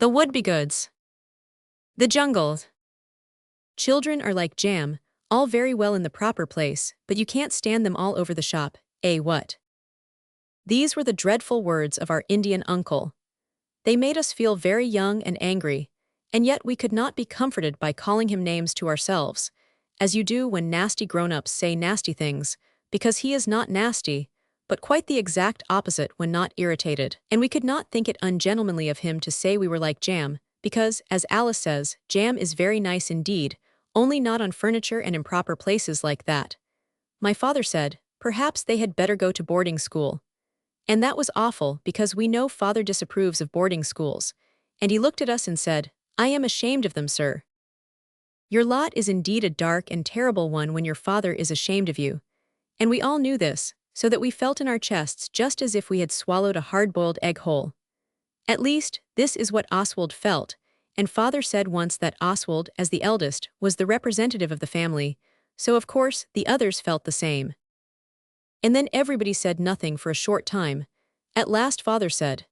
The Wouldbegoods. The jungle. Children are like jam, all very well in the proper place, but you can't stand them all over the shop, eh what? These were the dreadful words of our Indian uncle. They made us feel very young and angry, and yet we could not be comforted by calling him names to ourselves, as you do when nasty grown-ups say nasty things, because he is not nasty, but quite the exact opposite when not irritated. And we could not think it ungentlemanly of him to say we were like jam, because, as Alice says, jam is very nice indeed, only not on furniture and improper places like that. My father said, perhaps they had better go to boarding school. And that was awful, because we know father disapproves of boarding schools. And he looked at us and said, I am ashamed of them, sir. Your lot is indeed a dark and terrible one when your father is ashamed of you. And we all knew this, so that we felt in our chests just as if we had swallowed a hard-boiled egg whole. At least, this is what Oswald felt, and father said once that Oswald, as the eldest, was the representative of the family, so of course the others felt the same. And then everybody said nothing for a short time. At last father said,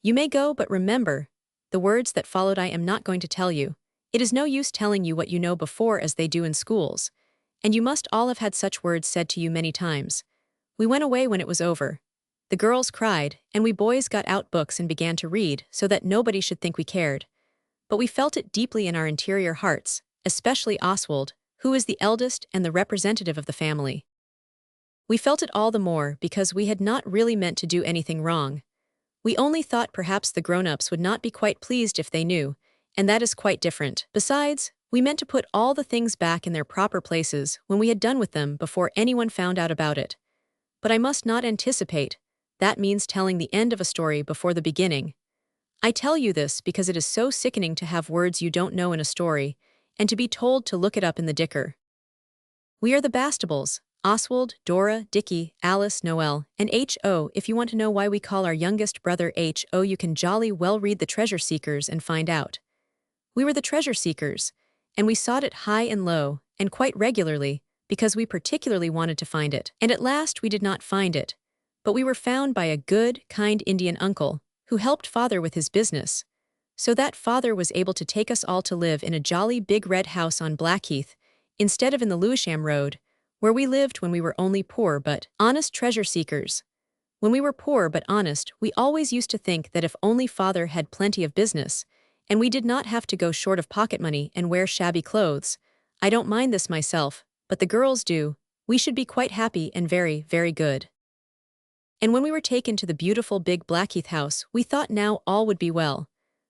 You may go, but remember, the words that followed I am not going to tell you. It is no use telling you what you know before as they do in schools. And you must all have had such words said to you many times. We went away when it was over. The girls cried, and we boys got out books and began to read so that nobody should think we cared. But we felt it deeply in our interior hearts, especially Oswald, who is the eldest and the representative of the family. We felt it all the more because we had not really meant to do anything wrong. We only thought perhaps the grown-ups would not be quite pleased if they knew, and that is quite different. Besides, we meant to put all the things back in their proper places when we had done with them before anyone found out about it. But I must not anticipate. That means telling the end of a story before the beginning. I tell you this because it is so sickening to have words you don't know in a story, and to be told to look it up in the dicker. We are the Bastables, Oswald, Dora, Dickie, Alice, Noel, and H.O. If you want to know why we call our youngest brother H.O., you can jolly well read The Treasure Seekers and find out. We were the treasure seekers, and we sought it high and low, and quite regularly, because we particularly wanted to find it. And at last we did not find it, but we were found by a good, kind Indian uncle, who helped father with his business, so that father was able to take us all to live in a jolly big red house on Blackheath, instead of in the Lewisham Road, where we lived when we were only poor but honest treasure seekers. When we were poor but honest, we always used to think that if only father had plenty of business, and we did not have to go short of pocket money and wear shabby clothes, I don't mind this myself, but the girls do, we should be quite happy and very, very good. And when we were taken to the beautiful big Blackheath house, we thought now all would be well,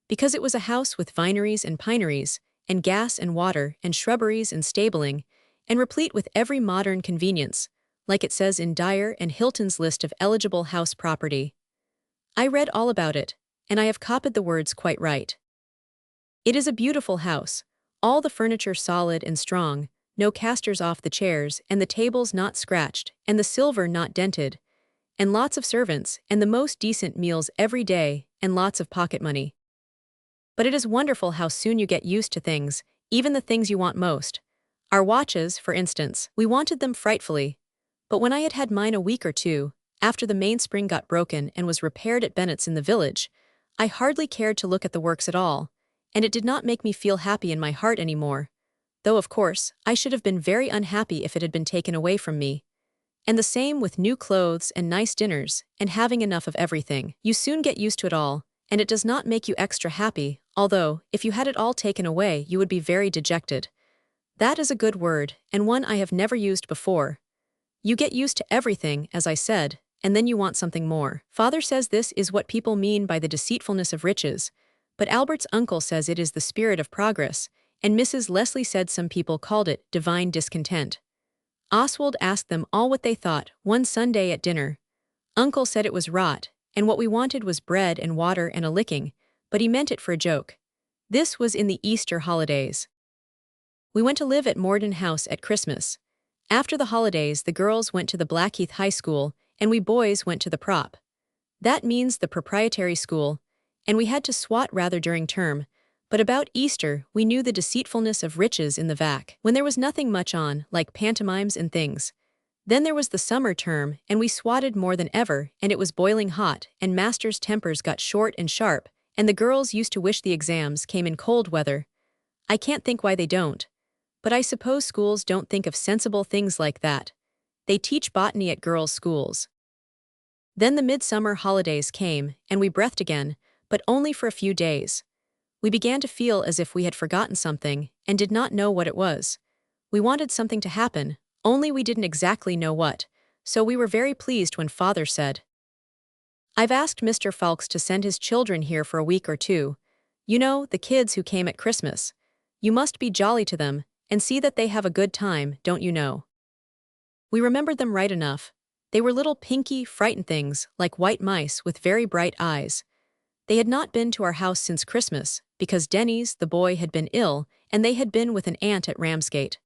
because it was a house with vineries and pineries, and gas and water, and shrubberies and stabling, and replete with every modern convenience, like it says in Dyer and Hilton's list of eligible house property. I read all about it, and I have copied the words quite right. It is a beautiful house, all the furniture solid and strong, no casters off the chairs, and the tables not scratched, and the silver not dented, and lots of servants, and the most decent meals every day, and lots of pocket money. But it is wonderful how soon you get used to things, even the things you want most. Our watches, for instance, we wanted them frightfully. But when I had had mine a week or two, after the mainspring got broken and was repaired at Bennett's in the village, I hardly cared to look at the works at all, and it did not make me feel happy in my heart any more. Though, of course, I should have been very unhappy if it had been taken away from me. And the same with new clothes and nice dinners, and having enough of everything. You soon get used to it all, and it does not make you extra happy, although, if you had it all taken away, you would be very dejected. That is a good word, and one I have never used before. You get used to everything, as I said, and then you want something more. Father says this is what people mean by the deceitfulness of riches, but Albert's uncle says it is the spirit of progress, and Mrs. Leslie said some people called it divine discontent. Oswald asked them all what they thought one Sunday at dinner. Uncle said it was rot, and what we wanted was bread and water and a licking, but he meant it for a joke. This was in the Easter holidays. We went to live at Morden House at Christmas. After the holidays, the girls went to the Blackheath High School, and we boys went to the prop. That means the proprietary school, and we had to swat rather during term, but about Easter we knew the deceitfulness of riches in the vac, when there was nothing much on, like pantomimes and things. Then there was the summer term, and we swatted more than ever, and it was boiling hot, and master's tempers got short and sharp, and the girls used to wish the exams came in cold weather. I can't think why they don't. But I suppose schools don't think of sensible things like that. They teach botany at girls' schools. Then the midsummer holidays came, and we breathed again, but only for a few days. We began to feel as if we had forgotten something, and did not know what it was. We wanted something to happen, only we didn't exactly know what, so we were very pleased when Father said, "I've asked Mr. Falks to send his children here for a week or two. You know, the kids who came at Christmas. You must be jolly to them, and see that they have a good time, don't you know?" We remembered them right enough. They were little pinky, frightened things, like white mice with very bright eyes. They had not been to our house since Christmas, because Denny's, the boy, had been ill, and they had been with an aunt at Ramsgate.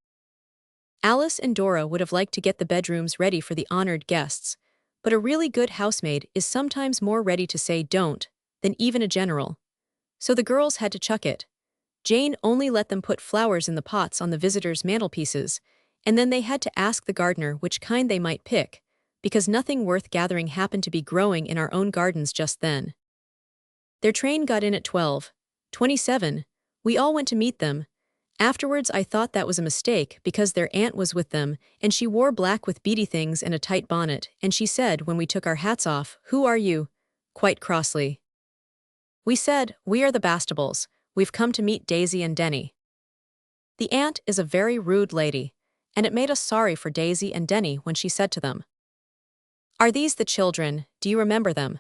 Alice and Dora would have liked to get the bedrooms ready for the honored guests, but a really good housemaid is sometimes more ready to say don't than even a general. So the girls had to chuck it. Jane only let them put flowers in the pots on the visitors' mantelpieces, and then they had to ask the gardener which kind they might pick, because nothing worth gathering happened to be growing in our own gardens just then. Their train got in at 12:27. We all went to meet them. Afterwards I thought that was a mistake because their aunt was with them, and she wore black with beady things and a tight bonnet, and she said when we took our hats off, "Who are you?" quite crossly. We said, "We are the Bastables. We've come to meet Daisy and Denny." The aunt is a very rude lady, and it made us sorry for Daisy and Denny when she said to them, "Are these the children? Do you remember them?"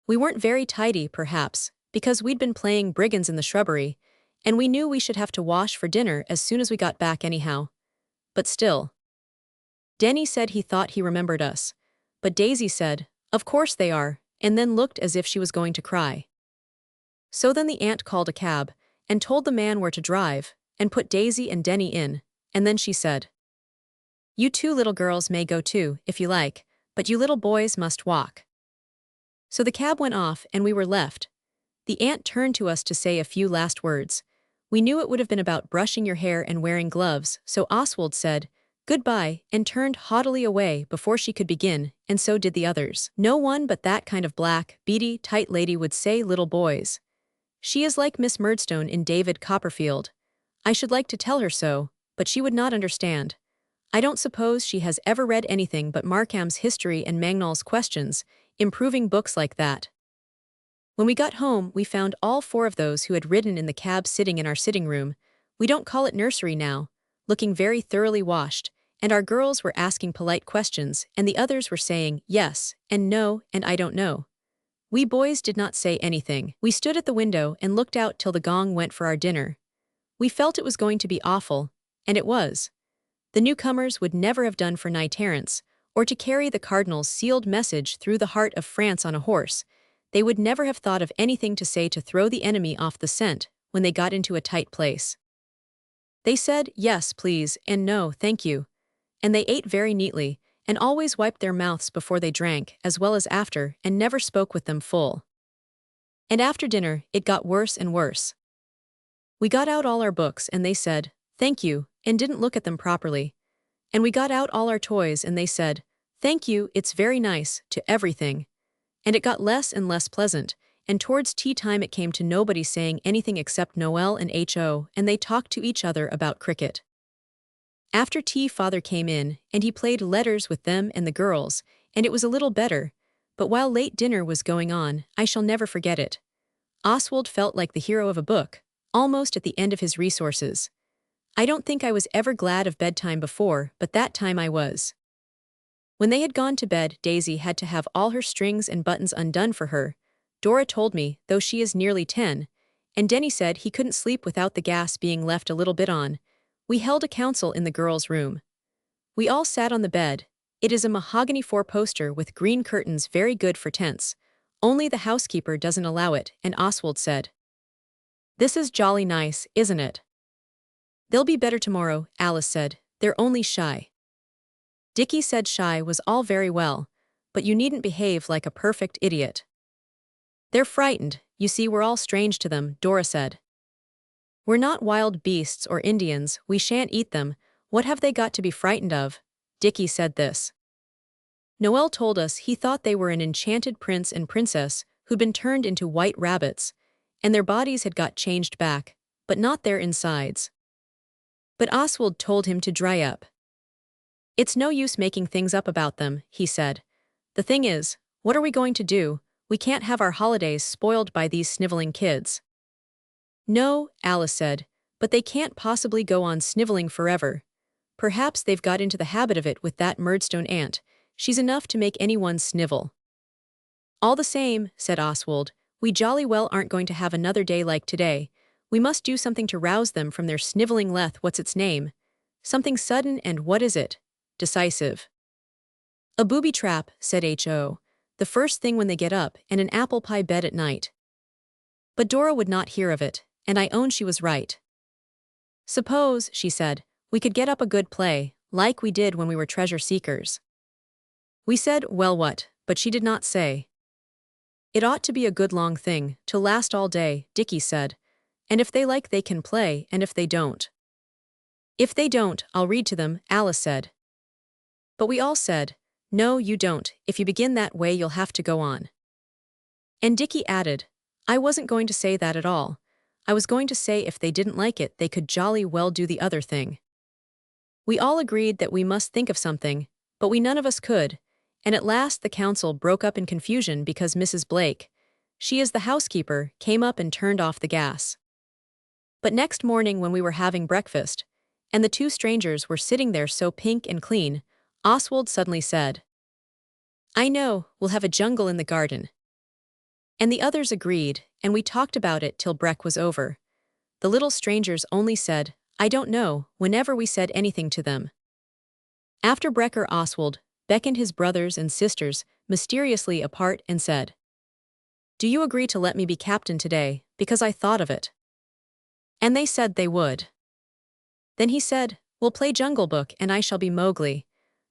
We weren't very tidy, perhaps, because we'd been playing brigands in the shrubbery, and we knew we should have to wash for dinner as soon as we got back anyhow. But still. Denny said he thought he remembered us, but Daisy said, "Of course they are," and then looked as if she was going to cry. So then the aunt called a cab, and told the man where to drive, and put Daisy and Denny in, and then she said, "You two little girls may go too, if you like, but you little boys must walk." So the cab went off and we were left. The aunt turned to us to say a few last words. We knew it would have been about brushing your hair and wearing gloves, so Oswald said, "Goodbye," and turned haughtily away before she could begin, and so did the others. No one but that kind of black, beady, tight lady would say little boys. She is like Miss Murdstone in David Copperfield. I should like to tell her so, but she would not understand. I don't suppose she has ever read anything but Markham's History and Mangnall's Questions, improving books like that. When we got home, we found all four of those who had ridden in the cab sitting in our sitting room. We don't call it nursery now, looking very thoroughly washed, and our girls were asking polite questions, and the others were saying yes, and no, and I don't know. We boys did not say anything. We stood at the window and looked out till the gong went for our dinner. We felt it was going to be awful, and it was. The newcomers would never have done for knight-errants, or to carry the cardinal's sealed message through the heart of France on a horse. They would never have thought of anything to say to throw the enemy off the scent when they got into a tight place. They said, "Yes, please," and "No, thank you." And they ate very neatly, and always wiped their mouths before they drank, as well as after, and never spoke with them full. And after dinner, it got worse and worse. We got out all our books and they said, "Thank you," and didn't look at them properly. And we got out all our toys and they said, "Thank you, it's very nice," to everything. And it got less and less pleasant, and towards tea time it came to nobody saying anything except Noel and Ho, and they talked to each other about cricket. After tea Father came in, and he played letters with them and the girls, and it was a little better, but while late dinner was going on, I shall never forget it. Oswald felt like the hero of a book, almost at the end of his resources. I don't think I was ever glad of bedtime before, but that time I was. When they had gone to bed, Daisy had to have all her strings and buttons undone for her. Dora told me, though she is nearly 10, and Denny said he couldn't sleep without the gas being left a little bit on. We held a council in the girls' room. We all sat on the bed. It is a mahogany four-poster with green curtains, very good for tents. Only the housekeeper doesn't allow it, and Oswald said, "This is jolly nice, isn't it?" "They'll be better tomorrow," Alice said. "They're only shy." Dickie said shy was all very well, but you needn't behave like a perfect idiot. "They're frightened, you see, we're all strange to them," Dora said. "We're not wild beasts or Indians, we shan't eat them, what have they got to be frightened of?" Dickie said this. Noel told us he thought they were an enchanted prince and princess who'd been turned into white rabbits, and their bodies had got changed back, but not their insides. But Oswald told him to dry up. "It's no use making things up about them," he said. "The thing is, what are we going to do? We can't have our holidays spoiled by these sniveling kids." "No," Alice said, "but they can't possibly go on sniveling forever. Perhaps they've got into the habit of it with that Murdstone aunt. She's enough to make anyone snivel." "All the same," said Oswald, "we jolly well aren't going to have another day like today. We must do something to rouse them from their sniveling what's its name? Something sudden and what is it? Decisive." "A booby trap," said H.O., "the first thing when they get up, and an apple pie bed at night." But Dora would not hear of it, and I own she was right. "Suppose," she said, "we could get up a good play, like we did when we were treasure seekers." We said, well what, but she did not say. "It ought to be a good long thing, to last all day," Dickie said. "And if they like they can play, and if they don't." "If they don't, I'll read to them," Alice said. But we all said, "No, you don't. If you begin that way you'll have to go on." And Dickie added, "I wasn't going to say that at all. I was going to say if they didn't like it they could jolly well do the other thing." We all agreed that we must think of something, but we none of us could, and at last the council broke up in confusion because Mrs. Blake, she is the housekeeper, came up and turned off the gas. But next morning when we were having breakfast, and the two strangers were sitting there so pink and clean, Oswald suddenly said, "I know, we'll have a jungle in the garden." And the others agreed, and we talked about it till break was over. The little strangers only said, "I don't know," whenever we said anything to them. After brekker Oswald beckoned his brothers and sisters mysteriously apart and said, "Do you agree to let me be captain today, because I thought of it?" And they said they would. Then he said, "We'll play Jungle Book and I shall be Mowgli.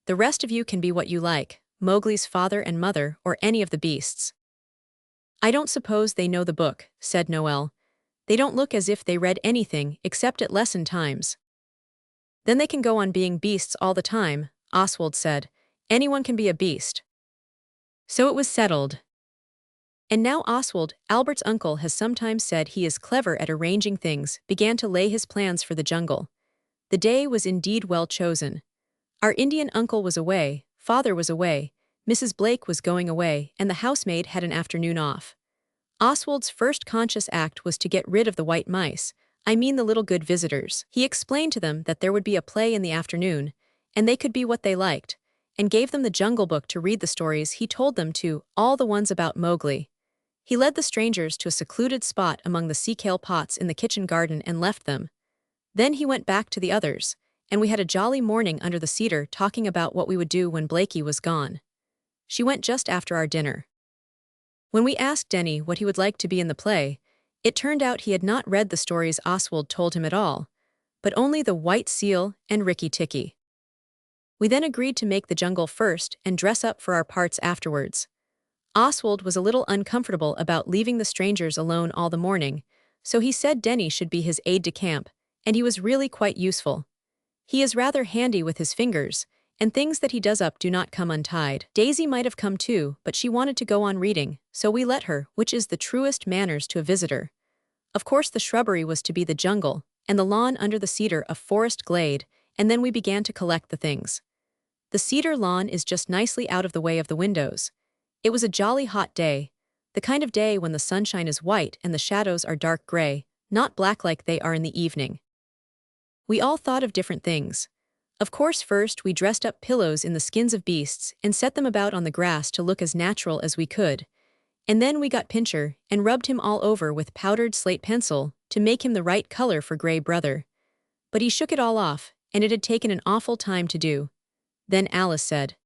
The rest of you can be what you like, Mowgli's father and mother or any of the beasts." "I don't suppose they know the book," said Noel. "They don't look as if they read anything except at lesson times." "Then they can go on being beasts all the time," Oswald said. "Anyone can be a beast." So it was settled. And now Oswald, Albert's uncle, has sometimes said he is clever at arranging things, began to lay his plans for the jungle. The day was indeed well chosen. Our Indian uncle was away, father was away, Mrs. Blake was going away, and the housemaid had an afternoon off. Oswald's first conscious act was to get rid of the white mice, I mean the little good visitors. He explained to them that there would be a play in the afternoon, and they could be what they liked, and gave them the Jungle Book to read the stories he told them to, all the ones about Mowgli. He led the strangers to a secluded spot among the sea-kale pots in the kitchen garden and left them. Then he went back to the others, and we had a jolly morning under the cedar talking about what we would do when Blakey was gone. She went just after our dinner. When we asked Denny what he would like to be in the play, it turned out he had not read the stories Oswald told him at all, but only the White Seal and Rikki Tikki. We then agreed to make the jungle first and dress up for our parts afterwards. Oswald was a little uncomfortable about leaving the strangers alone all the morning, so he said Denny should be his aide-de-camp, and he was really quite useful. He is rather handy with his fingers, and things that he does up do not come untied. Daisy might have come too, but she wanted to go on reading, so we let her, which is the truest manners to a visitor. Of course the shrubbery was to be the jungle, and the lawn under the cedar a forest glade, and then we began to collect the things. The cedar lawn is just nicely out of the way of the windows. It was a jolly hot day, the kind of day when the sunshine is white and the shadows are dark gray, not black like they are in the evening. We all thought of different things. Of course first we dressed up pillows in the skins of beasts and set them about on the grass to look as natural as we could. And then we got Pincher and rubbed him all over with powdered slate pencil to make him the right color for Gray Brother. But he shook it all off, and it had taken an awful time to do. Then Alice said,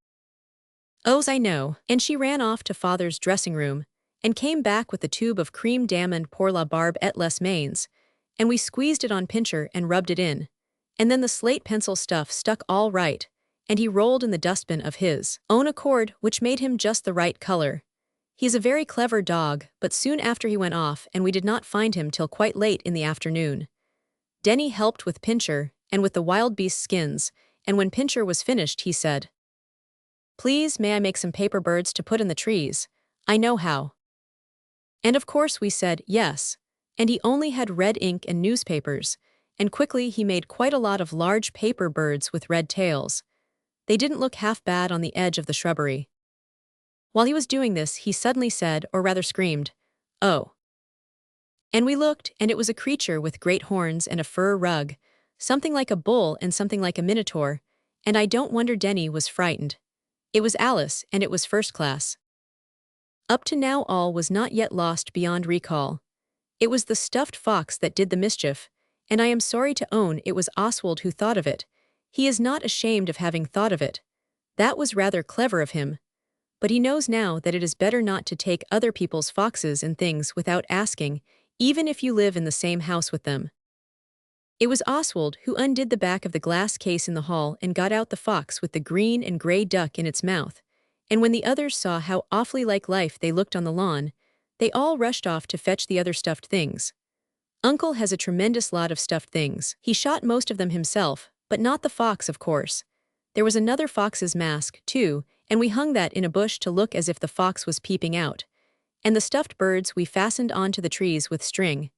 "Ohs, I know," and she ran off to father's dressing room, and came back with a tube of cream d'amande pour la barbe et les mains, and we squeezed it on Pincher and rubbed it in. And then the slate pencil stuff stuck all right, and he rolled in the dustbin of his own accord, which made him just the right color. He is a very clever dog, but soon after he went off and we did not find him till quite late in the afternoon. Denny helped with Pincher and with the wild beast skins, and when Pincher was finished he said, "Please may I make some paper birds to put in the trees? I know how." And of course we said yes, and he only had red ink and newspapers, and quickly he made quite a lot of large paper birds with red tails. They didn't look half bad on the edge of the shrubbery. While he was doing this, he suddenly said, or rather screamed, "Oh." And we looked, and it was a creature with great horns and a fur rug, something like a bull and something like a minotaur, and I don't wonder Denny was frightened. It was Alice, and it was first class. Up to now all was not yet lost beyond recall. It was the stuffed fox that did the mischief, and I am sorry to own it was Oswald who thought of it. He is not ashamed of having thought of it. That was rather clever of him. But he knows now that it is better not to take other people's foxes and things without asking, even if you live in the same house with them. It was Oswald who undid the back of the glass case in the hall and got out the fox with the green and gray duck in its mouth, and when the others saw how awfully like life they looked on the lawn, they all rushed off to fetch the other stuffed things. Uncle has a tremendous lot of stuffed things. He shot most of them himself, but not the fox, of course. There was another fox's mask, too, and we hung that in a bush to look as if the fox was peeping out. And the stuffed birds we fastened onto the trees with string.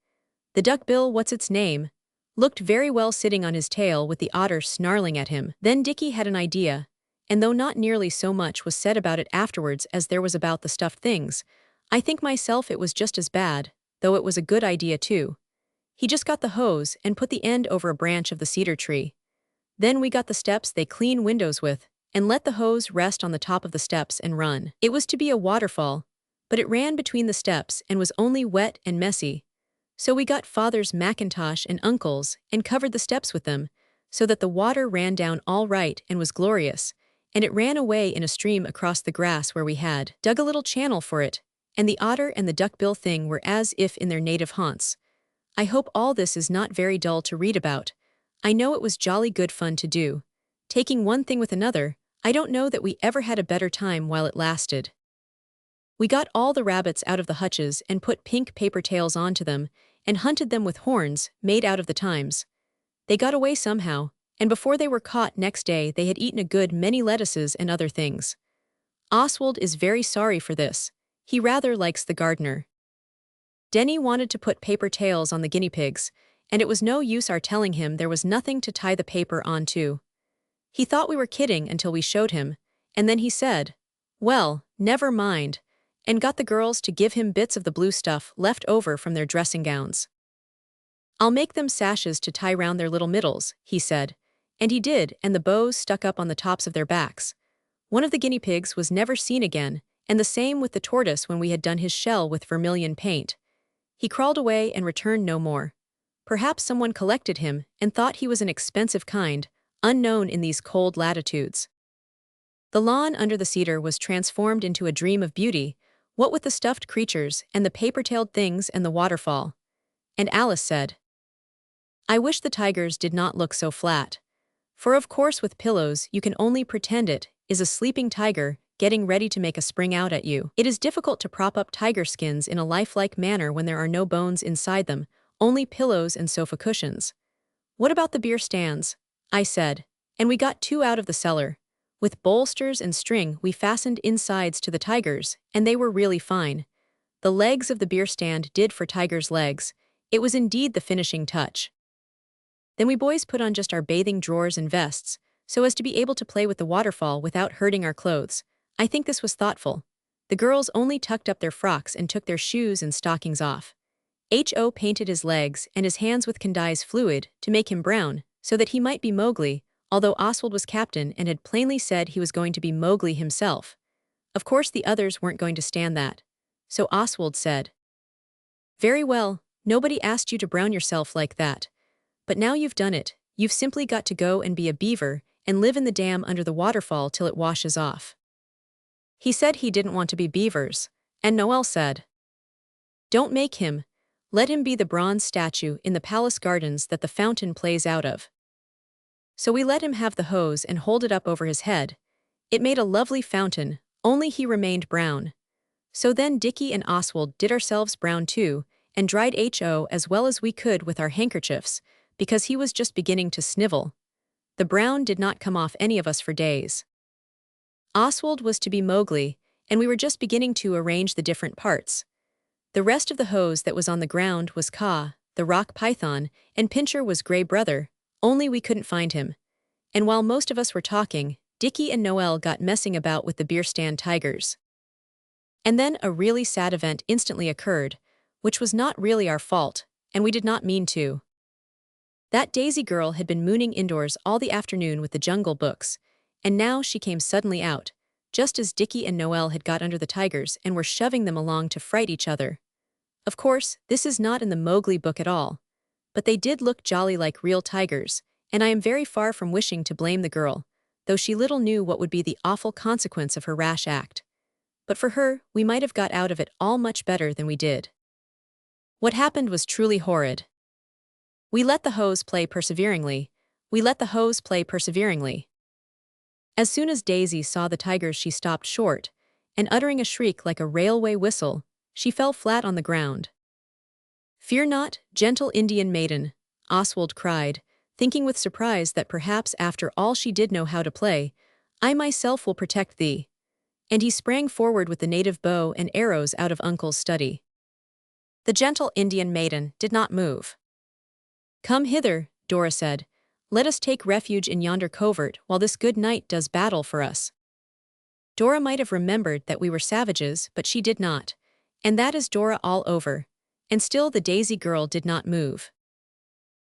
The duckbill, what's its name, looked very well sitting on his tail with the otter snarling at him. Then Dickie had an idea, and though not nearly so much was said about it afterwards as there was about the stuffed things, I think myself it was just as bad, though it was a good idea too. He just got the hose and put the end over a branch of the cedar tree. Then we got the steps they clean windows with, and let the hose rest on the top of the steps and run. It was to be a waterfall, but it ran between the steps and was only wet and messy. So we got Father's mackintosh and Uncle's and covered the steps with them, so that the water ran down all right and was glorious, and it ran away in a stream across the grass where we had dug a little channel for it, and the otter and the duckbill thing were as if in their native haunts. I hope all this is not very dull to read about. I know it was jolly good fun to do. Taking one thing with another, I don't know that we ever had a better time while it lasted. We got all the rabbits out of the hutches and put pink paper tails onto them, and hunted them with horns made out of the Times. They got away somehow, and before they were caught next day they had eaten a good many lettuces and other things. Oswald is very sorry for this. He rather likes the gardener. Denny wanted to put paper tails on the guinea pigs, and it was no use our telling him there was nothing to tie the paper onto. He thought we were kidding until we showed him, and then he said, "Well, never mind," and got the girls to give him bits of the blue stuff left over from their dressing gowns. "I'll make them sashes to tie round their little middles," he said, and he did, and the bows stuck up on the tops of their backs. One of the guinea pigs was never seen again, and the same with the tortoise when we had done his shell with vermilion paint. He crawled away and returned no more. Perhaps someone collected him and thought he was an expensive kind, unknown in these cold latitudes. The lawn under the cedar was transformed into a dream of beauty, what with the stuffed creatures and the paper-tailed things and the waterfall. And Alice said, "I wish the tigers did not look so flat. For of course with pillows you can only pretend it is a sleeping tiger getting ready to make a spring out at you. It is difficult to prop up tiger skins in a lifelike manner when there are no bones inside them, only pillows and sofa cushions." "What about the beer stands?" I said, and we got 2 out of the cellar. With bolsters and string we fastened insides to the tigers, and they were really fine. The legs of the beer stand did for tigers' legs. It was indeed the finishing touch. Then we boys put on just our bathing drawers and vests, so as to be able to play with the waterfall without hurting our clothes. I think this was thoughtful. The girls only tucked up their frocks and took their shoes and stockings off. H.O. painted his legs and his hands with Candice fluid to make him brown, so that he might be Mowgli, although Oswald was captain and had plainly said he was going to be Mowgli himself. Of course the others weren't going to stand that. So Oswald said, "Very well, nobody asked you to brown yourself like that. But now you've done it, you've simply got to go and be a beaver and live in the dam under the waterfall till it washes off." He said he didn't want to be beavers, and Noel said, "Don't make him. Let him be the bronze statue in the palace gardens that the fountain plays out of." So we let him have the hose and hold it up over his head. It made a lovely fountain, only he remained brown. So then Dickie and Oswald did ourselves brown too, and dried H.O. as well as we could with our handkerchiefs, because he was just beginning to snivel. The brown did not come off any of us for days. Oswald was to be Mowgli, and we were just beginning to arrange the different parts. The rest of the hose that was on the ground was Ka, the rock python, and Pincher was Gray Brother, only we couldn't find him. And while most of us were talking, Dickie and Noel got messing about with the beer stand tigers. And then a really sad event instantly occurred, which was not really our fault, and we did not mean to. That Daisy girl had been mooning indoors all the afternoon with the Jungle books, and now she came suddenly out, just as Dickie and Noel had got under the tigers and were shoving them along to fright each other. Of course, this is not in the Mowgli book at all, but they did look jolly like real tigers, and I am very far from wishing to blame the girl, though she little knew what would be the awful consequence of her rash act. But for her, we might have got out of it all much better than we did. What happened was truly horrid. We let the hose play perseveringly. We let the hose play perseveringly. As soon as Daisy saw the tigers, she stopped short, and uttering a shriek like a railway whistle, she fell flat on the ground. "Fear not, gentle Indian maiden," Oswald cried, thinking with surprise that perhaps after all she did know how to play, "I myself will protect thee." And he sprang forward with the native bow and arrows out of Uncle's study. The gentle Indian maiden did not move. "Come hither," Dora said. "Let us take refuge in yonder covert while this good knight does battle for us." Dora might have remembered that we were savages, but she did not, and that is Dora all over, and still the Daisy girl did not move.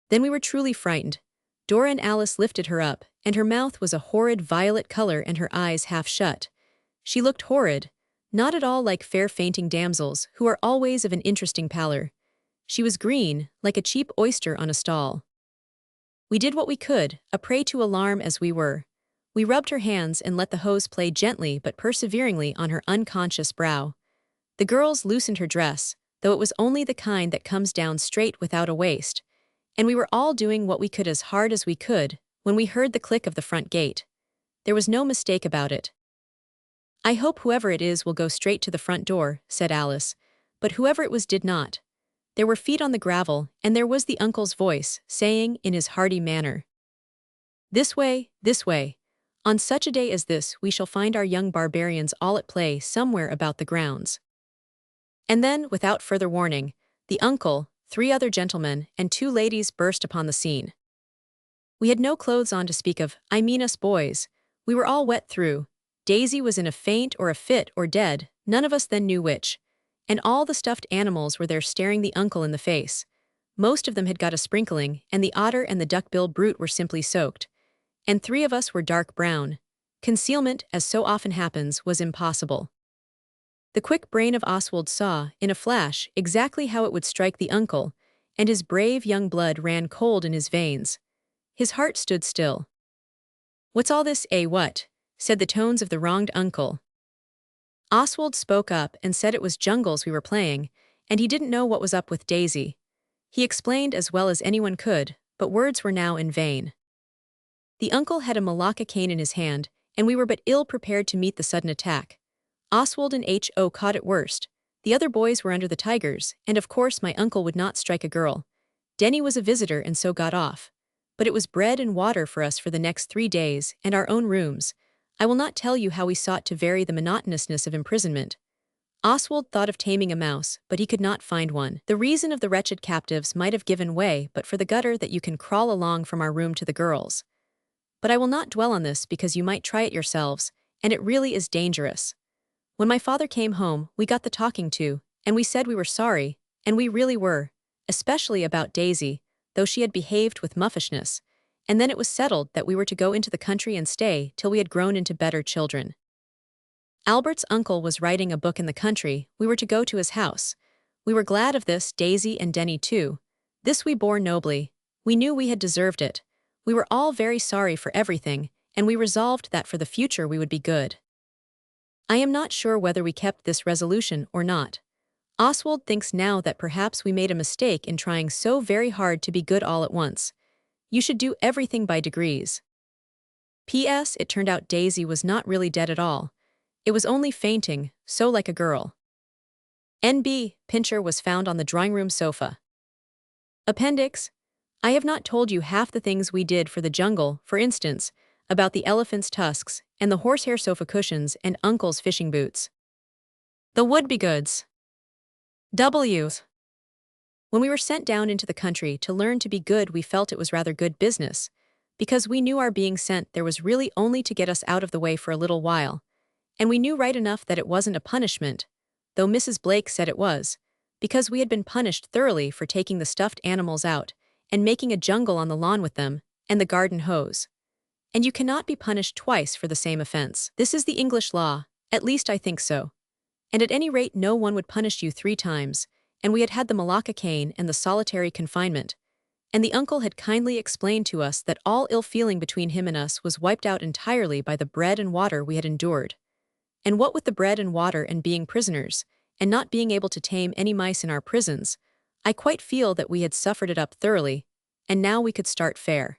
Then we were truly frightened. Dora and Alice lifted her up, and her mouth was a horrid violet color and her eyes half shut. She looked horrid, not at all like fair fainting damsels who are always of an interesting pallor. She was green, like a cheap oyster on a stall. We did what we could, a prey to alarm as we were. We rubbed her hands and let the hose play gently but perseveringly on her unconscious brow. The girls loosened her dress, though it was only the kind that comes down straight without a waist, and we were all doing what we could as hard as we could when we heard the click of the front gate. There was no mistake about it. "I hope whoever it is will go straight to the front door," said Alice, but whoever it was did not. There were feet on the gravel, and there was the uncle's voice, saying in his hearty manner, this way, this way. On such a day as this we shall find our young barbarians all at play somewhere about the grounds." And then, without further warning, the uncle, 3 other gentlemen, and 2 ladies burst upon the scene. We had no clothes on to speak of, I mean us boys. We were all wet through. Daisy was in a faint or a fit or dead, none of us then knew which. And all the stuffed animals were there staring the uncle in the face. Most of them had got a sprinkling, and the otter and the duck-billed brute were simply soaked. And 3 of us were dark brown. Concealment, as so often happens, was impossible. The quick brain of Oswald saw, in a flash, exactly how it would strike the uncle, and his brave young blood ran cold in his veins. His heart stood still. "What's all this, eh, what?" said the tones of the wronged uncle. Oswald spoke up and said it was jungles we were playing, and he didn't know what was up with Daisy. He explained as well as anyone could, but words were now in vain. The uncle had a malacca cane in his hand, and we were but ill prepared to meet the sudden attack. Oswald and H.O. caught it worst. The other boys were under the tigers, and of course my uncle would not strike a girl. Denny was a visitor and so got off. But it was bread and water for us for the next 3 days, and our own rooms. I will not tell you how we sought to vary the monotonousness of imprisonment. Oswald thought of taming a mouse, but he could not find one. The reason of the wretched captives might have given way but for the gutter that you can crawl along from our room to the girls. But I will not dwell on this because you might try it yourselves, and it really is dangerous. When my father came home, we got the talking to, and we said we were sorry, and we really were, especially about Daisy, though she had behaved with muffishness, and then it was settled that we were to go into the country and stay till we had grown into better children. Albert's uncle was writing a book in the country. We were to go to his house. We were glad of this, Daisy and Denny too. This we bore nobly. We knew we had deserved it. We were all very sorry for everything, and we resolved that for the future we would be good. I am not sure whether we kept this resolution or not. Oswald thinks now that perhaps we made a mistake in trying so very hard to be good all at once. You should do everything by degrees. P.S. It turned out Daisy was not really dead at all. It was only fainting, so like a girl. N.B. Pincher was found on the drawing-room sofa. Appendix. I have not told you half the things we did for the jungle, for instance, about the elephant's tusks, and the horsehair sofa cushions and Uncle's fishing boots. The Wouldbegoods. W's. When we were sent down into the country to learn to be good, we felt it was rather good business, because we knew our being sent there was really only to get us out of the way for a little while, and we knew right enough that it wasn't a punishment, though Mrs. Blake said it was, because we had been punished thoroughly for taking the stuffed animals out and making a jungle on the lawn with them, and the garden hose. And you cannot be punished twice for the same offense. This is the English law, at least I think so. And at any rate no one would punish you 3 times, and we had had the Malacca cane and the solitary confinement, and the uncle had kindly explained to us that all ill feeling between him and us was wiped out entirely by the bread and water we had endured. And what with the bread and water and being prisoners, and not being able to tame any mice in our prisons, I quite feel that we had suffered it up thoroughly, and now we could start fair.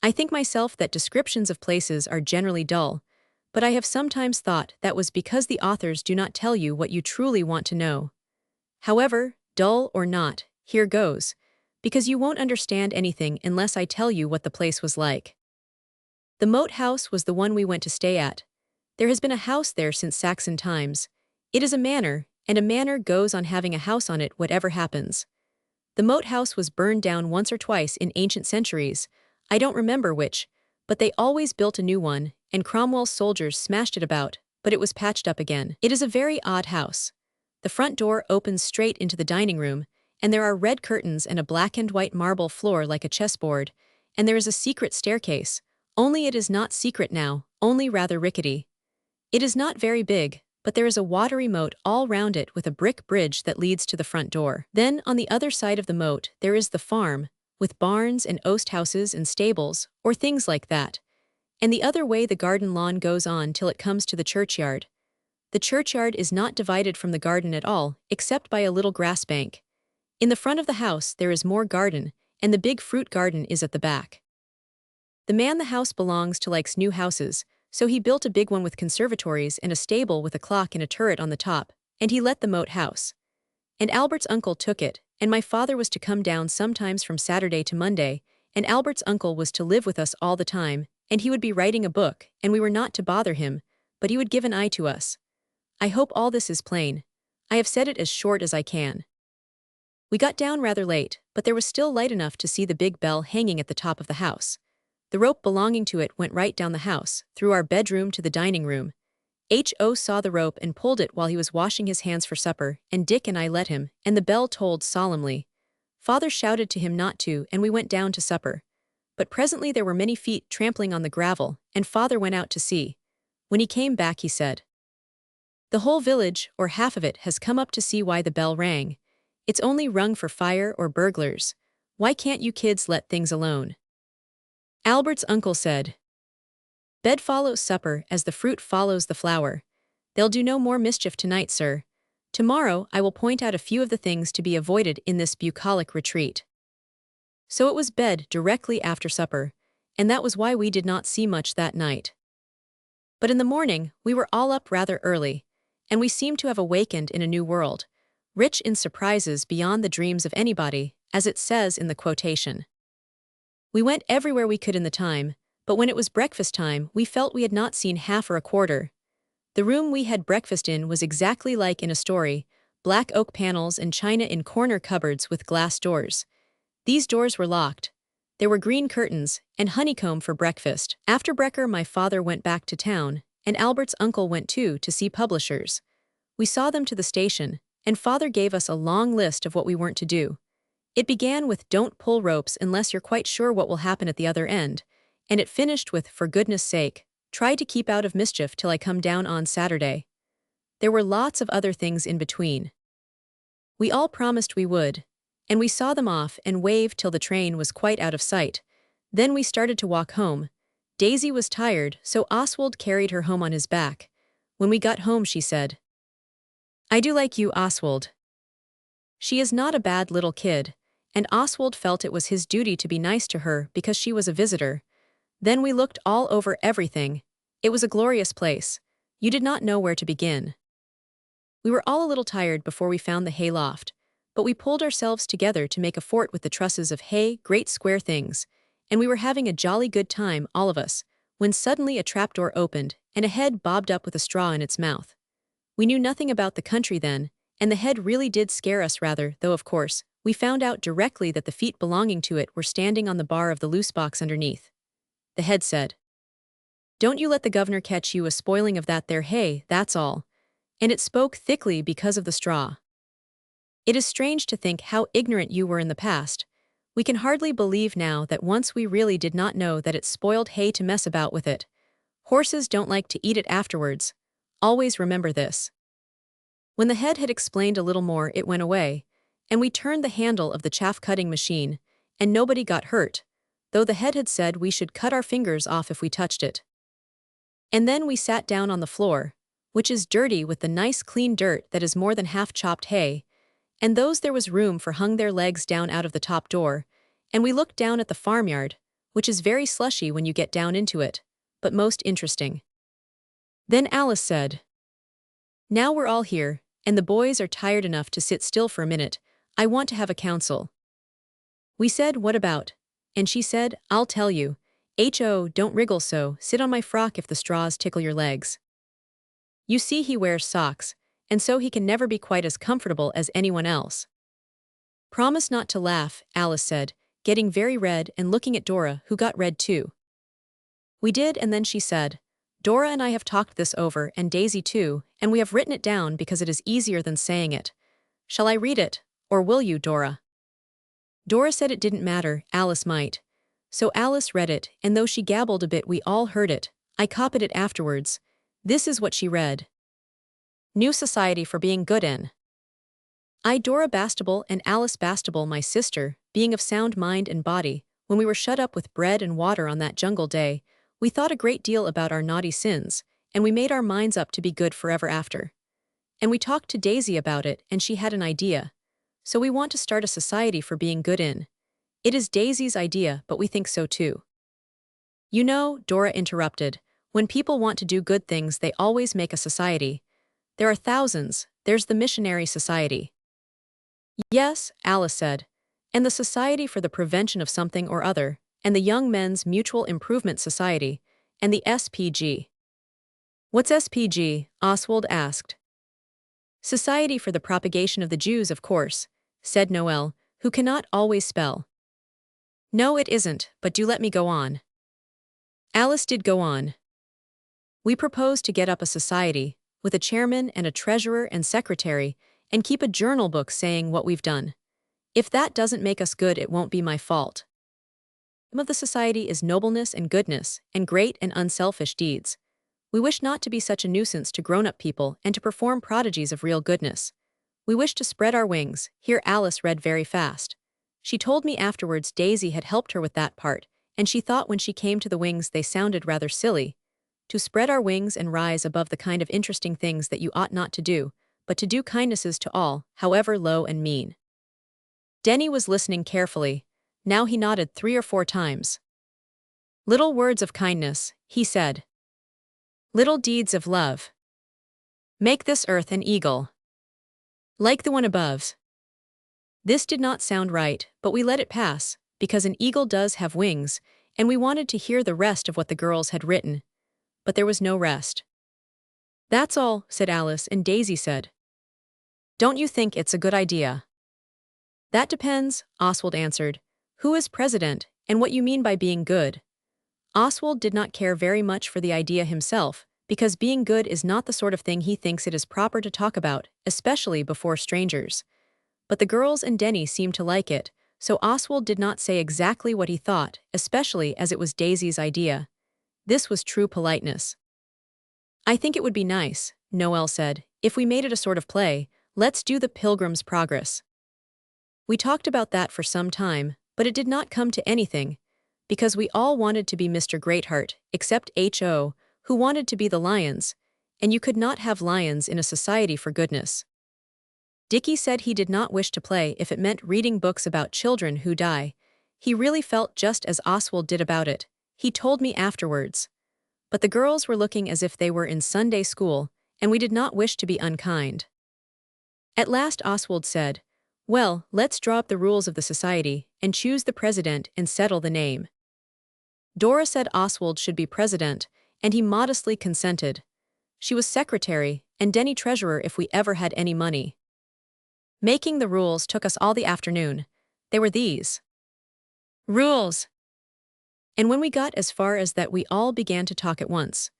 I think myself that descriptions of places are generally dull, but I have sometimes thought that was because the authors do not tell you what you truly want to know. However, dull or not, here goes, because you won't understand anything unless I tell you what the place was like. The Moat House was the one we went to stay at. There has been a house there since Saxon times. It is a manor, and a manor goes on having a house on it whatever happens. The Moat House was burned down once or twice in ancient centuries, I don't remember which, but they always built a new one, and Cromwell's soldiers smashed it about, but it was patched up again. It is a very odd house. The front door opens straight into the dining room, and there are red curtains and a black and white marble floor like a chessboard, and there is a secret staircase, only it is not secret now, only rather rickety. It is not very big, but there is a watery moat all round it with a brick bridge that leads to the front door. Then, on the other side of the moat, there is the farm, with barns and oast houses and stables, or things like that. And the other way the garden lawn goes on till it comes to the churchyard. The churchyard is not divided from the garden at all, except by a little grass bank. In the front of the house there is more garden, and the big fruit garden is at the back. The man the house belongs to likes new houses, so he built a big one with conservatories and a stable with a clock and a turret on the top, and he let the Moat House. And Albert's uncle took it, and my father was to come down sometimes from Saturday to Monday, and Albert's uncle was to live with us all the time, and he would be writing a book, and we were not to bother him, but he would give an eye to us. I hope all this is plain. I have said it as short as I can. We got down rather late, but there was still light enough to see the big bell hanging at the top of the house. The rope belonging to it went right down the house, through our bedroom to the dining room. H.O. saw the rope and pulled it while he was washing his hands for supper, and Dick and I let him, and the bell tolled solemnly. Father shouted to him not to, and we went down to supper. But presently there were many feet trampling on the gravel, and Father went out to see. When he came back he said, "The whole village, or half of it, has come up to see why the bell rang. It's only rung for fire or burglars. Why can't you kids let things alone?" Albert's uncle said, "Bed follows supper as the fruit follows the flower. They'll do no more mischief tonight, sir. Tomorrow I will point out a few of the things to be avoided in this bucolic retreat." So it was bed directly after supper, and that was why we did not see much that night. But in the morning we were all up rather early, and we seemed to have awakened in a new world, rich in surprises beyond the dreams of anybody, as it says in the quotation. We went everywhere we could in the time, but when it was breakfast time we felt we had not seen half or a quarter. The room we had breakfast in was exactly like in a story, black oak panels and china in corner cupboards with glass doors. These doors were locked. There were green curtains, and honeycomb for breakfast. After brekker my father went back to town, and Albert's uncle went too to see publishers. We saw them to the station, and Father gave us a long list of what we weren't to do. It began with "Don't pull ropes unless you're quite sure what will happen at the other end," and it finished with "For goodness sake, try to keep out of mischief till I come down on Saturday." There were lots of other things in between. We all promised we would, and we saw them off and waved till the train was quite out of sight. Then we started to walk home. Daisy was tired, so Oswald carried her home on his back. When we got home she said, "I do like you, Oswald." She is not a bad little kid, and Oswald felt it was his duty to be nice to her because she was a visitor. Then we looked all over everything. It was a glorious place. You did not know where to begin. We were all a little tired before we found the hay loft, but we pulled ourselves together to make a fort with the trusses of hay, great square things, and we were having a jolly good time, all of us, when suddenly a trapdoor opened, and a head bobbed up with a straw in its mouth. We knew nothing about the country then, And the head really did scare us rather, though of course, we found out directly that the feet belonging to it were standing on the bar of the loose box underneath. The head said, "Don't you let the governor catch you a spoiling of that there hay, that's all." And it spoke thickly because of the straw. It is strange to think how ignorant you were in the past. We can hardly believe now that once we really did not know that it's spoiled hay to mess about with it. Horses don't like to eat it afterwards. Always remember this. When the head had explained a little more, it went away, and we turned the handle of the chaff-cutting machine, and nobody got hurt, though the head had said we should cut our fingers off if we touched it. And then we sat down on the floor, which is dirty with the nice clean dirt that is more than half chopped hay, and those there was room for hung their legs down out of the top door, and we looked down at the farmyard, which is very slushy when you get down into it, but most interesting. Then Alice said, "Now we're all here, and the boys are tired enough to sit still for a minute. I want to have a council." We said, "What about?" And she said, "I'll tell you. Don't wriggle so, sit on my frock if the straws tickle your legs. You see he wears socks, and so he can never be quite as comfortable as anyone else." "Promise not to laugh," Alice said, getting very red and looking at Dora, who got red too. We did, and then she said, "Dora and I have talked this over, and Daisy too, and we have written it down because it is easier than saying it. Shall I read it, or will you, Dora?" Dora said it didn't matter, Alice might. So Alice read it, and though she gabbled a bit we all heard it. I copied it afterwards. This is what she read. "New society for being good in. I, Dora Bastable, and Alice Bastable, my sister, being of sound mind and body, when we were shut up with bread and water on that jungle day, we thought a great deal about our naughty sins, and we made our minds up to be good forever after. And we talked to Daisy about it, and she had an idea. So we want to start a society for being good in. It is Daisy's idea, but we think so too." "You know," Dora interrupted, "when people want to do good things they always make a society. There are thousands. There's the Missionary Society." "Yes," Alice said, "and the Society for the Prevention of Something or Other, and the Young Men's Mutual Improvement Society, and the SPG." "What's SPG?" Oswald asked. "Society for the Propagation of the Jews, of course," said Noel, who cannot always spell. "No, it isn't, but do let me go on." Alice did go on. "We propose to get up a society, with a chairman and a treasurer and secretary, and keep a journal book saying what we've done. If that doesn't make us good, it won't be my fault. The name of the society is Nobleness and Goodness, and Great and Unselfish Deeds. We wish not to be such a nuisance to grown-up people and to perform prodigies of real goodness. We wish to spread our wings." Here Alice read very fast. She told me afterwards Daisy had helped her with that part, and she thought when she came to the wings they sounded rather silly. "To spread our wings and rise above the kind of interesting things that you ought not to do, but to do kindnesses to all, however low and mean." Denny was listening carefully. Now he nodded 3 or 4 times. "Little words of kindness," he said. "Little deeds of love. Make this earth an eagle, like the one above." This did not sound right, but we let it pass, because an eagle does have wings, and we wanted to hear the rest of what the girls had written. But there was no rest. "That's all," said Alice, and Daisy said, "Don't you think it's a good idea?" "That depends," Oswald answered. "Who is president, and what you mean by being good." Oswald did not care very much for the idea himself, because being good is not the sort of thing he thinks it is proper to talk about, especially before strangers. But the girls and Denny seemed to like it, so Oswald did not say exactly what he thought, especially as it was Daisy's idea. This was true politeness. "I think it would be nice," Noel said, "if we made it a sort of play. Let's do the Pilgrim's Progress." We talked about that for some time, but it did not come to anything, because we all wanted to be Mr. Greatheart, except H.O., who wanted to be the lions, and you could not have lions in a society for goodness. Dickie said he did not wish to play if it meant reading books about children who die. He really felt just as Oswald did about it. He told me afterwards. But the girls were looking as if they were in Sunday school, and we did not wish to be unkind. At last Oswald said, "Well, let's draw up the rules of the society, and choose the president and settle the name." Dora said Oswald should be president, and he modestly consented. She was secretary, and Denny treasurer if we ever had any money. Making the rules took us all the afternoon. They were these. Rules. And when we got as far as that, we all began to talk at once.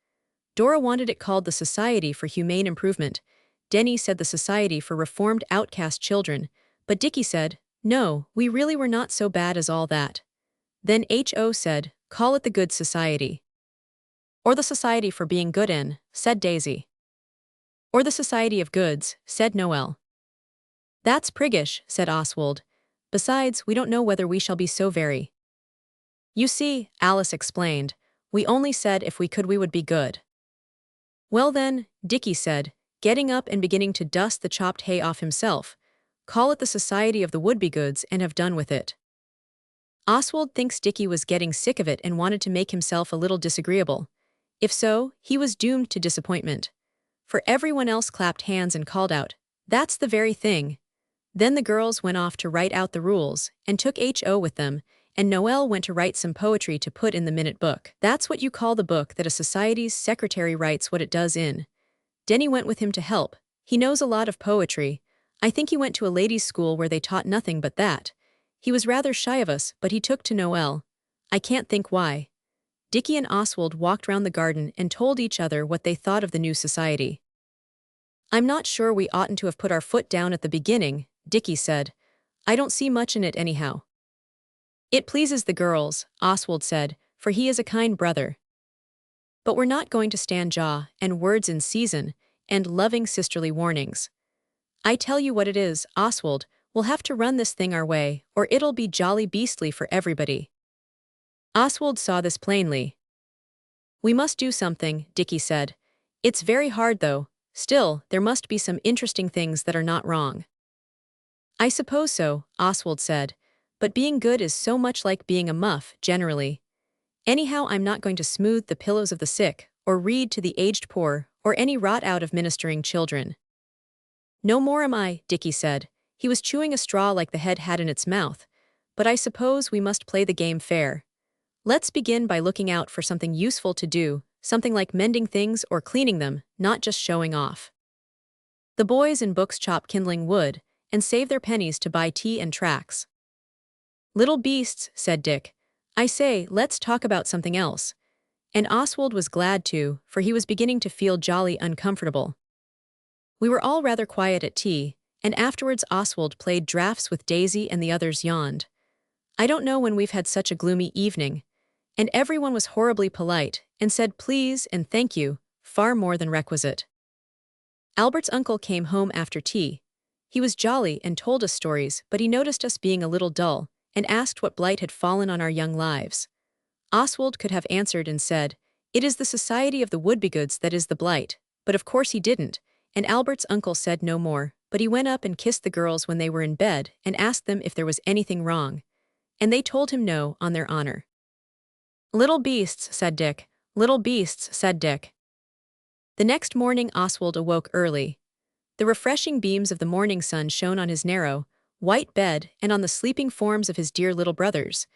Dora wanted it called the Society for Humane Improvement. Denny said the Society for Reformed Outcast Children, but Dickie said, no, we really were not so bad as all that. Then H.O. said, call it the Good Society. Or the Society for Being Good in, said Daisy. Or the Society of Goods, said Noel. That's priggish, said Oswald. Besides, we don't know whether we shall be so very. You see, Alice explained, we only said if we could we would be good. Well then, Dickie said, getting up and beginning to dust the chopped hay off himself, call it the Society of the Wouldbegoods and have done with it. Oswald thinks Dickie was getting sick of it and wanted to make himself a little disagreeable. If so, he was doomed to disappointment. For everyone else clapped hands and called out, that's the very thing. Then the girls went off to write out the rules, and took H.O. with them, and Noel went to write some poetry to put in the minute book. That's what you call the book that a society's secretary writes what it does in. Denny went with him to help. He knows a lot of poetry. I think he went to a ladies' school where they taught nothing but that. He was rather shy of us, but he took to Noel. I can't think why. Dickie and Oswald walked round the garden and told each other what they thought of the new society. I'm not sure we oughtn't to have put our foot down at the beginning, Dickie said. I don't see much in it anyhow. It pleases the girls, Oswald said, for he is a kind brother. But we're not going to stand jaw, and words in season, and loving sisterly warnings. I tell you what it is, Oswald, we'll have to run this thing our way, or it'll be jolly beastly for everybody. Oswald saw this plainly. We must do something, Dickie said. It's very hard though, still, there must be some interesting things that are not wrong. I suppose so, Oswald said, but being good is so much like being a muff, generally. Anyhow, I'm not going to smooth the pillows of the sick, or read to the aged poor, or any rot out of ministering children. No more am I, Dickie said. He was chewing a straw like the head had in its mouth, but I suppose we must play the game fair. Let's begin by looking out for something useful to do, something like mending things or cleaning them, not just showing off. The boys in books chop kindling wood, and save their pennies to buy tea and tracts. Little beasts, said Dick. I say, let's talk about something else. And Oswald was glad to, for he was beginning to feel jolly uncomfortable. We were all rather quiet at tea, and afterwards Oswald played draughts with Daisy and the others yawned. I don't know when we've had such a gloomy evening. And everyone was horribly polite, and said please and thank you, far more than requisite. Albert's uncle came home after tea. He was jolly and told us stories, but he noticed us being a little dull, and asked what blight had fallen on our young lives. Oswald could have answered and said, it is the Society of the Wouldbegoods that is the blight, but of course he didn't, and Albert's uncle said no more, but he went up and kissed the girls when they were in bed and asked them if there was anything wrong. And they told him no, on their honor. Little beasts, said Dick. Little beasts, said Dick. The next morning Oswald awoke early. The refreshing beams of the morning sun shone on his narrow, white bed and on the sleeping forms of his dear little brothers,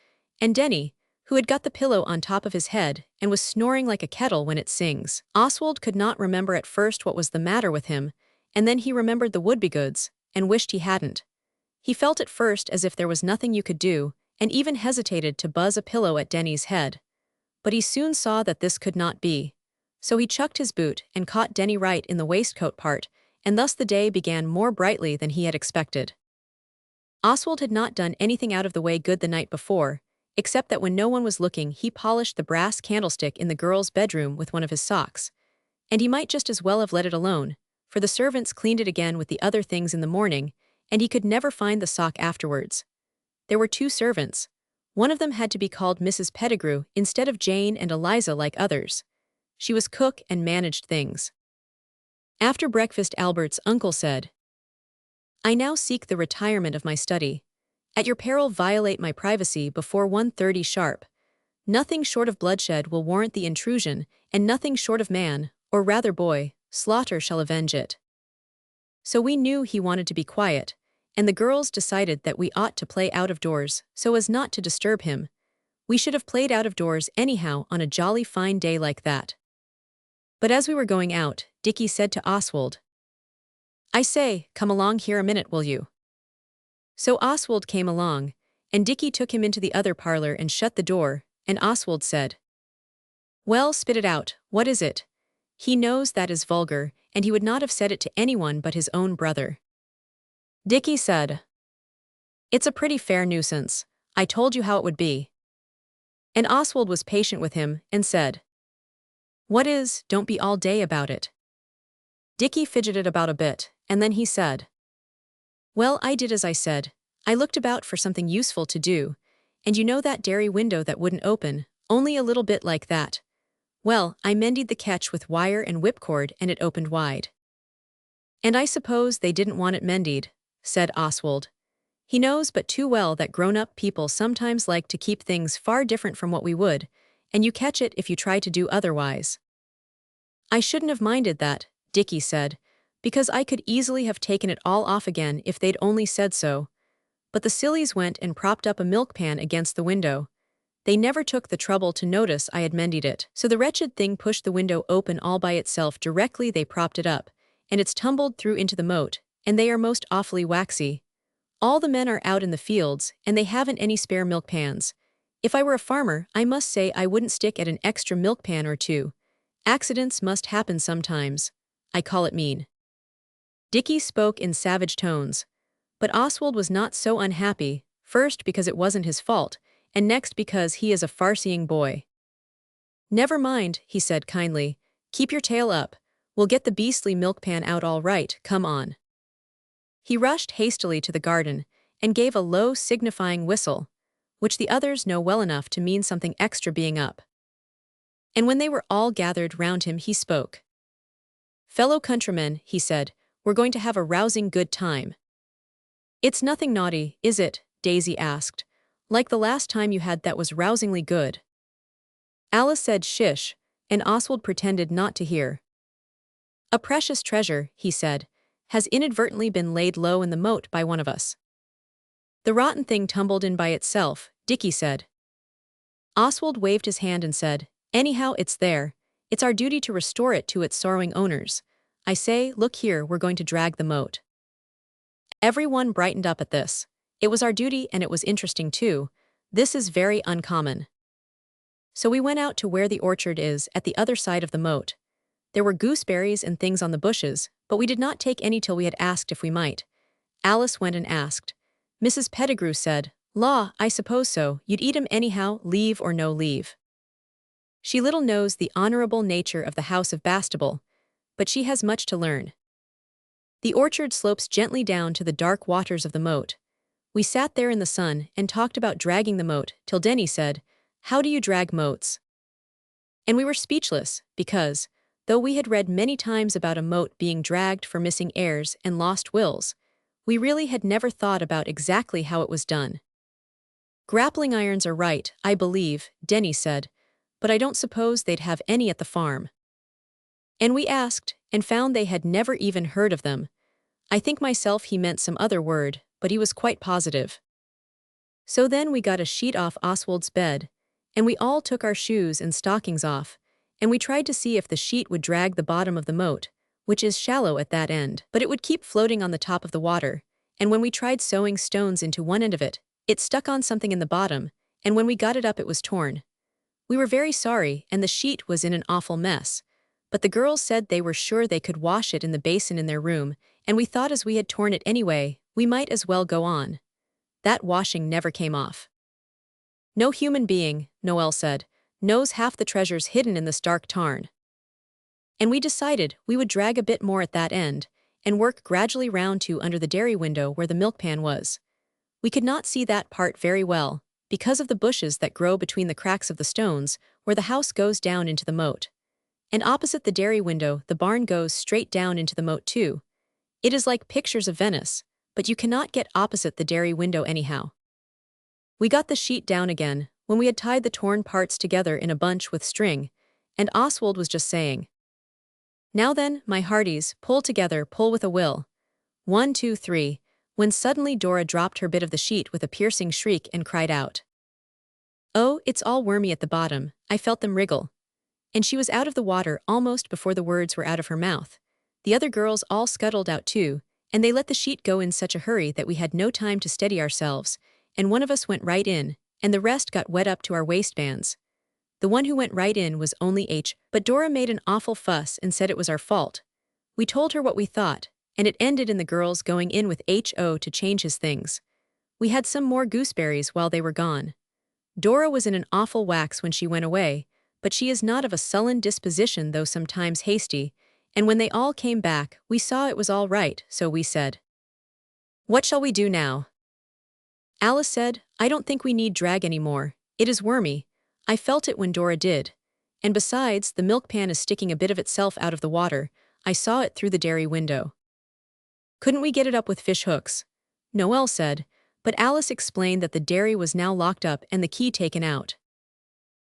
and Denny, who had got the pillow on top of his head and was snoring like a kettle when it sings. Oswald could not remember at first what was the matter with him, and then he remembered the Wouldbegoods, and wished he hadn't. He felt at first as if there was nothing you could do, and even hesitated to buzz a pillow at Denny's head. But he soon saw that this could not be. So he chucked his boot and caught Denny right in the waistcoat part, and thus the day began more brightly than he had expected. Oswald had not done anything out of the way good the night before, except that when no one was looking he polished the brass candlestick in the girls' bedroom with one of his socks. And he might just as well have let it alone, for the servants cleaned it again with the other things in the morning, and he could never find the sock afterwards. There were 2 servants. One of them had to be called Mrs. Pettigrew instead of Jane and Eliza like others. She was cook and managed things. After breakfast Albert's uncle said, I now seek the retirement of my study. At your peril violate my privacy before 1:30 sharp. Nothing short of bloodshed will warrant the intrusion, and nothing short of man, or rather boy, slaughter shall avenge it. So we knew he wanted to be quiet, and the girls decided that we ought to play out of doors so as not to disturb him. We should have played out of doors anyhow on a jolly fine day like that. But as we were going out, Dickie said to Oswald, I say, come along here a minute, will you? So Oswald came along, and Dickie took him into the other parlor and shut the door, and Oswald said, "Well, spit it out, what is it?" He knows that is vulgar, and he would not have said it to anyone but his own brother. Dickie said, "It's a pretty fair nuisance. I told you how it would be." And Oswald was patient with him and said, "What is, don't be all day about it." Dickie fidgeted about a bit, and then he said, "Well, I did as I said. I looked about for something useful to do, and you know that dairy window that wouldn't open, only a little bit like that. Well, I mended the catch with wire and whipcord and it opened wide." "And I suppose they didn't want it mended," said Oswald. He knows but too well that grown-up people sometimes like to keep things far different from what we would, and you catch it if you try to do otherwise. "I shouldn't have minded that," Dickie said, "because I could easily have taken it all off again if they'd only said so. But the sillies went and propped up a milk pan against the window. They never took the trouble to notice I had mended it, so the wretched thing pushed the window open all by itself directly they propped it up, and it's tumbled through into the moat, and they are most awfully waxy. All the men are out in the fields, and they haven't any spare milk pans. If I were a farmer, I must say I wouldn't stick at an extra milk pan or two. Accidents must happen sometimes. I call it mean." Dickie spoke in savage tones. But Oswald was not so unhappy, first because it wasn't his fault, and next because he is a farseeing boy. "Never mind," he said kindly. "Keep your tail up. We'll get the beastly milk pan out all right, come on." He rushed hastily to the garden, and gave a low signifying whistle, which the others know well enough to mean something extra being up. And when they were all gathered round him he spoke. "Fellow countrymen," he said, "we're going to have a rousing good time." "It's nothing naughty, is it?" Daisy asked. "Like the last time you had that was rousingly good." Alice said shish, and Oswald pretended not to hear. "A precious treasure," he said, "has inadvertently been laid low in the moat by one of us." "The rotten thing tumbled in by itself," Dickie said. Oswald waved his hand and said, "Anyhow, it's there. It's our duty to restore it to its sorrowing owners. I say, look here, we're going to drag the moat." Everyone brightened up at this. It was our duty and it was interesting too. This is very uncommon. So we went out to where the orchard is at the other side of the moat. There were gooseberries and things on the bushes, but we did not take any till we had asked if we might. Alice went and asked. Mrs. Pettigrew said, "Law, I suppose so, you'd eat 'em anyhow, leave or no leave." She little knows the honorable nature of the house of Bastable, but she has much to learn. The orchard slopes gently down to the dark waters of the moat. We sat there in the sun and talked about dragging the moat till Denny said, "How do you drag moats?" And we were speechless, because, though we had read many times about a moat being dragged for missing heirs and lost wills, we really had never thought about exactly how it was done. "Grappling irons are right, I believe," Denny said, "but I don't suppose they'd have any at the farm." And we asked, and found they had never even heard of them. I think myself he meant some other word, but he was quite positive. So then we got a sheet off Oswald's bed, and we all took our shoes and stockings off, and we tried to see if the sheet would drag the bottom of the moat, which is shallow at that end, but it would keep floating on the top of the water, and when we tried sewing stones into one end of it, it stuck on something in the bottom, and when we got it up it was torn. We were very sorry, and the sheet was in an awful mess, but the girls said they were sure they could wash it in the basin in their room, and we thought as we had torn it anyway, we might as well go on. That washing never came off. "No human being," Noel said, "knows half the treasures hidden in this dark tarn." And we decided we would drag a bit more at that end, and work gradually round to under the dairy window where the milk pan was. We could not see that part very well, because of the bushes that grow between the cracks of the stones, where the house goes down into the moat. And opposite the dairy window the barn goes straight down into the moat too. It is like pictures of Venice, but you cannot get opposite the dairy window anyhow. We got the sheet down again, when we had tied the torn parts together in a bunch with string, and Oswald was just saying, "Now then, my hearties, pull together, pull with a will. 1, 2, 3, when suddenly Dora dropped her bit of the sheet with a piercing shriek and cried out, "Oh, it's all wormy at the bottom, I felt them wriggle." And she was out of the water almost before the words were out of her mouth. The other girls all scuttled out too, and they let the sheet go in such a hurry that we had no time to steady ourselves, and one of us went right in, and the rest got wet up to our waistbands. The one who went right in was only H, but Dora made an awful fuss and said it was our fault. We told her what we thought, and it ended in the girls going in with HO to change his things. We had some more gooseberries while they were gone. Dora was in an awful wax when she went away, but she is not of a sullen disposition though sometimes hasty, and when they all came back, we saw it was all right, so we said, "What shall we do now?" Alice said, "I don't think we need drag anymore. It is wormy. I felt it when Dora did. And besides, the milk pan is sticking a bit of itself out of the water. I saw it through the dairy window." "Couldn't we get it up with fish hooks?" Noel said, but Alice explained that the dairy was now locked up and the key taken out.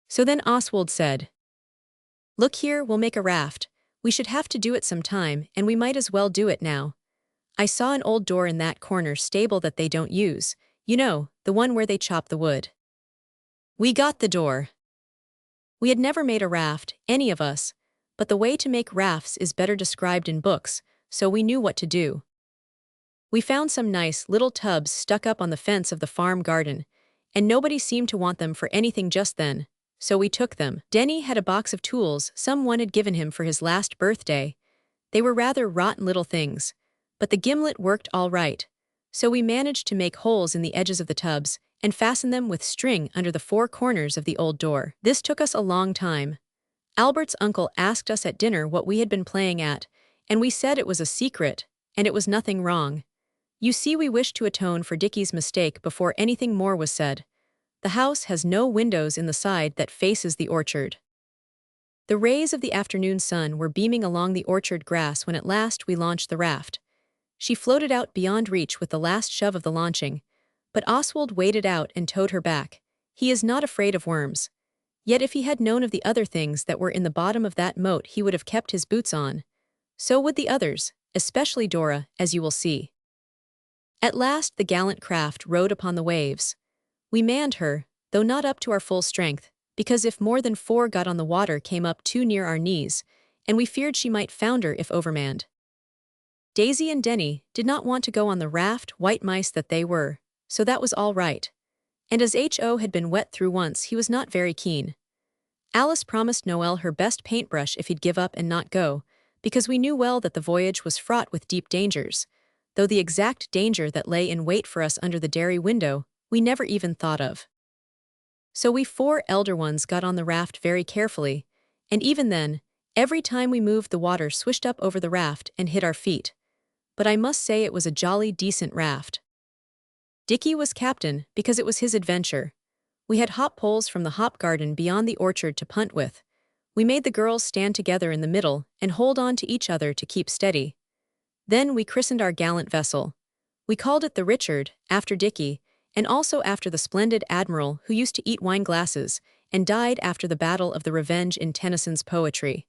So then Oswald said, "Look here, we'll make a raft. We should have to do it some time, and we might as well do it now. I saw an old door in that corner stable that they don't use, you know, the one where they chop the wood." We got the door. We had never made a raft, any of us, but the way to make rafts is better described in books, so we knew what to do. We found some nice little tubs stuck up on the fence of the farm garden, and nobody seemed to want them for anything just then, so we took them. Denny had a box of tools someone had given him for his last birthday. They were rather rotten little things, but the gimlet worked all right, so we managed to make holes in the edges of the tubs and fasten them with string under the four corners of the old door. This took us a long time. Albert's uncle asked us at dinner what we had been playing at, and we said it was a secret, and it was nothing wrong. You see, we wished to atone for Dickie's mistake before anything more was said. The house has no windows in the side that faces the orchard. The rays of the afternoon sun were beaming along the orchard grass when at last we launched the raft. She floated out beyond reach with the last shove of the launching, but Oswald waded out and towed her back. He is not afraid of worms. Yet if he had known of the other things that were in the bottom of that moat, he would have kept his boots on. So would the others, especially Dora, as you will see. At last the gallant craft rode upon the waves. We manned her, though not up to our full strength, because if more than 4 got on the water came up too near our knees, and we feared she might founder if overmanned. Daisy and Denny did not want to go on the raft, white mice that they were, so that was all right. And as H.O. had been wet through once, he was not very keen. Alice promised Noel her best paintbrush if he'd give up and not go, because we knew well that the voyage was fraught with deep dangers, though the exact danger that lay in wait for us under the dairy window we never even thought of. So we 4 elder ones got on the raft very carefully, and even then, every time we moved the water swished up over the raft and hit our feet. But I must say it was a jolly decent raft. Dickie was captain because it was his adventure. We had hop poles from the hop garden beyond the orchard to punt with. We made the girls stand together in the middle and hold on to each other to keep steady. Then we christened our gallant vessel. We called it the Richard, after Dickie, and also after the splendid admiral who used to eat wine glasses and died after the Battle of the Revenge in Tennyson's poetry.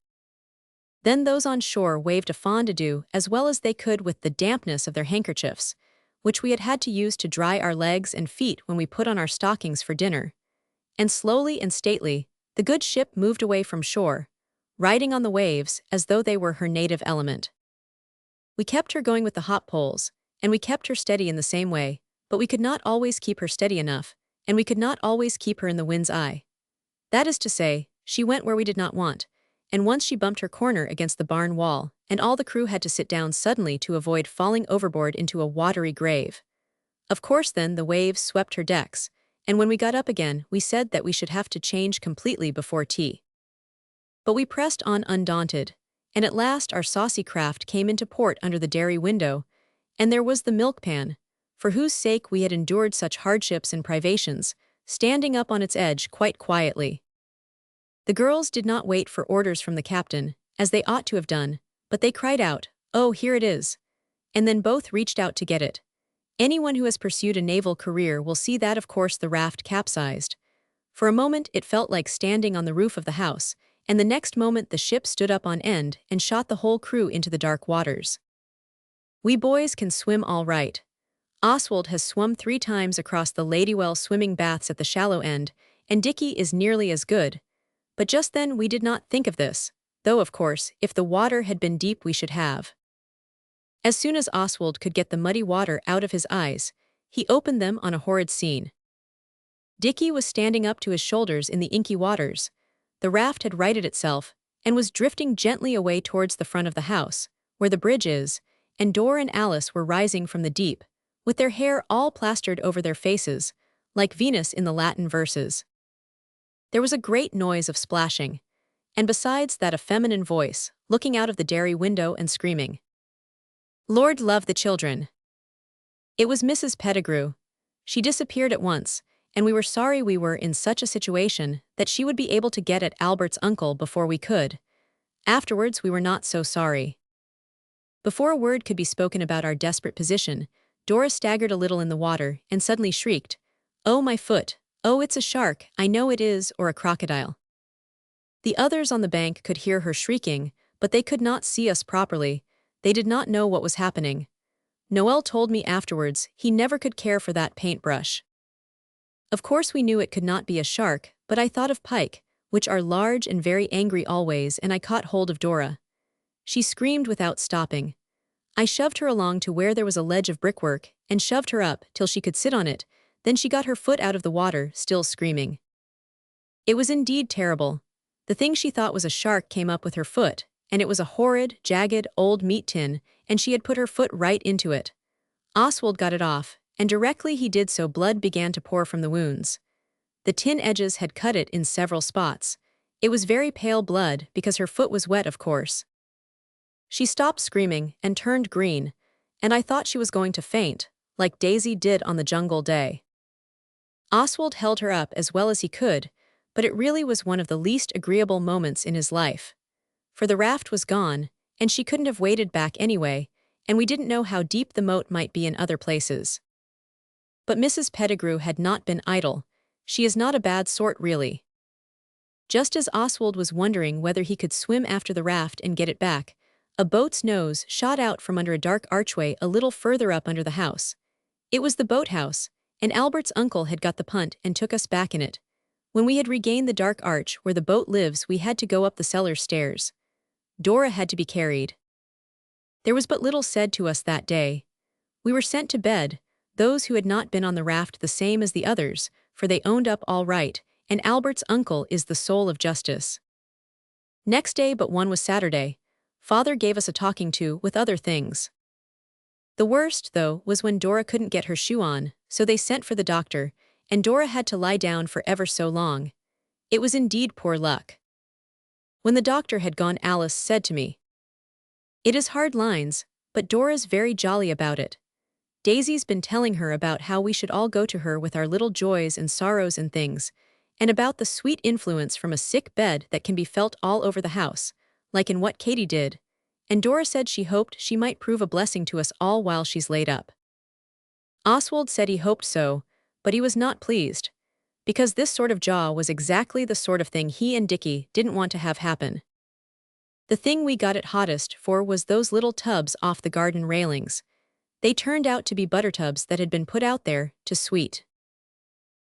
Then those on shore waved a fond adieu as well as they could with the dampness of their handkerchiefs, which we had had to use to dry our legs and feet when we put on our stockings for dinner. And slowly and stately, the good ship moved away from shore, riding on the waves as though they were her native element. We kept her going with the hop poles, and we kept her steady in the same way, but we could not always keep her steady enough, and we could not always keep her in the wind's eye. That is to say, she went where we did not want, and once she bumped her corner against the barn wall, and all the crew had to sit down suddenly to avoid falling overboard into a watery grave. Of course then the waves swept her decks, and when we got up again we said that we should have to change completely before tea. But we pressed on undaunted, and at last our saucy craft came into port under the dairy window, and there was the milk pan, for whose sake we had endured such hardships and privations, standing up on its edge quite quietly. The girls did not wait for orders from the captain, as they ought to have done, but they cried out, "Oh, here it is!" and then both reached out to get it. Anyone who has pursued a naval career will see that of course the raft capsized. For a moment it felt like standing on the roof of the house, and the next moment the ship stood up on end and shot the whole crew into the dark waters. We boys can swim all right. Oswald has swum 3 times across the Ladywell swimming baths at the shallow end, and Dickie is nearly as good. But just then we did not think of this, though of course, if the water had been deep we should have. As soon as Oswald could get the muddy water out of his eyes, he opened them on a horrid scene. Dickie was standing up to his shoulders in the inky waters. The raft had righted itself and was drifting gently away towards the front of the house, where the bridge is, and Dora and Alice were rising from the deep, with their hair all plastered over their faces, like Venus in the Latin verses. There was a great noise of splashing, and besides that a feminine voice, looking out of the dairy window and screaming, "Lord love the children!" It was Mrs. Pettigrew. She disappeared at once, and we were sorry we were in such a situation that she would be able to get at Albert's uncle before we could. Afterwards we were not so sorry. Before a word could be spoken about our desperate position, Dora staggered a little in the water and suddenly shrieked, "Oh, my foot! Oh, it's a shark, I know it is, or a crocodile." The others on the bank could hear her shrieking, but they could not see us properly. They did not know what was happening. Noel told me afterwards he never could care for that paintbrush. Of course we knew it could not be a shark, but I thought of pike, which are large and very angry always, and I caught hold of Dora. She screamed without stopping. I shoved her along to where there was a ledge of brickwork, and shoved her up till she could sit on it, then she got her foot out of the water, still screaming. It was indeed terrible. The thing she thought was a shark came up with her foot, and it was a horrid, jagged, old meat tin, and she had put her foot right into it. Oswald got it off, and directly he did so blood began to pour from the wounds. The tin edges had cut it in several spots. It was very pale blood because her foot was wet, of course. She stopped screaming and turned green, and I thought she was going to faint, like Daisy did on the jungle day. Oswald held her up as well as he could, but it really was one of the least agreeable moments in his life. For the raft was gone, and she couldn't have waded back anyway, and we didn't know how deep the moat might be in other places. But Mrs. Pettigrew had not been idle. She is not a bad sort, really. Just as Oswald was wondering whether he could swim after the raft and get it back, a boat's nose shot out from under a dark archway a little further up under the house. It was the boathouse, and Albert's uncle had got the punt and took us back in it. When we had regained the dark arch where the boat lives, we had to go up the cellar stairs. Dora had to be carried. There was but little said to us that day. We were sent to bed, those who had not been on the raft the same as the others, for they owned up all right, and Albert's uncle is the soul of justice. Next day but one was Saturday. Father gave us a talking to with other things. The worst, though, was when Dora couldn't get her shoe on, so they sent for the doctor, and Dora had to lie down for ever so long. It was indeed poor luck. When the doctor had gone, Alice said to me, "It is hard lines, but Dora's very jolly about it. Daisy's been telling her about how we should all go to her with our little joys and sorrows and things, and about the sweet influence from a sick bed that can be felt all over the house, like in what Katie did, and Dora said she hoped she might prove a blessing to us all while she's laid up." Oswald said he hoped so, but he was not pleased, because this sort of jaw was exactly the sort of thing he and Dickie didn't want to have happen. The thing we got it hottest for was those little tubs off the garden railings. They turned out to be butter tubs that had been put out there to sweet.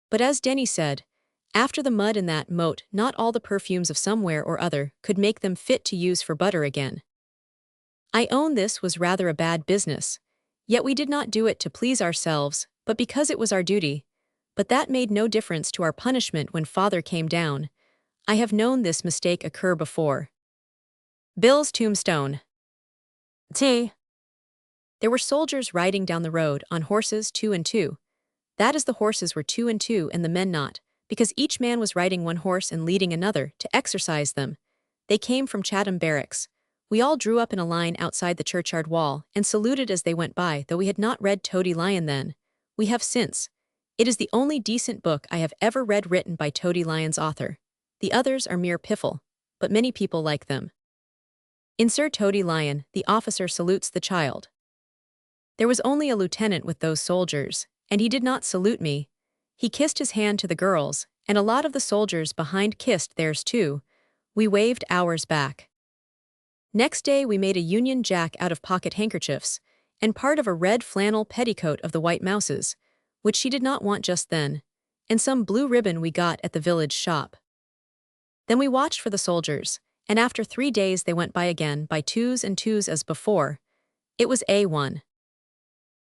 But as Denny said, after the mud in that moat, not all the perfumes of somewhere or other could make them fit to use for butter again. I own this was rather a bad business, yet we did not do it to please ourselves, but because it was our duty. But that made no difference to our punishment when Father came down. I have known this mistake occur before. Bill's tombstone. T. There were soldiers riding down the road on horses 2 and 2. That is, the horses were 2 and 2 and the men not, because each man was riding one horse and leading another to exercise them. They came from Chatham Barracks. We all drew up in a line outside the churchyard wall and saluted as they went by, though we had not read Toady Lion then. We have since. It is the only decent book I have ever read written by Toady Lion's author. The others are mere piffle, but many people like them. In Sir Toady Lion, the officer salutes the child. There was only a lieutenant with those soldiers, and he did not salute me. He kissed his hand to the girls, and a lot of the soldiers behind kissed theirs too. We waved ours back. Next day we made a Union Jack out of pocket handkerchiefs, and part of a red flannel petticoat of the White Mouse's, which she did not want just then, and some blue ribbon we got at the village shop. Then we watched for the soldiers, and after 3 days they went by again by 2s and 2s as before. It was A1.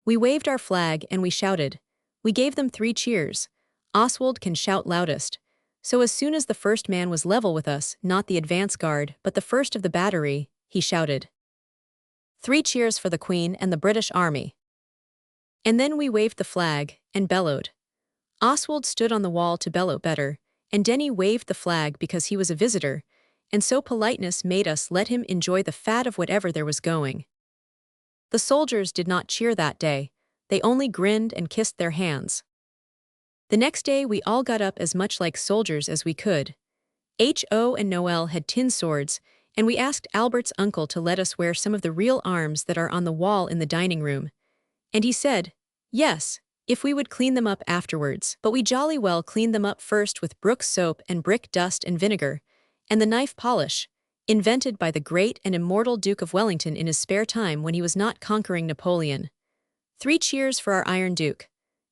We waved our flag and we shouted. We gave them 3 cheers. Oswald can shout loudest. So as soon as the first man was level with us, not the advance guard, but the first of the battery, he shouted, 3 cheers for the Queen and the British Army. And then we waved the flag and bellowed. Oswald stood on the wall to bellow better, and Denny waved the flag because he was a visitor, and so politeness made us let him enjoy the fat of whatever there was going. The soldiers did not cheer that day, they only grinned and kissed their hands. The next day we all got up as much like soldiers as we could. Ho and Noel had tin swords, and we asked Albert's uncle to let us wear some of the real arms that are on the wall in the dining room. And he said, yes, if we would clean them up afterwards, but we jolly well cleaned them up first with Brooks soap and brick dust and vinegar, and the knife polish, invented by the great and immortal Duke of Wellington in his spare time when he was not conquering Napoleon. 3 cheers for our Iron Duke.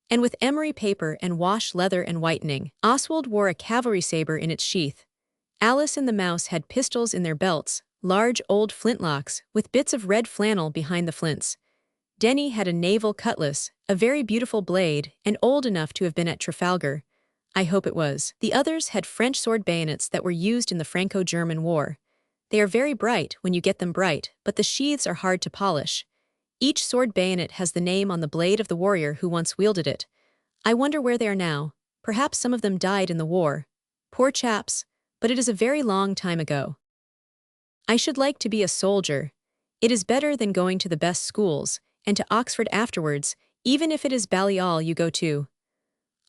And with emery paper and wash leather and whitening, Oswald wore a cavalry saber in its sheath. Alice and the mouse had pistols in their belts, large old flintlocks, with bits of red flannel behind the flints. Denny had a naval cutlass, a very beautiful blade, and old enough to have been at Trafalgar. I hope it was. The others had French sword bayonets that were used in the Franco-German War. They are very bright when you get them bright, but the sheaths are hard to polish. Each sword bayonet has the name on the blade of the warrior who once wielded it. I wonder where they are now. Perhaps some of them died in the war. Poor chaps, but it is a very long time ago. I should like to be a soldier. It is better than going to the best schools, and to Oxford afterwards, even if it is Balliol you go to.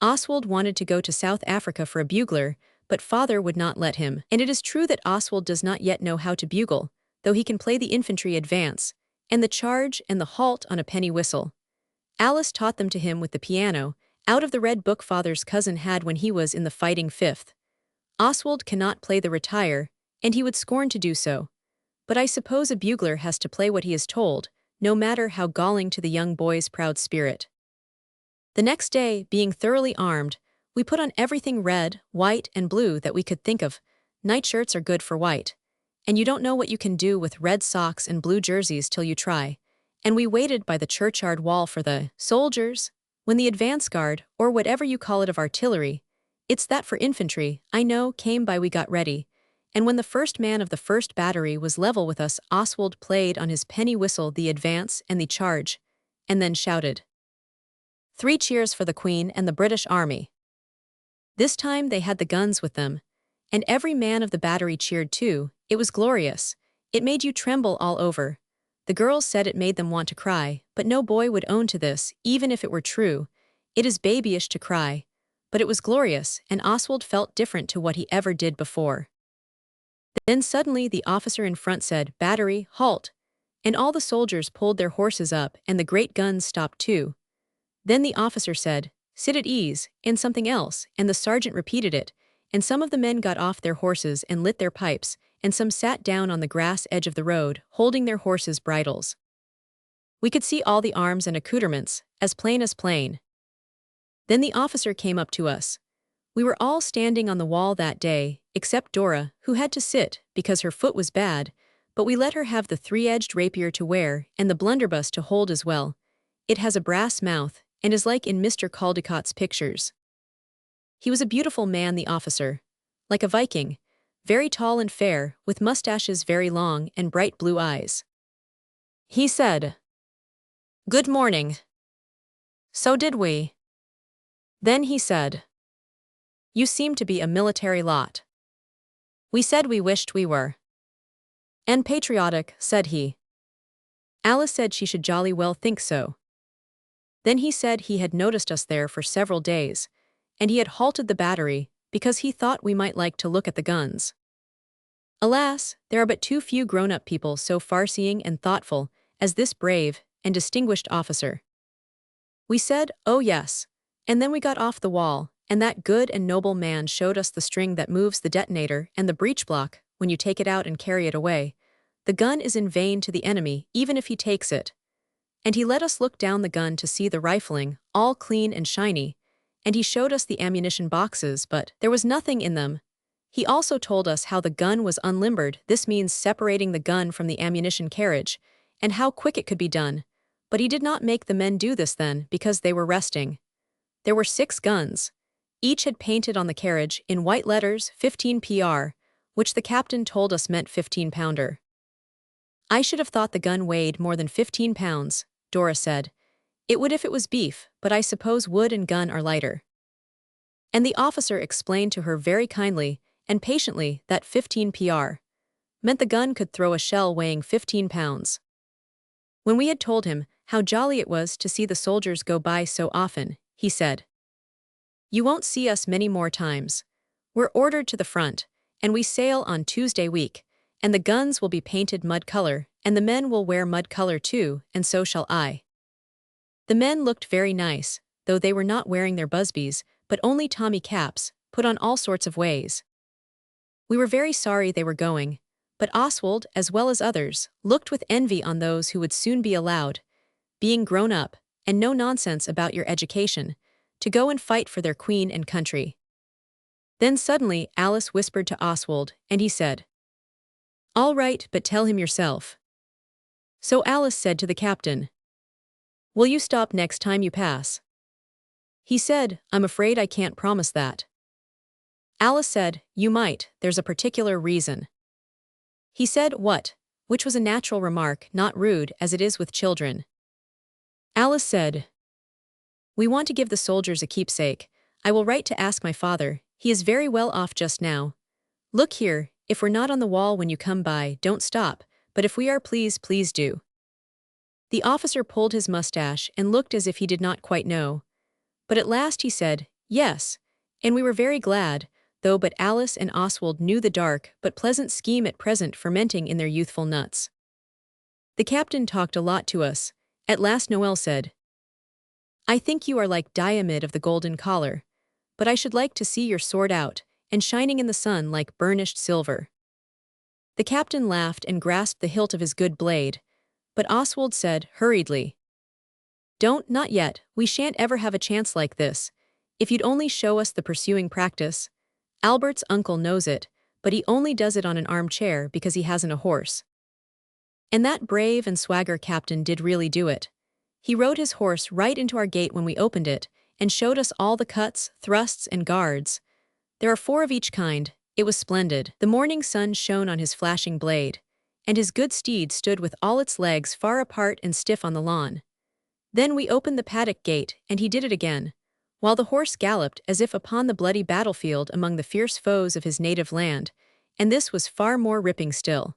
Oswald wanted to go to South Africa for a bugler, but father would not let him. And it is true that Oswald does not yet know how to bugle, though he can play the infantry advance, and the charge and the halt on a penny whistle. Alice taught them to him with the piano, out of the red book father's cousin had when he was in the fighting 5th. Oswald cannot play the retire, and he would scorn to do so. But I suppose a bugler has to play what he is told, no matter how galling to the young boy's proud spirit. The next day, being thoroughly armed, we put on everything red, white, and blue that we could think of. Nightshirts are good for white. And you don't know what you can do with red socks and blue jerseys till you try. And we waited by the churchyard wall for the soldiers. When the advance guard, or whatever you call it of artillery, it's that for infantry, I know, came by we got ready. And when the first man of the first battery was level with us, Oswald played on his penny whistle the advance and the charge, and then shouted, 3 cheers for the Queen and the British Army. This time they had the guns with them, and every man of the battery cheered too. It was glorious. It made you tremble all over. The girls said it made them want to cry, but no boy would own to this, even if it were true. It is babyish to cry. But it was glorious, and Oswald felt different to what he ever did before. Then suddenly the officer in front said, "Battery, halt!" And all the soldiers pulled their horses up, and the great guns stopped too. Then the officer said, "Sit at ease," and something else, and the sergeant repeated it, and some of the men got off their horses and lit their pipes, and some sat down on the grass edge of the road, holding their horses' bridles. We could see all the arms and accoutrements, as plain as plain. Then the officer came up to us. We were all standing on the wall that day, except Dora, who had to sit because her foot was bad, but we let her have the 3-edged rapier to wear and the blunderbuss to hold as well. It has a brass mouth and is like in Mr. Caldecott's pictures. He was a beautiful man, the officer, like a Viking, very tall and fair, with mustaches very long and bright blue eyes. He said, "Good morning." So did we. Then he said, "You seem to be a military lot." We said we wished we were. "And patriotic," said he. Alice said she should jolly well think so. Then he said he had noticed us there for several days, and he had halted the battery because he thought we might like to look at the guns. Alas, there are but too few grown-up people so far-seeing and thoughtful as this brave and distinguished officer. We said, "Oh yes," and then we got off the wall, and that good and noble man showed us the string that moves the detonator and the breech block when you take it out and carry it away. The gun is in vain to the enemy even if he takes it. And he let us look down the gun to see the rifling, all clean and shiny, and he showed us the ammunition boxes, but there was nothing in them. He also told us how the gun was unlimbered. This means separating the gun from the ammunition carriage, and how quick it could be done, but he did not make the men do this then because they were resting. There were 6 guns. Each had painted on the carriage, in white letters, 15 PR, which the captain told us meant 15-pounder. I should have thought the gun weighed more than 15 pounds, Dora said. It would if it was beef, but I suppose wood and gun are lighter. And the officer explained to her very kindly and patiently that 15 PR meant the gun could throw a shell weighing 15 pounds. When we had told him how jolly it was to see the soldiers go by so often, he said, "You won't see us many more times. We're ordered to the front, and we sail on Tuesday week, and the guns will be painted mud color, and the men will wear mud color too, and so shall I." The men looked very nice, though they were not wearing their busbies, but only Tommy caps, put on all sorts of ways. We were very sorry they were going, but Oswald, as well as others, looked with envy on those who would soon be allowed, being grown up, and no nonsense about your education, to go and fight for their queen and country. Then suddenly Alice whispered to Oswald, and he said, "All right, but tell him yourself." So Alice said to the captain, "Will you stop next time you pass?" He said, "I'm afraid I can't promise that." Alice said, "You might, there's a particular reason." He said, "What?" which was a natural remark, not rude as it is with children. Alice said, "We want to give the soldiers a keepsake. I will write to ask my father, he is very well off just now. Look here, if we're not on the wall when you come by, don't stop, but if we are, please do." The officer pulled his mustache and looked as if he did not quite know. But at last he said, "Yes," and we were very glad, though but Alice and Oswald knew the dark but pleasant scheme at present fermenting in their youthful nuts. The captain talked a lot to us. At last Noel said, "I think you are like Diamid of the golden collar, but I should like to see your sword out, and shining in the sun like burnished silver." The captain laughed and grasped the hilt of his good blade, but Oswald said, hurriedly, Not yet, we shan't ever have a chance like this. If you'd only show us the pursuing practice. Albert's uncle knows it, but he only does it on an armchair because he hasn't a horse. And that brave and swagger captain did really do it. He rode his horse right into our gate when we opened it, and showed us all the cuts, thrusts, and guards. There are 4 of each kind. It was splendid. The morning sun shone on his flashing blade, and his good steed stood with all its legs far apart and stiff on the lawn. Then we opened the paddock gate, and he did it again, while the horse galloped as if upon the bloody battlefield among the fierce foes of his native land, and this was far more ripping still.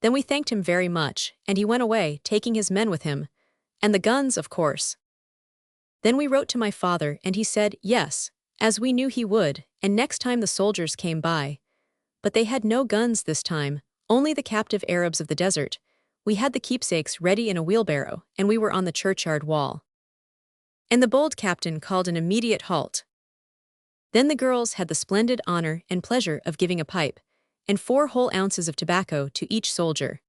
Then we thanked him very much, and he went away, taking his men with him, and the guns, of course. Then we wrote to my father, and he said, yes, as we knew he would, and next time the soldiers came by. But they had no guns this time, only the captive Arabs of the desert. We had the keepsakes ready in a wheelbarrow, and we were on the churchyard wall. And the bold captain called an immediate halt. Then the girls had the splendid honor and pleasure of giving a pipe, and 4 whole ounces of tobacco to each soldier.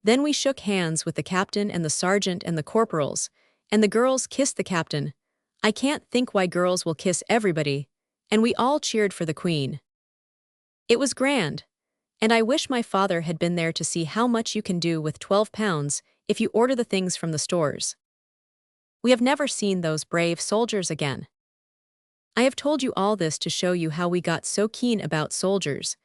Then we shook hands with the captain and the sergeant and the corporals, and the girls kissed the captain. I can't think why girls will kiss everybody, and we all cheered for the queen. It was grand, and I wish my father had been there to see how much you can do with 12 pounds if you order the things from the stores. We have never seen those brave soldiers again. I have told you all this to show you how we got so keen about soldiers,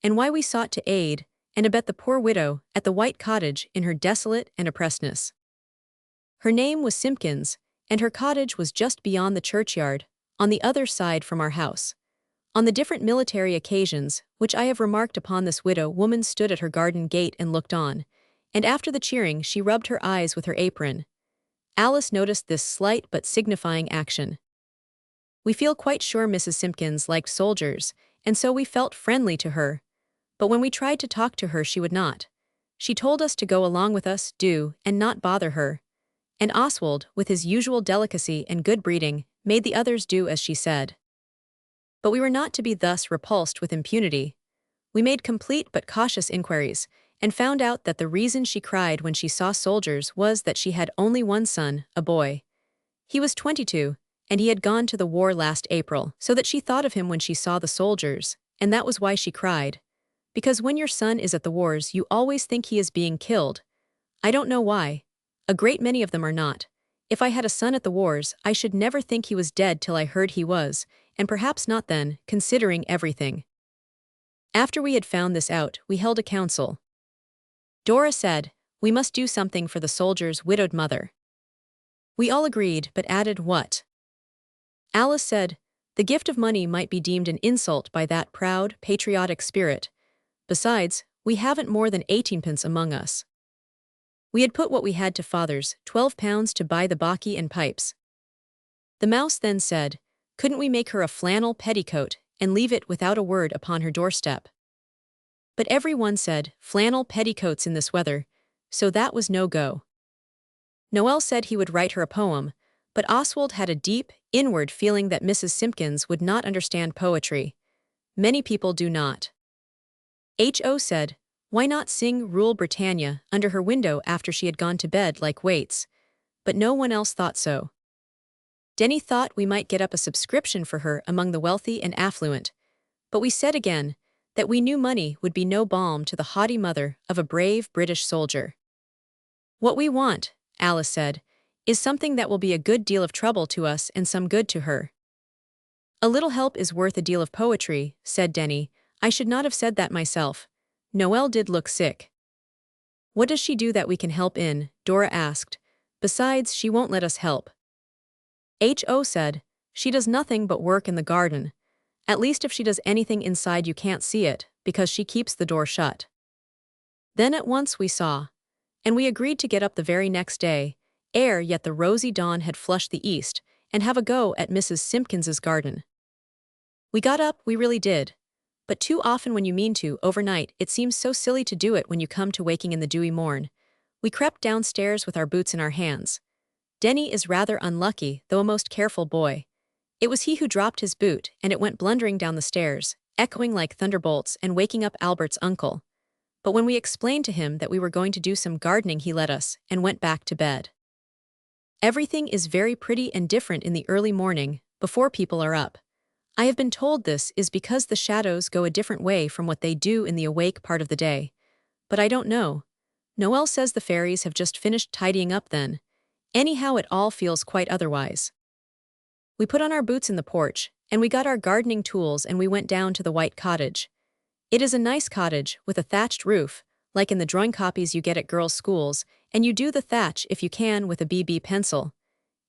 and why we sought to aid and abet the poor widow at the white cottage in her desolate and oppressedness. Her name was Simpkins, and her cottage was just beyond the churchyard, on the other side from our house. On the different military occasions which I have remarked upon, this widow woman stood at her garden gate and looked on, and after the cheering she rubbed her eyes with her apron. Alice noticed this slight but signifying action. We feel quite sure Mrs. Simpkins liked soldiers, and so we felt friendly to her. But when we tried to talk to her, she would not. She told us to go along with us, and not bother her. And Oswald, with his usual delicacy and good breeding, made the others do as she said. But we were not to be thus repulsed with impunity. We made complete but cautious inquiries, and found out that the reason she cried when she saw soldiers was that she had only one son, a boy. He was 22, and he had gone to the war last April, so that she thought of him when she saw the soldiers, and that was why she cried. Because when your son is at the wars, you always think he is being killed. I don't know why. A great many of them are not. If I had a son at the wars, I should never think he was dead till I heard he was, and perhaps not then, considering everything. After we had found this out, we held a council. Dora said, "We must do something for the soldier's widowed mother." We all agreed, but added what? Alice said, "The gift of money might be deemed an insult by that proud, patriotic spirit. Besides, we haven't more than 18p among us." We had put what we had to father's, £12 to buy the baccy and pipes. The mouse then said, "Couldn't we make her a flannel petticoat, and leave it without a word upon her doorstep?" But every one said, flannel petticoats in this weather, so that was no go. Noel said he would write her a poem, but Oswald had a deep, inward feeling that Mrs. Simpkins would not understand poetry. Many people do not. H.O. said, why not sing Rule Britannia under her window after she had gone to bed like Waits? But no one else thought so. Denny thought we might get up a subscription for her among the wealthy and affluent, but we said again that we knew money would be no balm to the haughty mother of a brave British soldier. What we want, Alice said, is something that will be a good deal of trouble to us and some good to her. A little help is worth a deal of poetry, said Denny. I should not have said that myself. Noel did look sick. What does she do that we can help in? Dora asked. Besides, she won't let us help. H.O. said, she does nothing but work in the garden. At least if she does anything inside you can't see it, because she keeps the door shut. Then at once we saw. And we agreed to get up the very next day, ere yet the rosy dawn had flushed the east, and have a go at Mrs. Simpkins's garden. We got up, we really did. But too often when you mean to, overnight, it seems so silly to do it when you come to waking in the dewy morn. We crept downstairs with our boots in our hands. Denny is rather unlucky, though a most careful boy. It was he who dropped his boot, and it went blundering down the stairs, echoing like thunderbolts and waking up Albert's uncle. But when we explained to him that we were going to do some gardening, he let us, and went back to bed. Everything is very pretty and different in the early morning, before people are up. I have been told this is because the shadows go a different way from what they do in the awake part of the day. But I don't know. Noel says the fairies have just finished tidying up then. Anyhow, it all feels quite otherwise. We put on our boots in the porch, and we got our gardening tools and we went down to the white cottage. It is a nice cottage, with a thatched roof, like in the drawing copies you get at girls' schools, and you do the thatch if you can with a BB pencil.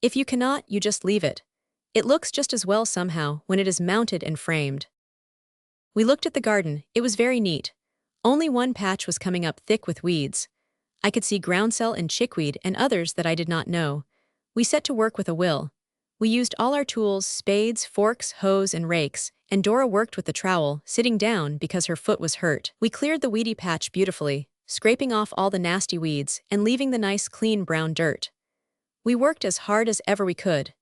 If you cannot, you just leave it. It looks just as well somehow when it is mounted and framed. We looked at the garden, it was very neat. Only one patch was coming up thick with weeds. I could see groundsel and chickweed and others that I did not know. We set to work with a will. We used all our tools, spades, forks, hoes, and rakes, and Dora worked with the trowel, sitting down because her foot was hurt. We cleared the weedy patch beautifully, scraping off all the nasty weeds and leaving the nice clean brown dirt. We worked as hard as ever we could.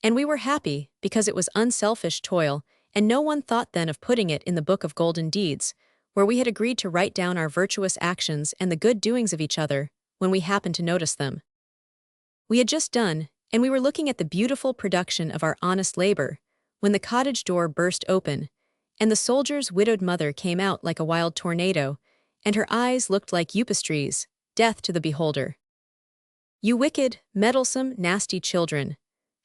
And we were happy because it was unselfish toil, and no one thought then of putting it in the book of golden deeds, where we had agreed to write down our virtuous actions and the good doings of each other, when we happened to notice them. We had just done, and we were looking at the beautiful production of our honest labor, when the cottage door burst open, and the soldier's widowed mother came out like a wild tornado, and her eyes looked like upas trees, death to the beholder. You wicked, meddlesome, nasty children,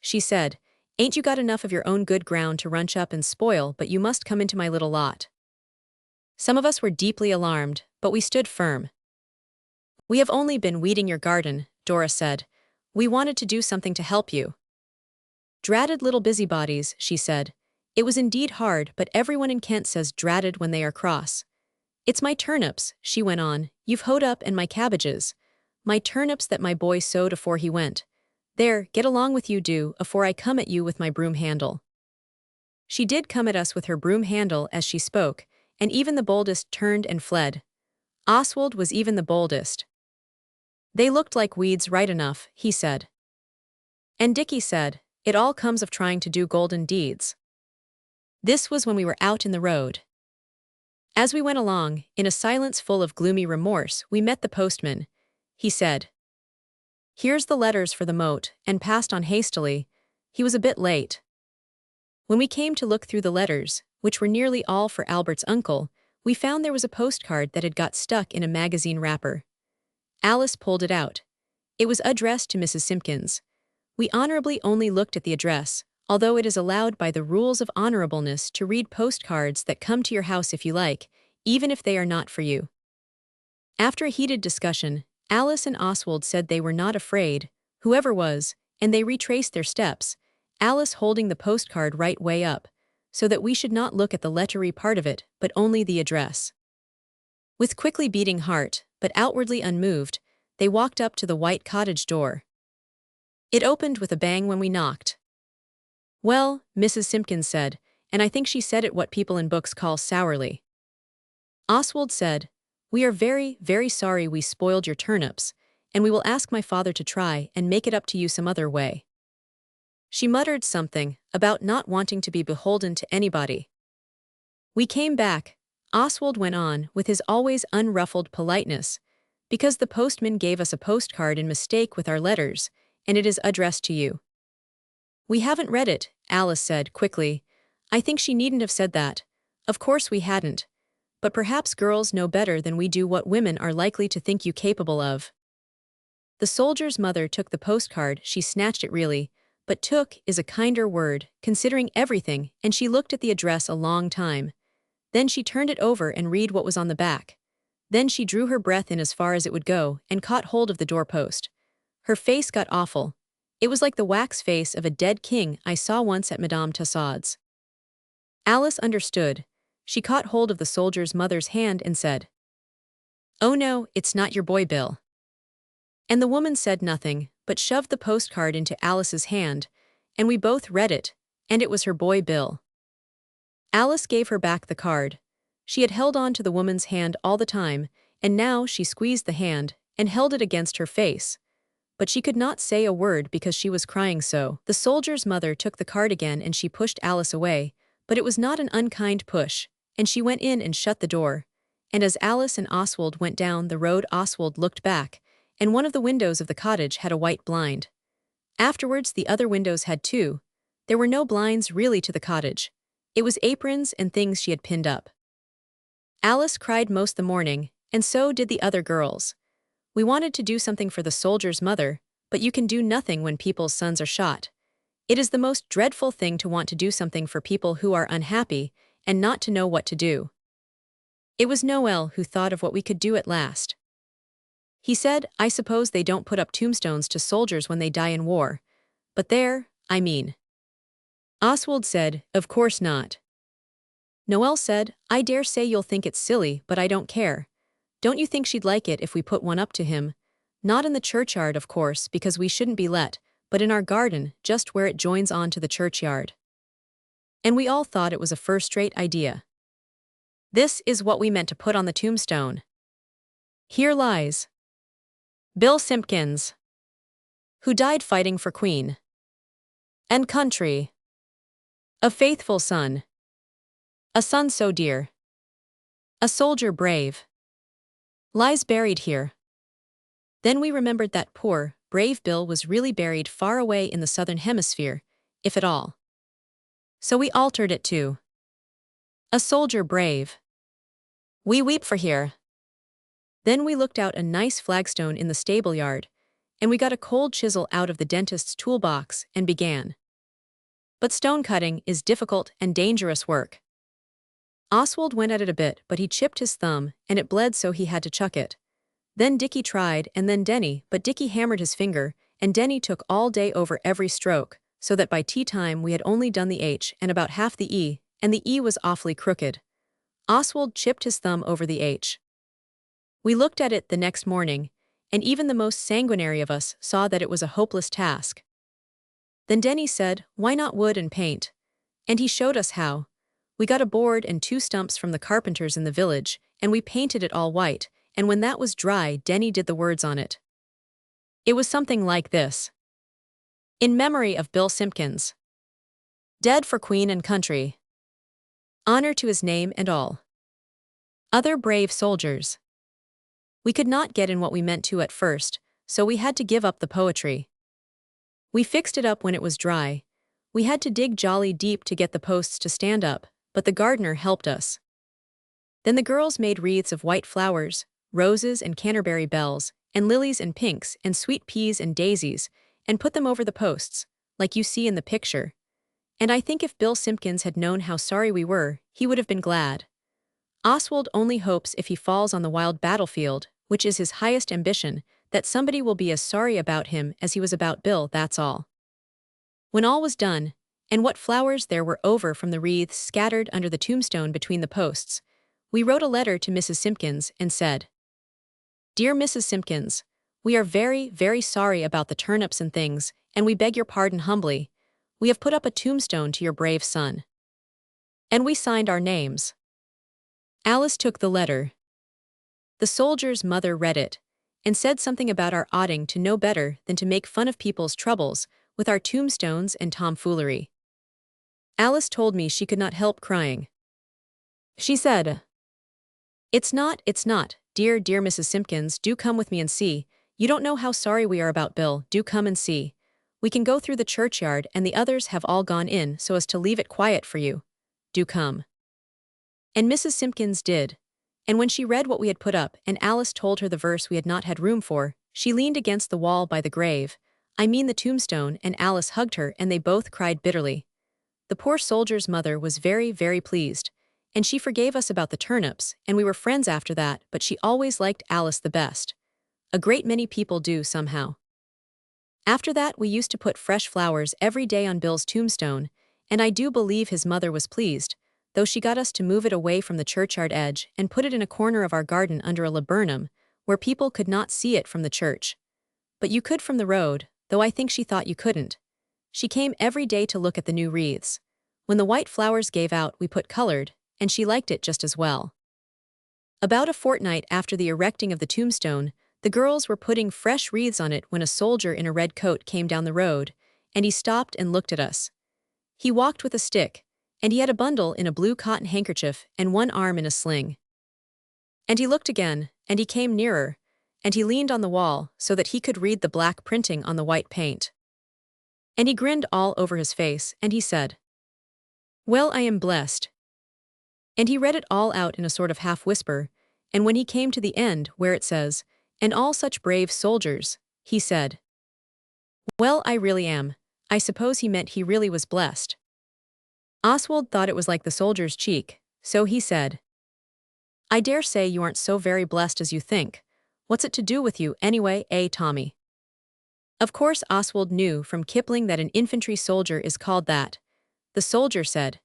she said, ain't you got enough of your own good ground to runch up and spoil, but you must come into my little lot. Some of us were deeply alarmed, but we stood firm. We have only been weeding your garden, Dora said. We wanted to do something to help you. Dratted little busybodies, she said. It was indeed hard, but everyone in Kent says dratted when they are cross. It's my turnips, she went on, you've hoed up, and my cabbages. My turnips that my boy sowed afore he went. There, get along with you do, afore I come at you with my broom handle. She did come at us with her broom handle as she spoke, and even the boldest turned and fled. Oswald was even the boldest. They looked like weeds right enough, he said. And Dickie said, it all comes of trying to do golden deeds. This was when we were out in the road. As we went along, in a silence full of gloomy remorse, we met the postman. He said, here's the letters for the moat, and passed on hastily. He was a bit late. When we came to look through the letters, which were nearly all for Albert's uncle, we found there was a postcard that had got stuck in a magazine wrapper. Alice pulled it out. It was addressed to Mrs. Simpkins. We honorably only looked at the address, although it is allowed by the rules of honorableness to read postcards that come to your house if you like, even if they are not for you. After a heated discussion, Alice and Oswald said they were not afraid, whoever was, and they retraced their steps, Alice holding the postcard right way up, so that we should not look at the lettery part of it, but only the address. With quickly beating heart, but outwardly unmoved, they walked up to the white cottage door. It opened with a bang when we knocked. "Well," Mrs. Simpkins said, and I think she said it what people in books call sourly. Oswald said, "We are very, very sorry we spoiled your turnips, and we will ask my father to try and make it up to you some other way." She muttered something about not wanting to be beholden to anybody. We came back, Oswald went on with his always unruffled politeness, because the postman gave us a postcard in mistake with our letters, and it is addressed to you. "We haven't read it," Alice said quickly. I think she needn't have said that. Of course we hadn't. But perhaps girls know better than we do what women are likely to think you capable of. The soldier's mother took the postcard. She snatched it really, but took is a kinder word, considering everything, and she looked at the address a long time. Then she turned it over and read what was on the back. Then she drew her breath in as far as it would go and caught hold of the doorpost. Her face got awful. It was like the wax face of a dead king I saw once at Madame Tussaud's. Alice understood. She caught hold of the soldier's mother's hand and said, "Oh no, it's not your boy Bill." And the woman said nothing, but shoved the postcard into Alice's hand, and we both read it, and it was her boy Bill. Alice gave her back the card. She had held on to the woman's hand all the time, and now she squeezed the hand and held it against her face. But she could not say a word because she was crying so. The soldier's mother took the card again and she pushed Alice away, but it was not an unkind push, and she went in and shut the door. And as Alice and Oswald went down the road, Oswald looked back, and one of the windows of the cottage had a white blind. Afterwards the other windows had too. There were no blinds really to the cottage. It was aprons and things she had pinned up. Alice cried most the morning, and so did the other girls. We wanted to do something for the soldier's mother, but you can do nothing when people's sons are shot. It is the most dreadful thing to want to do something for people who are unhappy, and not to know what to do. It was Noel who thought of what we could do at last. He said, "I suppose they don't put up tombstones to soldiers when they die in war. But there, I mean." Oswald said, "Of course not." Noel said, "I dare say you'll think it's silly, but I don't care. Don't you think she'd like it if we put one up to him? Not in the churchyard, of course, because we shouldn't be let, but in our garden, just where it joins on to the churchyard." And we all thought it was a first-rate idea. This is what we meant to put on the tombstone. "Here lies Bill Simpkins, who died fighting for Queen and country. A faithful son. A son so dear. A soldier brave. Lies buried here." Then we remembered that poor, brave Bill was really buried far away in the southern hemisphere, if at all. So we altered it to "A soldier brave. We weep for here." Then we looked out a nice flagstone in the stable yard, and we got a cold chisel out of the dentist's toolbox and began. But stone cutting is difficult and dangerous work. Oswald went at it a bit, but he chipped his thumb, and it bled so he had to chuck it. Then Dickie tried, and then Denny, but Dickie hammered his finger, and Denny took all day over every stroke, so that by tea time we had only done the H and about half the E, and the E was awfully crooked. Oswald chipped his thumb over the H. We looked at it the next morning, and even the most sanguinary of us saw that it was a hopeless task. Then Denny said, "Why not wood and paint?" And he showed us how. We got a board and 2 stumps from the carpenters in the village, and we painted it all white, and when that was dry, Denny did the words on it. It was something like this: "In memory of Bill Simpkins, dead for Queen and country. Honor to his name and all other brave soldiers." We could not get in what we meant to at first, so we had to give up the poetry. We fixed it up when it was dry. We had to dig jolly deep to get the posts to stand up, but the gardener helped us. Then the girls made wreaths of white flowers, roses and canterbury bells, and lilies and pinks and sweet peas and daisies, and put them over the posts, like you see in the picture. And I think if Bill Simpkins had known how sorry we were, he would have been glad. Oswald only hopes if he falls on the wild battlefield, which is his highest ambition, that somebody will be as sorry about him as he was about Bill, that's all. When all was done, and what flowers there were over from the wreaths scattered under the tombstone between the posts, we wrote a letter to Mrs. Simpkins and said, "Dear Mrs. Simpkins, we are very, very sorry about the turnips and things, and we beg your pardon humbly. We have put up a tombstone to your brave son." And we signed our names. Alice took the letter. The soldier's mother read it, and said something about our oughting to know better than to make fun of people's troubles with our tombstones and tomfoolery. Alice told me she could not help crying. She said, it's not, dear Mrs. Simpkins, do come with me and see. You don't know how sorry we are about Bill, do come and see. We can go through the churchyard and the others have all gone in so as to leave it quiet for you. Do come." And Mrs. Simpkins did. And when she read what we had put up and Alice told her the verse we had not had room for, she leaned against the wall by the grave, I mean the tombstone, and Alice hugged her and they both cried bitterly. The poor soldier's mother was very, very pleased, and she forgave us about the turnips, and we were friends after that, but she always liked Alice the best. A great many people do somehow. After that we used to put fresh flowers every day on Bill's tombstone, and I do believe his mother was pleased, though she got us to move it away from the churchyard edge and put it in a corner of our garden under a laburnum, where people could not see it from the church. But you could from the road, though I think she thought you couldn't. She came every day to look at the new wreaths. When the white flowers gave out we put colored, and she liked it just as well. About a fortnight after the erecting of the tombstone, the girls were putting fresh wreaths on it when a soldier in a red coat came down the road, and he stopped and looked at us. He walked with a stick, and he had a bundle in a blue cotton handkerchief and one arm in a sling. And he looked again, and he came nearer, and he leaned on the wall so that he could read the black printing on the white paint. And he grinned all over his face, and he said, "Well, I am blessed." And he read it all out in a sort of half-whisper, and when he came to the end where it says, "And all such brave soldiers," he said, "Well, I really am." I suppose he meant he really was blessed. Oswald thought it was like the soldier's cheek, so he said, "I dare say you aren't so very blessed as you think. What's it to do with you, anyway, eh, Tommy?" Of course Oswald knew from Kipling that an infantry soldier is called that. The soldier said,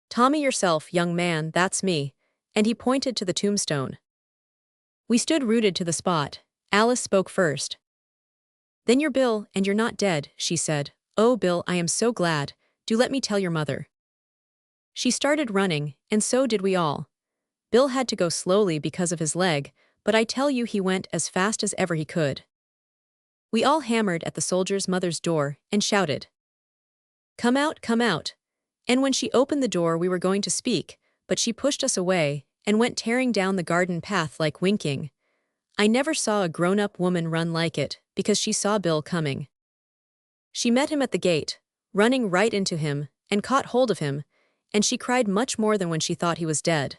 "Tommy yourself, young man, that's me," and he pointed to the tombstone. We stood rooted to the spot. Alice spoke first. "Then you're Bill, and you're not dead," she said. "Oh, Bill, I am so glad. Do let me tell your mother." She started running, and so did we all. Bill had to go slowly because of his leg, but I tell you he went as fast as ever he could. We all hammered at the soldier's mother's door and shouted, "Come out, come out." And when she opened the door we were going to speak, but she pushed us away and went tearing down the garden path like winking. I never saw a grown-up woman run like it, because she saw Bill coming. She met him at the gate, running right into him, and caught hold of him, and she cried much more than when she thought he was dead.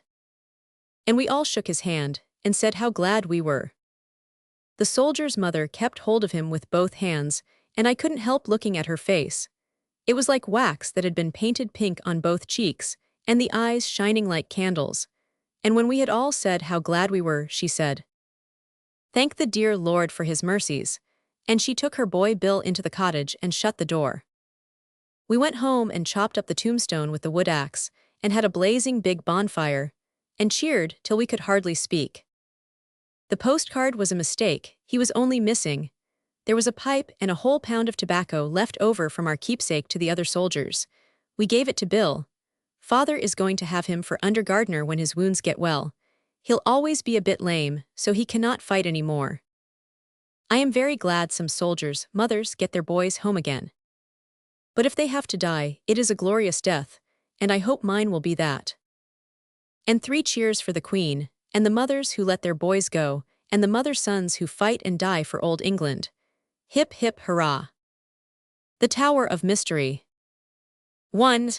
And we all shook his hand, and said how glad we were. The soldier's mother kept hold of him with both hands, and I couldn't help looking at her face. It was like wax that had been painted pink on both cheeks, and the eyes shining like candles. And when we had all said how glad we were, she said, "Thank the dear Lord for his mercies," and she took her boy Bill into the cottage and shut the door. We went home and chopped up the tombstone with the wood axe, and had a blazing big bonfire, and cheered till we could hardly speak. The postcard was a mistake, he was only missing. There was a pipe and a whole pound of tobacco left over from our keepsake to the other soldiers. We gave it to Bill. Father is going to have him for under gardener when his wounds get well. He'll always be a bit lame, so he cannot fight any more. I am very glad some soldiers' mothers get their boys home again. But if they have to die, it is a glorious death, and I hope mine will be that. And 3 cheers for the Queen, and the mothers who let their boys go, and the mother sons who fight and die for old England. Hip hip hurrah. The Tower of Mystery. 1.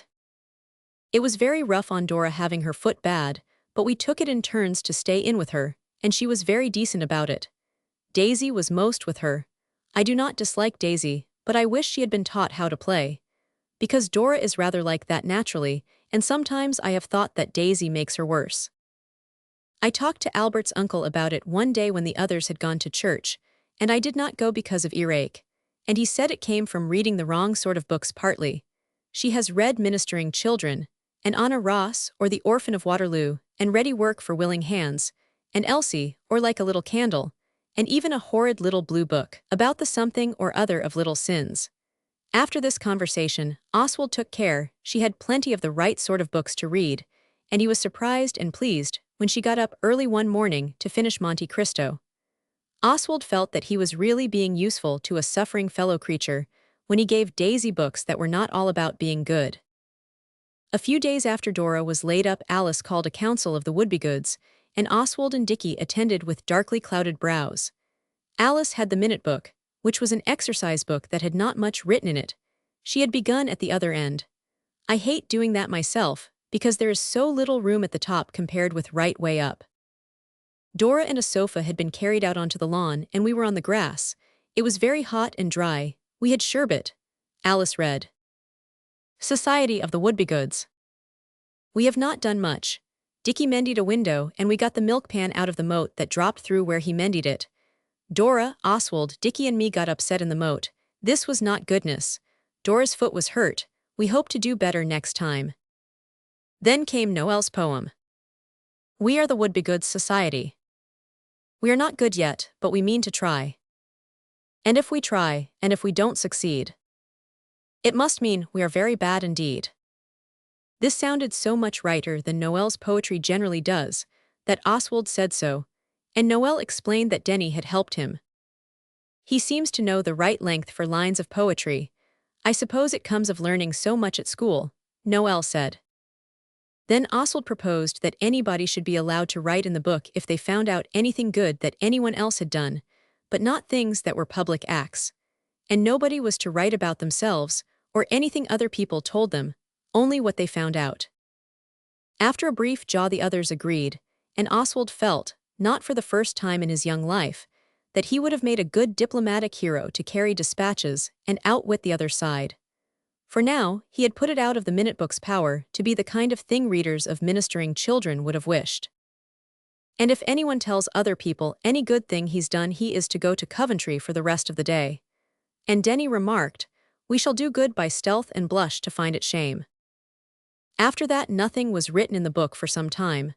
It was very rough on Dora having her foot bad, but we took it in turns to stay in with her, and she was very decent about it. Daisy was most with her. I do not dislike Daisy, but I wish she had been taught how to play. Because Dora is rather like that naturally, and sometimes I have thought that Daisy makes her worse. I talked to Albert's uncle about it one day when the others had gone to church, and I did not go because of earache, and he said it came from reading the wrong sort of books partly. She has read Ministering Children, and Anna Ross, or The Orphan of Waterloo, and Ready Work for Willing Hands, and Elsie, or Like a Little Candle, and even a horrid little blue book about the something or other of little sins. After this conversation, Oswald took care she had plenty of the right sort of books to read, and he was surprised and pleased when she got up early one morning to finish Monte Cristo. Oswald felt that he was really being useful to a suffering fellow creature when he gave Daisy books that were not all about being good. A few days after Dora was laid up, Alice called a council of the Wouldbegoods, and Oswald and Dickie attended with darkly clouded brows. Alice had the minute book, which was an exercise book that had not much written in it. She had begun at the other end. I hate doing that myself, because there is so little room at the top compared with right way up. Dora and a sofa had been carried out onto the lawn, and we were on the grass. It was very hot and dry. We had sherbet. Alice read. Society of the Wouldbegoods. We have not done much. Dickie mended a window, and we got the milk pan out of the moat that dropped through where he mended it. Dora, Oswald, Dickie and me got upset in the moat. This was not goodness. Dora's foot was hurt. We hope to do better next time. Then came Noel's poem. We are the Wouldbegoods Society. We are not good yet, but we mean to try. And if we try, and if we don't succeed, it must mean we are very bad indeed. This sounded so much righter than Noel's poetry generally does, that Oswald said so, and Noel explained that Denny had helped him. He seems to know the right length for lines of poetry. I suppose it comes of learning so much at school, Noel said. Then Oswald proposed that anybody should be allowed to write in the book if they found out anything good that anyone else had done, but not things that were public acts. And nobody was to write about themselves, or anything other people told them, only what they found out. After a brief jaw the others agreed, and Oswald felt, not for the first time in his young life, that he would have made a good diplomatic hero to carry dispatches and outwit the other side. For now, he had put it out of the minute book's power to be the kind of thing readers of Ministering Children would have wished. And if anyone tells other people any good thing he's done, he is to go to Coventry for the rest of the day. And Denny remarked, we shall do good by stealth and blush to find it shame. After that nothing was written in the book for some time.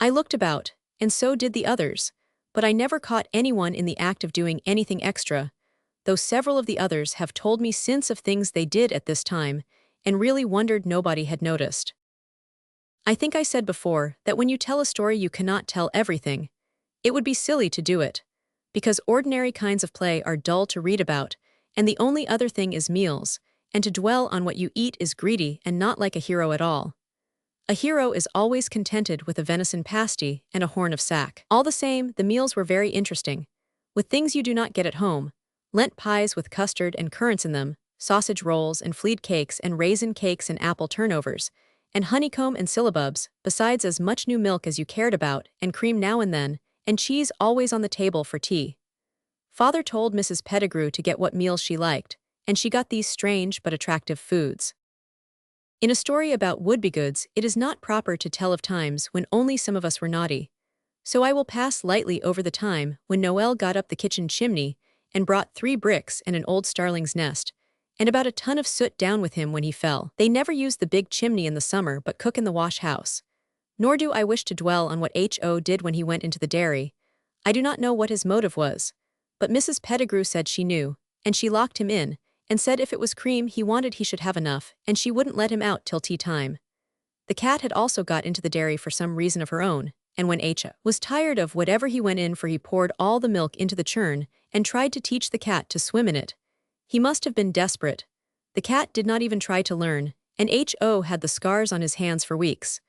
I looked about, and so did the others, but I never caught anyone in the act of doing anything extra, though several of the others have told me since of things they did at this time, and really wondered nobody had noticed. I think I said before that when you tell a story you cannot tell everything. It would be silly to do it, because ordinary kinds of play are dull to read about, and the only other thing is meals, and to dwell on what you eat is greedy and not like a hero at all. A hero is always contented with a venison pasty and a horn of sack. All the same, the meals were very interesting, with things you do not get at home. Lent pies with custard and currants in them, sausage rolls and fleed cakes and raisin cakes and apple turnovers, and honeycomb and syllabubs, besides as much new milk as you cared about, and cream now and then, and cheese always on the table for tea. Father told Mrs. Pettigrew to get what meals she liked, and she got these strange but attractive foods. In a story about Wouldbegoods, it is not proper to tell of times when only some of us were naughty. So I will pass lightly over the time when Noel got up the kitchen chimney and brought 3 bricks and an old starling's nest, and about a ton of soot down with him when he fell. They never used the big chimney in the summer but cook in the wash house. Nor do I wish to dwell on what H.O. did when he went into the dairy. I do not know what his motive was, but Mrs. Pettigrew said she knew, and she locked him in, and said if it was cream he wanted he should have enough, and she wouldn't let him out till tea time. The cat had also got into the dairy for some reason of her own, and when H.O. was tired of whatever he went in for he poured all the milk into the churn and tried to teach the cat to swim in it. He must have been desperate. The cat did not even try to learn, and H.O. had the scars on his hands for weeks.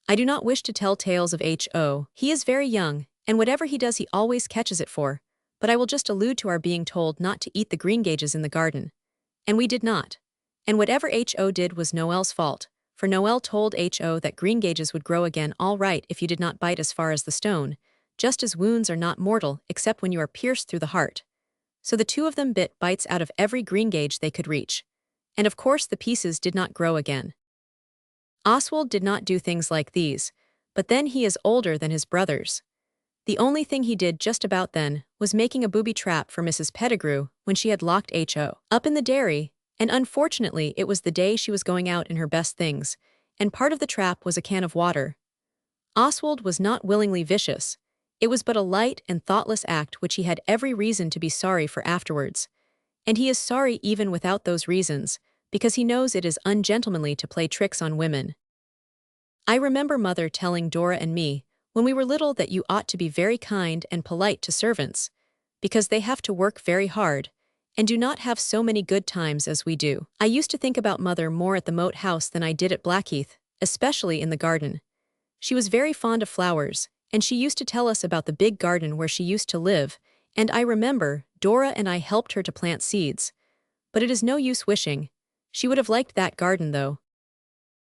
I do not wish to tell tales of H.O. He is very young, and whatever he does he always catches it for, but I will just allude to our being told not to eat the greengages in the garden. And we did not. And whatever H.O. did was Noel's fault, for Noel told H.O. that greengages would grow again all right if you did not bite as far as the stone, just as wounds are not mortal except when you are pierced through the heart. So the two of them bit bites out of every greengage they could reach. And of course the pieces did not grow again. Oswald did not do things like these, but then he is older than his brothers. The only thing he did just about then was making a booby trap for Mrs. Pettigrew when she had locked H.O. up in the dairy, and unfortunately it was the day she was going out in her best things, and part of the trap was a can of water. Oswald was not willingly vicious. It was but a light and thoughtless act which he had every reason to be sorry for afterwards. And he is sorry even without those reasons, because he knows it is ungentlemanly to play tricks on women. I remember Mother telling Dora and me, when we were little, that you ought to be very kind and polite to servants, because they have to work very hard, and do not have so many good times as we do. I used to think about Mother more at the Moat House than I did at Blackheath, especially in the garden. She was very fond of flowers, and she used to tell us about the big garden where she used to live, and I remember Dora and I helped her to plant seeds. But it is no use wishing. She would have liked that garden, though.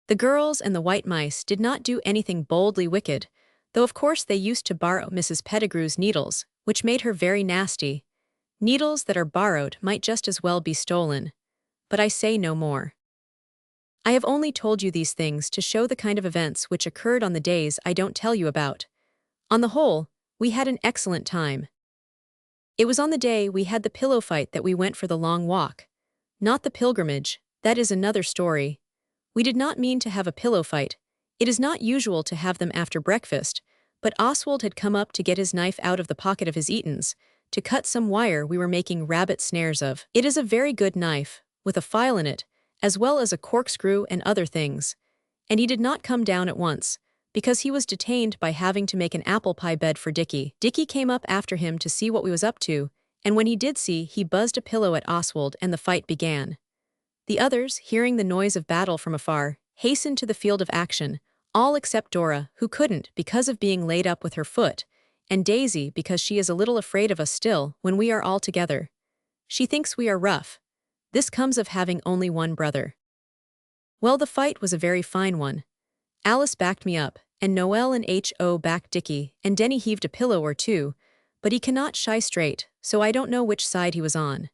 The girls and the white mice did not do anything boldly wicked, though of course they used to borrow Mrs. Pettigrew's needles, which made her very nasty. Needles that are borrowed might just as well be stolen. But I say no more. I have only told you these things to show the kind of events which occurred on the days I don't tell you about. On the whole, we had an excellent time. It was on the day we had the pillow fight that we went for the long walk. Not the pilgrimage, that is another story. We did not mean to have a pillow fight. It is not usual to have them after breakfast, but Oswald had come up to get his knife out of the pocket of his Eatons, to cut some wire we were making rabbit snares of. It is a very good knife, with a file in it, as well as a corkscrew and other things. And he did not come down at once, because he was detained by having to make an apple pie bed for Dickie. Dickie came up after him to see what we was up to, and when he did see, he buzzed a pillow at Oswald and the fight began. The others, hearing the noise of battle from afar, hastened to the field of action, all except Dora, who couldn't because of being laid up with her foot, and Daisy because she is a little afraid of us still when we are all together. She thinks we are rough. This comes of having only one brother. Well, the fight was a very fine one. Alice backed me up, and Noel and H.O. backed Dickie, and Denny heaved a pillow or two, but he cannot shy straight, so I don't know which side he was on.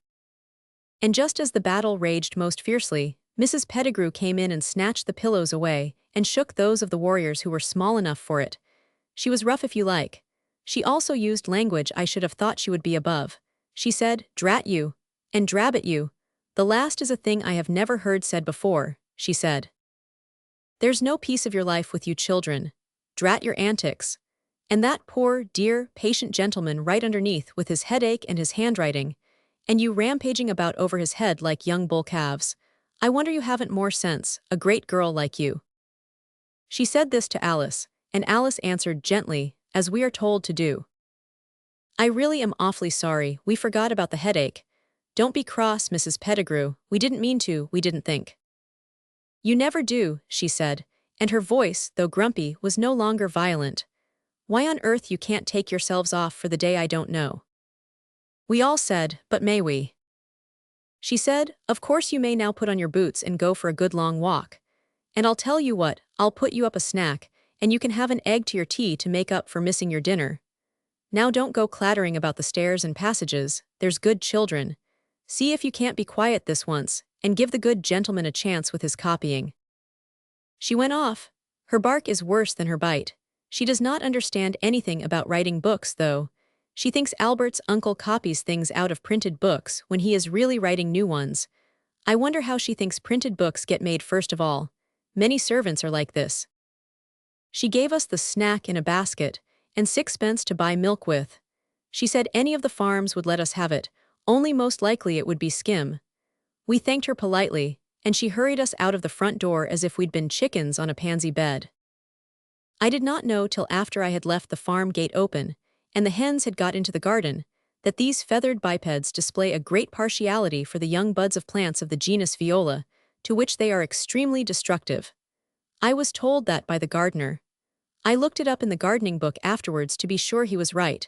And just as the battle raged most fiercely, Mrs. Pettigrew came in and snatched the pillows away, and shook those of the warriors who were small enough for it. She was rough if you like. She also used language I should have thought she would be above. She said, "Drat you," and "Drab at you." The last is a thing I have never heard said before, she said. There's no peace of your life with you children. Drat your antics. And that poor, dear, patient gentleman right underneath with his headache and his handwriting, and you rampaging about over his head like young bull calves. I wonder you haven't more sense, a great girl like you. She said this to Alice, and Alice answered gently, as we are told to do. I really am awfully sorry, we forgot about the headache. Don't be cross, Mrs. Pettigrew, we didn't mean to, we didn't think. You never do, she said, and her voice, though grumpy, was no longer violent. Why on earth you can't take yourselves off for the day I don't know. We all said, but may we? She said, of course you may now put on your boots and go for a good long walk. And I'll tell you what, I'll put you up a snack, and you can have an egg to your tea to make up for missing your dinner. Now don't go clattering about the stairs and passages, there's good children. See if you can't be quiet this once, and give the good gentleman a chance with his copying. She went off. Her bark is worse than her bite. She does not understand anything about writing books, though. She thinks Albert's uncle copies things out of printed books when he is really writing new ones. I wonder how she thinks printed books get made first of all. Many servants are like this. She gave us the snack in a basket, and 6 pence to buy milk with. She said any of the farms would let us have it, only most likely it would be skim. We thanked her politely, and she hurried us out of the front door as if we'd been chickens on a pansy bed. I did not know till after I had left the farm gate open, and the hens had got into the garden, that these feathered bipeds display a great partiality for the young buds of plants of the genus Viola, to which they are extremely destructive. I was told that by the gardener. I looked it up in the gardening book afterwards to be sure he was right.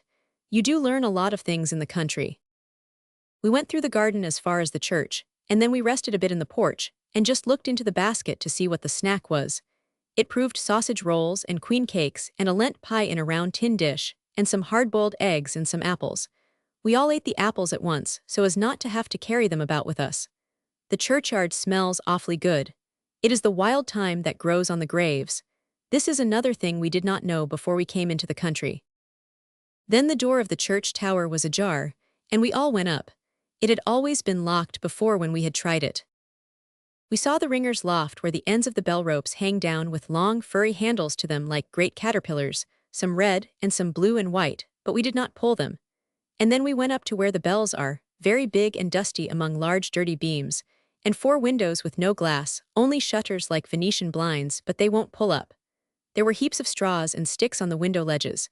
You do learn a lot of things in the country. We went through the garden as far as the church, and then we rested a bit in the porch, and just looked into the basket to see what the snack was. It proved sausage rolls and queen cakes and a Lent pie in a round tin dish, and some hard-boiled eggs and some apples. We all ate the apples at once, so as not to have to carry them about with us. The churchyard smells awfully good. It is the wild thyme that grows on the graves. This is another thing we did not know before we came into the country. Then the door of the church tower was ajar, and we all went up. It had always been locked before when we had tried it. We saw the ringer's loft where the ends of the bell ropes hang down with long, furry handles to them like great caterpillars, some red and some blue and white, but we did not pull them. And then we went up to where the bells are, very big and dusty among large dirty beams, and 4 windows with no glass, only shutters like Venetian blinds, but they won't pull up. There were heaps of straws and sticks on the window ledges.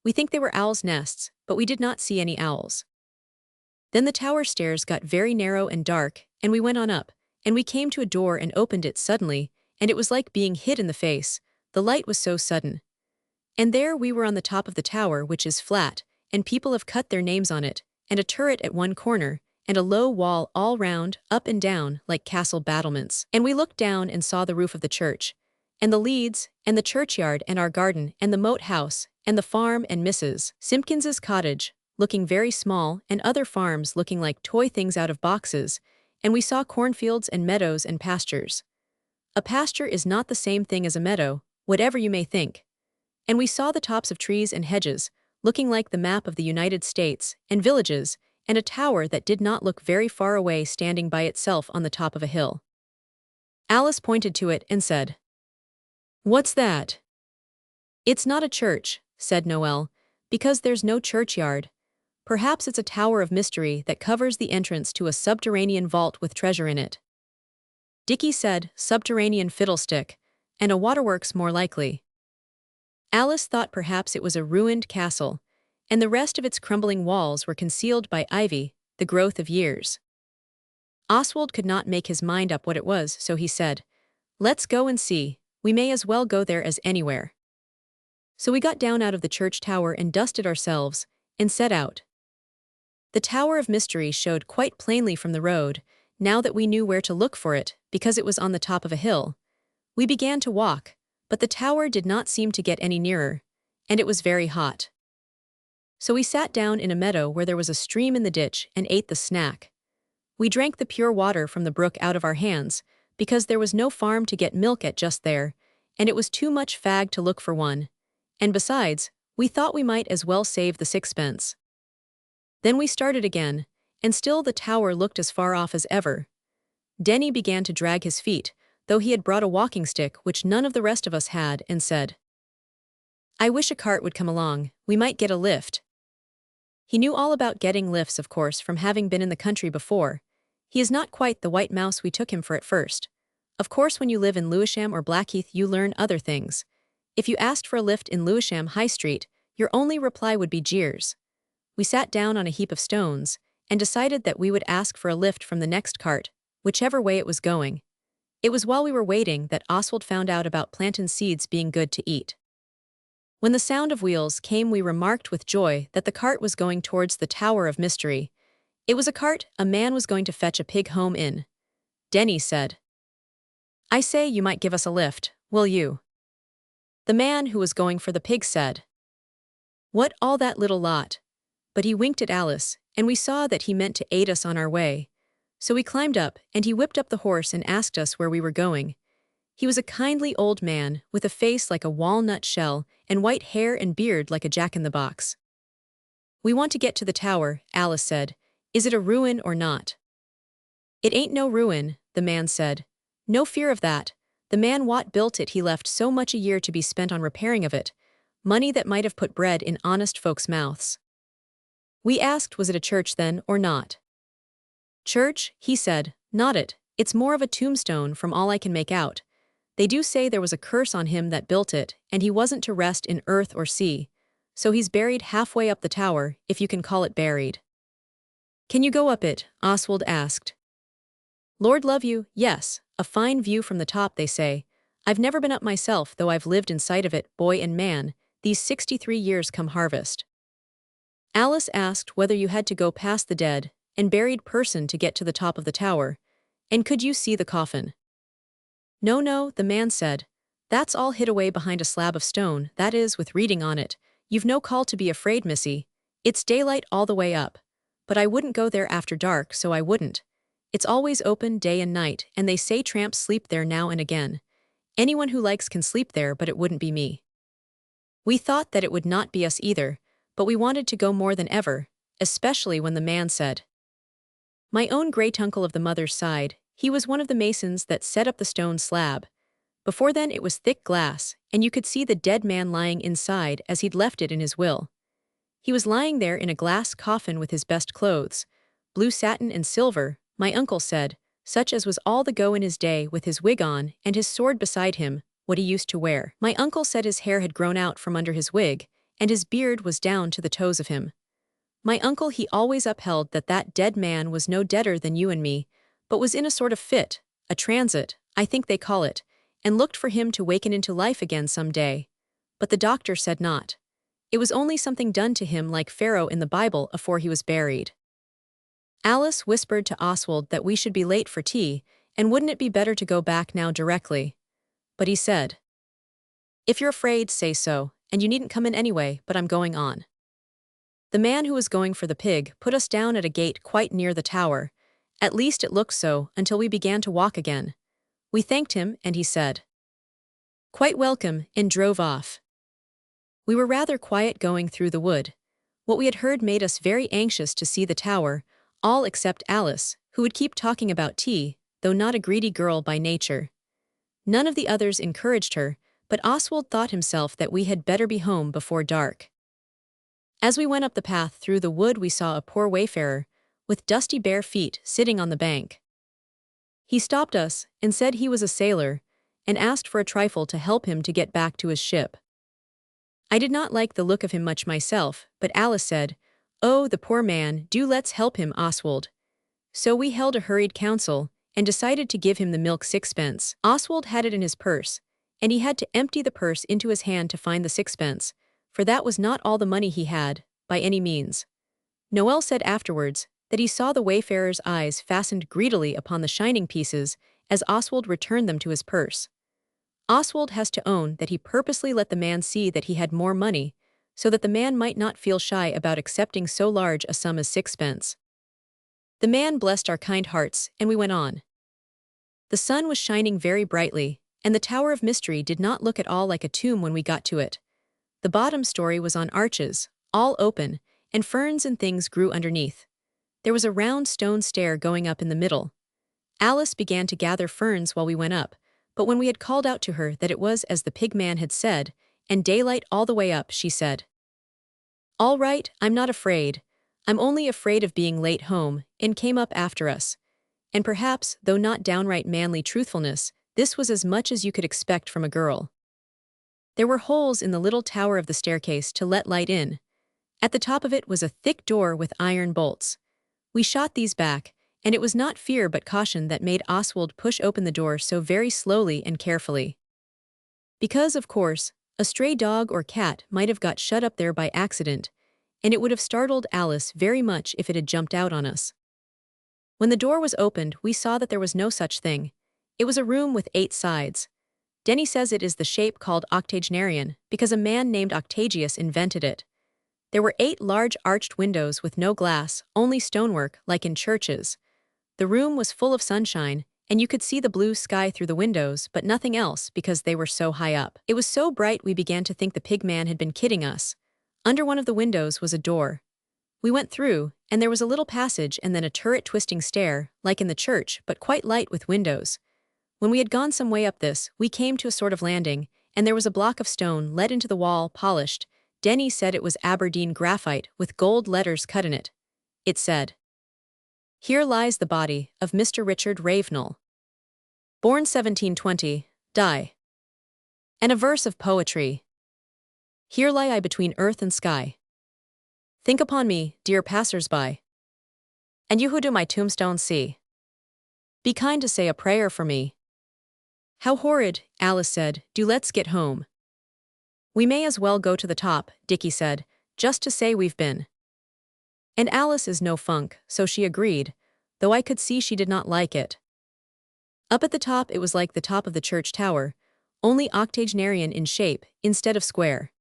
We think they were owls' nests, but we did not see any owls. Then the tower stairs got very narrow and dark, and we went on up, and we came to a door and opened it suddenly, and it was like being hit in the face. The light was so sudden. And there we were on the top of the tower, which is flat, and people have cut their names on it, and a turret at one corner, and a low wall all round, up and down, like castle battlements. And we looked down and saw the roof of the church, and the leads, and the churchyard, and our garden, and the moat house, and the farm, and Mrs. Simpkins's cottage, looking very small, and other farms looking like toy things out of boxes, and we saw cornfields and meadows and pastures. A pasture is not the same thing as a meadow, whatever you may think. And we saw the tops of trees and hedges, looking like the map of the United States, and villages, and a tower that did not look very far away standing by itself on the top of a hill. Alice pointed to it and said, "What's that?" "It's not a church," said Noel, "because there's no churchyard. Perhaps it's a tower of mystery that covers the entrance to a subterranean vault with treasure in it." Dickie said, "Subterranean fiddlestick, and a waterworks more likely." Alice thought perhaps it was a ruined castle, and the rest of its crumbling walls were concealed by ivy, the growth of years. Oswald could not make his mind up what it was, so he said, "Let's go and see. We may as well go there as anywhere." So we got down out of the church tower and dusted ourselves, and set out. The Tower of Mystery showed quite plainly from the road, now that we knew where to look for it, because it was on the top of a hill. We began to walk, but the tower did not seem to get any nearer, and it was very hot. So we sat down in a meadow where there was a stream in the ditch and ate the snack. We drank the pure water from the brook out of our hands, because there was no farm to get milk at just there, and it was too much fag to look for one. And besides, we thought we might as well save the 6pence. Then we started again, and still the tower looked as far off as ever. Denny began to drag his feet, though he had brought a walking stick which none of the rest of us had, and said, "I wish a cart would come along, we might get a lift." He knew all about getting lifts, of course, from having been in the country before. He is not quite the white mouse we took him for at first. Of course, when you live in Lewisham or Blackheath, you learn other things. If you asked for a lift in Lewisham High Street, your only reply would be jeers. We sat down on a heap of stones, and decided that we would ask for a lift from the next cart, whichever way it was going. It was while we were waiting that Oswald found out about plantain seeds being good to eat. When the sound of wheels came, we remarked with joy that the cart was going towards the Tower of Mystery. It was a cart a man was going to fetch a pig home in. Denny said, "I say, you might give us a lift, will you?" The man who was going for the pig said, "What, all that little lot?" But he winked at Alice, and we saw that he meant to aid us on our way. So we climbed up, and he whipped up the horse and asked us where we were going. He was a kindly old man, with a face like a walnut shell, and white hair and beard like a jack-in-the-box. "We want to get to the tower," Alice said. "Is it a ruin or not?" "It ain't no ruin," the man said. "No fear of that. The man what built it, he left so much a year to be spent on repairing of it, money that might have put bread in honest folks' mouths." We asked, was it a church then, or not? "Church," he said, "not it. It's more of a tombstone from all I can make out. They do say there was a curse on him that built it, and he wasn't to rest in earth or sea. So he's buried halfway up the tower, if you can call it buried." "Can you go up it?" Oswald asked. "Lord love you, yes, a fine view from the top, they say. I've never been up myself, though I've lived in sight of it, boy and man, these 63 years come harvest." Alice asked whether you had to go past the dead and buried person to get to the top of the tower, and could you see the coffin? "No, no," the man said. "That's all hid away behind a slab of stone, that is, with reading on it. "You've no call to be afraid, missy. It's daylight all the way up. But I wouldn't go there after dark, so I wouldn't. It's always open day and night, and they say tramps sleep there now and again. Anyone who likes can sleep there, but it wouldn't be me." We thought that it would not be us either, but we wanted to go more than ever, especially when the man said. My own great-uncle of the mother's side, he was one of the masons that set up the stone slab. Before then it was thick glass, and you could see the dead man lying inside as he'd left it in his will. He was lying there in a glass coffin with his best clothes, blue satin and silver, my uncle said, such as was all the go in his day, with his wig on and his sword beside him, what he used to wear. My uncle said his hair had grown out from under his wig, and his beard was down to the toes of him. My uncle he always upheld that that dead man was no deader than you and me, but was in a sort of fit, a transit, I think they call it, and looked for him to waken into life again some day. But the doctor said not. It was only something done to him like Pharaoh in the Bible afore he was buried. Alice whispered to Oswald that we should be late for tea, and wouldn't it be better to go back now directly? But he said, "If you're afraid, say so, and you needn't come in anyway, but I'm going on." The man who was going for the pig put us down at a gate quite near the tower. At least it looked so until we began to walk again. We thanked him, and he said, "Quite welcome," and drove off. We were rather quiet going through the wood. What we had heard made us very anxious to see the tower, all except Alice, who would keep talking about tea, though not a greedy girl by nature. None of the others encouraged her, but Oswald thought himself that we had better be home before dark. As we went up the path through the wood we saw a poor wayfarer, with dusty bare feet, sitting on the bank. He stopped us, and said he was a sailor, and asked for a trifle to help him to get back to his ship. I did not like the look of him much myself, but Alice said, "Oh, the poor man, do let's help him, Oswald." So we held a hurried council, and decided to give him the milk 6 pence. Oswald had it in his purse, and he had to empty the purse into his hand to find the 6 pence, for that was not all the money he had, by any means. Noel said afterwards that he saw the wayfarer's eyes fastened greedily upon the shining pieces as Oswald returned them to his purse. Oswald has to own that he purposely let the man see that he had more money, so that the man might not feel shy about accepting so large a sum as 6 pence. The man blessed our kind hearts, and we went on. The sun was shining very brightly, and the Tower of Mystery did not look at all like a tomb when we got to it. The bottom story was on arches, all open, and ferns and things grew underneath. There was a round stone stair going up in the middle. Alice began to gather ferns while we went up, but when we had called out to her that it was as the pig man had said, and daylight all the way up, she said, "All right, I'm not afraid. I'm only afraid of being late home," and came up after us. And perhaps, though not downright manly truthfulness, this was as much as you could expect from a girl. There were holes in the little tower of the staircase to let light in. At the top of it was a thick door with iron bolts. We shot these back, and it was not fear but caution that made Oswald push open the door so very slowly and carefully. Because, of course, a stray dog or cat might have got shut up there by accident, and it would have startled Alice very much if it had jumped out on us. When the door was opened, we saw that there was no such thing. It was a room with 8 sides. Denny says it is the shape called octogenarian because a man named Octagius invented it. There were 8 large arched windows with no glass, only stonework, like in churches. The room was full of sunshine, and you could see the blue sky through the windows, but nothing else because they were so high up. It was so bright we began to think the pig man had been kidding us. Under one of the windows was a door. We went through, and there was a little passage and then a turret-twisting stair, like in the church, but quite light with windows. When we had gone some way up this, we came to a sort of landing, and there was a block of stone let into the wall, polished. Denny said it was Aberdeen graphite with gold letters cut in it. It said, "Here lies the body of Mr. Richard Ravenel. Born 1720, die." And a verse of poetry. "Here lie I between earth and sky. Think upon me, dear passers-by. And you who do my tombstone see. Be kind to say a prayer for me." "How horrid," Alice said, "do let's get home." "We may as well go to the top," Dickie said, "just to say we've been." And Alice is no funk, so she agreed, though I could see she did not like it. Up at the top it was like the top of the church tower, only octogenarian in shape, instead of square.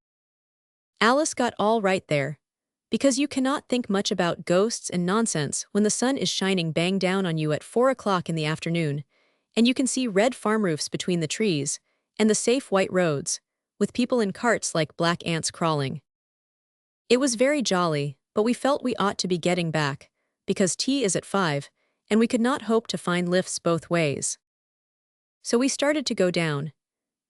Alice got all right there. Because you cannot think much about ghosts and nonsense when the sun is shining bang down on you at 4 o'clock in the afternoon, and you can see red farm roofs between the trees, and the safe white roads, with people in carts like black ants crawling. It was very jolly, but we felt we ought to be getting back, because tea is at 5, and we could not hope to find lifts both ways. So we started to go down.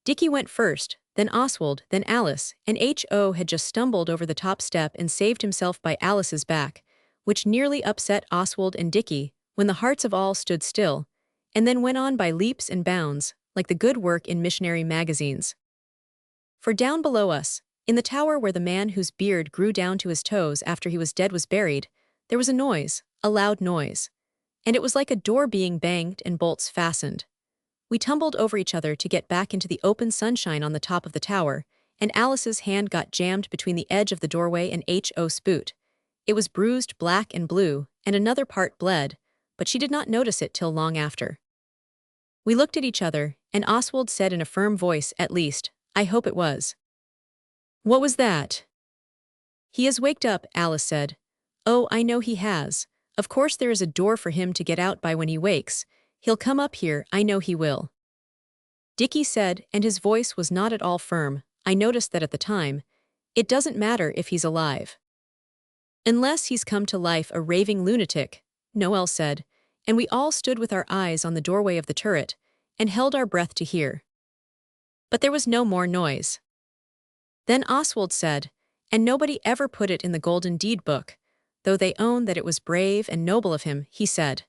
Dickie went first, then Oswald, then Alice, and H.O. had just stumbled over the top step and saved himself by Alice's back, which nearly upset Oswald and Dickie when the hearts of all stood still, and then went on by leaps and bounds, like the good work in missionary magazines. For down below us, in the tower where the man whose beard grew down to his toes after he was dead was buried, there was a noise, a loud noise. And it was like a door being banged and bolts fastened. We tumbled over each other to get back into the open sunshine on the top of the tower, and Alice's hand got jammed between the edge of the doorway and H.O.'s boot. It was bruised black and blue, and another part bled, but she did not notice it till long after. We looked at each other, and Oswald said in a firm voice, at least, I hope it was. What was that? He has waked up, Alice said. Oh, I know he has. Of course there is a door for him to get out by when he wakes. He'll come up here, I know he will. Dickie said, and his voice was not at all firm. I noticed that at the time. It doesn't matter if he's alive. Unless he's come to life a raving lunatic, Noel said, and we all stood with our eyes on the doorway of the turret, and held our breath to hear. But there was no more noise. Then Oswald said, and nobody ever put it in the Golden Deed book, though they own that it was brave and noble of him, he said.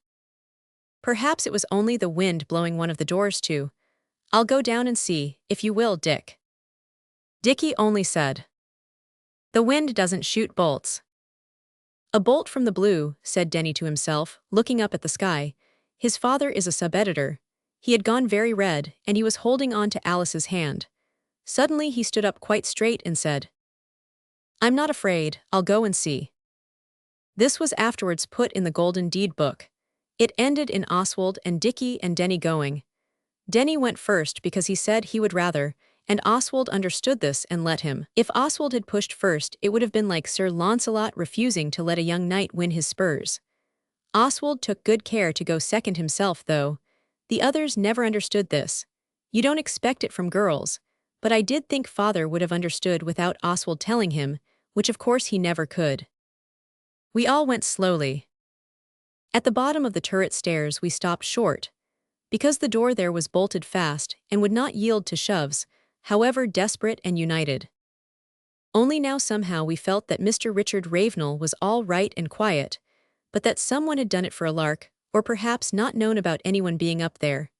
Perhaps it was only the wind blowing one of the doors to. I'll go down and see, if you will, Dick. Dickie only said, the wind doesn't shoot bolts. A bolt from the blue, said Denny to himself, looking up at the sky. His father is a sub-editor. He had gone very red, and he was holding on to Alice's hand. Suddenly he stood up quite straight and said, I'm not afraid, I'll go and see. This was afterwards put in the Golden Deed book. It ended in Oswald and Dickie and Denny going. Denny went first because he said he would rather, and Oswald understood this and let him. If Oswald had pushed first, it would have been like Sir Launcelot refusing to let a young knight win his spurs. Oswald took good care to go second himself, though. The others never understood this. You don't expect it from girls, but I did think father would have understood without Oswald telling him, which of course he never could. We all went slowly. At the bottom of the turret stairs we stopped short. Because the door there was bolted fast and would not yield to shoves, however desperate and united. Only now somehow we felt that Mr. Richard Ravenel was all right and quiet, but that someone had done it for a lark, or perhaps not known about anyone being up there.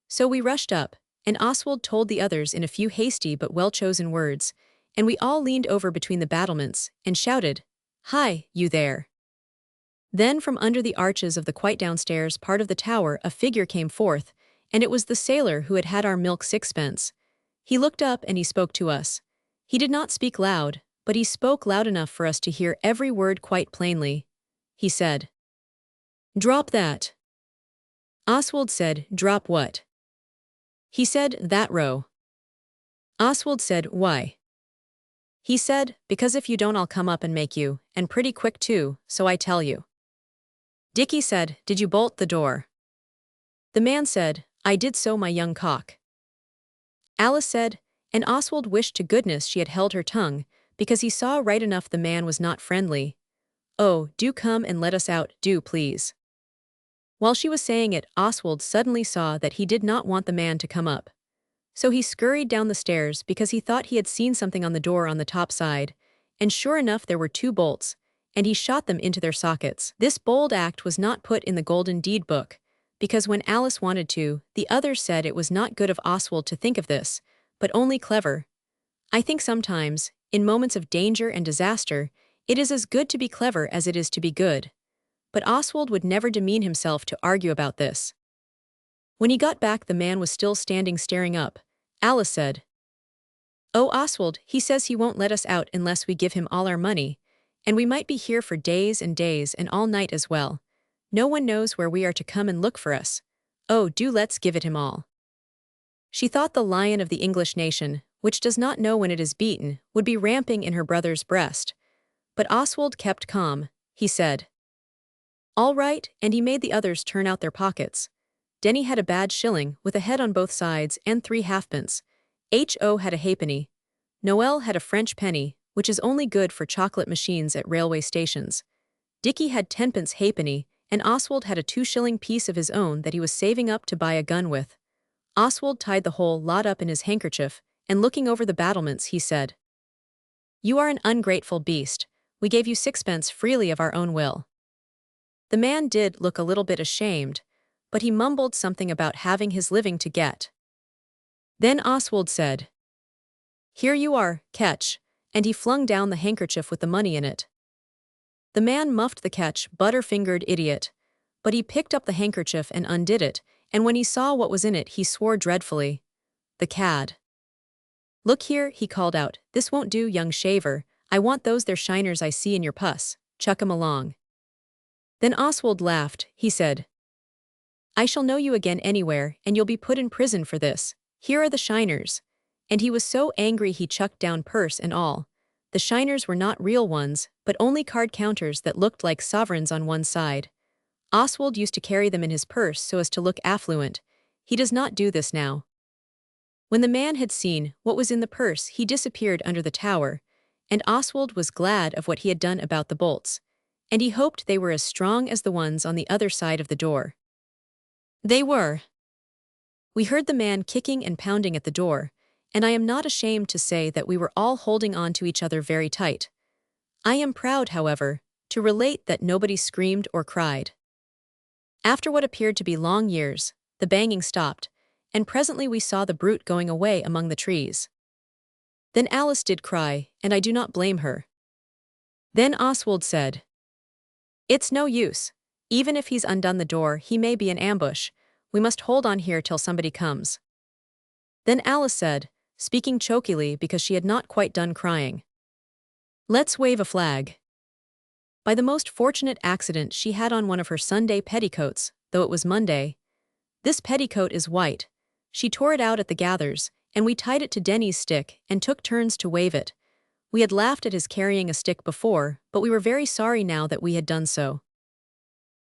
So we rushed up, and Oswald told the others in a few hasty but well-chosen words, and we all leaned over between the battlements and shouted, Hi, you there! Then from under the arches of the quite downstairs part of the tower a figure came forth, and it was the sailor who had had our milk 6pence. He looked up and he spoke to us. He did not speak loud, but he spoke loud enough for us to hear every word quite plainly. He said, Drop that. Oswald said, Drop what? He said, That row. Oswald said, Why? He said, Because if you don't I'll come up and make you, and pretty quick too, so I tell you. Dickie said, Did you bolt the door? The man said, I did so, my young cock. Alice said, and Oswald wished to goodness she had held her tongue, because he saw right enough the man was not friendly. Oh, do come and let us out, do please. While she was saying it, Oswald suddenly saw that he did not want the man to come up. So he scurried down the stairs because he thought he had seen something on the door on the top side, and sure enough there were 2 bolts, and he shot them into their sockets. This bold act was not put in the Golden Deed book, because when Alice wanted to, the others said it was not good of Oswald to think of this, but only clever. I think sometimes, in moments of danger and disaster, it is as good to be clever as it is to be good. But Oswald would never demean himself to argue about this. When he got back the man was still standing staring up. Alice said, Oh, Oswald, he says he won't let us out unless we give him all our money, and we might be here for days and days and all night as well. No one knows where we are to come and look for us. Oh, do let's give it him all. She thought the lion of the English nation, which does not know when it is beaten, would be ramping in her brother's breast. But Oswald kept calm. He said, "All right," and he made the others turn out their pockets. Denny had a bad shilling, with a head on both sides, and 3 halfpence. Ho had a halfpenny. Noel had a French penny, which is only good for chocolate machines at railway stations. Dicky had 10pence halfpenny, and Oswald had a 2-shilling piece of his own that he was saving up to buy a gun with. Oswald tied the whole lot up in his handkerchief, and looking over the battlements, he said, "You are an ungrateful beast. We gave you 6pence freely of our own will." The man did look a little bit ashamed, but he mumbled something about having his living to get. Then Oswald said, "Here you are, catch," and he flung down the handkerchief with the money in it. The man muffed the catch, butter-fingered idiot. But he picked up the handkerchief and undid it, and when he saw what was in it he swore dreadfully. The cad. "Look here," he called out, "this won't do, young shaver. I want those there shiners I see in your puss. Chuck 'em along." Then Oswald laughed. He said, "I shall know you again anywhere, and you'll be put in prison for this. Here are the shiners." And he was so angry he chucked down purse and all. The shiners were not real ones, but only card counters that looked like sovereigns on one side. Oswald used to carry them in his purse so as to look affluent. He does not do this now. When the man had seen what was in the purse, he disappeared under the tower, and Oswald was glad of what he had done about the bolts, and he hoped they were as strong as the ones on the other side of the door. They were. We heard the man kicking and pounding at the door, and I am not ashamed to say that we were all holding on to each other very tight. I am proud, however, to relate that nobody screamed or cried. After what appeared to be long years, the banging stopped, and presently we saw the brute going away among the trees. Then Alice did cry, and I do not blame her. Then Oswald said, "It's no use. Even if he's undone the door, he may be an ambush. We must hold on here till somebody comes." Then Alice said, speaking chokily because she had not quite done crying, "Let's wave a flag." By the most fortunate accident she had on one of her Sunday petticoats, though it was Monday. This petticoat is white. She tore it out at the gathers, and we tied it to Denny's stick and took turns to wave it. We had laughed at his carrying a stick before, but we were very sorry now that we had done so.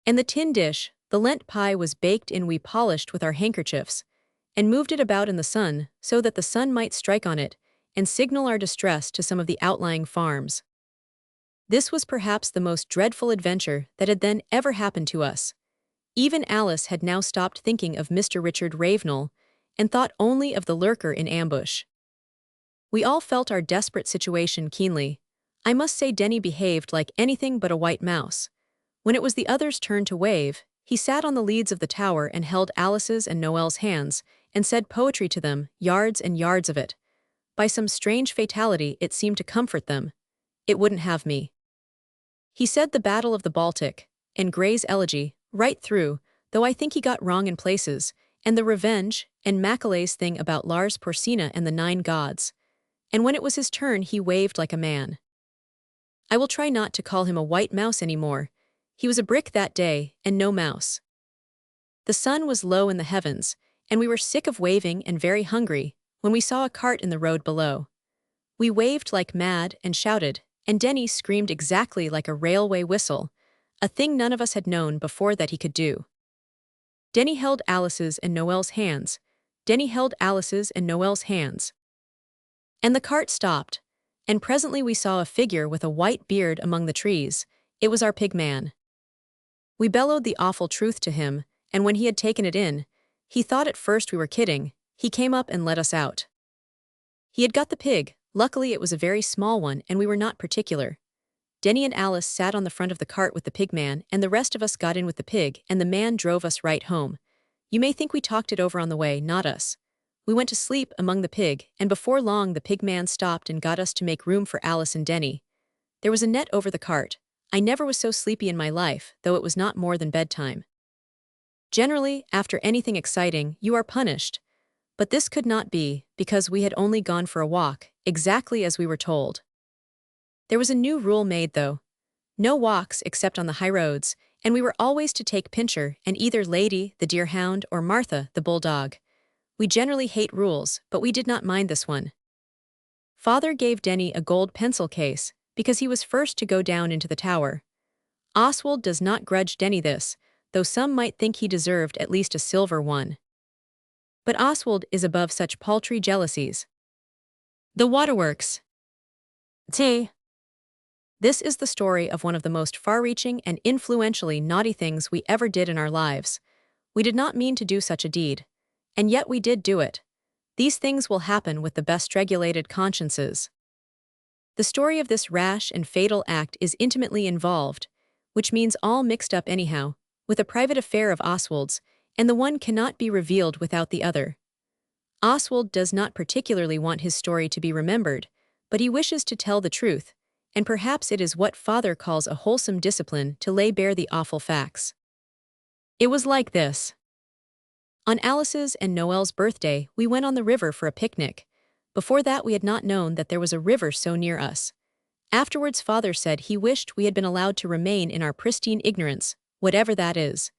And the tin dish, the Lent pie, was baked in. We polished with our handkerchiefs, and moved it about in the sun so that the sun might strike on it and signal our distress to some of the outlying farms. This was perhaps the most dreadful adventure that had then ever happened to us. Even Alice had now stopped thinking of Mr. Richard Ravenel, and thought only of the lurker in ambush. We all felt our desperate situation keenly. I must say Denny behaved like anything but a white mouse. When it was the other's turn to wave, he sat on the leads of the tower and held Alice's and Noel's hands, and said poetry to them, yards and yards of it. By some strange fatality it seemed to comfort them. It wouldn't have me. He said the Battle of the Baltic, and Gray's Elegy, right through, though I think he got wrong in places, and the Revenge, and Macaulay's thing about Lars Porsena and the 9 gods. And when it was his turn he waved like a man. I will try not to call him a white mouse any more. He was a brick that day, and no mouse. The sun was low in the heavens, and we were sick of waving and very hungry, when we saw a cart in the road below. We waved like mad and shouted, and Denny screamed exactly like a railway whistle, a thing none of us had known before that he could do. Denny held Alice's and Noel's hands. Denny held Alice's and Noel's hands. And the cart stopped, and presently we saw a figure with a white beard among the trees. It was our pig man. We bellowed the awful truth to him, and when he had taken it in, he thought at first we were kidding. He came up and let us out. He had got the pig. Luckily it was a very small one, and we were not particular. Denny and Alice sat on the front of the cart with the pig man, and the rest of us got in with the pig, and the man drove us right home. You may think we talked it over on the way, not us. We went to sleep among the pig, and before long the pig man stopped and got us to make room for Alice and Denny. There was a net over the cart. I never was so sleepy in my life, though it was not more than bedtime. Generally, after anything exciting, you are punished. But this could not be, because we had only gone for a walk, exactly as we were told. There was a new rule made, though. No walks except on the high roads, and we were always to take Pincher and either Lady, the deerhound, or Martha, the bulldog. We generally hate rules, but we did not mind this one. Father gave Denny a gold pencil case because he was first to go down into the tower. Oswald does not grudge Denny this, though some might think he deserved at least a silver one. But Oswald is above such paltry jealousies. The Waterworks. T. This is the story of one of the most far-reaching and influentially naughty things we ever did in our lives. We did not mean to do such a deed. And yet we did do it. These things will happen with the best regulated consciences. The story of this rash and fatal act is intimately involved, which means all mixed up anyhow, with a private affair of Oswald's, and the one cannot be revealed without the other. Oswald does not particularly want his story to be remembered, but he wishes to tell the truth, and perhaps it is what Father calls a wholesome discipline to lay bare the awful facts. It was like this. On Alice's and Noel's birthday, we went on the river for a picnic. Before that, we had not known that there was a river so near us. Afterwards, Father said he wished we had been allowed to remain in our pristine ignorance, whatever that is.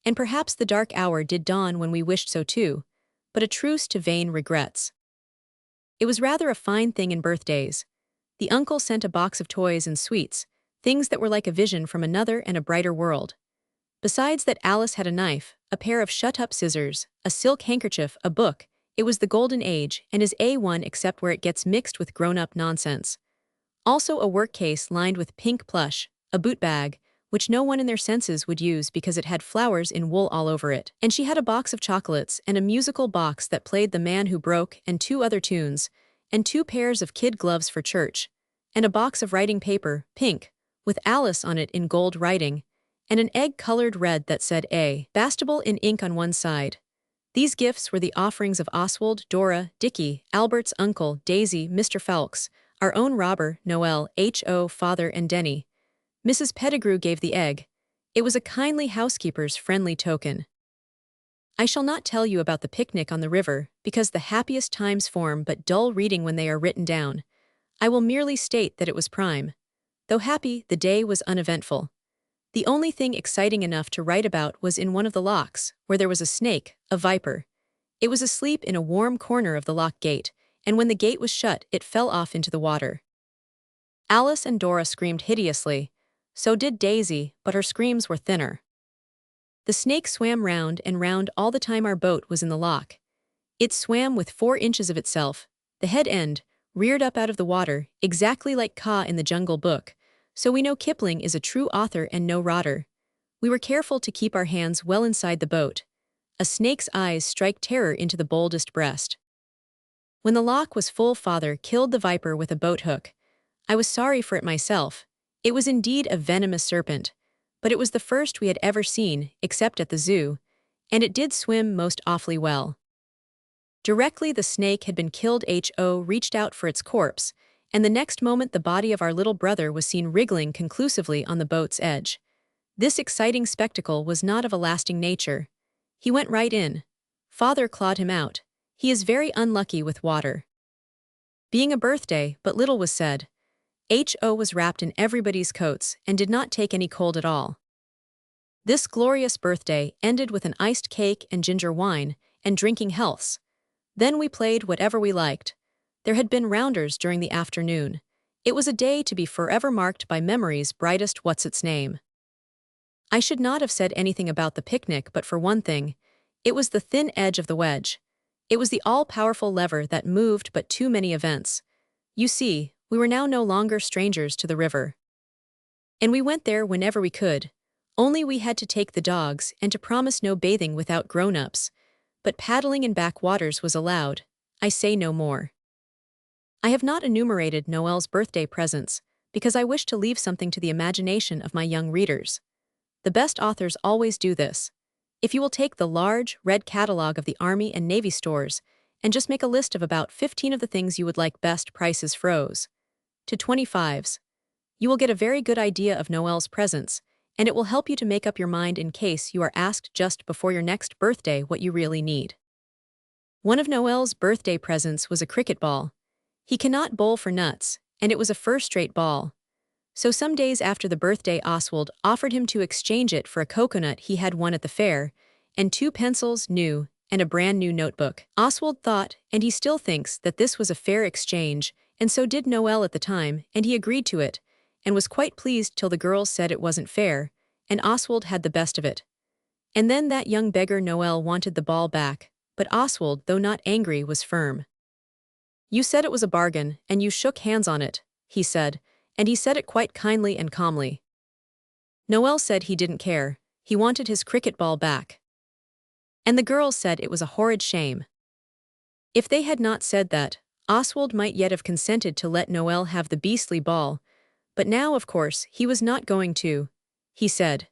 And perhaps the dark hour did dawn when we wished so too, but a truce to vain regrets. It was rather a fine thing in birthdays. The uncle sent a box of toys and sweets, things that were like a vision from another and a brighter world. Besides that, Alice had a knife, a pair of shut-up scissors, a silk handkerchief, a book. It was the golden age and is A1 except where it gets mixed with grown-up nonsense. Also a work case lined with pink plush, a boot bag, which no one in their senses would use because it had flowers in wool all over it. And she had a box of chocolates and a musical box that played The Man Who Broke and 2 other tunes, and 2 pairs of kid gloves for church, and a box of writing paper, pink, with Alice on it in gold writing, and an egg-colored red that said A. Bastable in ink on one side. These gifts were the offerings of Oswald, Dora, Dickie, Albert's uncle, Daisy, Mr. Fawkes, our own robber, Noel, H.O., Father, and Denny. Mrs. Pettigrew gave the egg. It was a kindly housekeeper's friendly token. I shall not tell you about the picnic on the river, because the happiest times form but dull reading when they are written down. I will merely state that it was prime. Though happy, the day was uneventful. The only thing exciting enough to write about was in one of the locks, where there was a snake, a viper. It was asleep in a warm corner of the lock gate, and when the gate was shut, it fell off into the water. Alice and Dora screamed hideously. So did Daisy, but her screams were thinner. The snake swam round and round all the time our boat was in the lock. It swam with 4 inches of itself, the head end, reared up out of the water, exactly like Kaa in the Jungle Book. So we know Kipling is a true author and no rotter. We were careful to keep our hands well inside the boat. A snake's eyes strike terror into the boldest breast. When the lock was full, Father killed the viper with a boat hook. I was sorry for it myself. It was indeed a venomous serpent, but it was the first we had ever seen, except at the zoo, and it did swim most awfully well. Directly the snake had been killed, H.O. reached out for its corpse, and the next moment the body of our little brother was seen wriggling conclusively on the boat's edge. This exciting spectacle was not of a lasting nature. He went right in. Father clawed him out. He is very unlucky with water. Being a birthday, but little was said. H.O. was wrapped in everybody's coats and did not take any cold at all. This glorious birthday ended with an iced cake and ginger wine, and drinking healths. Then we played whatever we liked. There had been rounders during the afternoon. It was a day to be forever marked by memory's brightest what's-its-name. I should not have said anything about the picnic, but for one thing, it was the thin edge of the wedge. It was the all-powerful lever that moved but too many events. You see, we were now no longer strangers to the river. And we went there whenever we could. Only we had to take the dogs and to promise no bathing without grown-ups. But paddling in backwaters was allowed. I say no more. I have not enumerated Noel's birthday presents, because I wish to leave something to the imagination of my young readers. The best authors always do this. If you will take the large, red catalog of the Army and Navy stores, and just make a list of about 15 of the things you would like best prices froze to 25s, you will get a very good idea of Noel's presents, and it will help you to make up your mind in case you are asked just before your next birthday what you really need. One of Noel's birthday presents was a cricket ball. He cannot bowl for nuts, and it was a first-rate ball. So some days after the birthday, Oswald offered him to exchange it for a coconut he had won at the fair, and 2 pencils, new, and a brand new notebook. Oswald thought, and he still thinks, that this was a fair exchange, And so did Noel at the time, and he agreed to it, and was quite pleased till the girls said it wasn't fair, and Oswald had the best of it. And then that young beggar Noel wanted the ball back, but Oswald, though not angry, was firm. "You said it was a bargain, and you shook hands on it," he said, and he said it quite kindly and calmly. Noel said he didn't care, he wanted his cricket ball back. And the girls said it was a horrid shame. If they had not said that, Oswald might yet have consented to let Noel have the beastly ball, but now, of course, he was not going to. He said,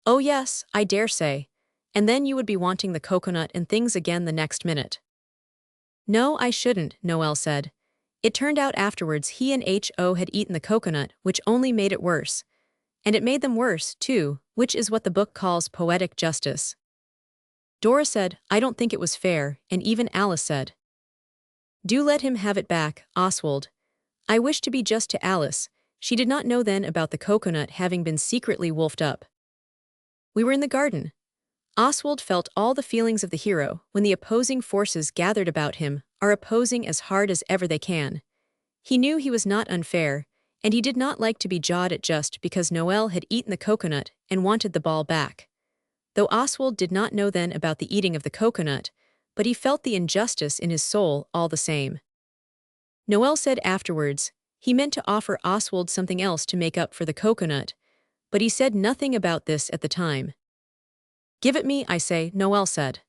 "Oh yes, I dare say. And then you would be wanting the coconut and things again the next minute." "No, I shouldn't," Noel said. It turned out afterwards he and Ho had eaten the coconut, which only made it worse. And it made them worse, too, which is what the book calls poetic justice. Dora said, "I don't think it was fair," and even Alice said, "Do let him have it back, Oswald." I wish to be just to Alice. She did not know then about the coconut having been secretly wolfed up. We were in the garden. Oswald felt all the feelings of the hero when the opposing forces gathered about him are opposing as hard as ever they can. He knew he was not unfair, and he did not like to be jawed at just because Noel had eaten the coconut and wanted the ball back. Though Oswald did not know then about the eating of the coconut, but he felt the injustice in his soul all the same. Noel said afterwards he meant to offer Oswald something else to make up for the coconut, but he said nothing about this at the time. "Give it me, I say," Noel said.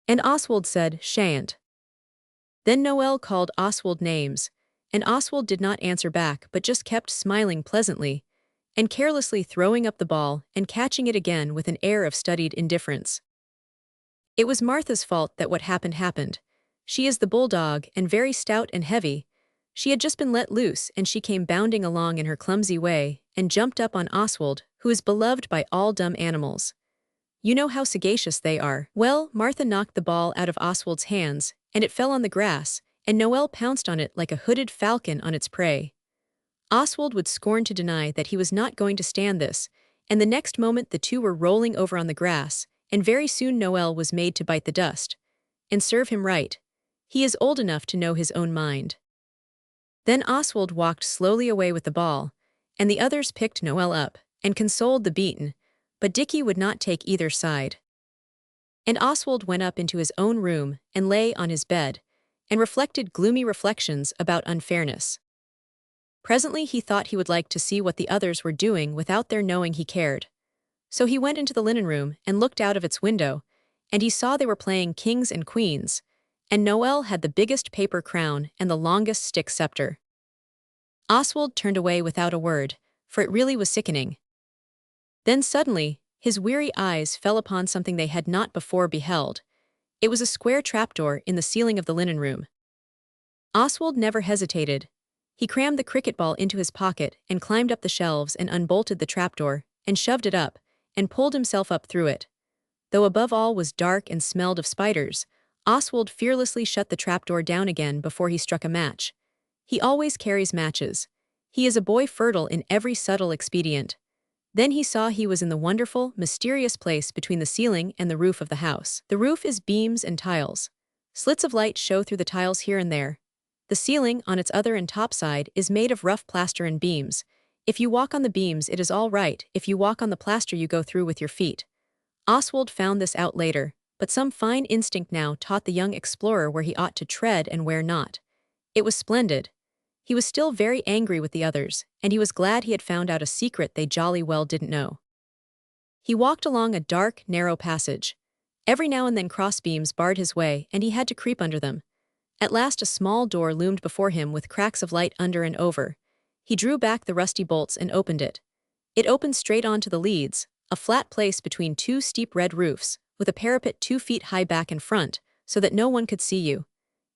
And Oswald said, "Shan't." Then Noel called Oswald names, and Oswald did not answer back but just kept smiling pleasantly, and carelessly throwing up the ball and catching it again with an air of studied indifference. It was Martha's fault that what happened happened. She is the bulldog and very stout and heavy. She had just been let loose and she came bounding along in her clumsy way and jumped up on Oswald, who is beloved by all dumb animals. You know how sagacious they are. Well, Martha knocked the ball out of Oswald's hands, and it fell on the grass, and Noel pounced on it like a hooded falcon on its prey. Oswald would scorn to deny that he was not going to stand this, and the next moment the two were rolling over on the grass, and very soon Noel was made to bite the dust. And serve him right. He is old enough to know his own mind. Then Oswald walked slowly away with the ball, and the others picked Noel up and consoled the beaten, but Dickie would not take either side. And Oswald went up into his own room and lay on his bed, and reflected gloomy reflections about unfairness. Presently he thought he would like to see what the others were doing without their knowing he cared. So he went into the linen room and looked out of its window, and he saw they were playing kings and queens, and Noel had the biggest paper crown and the longest stick scepter. Oswald turned away without a word, for it really was sickening. Then suddenly, his weary eyes fell upon something they had not before beheld. It was a square trapdoor in the ceiling of the linen room. Oswald never hesitated. He crammed the cricket ball into his pocket and climbed up the shelves and unbolted the trapdoor, and shoved it up, and pulled himself up through it. Though above all was dark and smelled of spiders, Oswald fearlessly shut the trapdoor down again before he struck a match. He always carries matches. He is a boy fertile in every subtle expedient. Then he saw he was in the wonderful, mysterious place between the ceiling and the roof of the house. The roof is beams and tiles. Slits of light show through the tiles here and there. The ceiling, on its other and top side, is made of rough plaster and beams. If you walk on the beams, it is all right. If you walk on the plaster, you go through with your feet. Oswald found this out later, but some fine instinct now taught the young explorer where he ought to tread and where not. It was splendid. He was still very angry with the others, and he was glad he had found out a secret they jolly well didn't know. He walked along a dark, narrow passage. Every now and then crossbeams barred his way, and he had to creep under them. At last a small door loomed before him with cracks of light under and over. He drew back the rusty bolts and opened it. It opened straight on to the leads, a flat place between two steep red roofs, with a parapet 2 feet high back and front, so that no one could see you.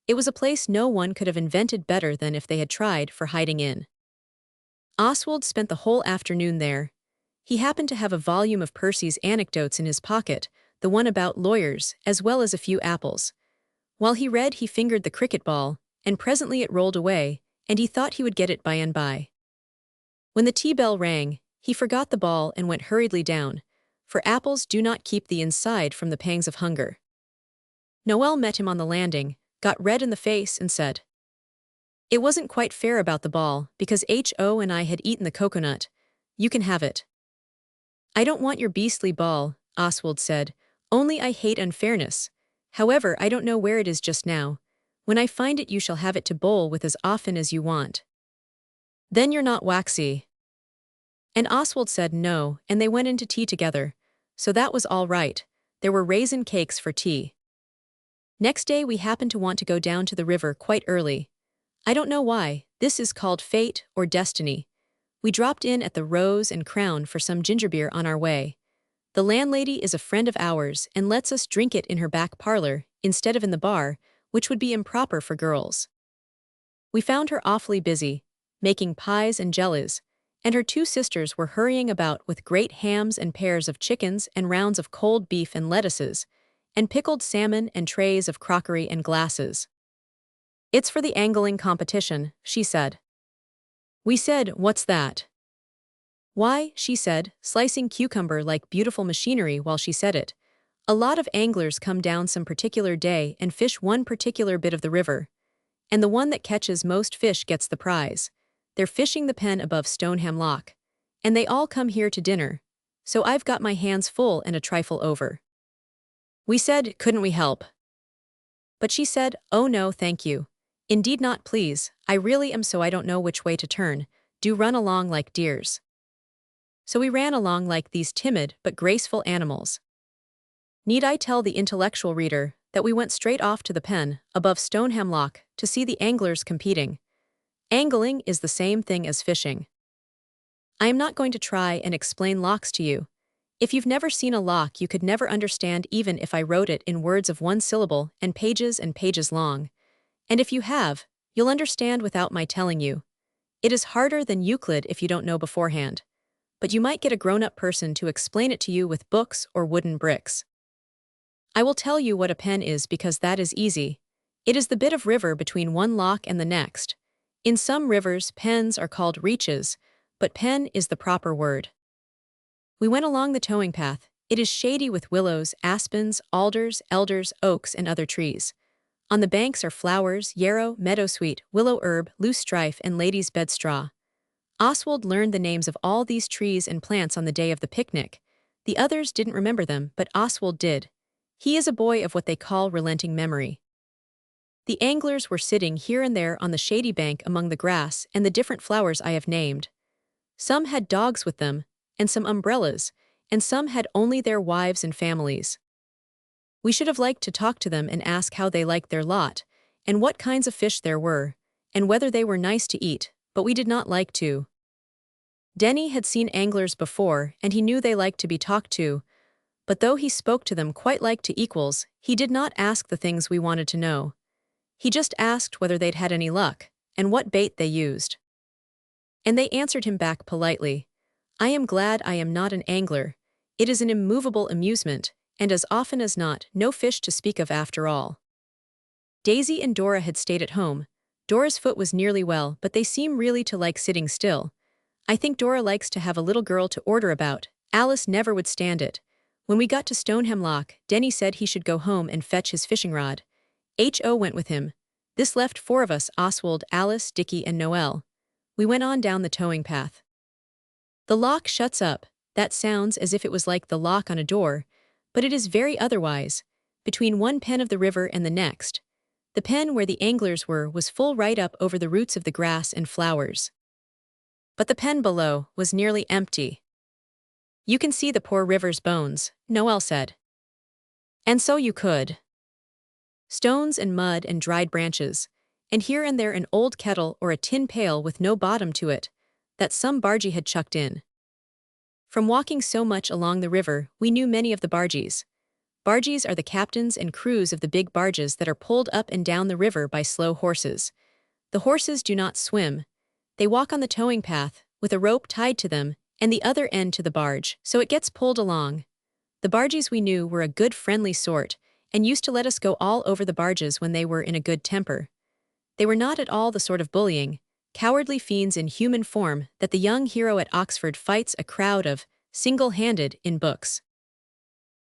It was a place no one could have invented better than if they had tried for hiding in. Oswald spent the whole afternoon there. He happened to have a volume of Percy's Anecdotes in his pocket, the one about lawyers, as well as a few apples. While he read, he fingered the cricket ball, and presently it rolled away, and he thought he would get it by and by. When the tea bell rang, he forgot the ball and went hurriedly down, for apples do not keep the inside from the pangs of hunger. Noel met him on the landing, got red in the face, and said, It wasn't quite fair about the ball, because Ho and I had eaten the coconut. You can have it. I don't want your beastly ball, Oswald said, only I hate unfairness. However, I don't know where it is just now. When I find it you shall have it to bowl with as often as you want. Then you're not waxy. And Oswald said no, and they went into tea together. So that was all right. There were raisin cakes for tea. Next day we happened to want to go down to the river quite early. I don't know why, this is called fate or destiny. We dropped in at the Rose and Crown for some ginger beer on our way. The landlady is a friend of ours and lets us drink it in her back parlor, instead of in the bar, which would be improper for girls. We found her awfully busy, making pies and jellies, and her two sisters were hurrying about with great hams and pairs of chickens and rounds of cold beef and lettuces, and pickled salmon and trays of crockery and glasses. It's for the angling competition, she said. We said, what's that? Why, she said, slicing cucumber like beautiful machinery while she said it. A lot of anglers come down some particular day and fish one particular bit of the river. And the one that catches most fish gets the prize. They're fishing the pen above Stoneham Lock. And they all come here to dinner. So I've got my hands full and a trifle over. We said, couldn't we help? But she said, oh no, thank you. Indeed not, please. I really am, so I don't know which way to turn. Do run along like deers. So we ran along like these timid but graceful animals. Need I tell the intellectual reader that we went straight off to the pen, above Stoneham Lock, to see the anglers competing? Angling is the same thing as fishing. I am not going to try and explain locks to you. If you've never seen a lock, you could never understand even if I wrote it in words of one syllable and pages long. And if you have, you'll understand without my telling you. It is harder than Euclid if you don't know beforehand. But you might get a grown-up person to explain it to you with books or wooden bricks. I will tell you what a pen is because that is easy. It is the bit of river between one lock and the next. In some rivers, pens are called reaches, but pen is the proper word. We went along the towing path. It is shady with willows, aspens, alders, elders, oaks, and other trees. On the banks are flowers, yarrow, meadowsweet, willow herb, loosestrife, and lady's bedstraw. Oswald learned the names of all these trees and plants on the day of the picnic. The others didn't remember them, but Oswald did. He is a boy of what they call relenting memory. The anglers were sitting here and there on the shady bank among the grass and the different flowers I have named. Some had dogs with them, and some umbrellas, and some had only their wives and families. We should have liked to talk to them and ask how they liked their lot, and what kinds of fish there were, and whether they were nice to eat, but we did not like to. Denny had seen anglers before, and he knew they liked to be talked to, but though he spoke to them quite like to equals, he did not ask the things we wanted to know. He just asked whether they'd had any luck, and what bait they used. And they answered him back politely. I am glad I am not an angler. It is an immovable amusement, and as often as not, no fish to speak of after all. Daisy and Dora had stayed at home. Dora's foot was nearly well, but they seem really to like sitting still. I think Dora likes to have a little girl to order about. Alice never would stand it. When we got to Stoneham Lock, Denny said he should go home and fetch his fishing rod. Ho went with him. This left four of us: Oswald, Alice, Dickie, and Noel. We went on down the towing path. The lock shuts up. That sounds as if it was like the lock on a door, but it is very otherwise. Between one pen of the river and the next, the pen where the anglers were was full right up over the roots of the grass and flowers. But the pen below was nearly empty. You can see the poor river's bones, Noel said. And so you could. Stones and mud and dried branches, and here and there an old kettle or a tin pail with no bottom to it, that some bargee had chucked in. From walking so much along the river, we knew many of the bargees. Bargees are the captains and crews of the big barges that are pulled up and down the river by slow horses. The horses do not swim. They walk on the towing path, with a rope tied to them, and the other end to the barge, so it gets pulled along. The bargees we knew were a good friendly sort, and used to let us go all over the barges when they were in a good temper. They were not at all the sort of bullying, cowardly fiends in human form that the young hero at Oxford fights a crowd of, single-handed, in books.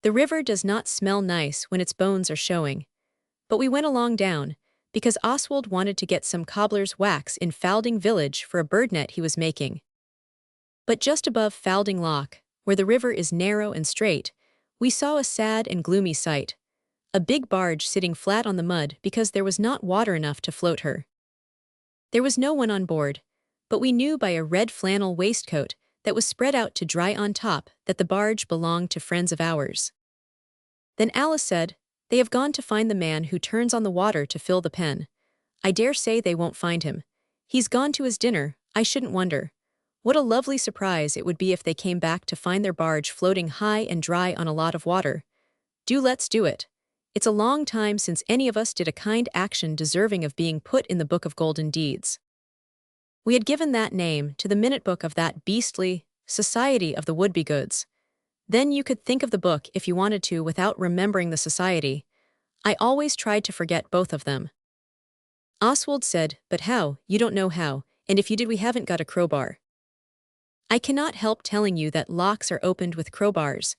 The river does not smell nice when its bones are showing. But we went along down. because Oswald wanted to get some cobbler's wax in Falding village for a bird net he was making. But just above Falding Loch, where the river is narrow and straight, we saw a sad and gloomy sight. A big barge sitting flat on the mud because there was not water enough to float her. There was no one on board, but we knew by a red flannel waistcoat that was spread out to dry on top that the barge belonged to friends of ours. Then Alice said, "They have gone to find the man who turns on the water to fill the pen. I dare say they won't find him. He's gone to his dinner, I shouldn't wonder. What a lovely surprise it would be if they came back to find their barge floating high and dry on a lot of water. Let's do it. It's a long time since any of us did a kind action deserving of being put in the Book of Golden Deeds." We had given that name to the minute book of that beastly Society of the Wouldbegoods. Then you could think of the book if you wanted to without remembering the society. I always tried to forget both of them. Oswald said, "But how? You don't know how, and if you did we haven't got a crowbar." I cannot help telling you that locks are opened with crowbars.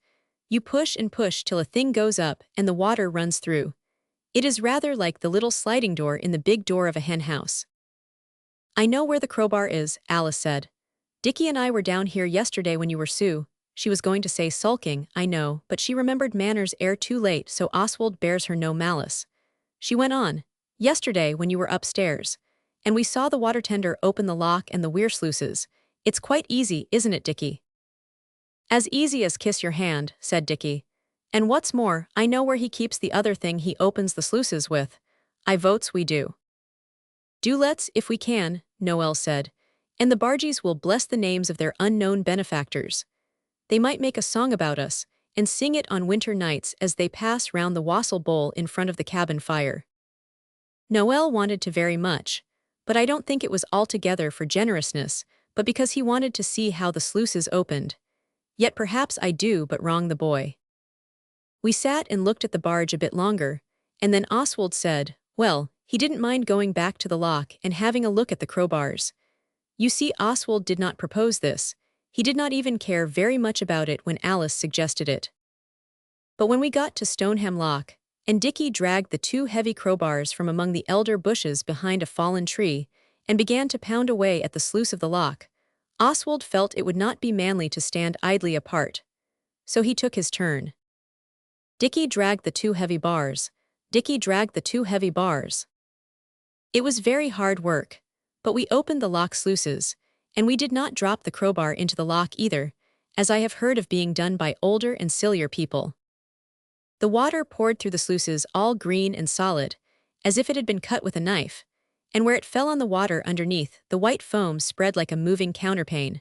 You push and push till a thing goes up and the water runs through. It is rather like the little sliding door in the big door of a hen house. "I know where the crowbar is," Alice said. "Dickie and I were down here yesterday when you were She was going to say sulking, I know, but she remembered manners ere too late, so Oswald bears her no malice. She went on, "Yesterday when you were upstairs, and we saw the water tender open the lock and the weir sluices. It's quite easy, isn't it, Dickie?" "As easy as kiss your hand," said Dickie. "And what's more, I know where he keeps the other thing he opens the sluices with. I votes we do." "Do let's, if we can," Noel said, "and the bargees will bless the names of their unknown benefactors. They might make a song about us, and sing it on winter nights as they pass round the wassail bowl in front of the cabin fire." Noel wanted to very much, but I don't think it was altogether for generousness, but because he wanted to see how the sluices opened. Yet perhaps I do but wrong the boy. We sat and looked at the barge a bit longer, and then Oswald said, well, he didn't mind going back to the lock and having a look at the crowbars. You see, Oswald did not propose this. He did not even care very much about it when Alice suggested it. But when we got to Stoneham Loch, and Dickie dragged the two heavy crowbars from among the elder bushes behind a fallen tree, and began to pound away at the sluice of the loch, Oswald felt it would not be manly to stand idly apart. So he took his turn. Dickie dragged the two heavy bars. Dickie dragged the two heavy bars. It was very hard work, but we opened the loch sluices, and we did not drop the crowbar into the loch either, as I have heard of being done by older and sillier people. The water poured through the sluices all green and solid, as if it had been cut with a knife, and where it fell on the water underneath, the white foam spread like a moving counterpane.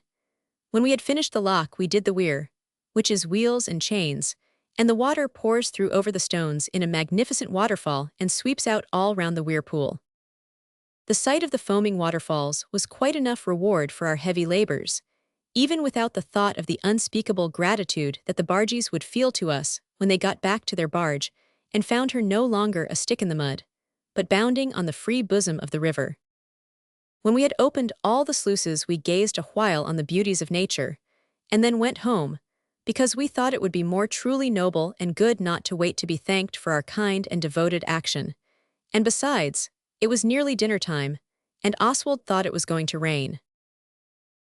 When we had finished the loch, we did the weir, which is wheels and chains, and the water pours through over the stones in a magnificent waterfall and sweeps out all round the weir pool. The sight of the foaming waterfalls was quite enough reward for our heavy labors, even without the thought of the unspeakable gratitude that the bargees would feel to us when they got back to their barge and found her no longer a stick in the mud, but bounding on the free bosom of the river. When we had opened all the sluices, we gazed a while on the beauties of nature, and then went home, because we thought it would be more truly noble and good not to wait to be thanked for our kind and devoted action. And besides, it was nearly dinner time, and Oswald thought it was going to rain.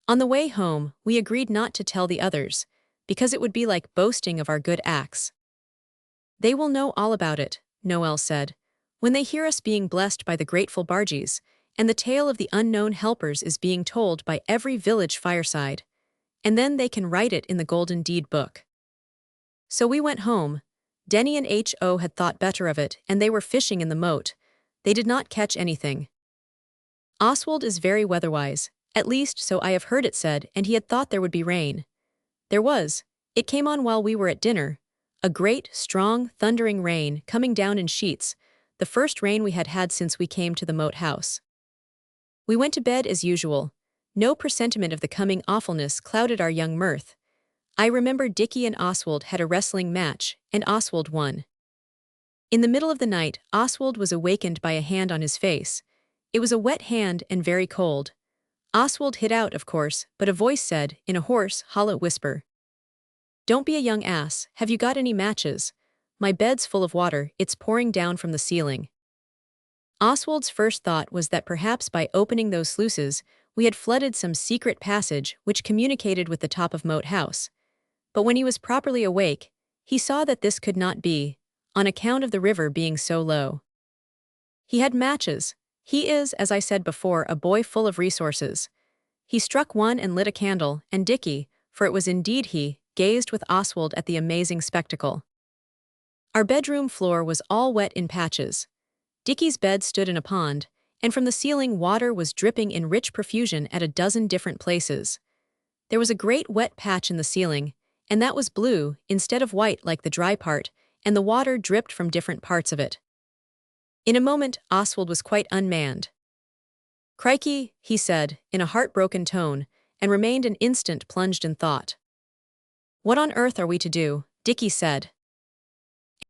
On the way home, we agreed not to tell the others, because it would be like boasting of our good acts. "They will know all about it," Noel said, "when they hear us being blessed by the grateful bargees, and the tale of the unknown helpers is being told by every village fireside, and then they can write it in the Golden Deed book." So we went home. Denny and Ho had thought better of it, and they were fishing in the moat. They did not catch anything. Oswald is very weatherwise, at least so I have heard it said, and he had thought there would be rain. There was. It came on while we were at dinner. A great, strong, thundering rain coming down in sheets, the first rain we had had since we came to the moat house. We went to bed as usual. No presentiment of the coming awfulness clouded our young mirth. I remember Dickie and Oswald had a wrestling match, and Oswald won. In the middle of the night, Oswald was awakened by a hand on his face. It was a wet hand and very cold. Oswald hid out, of course, but a voice said, in a hoarse, hollow whisper, "Don't be a young ass, have you got any matches? My bed's full of water, it's pouring down from the ceiling." Oswald's first thought was that perhaps by opening those sluices, we had flooded some secret passage which communicated with the top of Moat House. But when he was properly awake, he saw that this could not be, on account of the river being so low. He had matches. He is, as I said before, a boy full of resources. He struck one and lit a candle, and Dickie, for it was indeed he, gazed with Oswald at the amazing spectacle. Our bedroom floor was all wet in patches. Dickie's bed stood in a pond, and from the ceiling water was dripping in rich profusion at a dozen different places. There was a great wet patch in the ceiling, and that was blue instead of white like the dry part, and the water dripped from different parts of it. In a moment, Oswald was quite unmanned. "Crikey," he said, in a heartbroken tone, and remained an instant plunged in thought. "What on earth are we to do?" Dickie said.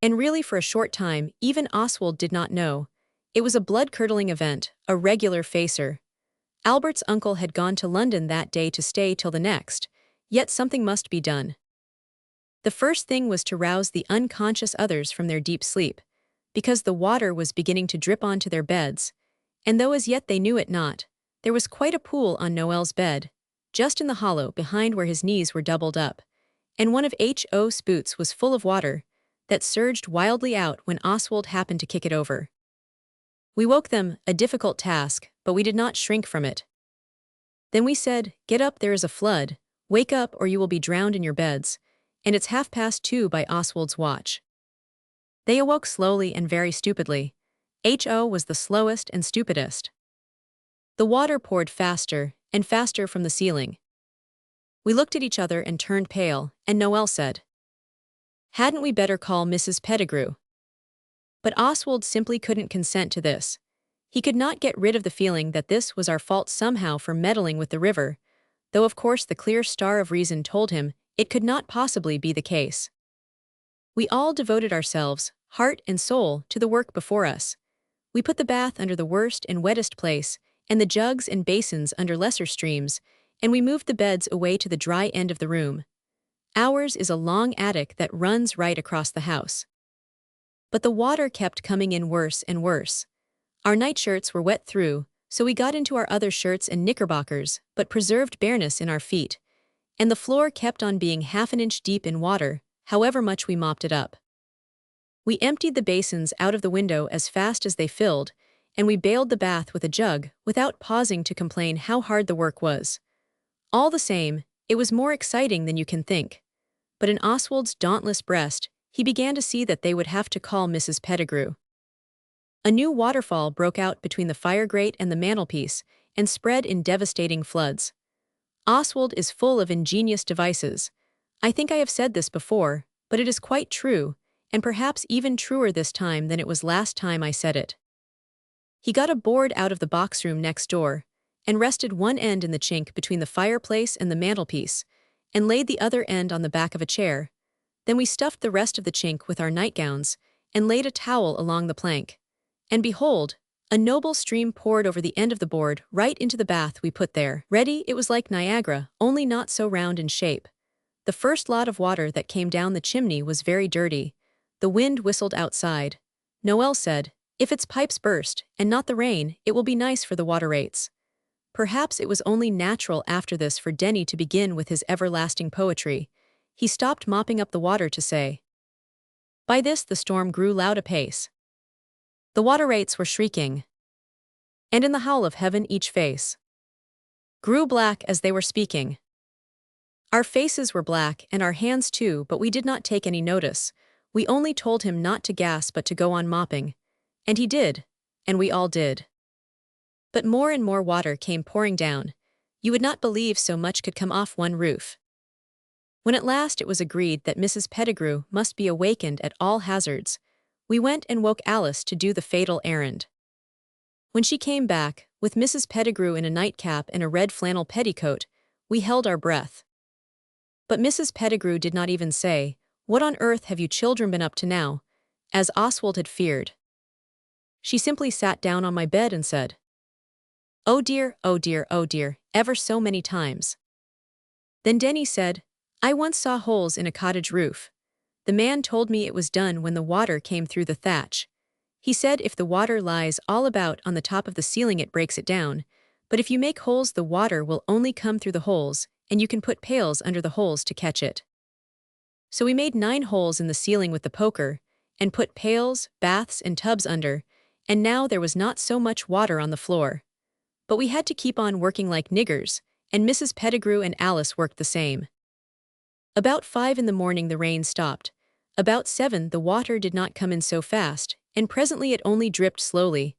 And really for a short time, even Oswald did not know. It was a blood-curdling event, a regular facer. Albert's uncle had gone to London that day to stay till the next, yet something must be done. The first thing was to rouse the unconscious others from their deep sleep, because the water was beginning to drip onto their beds, and though as yet they knew it not, there was quite a pool on Noel's bed, just in the hollow behind where his knees were doubled up, and one of H.O.'s boots was full of water, that surged wildly out when Oswald happened to kick it over. We woke them, a difficult task, but we did not shrink from it. Then we said, "Get up, there is a flood, wake up or you will be drowned in your beds," and it's 2:30 by Oswald's watch. They awoke slowly and very stupidly. H.O. was the slowest and stupidest. The water poured faster and faster from the ceiling. We looked at each other and turned pale, and Noel said, "Hadn't we better call Mrs. Pettigrew?" But Oswald simply couldn't consent to this. He could not get rid of the feeling that this was our fault somehow for meddling with the river, though of course the clear star of reason told him it could not possibly be the case. We all devoted ourselves, heart and soul, to the work before us. We put the bath under the worst and wettest place, and the jugs and basins under lesser streams, and we moved the beds away to the dry end of the room. Ours is a long attic that runs right across the house. But the water kept coming in worse and worse. Our nightshirts were wet through, so we got into our other shirts and knickerbockers, but preserved bareness in our feet, and the floor kept on being 1/2 inch deep in water, however much we mopped it up. We emptied the basins out of the window as fast as they filled, and we bailed the bath with a jug, without pausing to complain how hard the work was. All the same, it was more exciting than you can think. But in Oswald's dauntless breast, he began to see that they would have to call Mrs. Pettigrew. A new waterfall broke out between the fire grate and the mantelpiece, and spread in devastating floods. Oswald is full of ingenious devices. I think I have said this before, but it is quite true, and perhaps even truer this time than it was last time I said it. He got a board out of the box room next door, and rested one end in the chink between the fireplace and the mantelpiece, and laid the other end on the back of a chair. Then we stuffed the rest of the chink with our nightgowns, and laid a towel along the plank. And behold, a noble stream poured over the end of the board right into the bath we put there. Ready, it was like Niagara, only not so round in shape. The first lot of water that came down the chimney was very dirty. The wind whistled outside. Noel said, "If its pipes burst, and not the rain, it will be nice for the water rates." Perhaps it was only natural after this for Denny to begin with his everlasting poetry. He stopped mopping up the water to say. By this the storm grew loud apace. The water rates were shrieking, and in the howl of heaven each face grew black as they were speaking. Our faces were black and our hands too, but we did not take any notice. We only told him not to gasp but to go on mopping. And he did, and we all did. But more and more water came pouring down. You would not believe so much could come off one roof. When at last it was agreed that Mrs. Pettigrew must be awakened at all hazards, we went and woke Alice to do the fatal errand. When she came back, with Mrs. Pettigrew in a nightcap and a red flannel petticoat, we held our breath. But Mrs. Pettigrew did not even say, "What on earth have you children been up to now?" as Oswald had feared. She simply sat down on my bed and said, "Oh dear, oh dear, oh dear," ever so many times. Then Denny said, "I once saw holes in a cottage roof. The man told me it was done when the water came through the thatch. He said if the water lies all about on the top of the ceiling it breaks it down, but if you make holes the water will only come through the holes, and you can put pails under the holes to catch it. So we made 9 holes in the ceiling with the poker, and put pails, baths, and tubs under, and now there was not so much water on the floor. But we had to keep on working like niggers, and Mrs. Pettigrew and Alice worked the same. About 5 in the morning the rain stopped. About 7 the water did not come in so fast, and presently it only dripped slowly.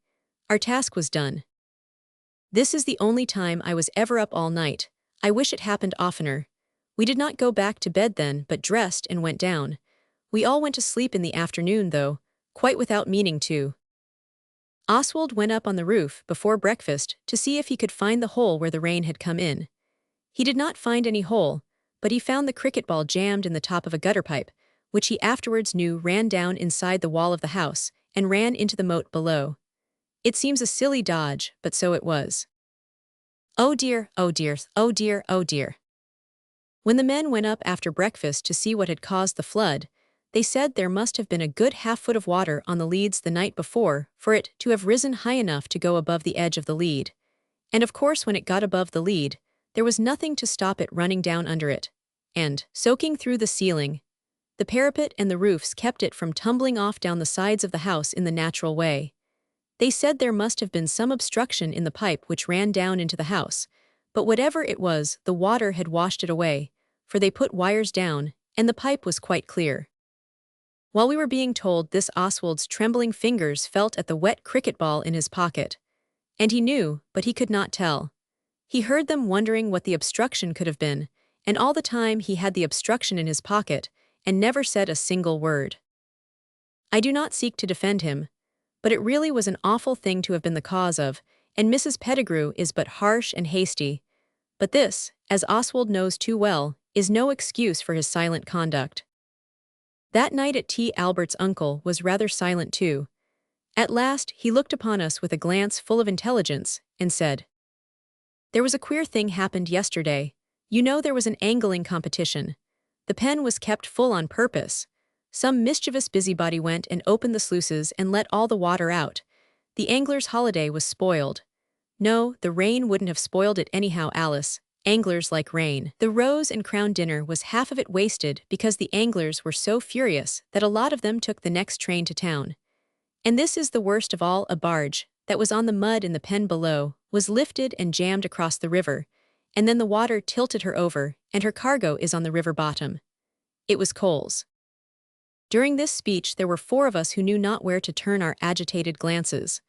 Our task was done. This is the only time I was ever up all night. I wish it happened oftener. We did not go back to bed then, but dressed and went down. We all went to sleep in the afternoon, though, quite without meaning to. Oswald went up on the roof before breakfast to see if he could find the hole where the rain had come in. He did not find any hole, but he found the cricket ball jammed in the top of a gutter pipe, which he afterwards knew ran down inside the wall of the house and ran into the moat below. It seems a silly dodge, but so it was. Oh dear, oh dear, oh dear, oh dear. When the men went up after breakfast to see what had caused the flood, they said there must have been a good half-foot of water on the leads the night before for it to have risen high enough to go above the edge of the lead. And of course when it got above the lead, there was nothing to stop it running down under it. And, soaking through the ceiling, the parapet and the roofs kept it from tumbling off down the sides of the house in the natural way. They said there must have been some obstruction in the pipe which ran down into the house, but whatever it was, the water had washed it away, for they put wires down, and the pipe was quite clear. While we were being told this, Oswald's trembling fingers felt at the wet cricket ball in his pocket. And he knew, but he could not tell. He heard them wondering what the obstruction could have been, and all the time he had the obstruction in his pocket, and never said a single word. I do not seek to defend him, but it really was an awful thing to have been the cause of, and Mrs. Pettigrew is but harsh and hasty. But this, as Oswald knows too well, is no excuse for his silent conduct. That night at tea Albert's uncle was rather silent too. At last he looked upon us with a glance full of intelligence, and said, "There was a queer thing happened yesterday. You know there was an angling competition. The pen was kept full on purpose. Some mischievous busybody went and opened the sluices and let all the water out. The angler's holiday was spoiled. No, the rain wouldn't have spoiled it anyhow, Alice. Anglers like rain. The Rose and Crown dinner was half of it wasted because the anglers were so furious that a lot of them took the next train to town. And this is the worst of all, a barge, that was on the mud in the pen below, was lifted and jammed across the river, and then the water tilted her over, and her cargo is on the river bottom. It was coals." During this speech there were 4 of us who knew not where to turn our agitated glances.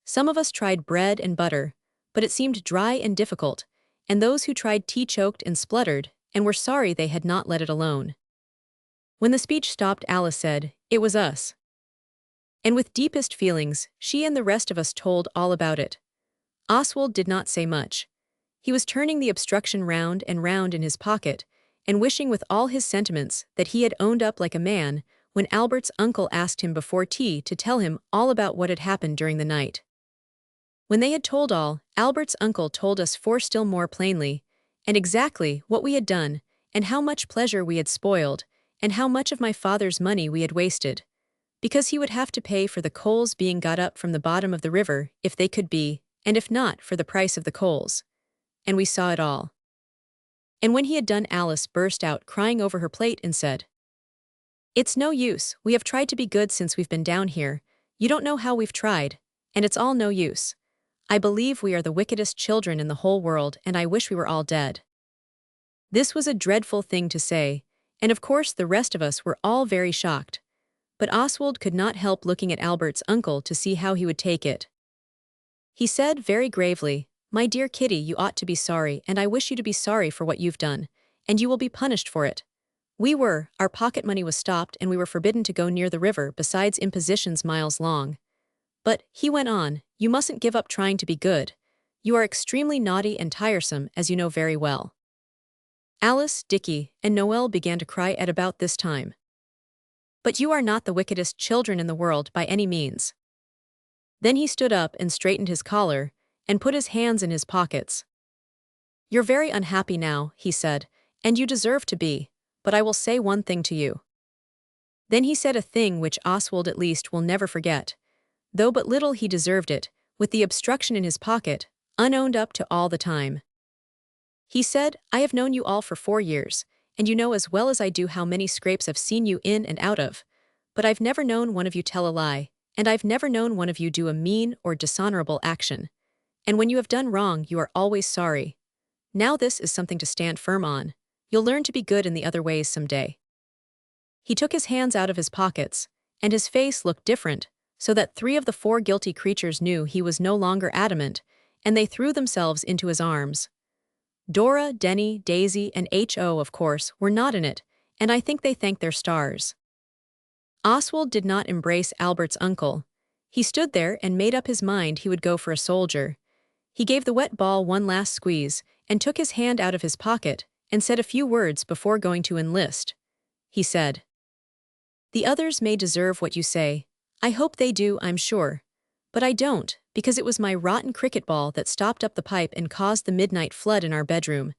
Some of us tried bread and butter, but it seemed dry and difficult, and those who tried tea choked and spluttered, and were sorry they had not let it alone. When the speech stopped, Alice said, "It was us." And with deepest feelings, she and the rest of us told all about it. Oswald did not say much. He was turning the obstruction round and round in his pocket, and wishing with all his sentiments that he had owned up like a man, when Albert's uncle asked him before tea to tell him all about what had happened during the night. When they had told all, Albert's uncle told us 4 still more plainly, and exactly what we had done, and how much pleasure we had spoiled, and how much of my father's money we had wasted, because he would have to pay for the coals being got up from the bottom of the river if they could be, and if not, for the price of the coals. And we saw it all. And when he had done, Alice burst out crying over her plate and said, "It's no use, we have tried to be good since we've been down here. You don't know how we've tried, and it's all no use. I believe we are the wickedest children in the whole world, and I wish we were all dead." This was a dreadful thing to say, and of course the rest of us were all very shocked. But Oswald could not help looking at Albert's uncle to see how he would take it. He said very gravely, "My dear Kitty, you ought to be sorry, and I wish you to be sorry for what you've done, and you will be punished for it. Our pocket money was stopped and we were forbidden to go near the river, besides impositions miles long. But," he went on, "you mustn't give up trying to be good. You are extremely naughty and tiresome, as you know very well." Alice, Dickie, and Noel began to cry at about this time. "But you are not the wickedest children in the world by any means." Then he stood up and straightened his collar, and put his hands in his pockets. "You're very unhappy now," he said, "and you deserve to be, but I will say one thing to you." Then he said a thing which Oswald at least will never forget. Though but little he deserved it, with the obstruction in his pocket, unowned up to all the time. He said, "I have known you all for 4 years, and you know as well as I do how many scrapes I've seen you in and out of. But I've never known one of you tell a lie, and I've never known one of you do a mean or dishonorable action. And when you have done wrong, you are always sorry. Now this is something to stand firm on. You'll learn to be good in the other ways someday." He took his hands out of his pockets, and his face looked different, so that 3 of the 4 guilty creatures knew he was no longer adamant, and they threw themselves into his arms. Dora, Denny, Daisy, and H.O., of course, were not in it, and I think they thanked their stars. Oswald did not embrace Albert's uncle. He stood there and made up his mind he would go for a soldier. He gave the wet ball one last squeeze, and took his hand out of his pocket, and said a few words before going to enlist. He said, "The others may deserve what you say. I hope they do, I'm sure. But I don't, because it was my rotten cricket ball that stopped up the pipe and caused the midnight flood in our bedroom.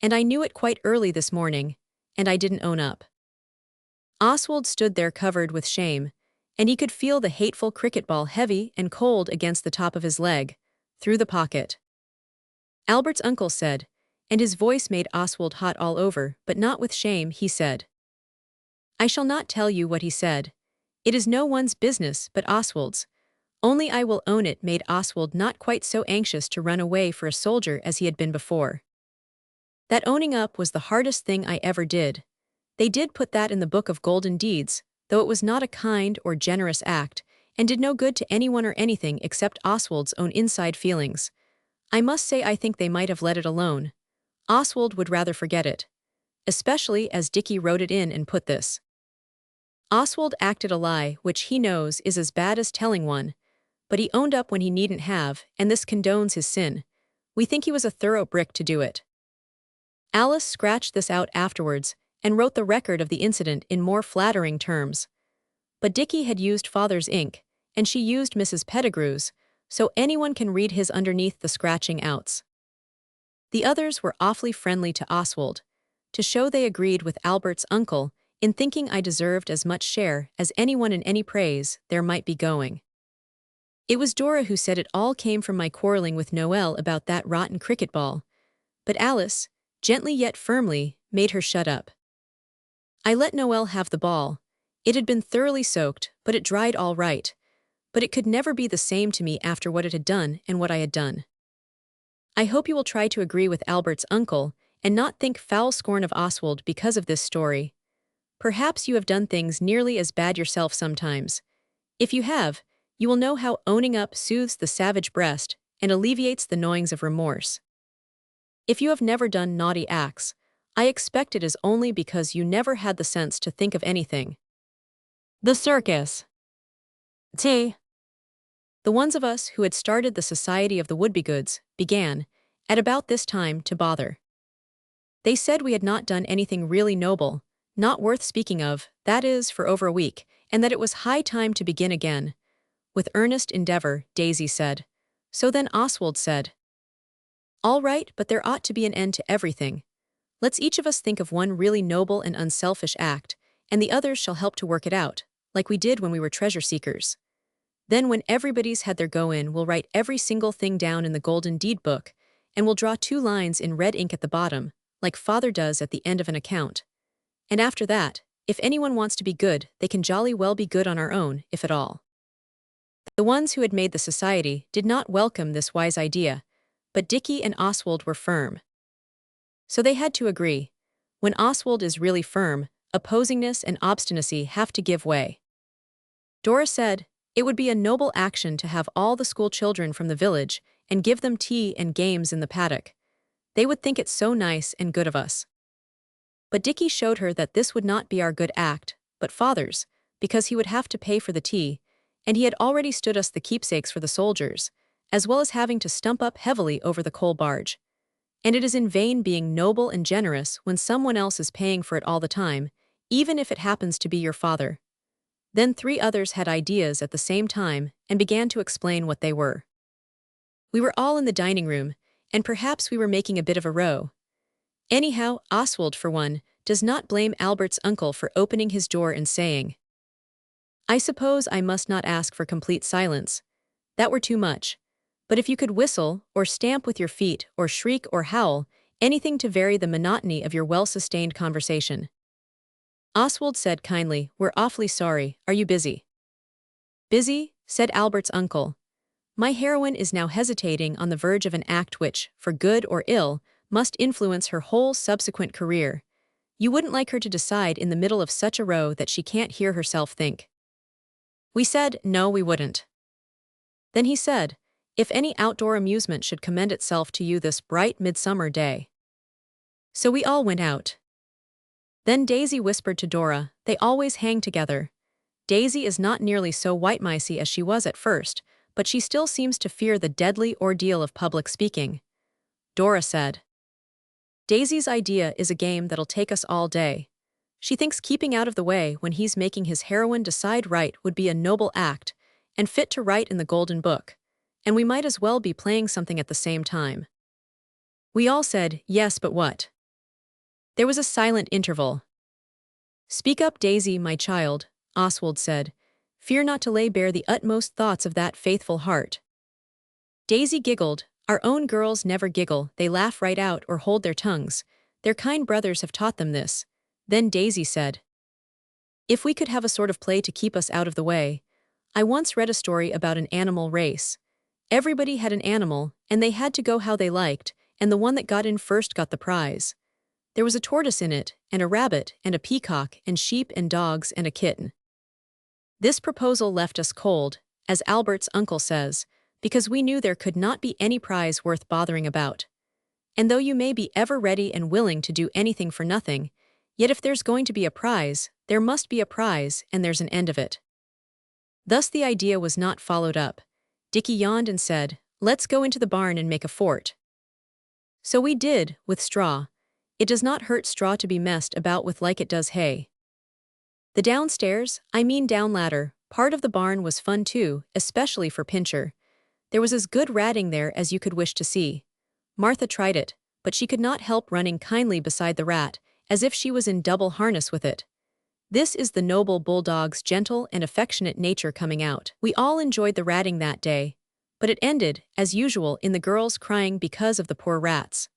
And I knew it quite early this morning, and I didn't own up." Oswald stood there covered with shame, and he could feel the hateful cricket ball heavy and cold against the top of his leg, through the pocket. Albert's uncle said, and his voice made Oswald hot all over, but not with shame, he said. I shall not tell you what he said. It is no one's business but Oswald's. Only I will own it made Oswald not quite so anxious to run away for a soldier as he had been before. That owning up was the hardest thing I ever did. They did put that in the book of golden deeds, though it was not a kind or generous act, and did no good to anyone or anything except Oswald's own inside feelings. I must say I think they might have let it alone. Oswald would rather forget it. Especially as Dickie wrote it in and put this. Oswald acted a lie which he knows is as bad as telling one, but he owned up when he needn't have, and this condones his sin. We think he was a thorough brick to do it. Alice scratched this out afterwards and wrote the record of the incident in more flattering terms. But Dickie had used Father's ink, and she used Mrs. Pettigrew's, so anyone can read his underneath the scratching outs. The others were awfully friendly to Oswald, to show they agreed with Albert's uncle in thinking I deserved as much share as anyone in any praise there might be going. It was Dora who said it all came from my quarreling with Noel about that rotten cricket ball, but Alice, gently yet firmly, made her shut up. I let Noel have the ball. It had been thoroughly soaked, but it dried all right. But it could never be the same to me after what it had done and what I had done. I hope you will try to agree with Albert's uncle and not think foul scorn of Oswald because of this story. Perhaps you have done things nearly as bad yourself sometimes. If you have, you will know how owning up soothes the savage breast and alleviates the gnawings of remorse. If you have never done naughty acts, I expect it is only because you never had the sense to think of anything. The circus. The ones of us who had started the Society of the Wouldbegoods began, at about this time, to bother. They said we had not done anything really noble, not worth speaking of, that is, for over a week, and that it was high time to begin again. With earnest endeavor, Daisy said. So then Oswald said, "All right, but there ought to be an end to everything. Let's each of us think of one really noble and unselfish act, and the others shall help to work it out, like we did when we were treasure seekers. Then when everybody's had their go in, we'll write every single thing down in the golden deed book, and we'll draw 2 lines in red ink at the bottom, like Father does at the end of an account. And after that, if anyone wants to be good, they can jolly well be good on our own, if at all." The ones who had made the society did not welcome this wise idea, but Dickie and Oswald were firm. So they had to agree. When Oswald is really firm, opposingness and obstinacy have to give way. Dora said, it would be a noble action to have all the school children from the village and give them tea and games in the paddock. They would think it so nice and good of us. But Dickie showed her that this would not be our good act, but Father's, because he would have to pay for the tea, and he had already stood us the keepsakes for the soldiers, as well as having to stump up heavily over the coal barge. And it is in vain being noble and generous when someone else is paying for it all the time, even if it happens to be your father. Then 3 others had ideas at the same time and began to explain what they were. We were all in the dining room, and perhaps we were making a bit of a row. Anyhow, Oswald, for one, does not blame Albert's uncle for opening his door and saying, I suppose I must not ask for complete silence. That were too much. But if you could whistle, or stamp with your feet, or shriek or howl, anything to vary the monotony of your well-sustained conversation. Oswald said kindly, "We're awfully sorry, are you busy?" "Busy?" said Albert's uncle. "My heroine is now hesitating on the verge of an act which, for good or ill, must influence her whole subsequent career. You wouldn't like her to decide in the middle of such a row that she can't hear herself think." We said, no, we wouldn't. Then he said, "If any outdoor amusement should commend itself to you this bright midsummer day." So we all went out. Then Daisy whispered to Dora, "They always hang together." Daisy is not nearly so white-micey as she was at first, but she still seems to fear the deadly ordeal of public speaking. Dora said, "Daisy's idea is a game that'll take us all day. She thinks keeping out of the way when he's making his heroine decide right would be a noble act, and fit to write in the Golden Book, and we might as well be playing something at the same time." We all said, "Yes, but what?" There was a silent interval. "Speak up, Daisy, my child," Oswald said. "Fear not to lay bare the utmost thoughts of that faithful heart." Daisy giggled. Our own girls never giggle, they laugh right out or hold their tongues. Their kind brothers have taught them this. Then Daisy said, "If we could have a sort of play to keep us out of the way. I once read a story about an animal race. Everybody had an animal, and they had to go how they liked, and the one that got in first got the prize. There was a tortoise in it, and a rabbit, and a peacock, and sheep and dogs, and a kitten." This proposal left us cold, as Albert's uncle says, because we knew there could not be any prize worth bothering about. And though you may be ever ready and willing to do anything for nothing, yet if there's going to be a prize, there must be a prize, and there's an end of it. Thus the idea was not followed up. Dickie yawned and said, "Let's go into the barn and make a fort." So we did, with straw. It does not hurt straw to be messed about with like it does hay. The downstairs, down ladder, part of the barn was fun too, especially for Pincher. There was as good ratting there as you could wish to see. Martha tried it, but she could not help running kindly beside the rat, as if she was in double harness with it. This is the noble bulldog's gentle and affectionate nature coming out. We all enjoyed the ratting that day, but it ended, as usual, in the girls crying because of the poor rats.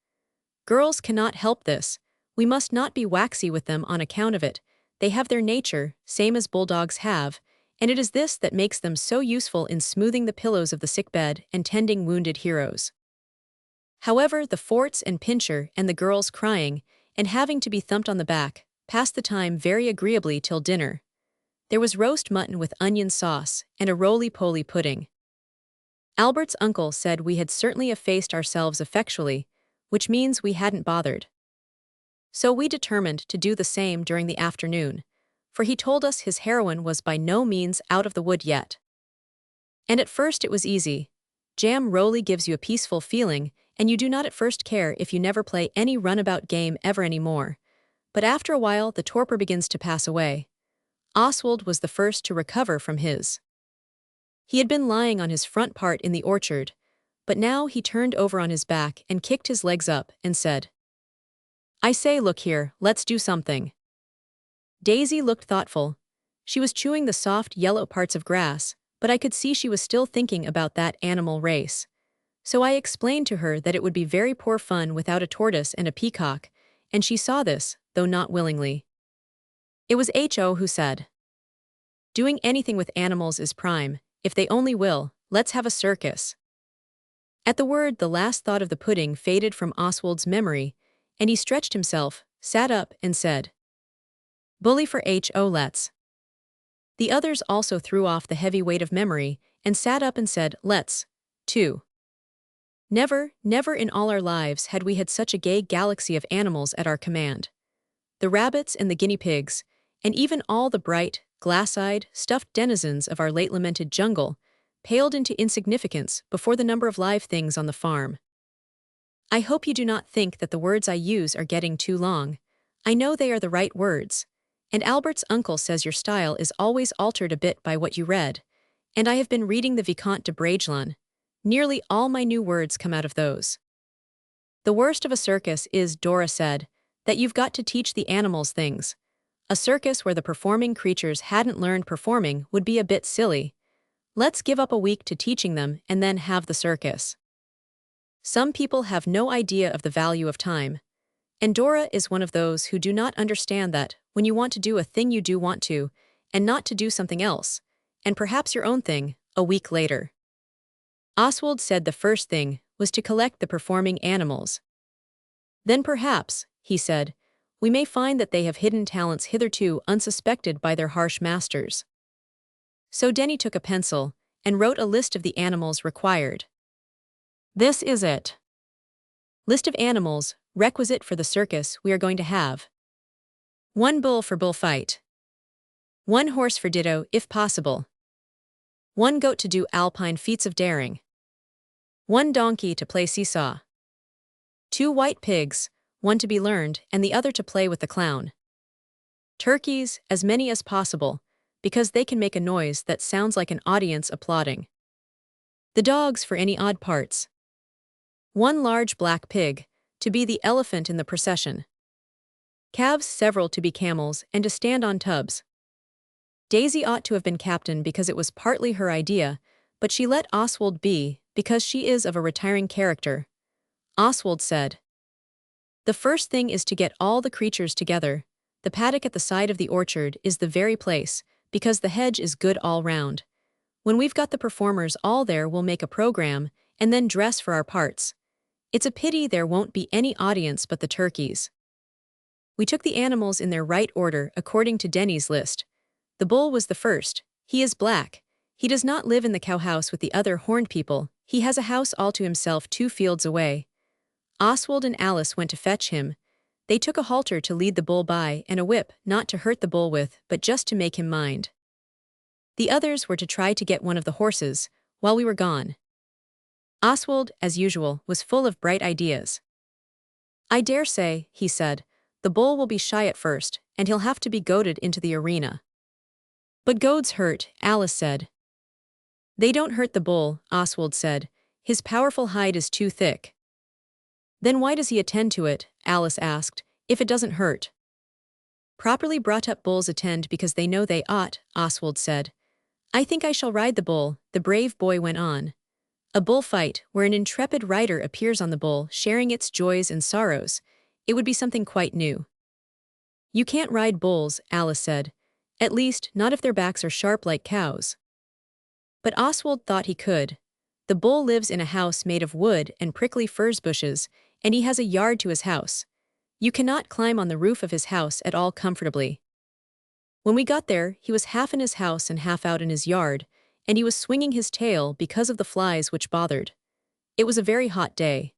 Girls cannot help this. We must not be waxy with them on account of it. They have their nature, same as bulldogs have, and it is this that makes them so useful in smoothing the pillows of the sickbed and tending wounded heroes. However, the forts and Pincher and the girls crying, and having to be thumped on the back, passed the time very agreeably till dinner. There was roast mutton with onion sauce, and a roly-poly pudding. Albert's uncle said we had certainly effaced ourselves effectually, which means we hadn't bothered. So we determined to do the same during the afternoon, for he told us his heroine was by no means out of the wood yet. And at first it was easy. Jam Roly gives you a peaceful feeling, and you do not at first care if you never play any runabout game ever any more. But after a while the torpor begins to pass away. Oswald was the first to recover from his. He had been lying on his front part in the orchard, but now he turned over on his back and kicked his legs up and said, "I say, look here, let's do something." Daisy looked thoughtful. She was chewing the soft yellow parts of grass, but I could see she was still thinking about that animal race. So I explained to her that it would be very poor fun without a tortoise and a peacock, and she saw this, though not willingly. It was H.O. who said, "Doing anything with animals is prime, if they only will, let's have a circus." At the word the last thought of the pudding faded from Oswald's memory, and he stretched himself, sat up, and said, "Bully for H.O. let's." The others also threw off the heavy weight of memory, and sat up and said, "Let's," too. Never, never in all our lives had we had such a gay galaxy of animals at our command. The rabbits and the guinea pigs, and even all the bright, glass-eyed, stuffed denizens of our late-lamented jungle, paled into insignificance before the number of live things on the farm. I hope you do not think that the words I use are getting too long. I know they are the right words, and Albert's uncle says your style is always altered a bit by what you read, and I have been reading the Vicomte de Bragelonne. Nearly all my new words come out of those. The worst of a circus is, Dora said, that you've got to teach the animals things. A circus where the performing creatures hadn't learned performing would be a bit silly. Let's give up a week to teaching them and then have the circus. Some people have no idea of the value of time. And Dora is one of those who do not understand that when you want to do a thing you do want to, and not to do something else, and perhaps your own thing, a week later. Oswald said the first thing was to collect the performing animals. Then perhaps, he said, we may find that they have hidden talents hitherto unsuspected by their harsh masters. So Denny took a pencil and wrote a list of the animals required. This is it. List of animals requisite for the circus we are going to have. 1 bull for bullfight. 1 horse for ditto, if possible. 1 goat to do alpine feats of daring. 1 donkey to play seesaw. 2 white pigs, 1 to be learned and the other to play with the clown. Turkeys, as many as possible, because they can make a noise that sounds like an audience applauding. The dogs for any odd parts. 1 large black pig, to be the elephant in the procession. Calves several to be camels and to stand on tubs. Daisy ought to have been captain because it was partly her idea, but she let Oswald be because she is of a retiring character. Oswald said, "The first thing is to get all the creatures together. The paddock at the side of the orchard is the very place, because the hedge is good all round. When we've got the performers all there we'll make a program, and then dress for our parts. It's a pity there won't be any audience but the turkeys." We took the animals in their right order according to Denny's list. The bull was the first. He is black. He does not live in the cowhouse with the other horned people. He has a house all to himself 2 fields away. Oswald and Alice went to fetch him. They took a halter to lead the bull by and a whip not to hurt the bull with, but just to make him mind. The others were to try to get one of the horses while we were gone. Oswald, as usual, was full of bright ideas. "I dare say," he said, "the bull will be shy at first, and he'll have to be goaded into the arena." "But goads hurt," Alice said. "They don't hurt the bull," Oswald said. "His powerful hide is too thick." "Then why does he attend to it?" Alice asked, "if it doesn't hurt?" "Properly brought-up bulls attend because they know they ought," Oswald said. "I think I shall ride the bull," the brave boy went on. "A bullfight, where an intrepid rider appears on the bull, sharing its joys and sorrows. It would be something quite new." "You can't ride bulls," Alice said. "At least, not if their backs are sharp like cows." But Oswald thought he could. The bull lives in a house made of wood and prickly furze bushes, and he has a yard to his house. You cannot climb on the roof of his house at all comfortably. When we got there, he was half in his house and half out in his yard, and he was swinging his tail because of the flies which bothered. It was a very hot day.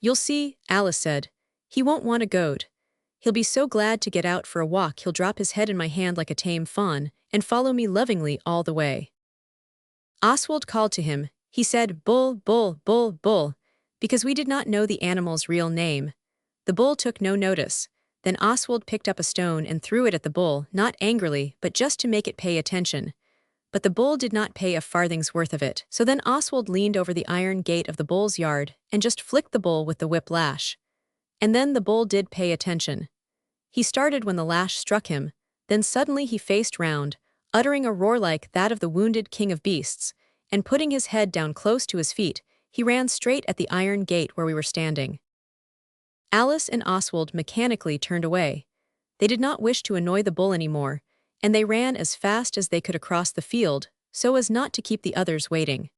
"You'll see," Alice said. "He won't want a goad. He'll be so glad to get out for a walk he'll drop his head in my hand like a tame fawn and follow me lovingly all the way." Oswald called to him. He said, "Bull, bull, bull, bull," because we did not know the animal's real name. The bull took no notice. Then Oswald picked up a stone and threw it at the bull, not angrily, but just to make it pay attention. But the bull did not pay a farthing's worth of it. So then Oswald leaned over the iron gate of the bull's yard and just flicked the bull with the whip lash. And then the bull did pay attention. He started when the lash struck him, then suddenly he faced round, uttering a roar like that of the wounded king of beasts, and putting his head down close to his feet, he ran straight at the iron gate where we were standing. Alice and Oswald mechanically turned away. They did not wish to annoy the bull anymore, and they ran as fast as they could across the field, so as not to keep the others waiting.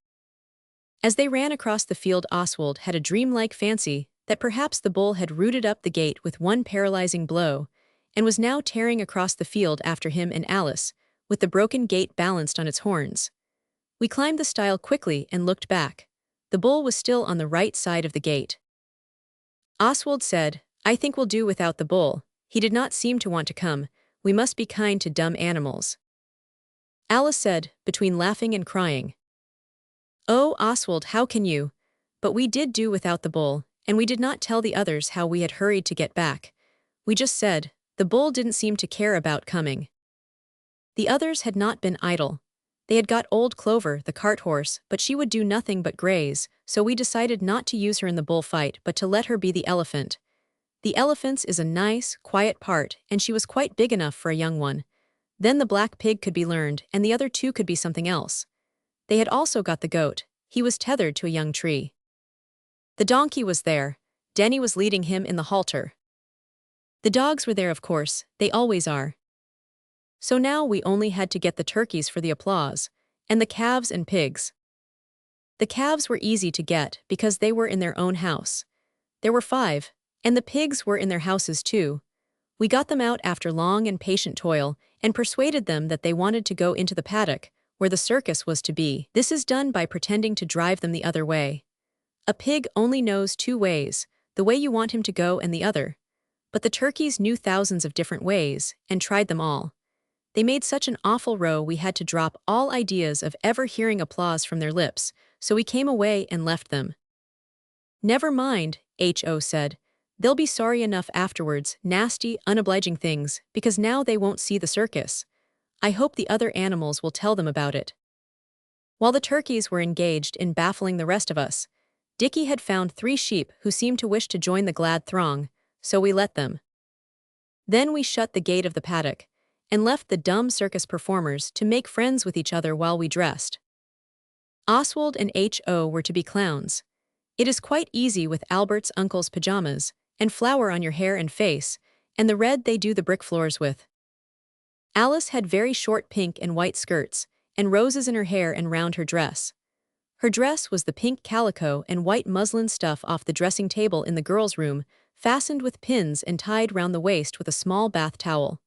As they ran across the field, Oswald had a dreamlike fancy that perhaps the bull had rooted up the gate with one paralyzing blow, and was now tearing across the field after him and Alice, with the broken gate balanced on its horns. We climbed the stile quickly and looked back. The bull was still on the right side of the gate. Oswald said, "I think we'll do without the bull. He did not seem to want to come. We must be kind to dumb animals." Alice said, between laughing and crying, "Oh, Oswald, how can you?" But we did do without the bull, and we did not tell the others how we had hurried to get back. We just said, the bull didn't seem to care about coming. The others had not been idle. They had got old Clover, the cart horse, but she would do nothing but graze, so we decided not to use her in the bull fight but to let her be the elephant. The elephant's is a nice, quiet part, and she was quite big enough for a young one. Then the black pig could be learned, and the other two could be something else. They had also got the goat. He was tethered to a young tree. The donkey was there. Denny was leading him in the halter. The dogs were there, of course, they always are. So now we only had to get the turkeys for the applause, and the calves and pigs. The calves were easy to get because they were in their own house. There were 5, and the pigs were in their houses too. We got them out after long and patient toil, and persuaded them that they wanted to go into the paddock, where the circus was to be. This is done by pretending to drive them the other way. A pig only knows 2 ways, the way you want him to go and the other. But the turkeys knew thousands of different ways, and tried them all. They made such an awful row we had to drop all ideas of ever hearing applause from their lips, so we came away and left them. "Never mind," H.O. said. "They'll be sorry enough afterwards, nasty, unobliging things, because now they won't see the circus. I hope the other animals will tell them about it." While the turkeys were engaged in baffling the rest of us, Dickie had found 3 sheep who seemed to wish to join the glad throng, so we let them. Then we shut the gate of the paddock, and left the dumb circus performers to make friends with each other while we dressed. Oswald and H.O. were to be clowns. It is quite easy with Albert's uncle's pajamas, and flour on your hair and face, and the red they do the brick floors with. Alice had very short pink and white skirts, and roses in her hair and round her dress. Her dress was the pink calico and white muslin stuff off the dressing table in the girls' room, fastened with pins and tied round the waist with a small bath towel.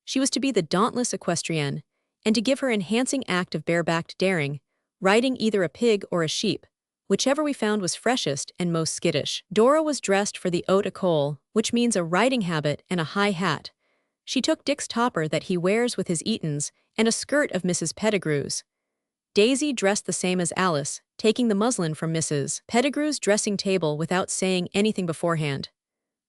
She was to be the dauntless equestrienne, and to give her enhancing act of barebacked daring, riding either a pig or a sheep, whichever we found was freshest and most skittish. Dora was dressed for the haute école, which means a riding habit and a high hat. She took Dick's topper that he wears with his Etons, and a skirt of Mrs. Pettigrew's. Daisy dressed the same as Alice, taking the muslin from Mrs. Pettigrew's dressing table without saying anything beforehand.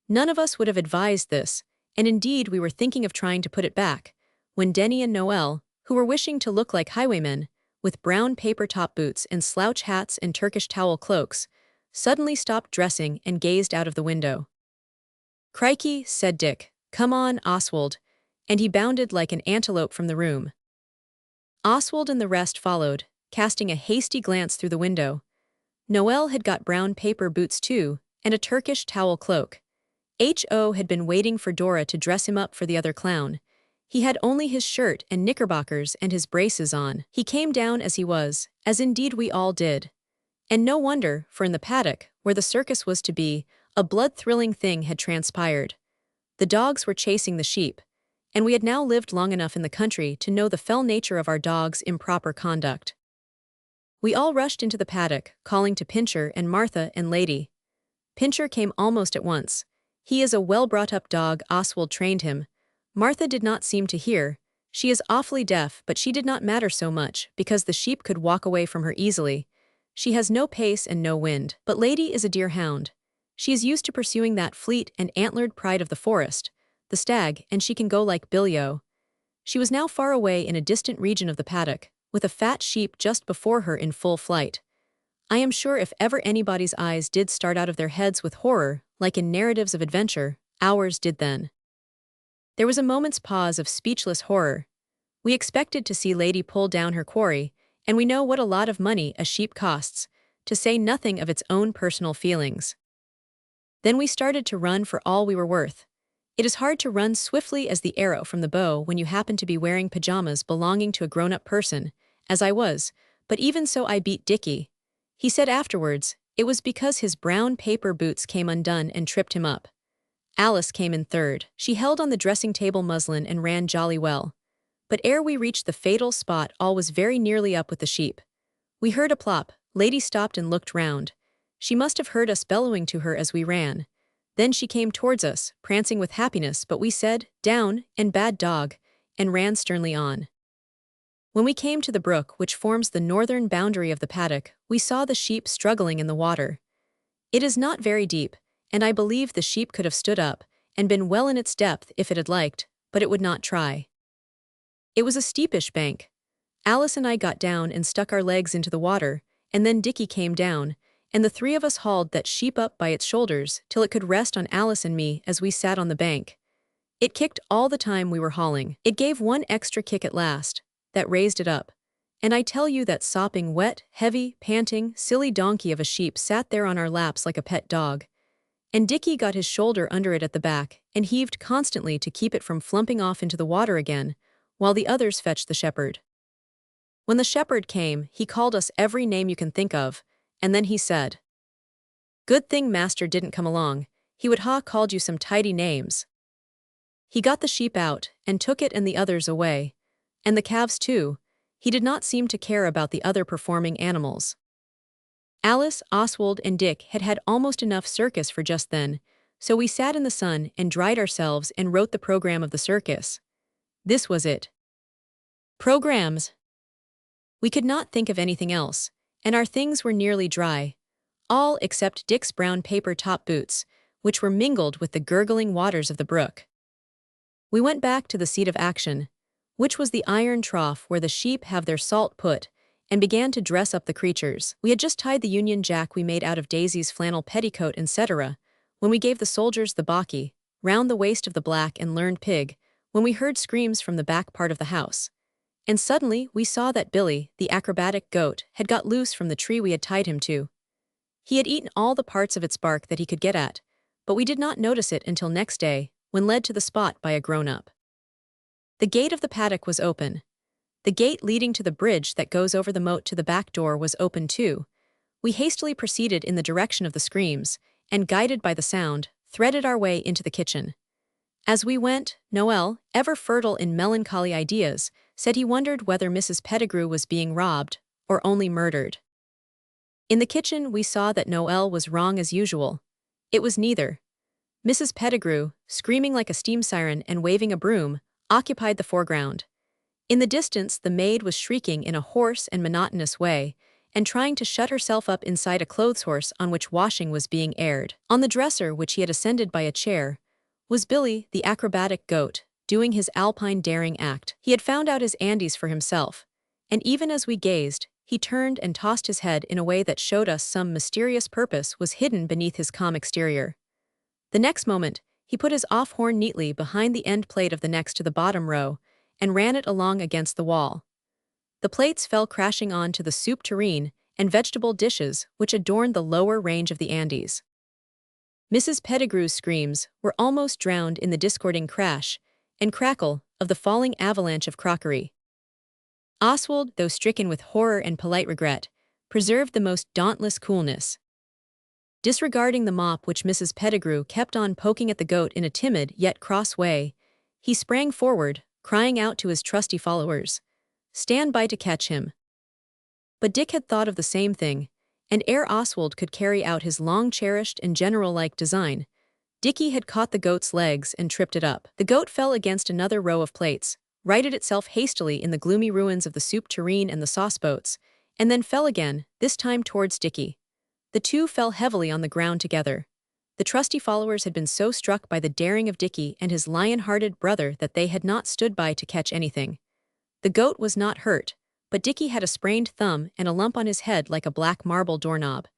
None of us would have advised this, and indeed we were thinking of trying to put it back, when Denny and Noel, who were wishing to look like highwaymen, with brown paper top boots and slouch hats and Turkish towel cloaks, suddenly stopped dressing and gazed out of the window. "Crikey," said Dick, "come on, Oswald," and he bounded like an antelope from the room. Oswald and the rest followed, casting a hasty glance through the window. Noel had got brown paper boots too, and a Turkish towel cloak. H.O. had been waiting for Dora to dress him up for the other clown. He had only his shirt and knickerbockers and his braces on. He came down as he was, as indeed we all did. And no wonder, for in the paddock, where the circus was to be, a blood-thrilling thing had transpired. The dogs were chasing the sheep, and we had now lived long enough in the country to know the fell nature of our dogs' improper conduct. We all rushed into the paddock, calling to Pincher and Martha and Lady. Pincher came almost at once. He is a well-brought-up dog, Oswald trained him. Martha did not seem to hear. She is awfully deaf, but she did not matter so much, because the sheep could walk away from her easily. She has no pace and no wind. But Lady is a deer hound. She is used to pursuing that fleet and antlered pride of the forest, the stag, and she can go like Billy-O. She was now far away in a distant region of the paddock, with a fat sheep just before her in full flight. I am sure if ever anybody's eyes did start out of their heads with horror, like in narratives of adventure, ours did then. There was a moment's pause of speechless horror. We expected to see Lady pull down her quarry, and we know what a lot of money a sheep costs, to say nothing of its own personal feelings. Then we started to run for all we were worth. It is hard to run swiftly as the arrow from the bow when you happen to be wearing pajamas belonging to a grown-up person, as I was, but even so I beat Dickie. He said afterwards, it was because his brown paper boots came undone and tripped him up. Alice came in third. She held on the dressing-table muslin and ran jolly well. But ere we reached the fatal spot, all was very nearly up with the sheep. We heard a plop. Lady stopped and looked round. She must have heard us bellowing to her as we ran. Then she came towards us, prancing with happiness, but we said, "Down, and bad dog," and ran sternly on. When we came to the brook which forms the northern boundary of the paddock, we saw the sheep struggling in the water. It is not very deep, and I believe the sheep could have stood up and been well in its depth if it had liked, but it would not try. It was a steepish bank. Alice and I got down and stuck our legs into the water, and then Dickie came down, and the three of us hauled that sheep up by its shoulders till it could rest on Alice and me as we sat on the bank. It kicked all the time we were hauling. It gave one extra kick at last, that raised it up. And I tell you that sopping, wet, heavy, panting, silly donkey of a sheep sat there on our laps like a pet dog. And Dickie got his shoulder under it at the back and heaved constantly to keep it from flumping off into the water again, while the others fetched the shepherd. When the shepherd came, he called us every name you can think of, and then he said, "Good thing Master didn't come along, he would ha called you some tidy names." He got the sheep out and took it and the others away, and the calves too. He did not seem to care about the other performing animals. Alice, Oswald, and Dick had had almost enough circus for just then, so we sat in the sun and dried ourselves and wrote the program of the circus. This was it. Programs. We could not think of anything else, and our things were nearly dry, all except Dick's brown paper top boots, which were mingled with the gurgling waters of the brook. We went back to the seat of action, which was the iron trough where the sheep have their salt put, and began to dress up the creatures. We had just tied the Union Jack we made out of Daisy's flannel petticoat, etc., when we gave the soldiers the baccy, round the waist of the black and learned pig, when we heard screams from the back part of the house. And suddenly we saw that Billy, the acrobatic goat, had got loose from the tree we had tied him to. He had eaten all the parts of its bark that he could get at, but we did not notice it until next day, when led to the spot by a grown-up. The gate of the paddock was open. The gate leading to the bridge that goes over the moat to the back door was open too. We hastily proceeded in the direction of the screams, and guided by the sound, threaded our way into the kitchen. As we went, Noel, ever fertile in melancholy ideas, said he wondered whether Mrs. Pettigrew was being robbed, or only murdered. In the kitchen we saw that Noel was wrong as usual. It was neither. Mrs. Pettigrew, screaming like a steam siren and waving a broom, occupied the foreground. In the distance the maid was shrieking in a hoarse and monotonous way, and trying to shut herself up inside a clothes horse on which washing was being aired. On the dresser, which he had ascended by a chair, was Billy, the acrobatic goat, doing his alpine daring act. He had found out his Andes for himself, and even as we gazed, he turned and tossed his head in a way that showed us some mysterious purpose was hidden beneath his calm exterior. The next moment, he put his off horn neatly behind the end plate of the next to the bottom row, and ran it along against the wall. The plates fell crashing on to the soup tureen and vegetable dishes which adorned the lower range of the Andes. Mrs. Pettigrew's screams were almost drowned in the discording crash and crackle of the falling avalanche of crockery. Oswald, though stricken with horror and polite regret, preserved the most dauntless coolness. Disregarding the mop which Mrs. Pettigrew kept on poking at the goat in a timid yet cross way, he sprang forward, crying out to his trusty followers, "Stand by to catch him." But Dick had thought of the same thing, and ere Oswald could carry out his long-cherished and general-like design, Dickie had caught the goat's legs and tripped it up. The goat fell against another row of plates, righted itself hastily in the gloomy ruins of the soup tureen and the sauce-boats, and then fell again, this time towards Dickie. The two fell heavily on the ground together. The trusty followers had been so struck by the daring of Dickie and his lion-hearted brother that they had not stood by to catch anything. The goat was not hurt, but Dickie had a sprained thumb and a lump on his head like a black marble doorknob.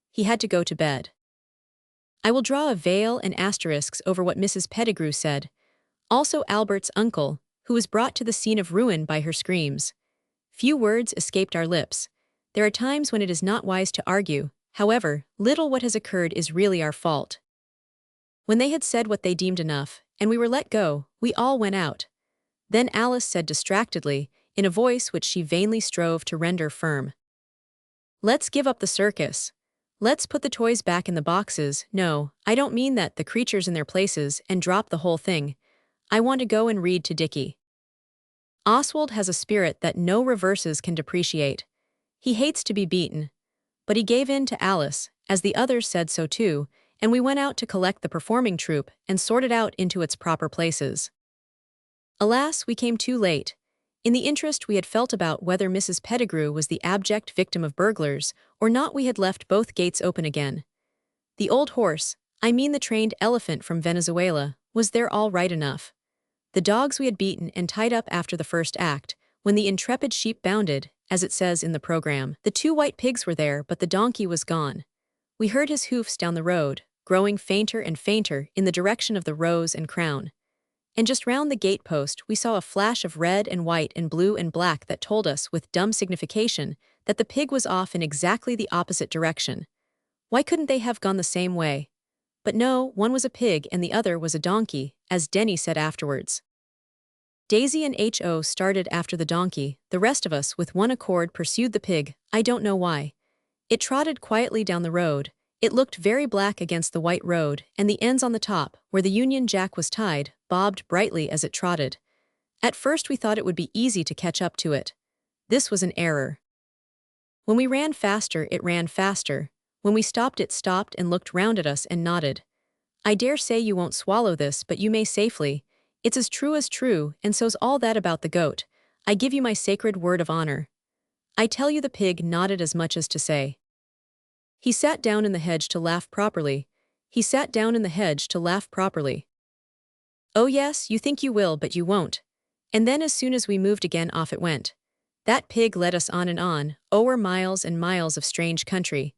He had to go to bed. I will draw a veil and asterisks over what Mrs. Pettigrew said, also Albert's uncle, who was brought to the scene of ruin by her screams. Few words escaped our lips. There are times when it is not wise to argue. However, little what has occurred is really our fault. When they had said what they deemed enough, and we were let go, we all went out. Then Alice said distractedly, in a voice which she vainly strove to render firm, "Let's give up the circus. Let's put the toys back in the boxes. No, I don't mean that, the creatures in their places, and drop the whole thing. I want to go and read to Dickie." Oswald has a spirit that no reverses can depreciate. He hates to be beaten. But he gave in to Alice, as the others said so too, and we went out to collect the performing troupe and sort it out into its proper places. Alas, we came too late. In the interest we had felt about whether Mrs. Pettigrew was the abject victim of burglars or not, we had left both gates open again. The old horse, I mean the trained elephant from Venezuela, was there all right enough. The dogs we had beaten and tied up after the first act, when the intrepid sheep bounded, as it says in the program. The 2 white pigs were there, but the donkey was gone. We heard his hoofs down the road, growing fainter and fainter in the direction of the rose and crown. And just round the gatepost we saw a flash of red and white and blue and black that told us with dumb signification that the pig was off in exactly the opposite direction. Why couldn't they have gone the same way? But no, one was a pig and the other was a donkey, as Denny said afterwards. Daisy and Ho started after the donkey, the rest of us with one accord pursued the pig, I don't know why. It trotted quietly down the road, it looked very black against the white road, and the ends on the top, where the Union Jack was tied, bobbed brightly as it trotted. At first we thought it would be easy to catch up to it. This was an error. When we ran faster, it ran faster. When we stopped, it stopped and looked round at us and nodded. I dare say you won't swallow this, but you may safely. It's as true, and so's all that about the goat. I give you my sacred word of honor. I tell you the pig nodded as much as to say. He sat down in the hedge to laugh properly. He sat down in the hedge to laugh properly. Oh yes, you think you will, but you won't. And then as soon as we moved again, off it went. That pig led us on and on, o'er miles and miles of strange country.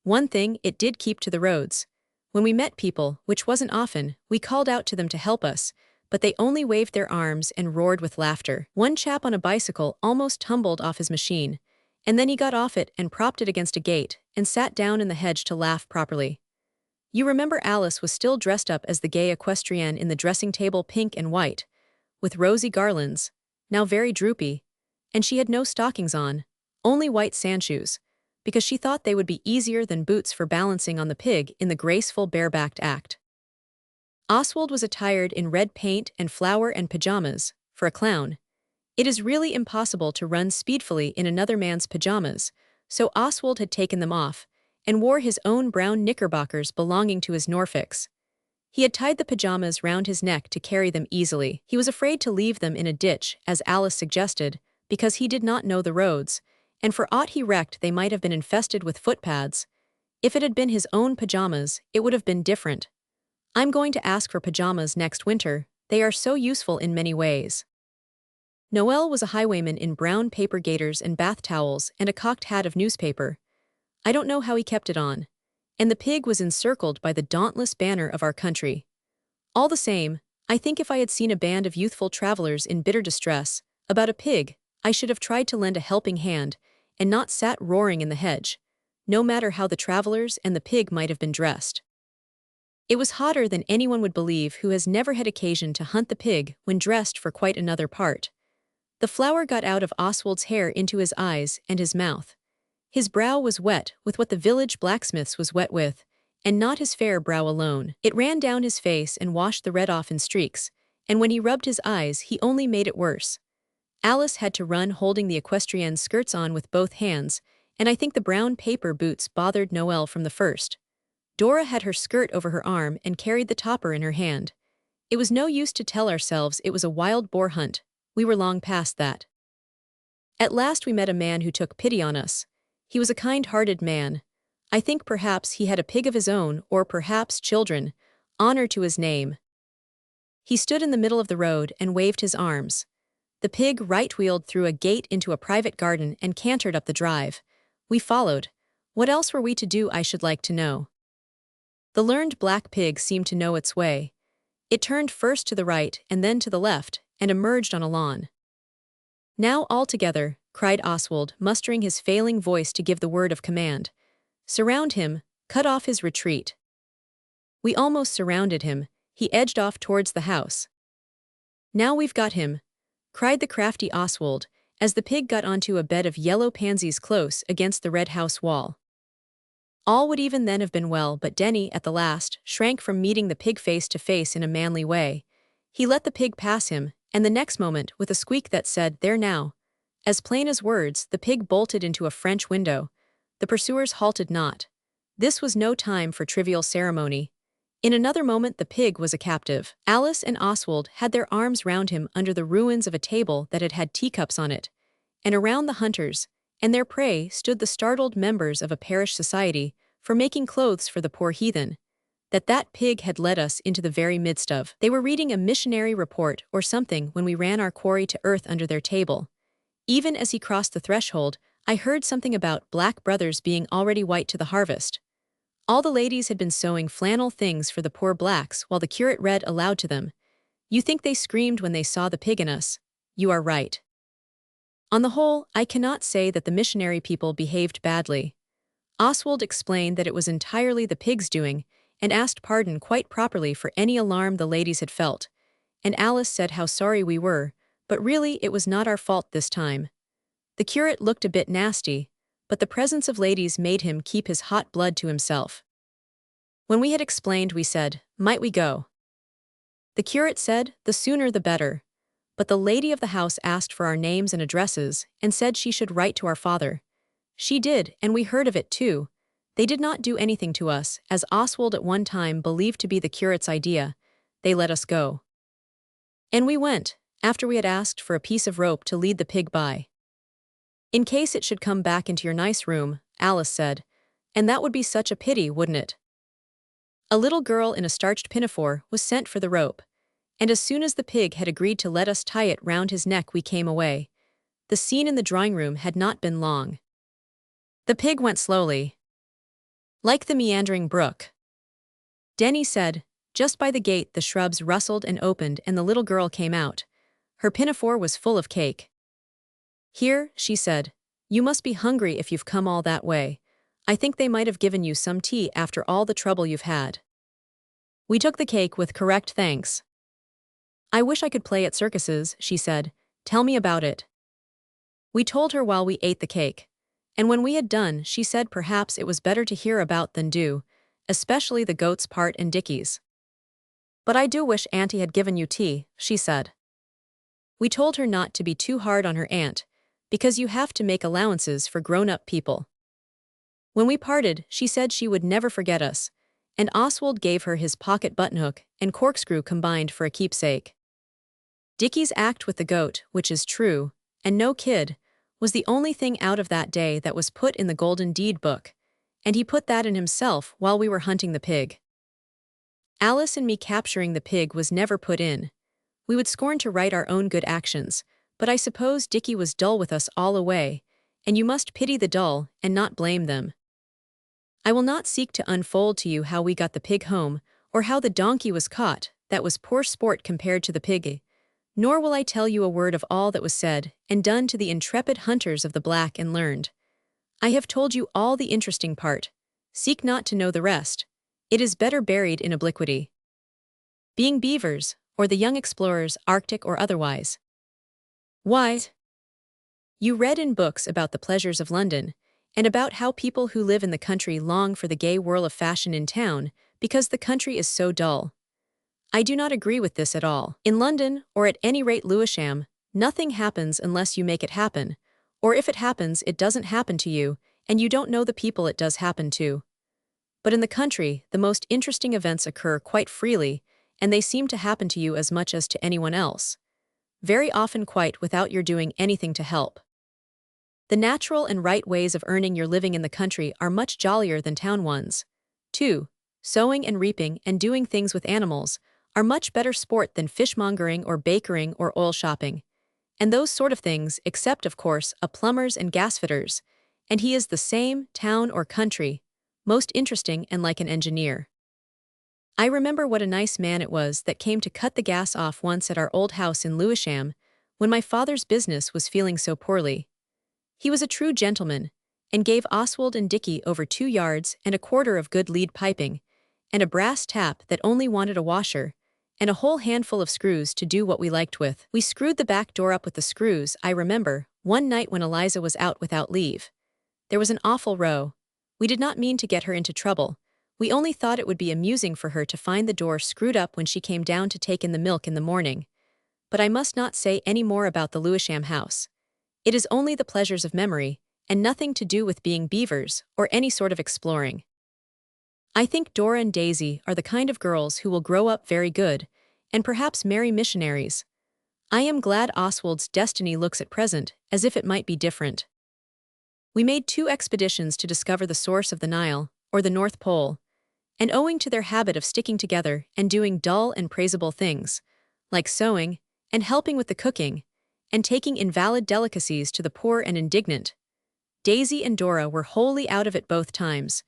One thing, it did keep to the roads. When we met people, which wasn't often, we called out to them to help us, but they only waved their arms and roared with laughter. One chap on a bicycle almost tumbled off his machine, and then he got off it and propped it against a gate, and sat down in the hedge to laugh properly. You remember Alice was still dressed up as the gay equestrienne in the dressing-table, pink and white, with rosy garlands, now very droopy, and she had no stockings on, only white sandshoes, because she thought they would be easier than boots for balancing on the pig in the graceful barebacked act. Oswald was attired in red paint and flower and pajamas, for a clown. It is really impossible to run speedfully in another man's pajamas, so Oswald had taken them off, and wore his own brown knickerbockers belonging to his Norfolks. He had tied the pajamas round his neck to carry them easily. He was afraid to leave them in a ditch, as Alice suggested, because he did not know the roads, and for aught he recked they might have been infested with footpads. If it had been his own pajamas, it would have been different. I'm going to ask for pajamas next winter, they are so useful in many ways. Noel was a highwayman in brown paper gaiters and bath towels and a cocked hat of newspaper. I don't know how he kept it on. And the pig was encircled by the dauntless banner of our country. All the same, I think if I had seen a band of youthful travelers in bitter distress about a pig, I should have tried to lend a helping hand and not sat roaring in the hedge, no matter how the travelers and the pig might have been dressed. It was hotter than anyone would believe who has never had occasion to hunt the pig when dressed for quite another part. The flour got out of Oswald's hair into his eyes and his mouth. His brow was wet with what the village blacksmith's was wet with, and not his fair brow alone. It ran down his face and washed the red off in streaks, and when he rubbed his eyes he only made it worse. Alice had to run holding the equestrienne's skirts on with both hands, and I think the brown paper boots bothered Noel from the first. Dora had her skirt over her arm and carried the topper in her hand. It was no use to tell ourselves it was a wild boar hunt. We were long past that. At last we met a man who took pity on us. He was a kind-hearted man. I think perhaps he had a pig of his own, or perhaps children. Honor to his name. He stood in the middle of the road and waved his arms. The pig right-wheeled through a gate into a private garden and cantered up the drive. We followed. What else were we to do, I should like to know? The learned black pig seemed to know its way. It turned first to the right and then to the left, and emerged on a lawn. Now all together, cried Oswald, mustering his failing voice to give the word of command. Surround him, cut off his retreat. We almost surrounded him. He edged off towards the house. Now we've got him, cried the crafty Oswald, as the pig got onto a bed of yellow pansies close against the red house wall. All would even then have been well, but Denny, at the last, shrank from meeting the pig face to face in a manly way. He let the pig pass him, and the next moment, with a squeak that said, "There now," as plain as words, the pig bolted into a French window. The pursuers halted not. This was no time for trivial ceremony. In another moment the pig was a captive. Alice and Oswald had their arms round him under the ruins of a table that had had teacups on it, and around the hunters, and their prey stood the startled members of a parish society for making clothes for the poor heathen, that pig had led us into the very midst of. They were reading a missionary report or something when we ran our quarry to earth under their table. Even as he crossed the threshold, I heard something about black brothers being already white to the harvest. All the ladies had been sewing flannel things for the poor blacks while the curate read aloud to them. You think they screamed when they saw the pig in us? You are right. On the whole, I cannot say that the missionary people behaved badly. Oswald explained that it was entirely the pig's doing, and asked pardon quite properly for any alarm the ladies had felt, and Alice said how sorry we were, but really it was not our fault this time. The curate looked a bit nasty, but the presence of ladies made him keep his hot blood to himself. When we had explained, we said, "Might we go?" The curate said, "The sooner the better." But the lady of the house asked for our names and addresses, and said she should write to our father. She did, and we heard of it too. They did not do anything to us, as Oswald at one time believed to be the curate's idea. They let us go. And we went, after we had asked for a piece of rope to lead the pig by. In case it should come back into your nice room, Alice said, and that would be such a pity, wouldn't it? A little girl in a starched pinafore was sent for the rope, and as soon as the pig had agreed to let us tie it round his neck, we came away. The scene in the drawing room had not been long. The pig went slowly, like the meandering brook. Denny said, just by the gate the shrubs rustled and opened and the little girl came out. Her pinafore was full of cake. Here, she said, you must be hungry if you've come all that way. I think they might have given you some tea after all the trouble you've had. We took the cake with correct thanks. I wish I could play at circuses, she said. Tell me about it. We told her while we ate the cake. And when we had done, she said perhaps it was better to hear about than do, especially the goat's part and Dickie's. But I do wish Auntie had given you tea, she said. We told her not to be too hard on her aunt, because you have to make allowances for grown-up people. When we parted, she said she would never forget us, and Oswald gave her his pocket buttonhook and corkscrew combined for a keepsake. Dickie's act with the goat, which is true, and no kid, was the only thing out of that day that was put in the Golden Deed book, and he put that in himself while we were hunting the pig. Alice and me capturing the pig was never put in. We would scorn to write our own good actions, but I suppose Dickie was dull with us all away, and you must pity the dull and not blame them. I will not seek to unfold to you how we got the pig home, or how the donkey was caught, that was poor sport compared to the pig. Nor will I tell you a word of all that was said and done to the intrepid hunters of the black and learned. I have told you all the interesting part. Seek not to know the rest. It is better buried in obliquity. Being beavers, or the young explorers, Arctic or otherwise. Why? You read in books about the pleasures of London, and about how people who live in the country long for the gay whirl of fashion in town, because the country is so dull. I do not agree with this at all. In London, or at any rate Lewisham, nothing happens unless you make it happen, or if it happens it doesn't happen to you, and you don't know the people it does happen to. But in the country, the most interesting events occur quite freely, and they seem to happen to you as much as to anyone else. Very often quite without your doing anything to help. The natural and right ways of earning your living in the country are much jollier than town ones. 2. Sowing and reaping and doing things with animals are much better sport than fishmongering or bakering or oil shopping, and those sort of things, except, of course, a plumbers and gasfitters, and he is the same, town or country, most interesting and like an engineer. I remember what a nice man it was that came to cut the gas off once at our old house in Lewisham, when my father's business was feeling so poorly. He was a true gentleman, and gave Oswald and Dickie over 2 yards and a quarter of good lead piping, and a brass tap that only wanted a washer, and a whole handful of screws to do what we liked with. We screwed the back door up with the screws, I remember, one night when Eliza was out without leave. There was an awful row. We did not mean to get her into trouble. We only thought it would be amusing for her to find the door screwed up when she came down to take in the milk in the morning. But I must not say any more about the Lewisham house. It is only the pleasures of memory, and nothing to do with being beavers or any sort of exploring. I think Dora and Daisy are the kind of girls who will grow up very good, and perhaps marry missionaries. I am glad Oswald's destiny looks at present as if it might be different. We made 2 expeditions to discover the source of the Nile, or the North Pole, and owing to their habit of sticking together and doing dull and praisable things, like sewing, and helping with the cooking, and taking invalid delicacies to the poor and indignant, Daisy and Dora were wholly out of it both times,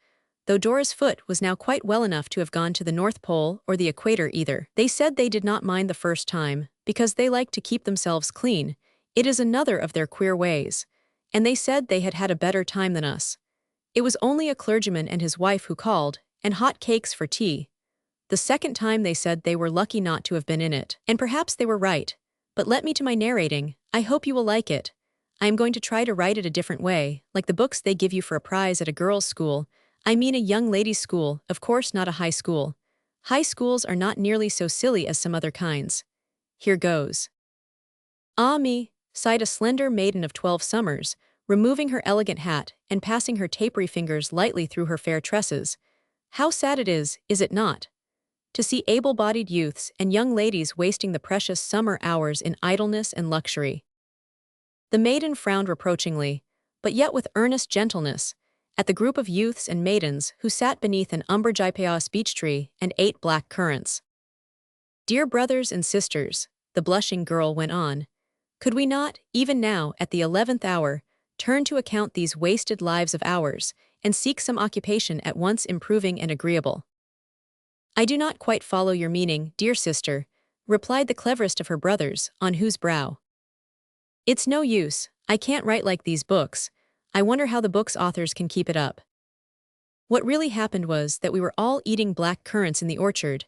though Dora's foot was now quite well enough to have gone to the North Pole or the equator either. They said they did not mind the first time, because they liked to keep themselves clean. It is another of their queer ways. And they said they had had a better time than us. It was only a clergyman and his wife who called, and hot cakes for tea. The second time they said they were lucky not to have been in it. And perhaps they were right. But let me to my narrating. I hope you will like it. I am going to try to write it a different way, like the books they give you for a prize at a girls' school. I mean a young ladies' school, of course not a high school. High schools are not nearly so silly as some other kinds. Here goes. Ah me, sighed a slender maiden of 12 summers, removing her elegant hat and passing her tapery fingers lightly through her fair tresses. How sad it is it not? To see able-bodied youths and young ladies wasting the precious summer hours in idleness and luxury. The maiden frowned reproachingly, but yet with earnest gentleness, at the group of youths and maidens who sat beneath an umbrageous beech tree and ate black currants. Dear brothers and sisters, the blushing girl went on, could we not, even now, at the 11th hour, turn to account these wasted lives of ours, and seek some occupation at once improving and agreeable? I do not quite follow your meaning, dear sister, replied the cleverest of her brothers, on whose brow. It's no use, I can't write like these books. I wonder how the book's authors can keep it up. What really happened was that we were all eating black currants in the orchard,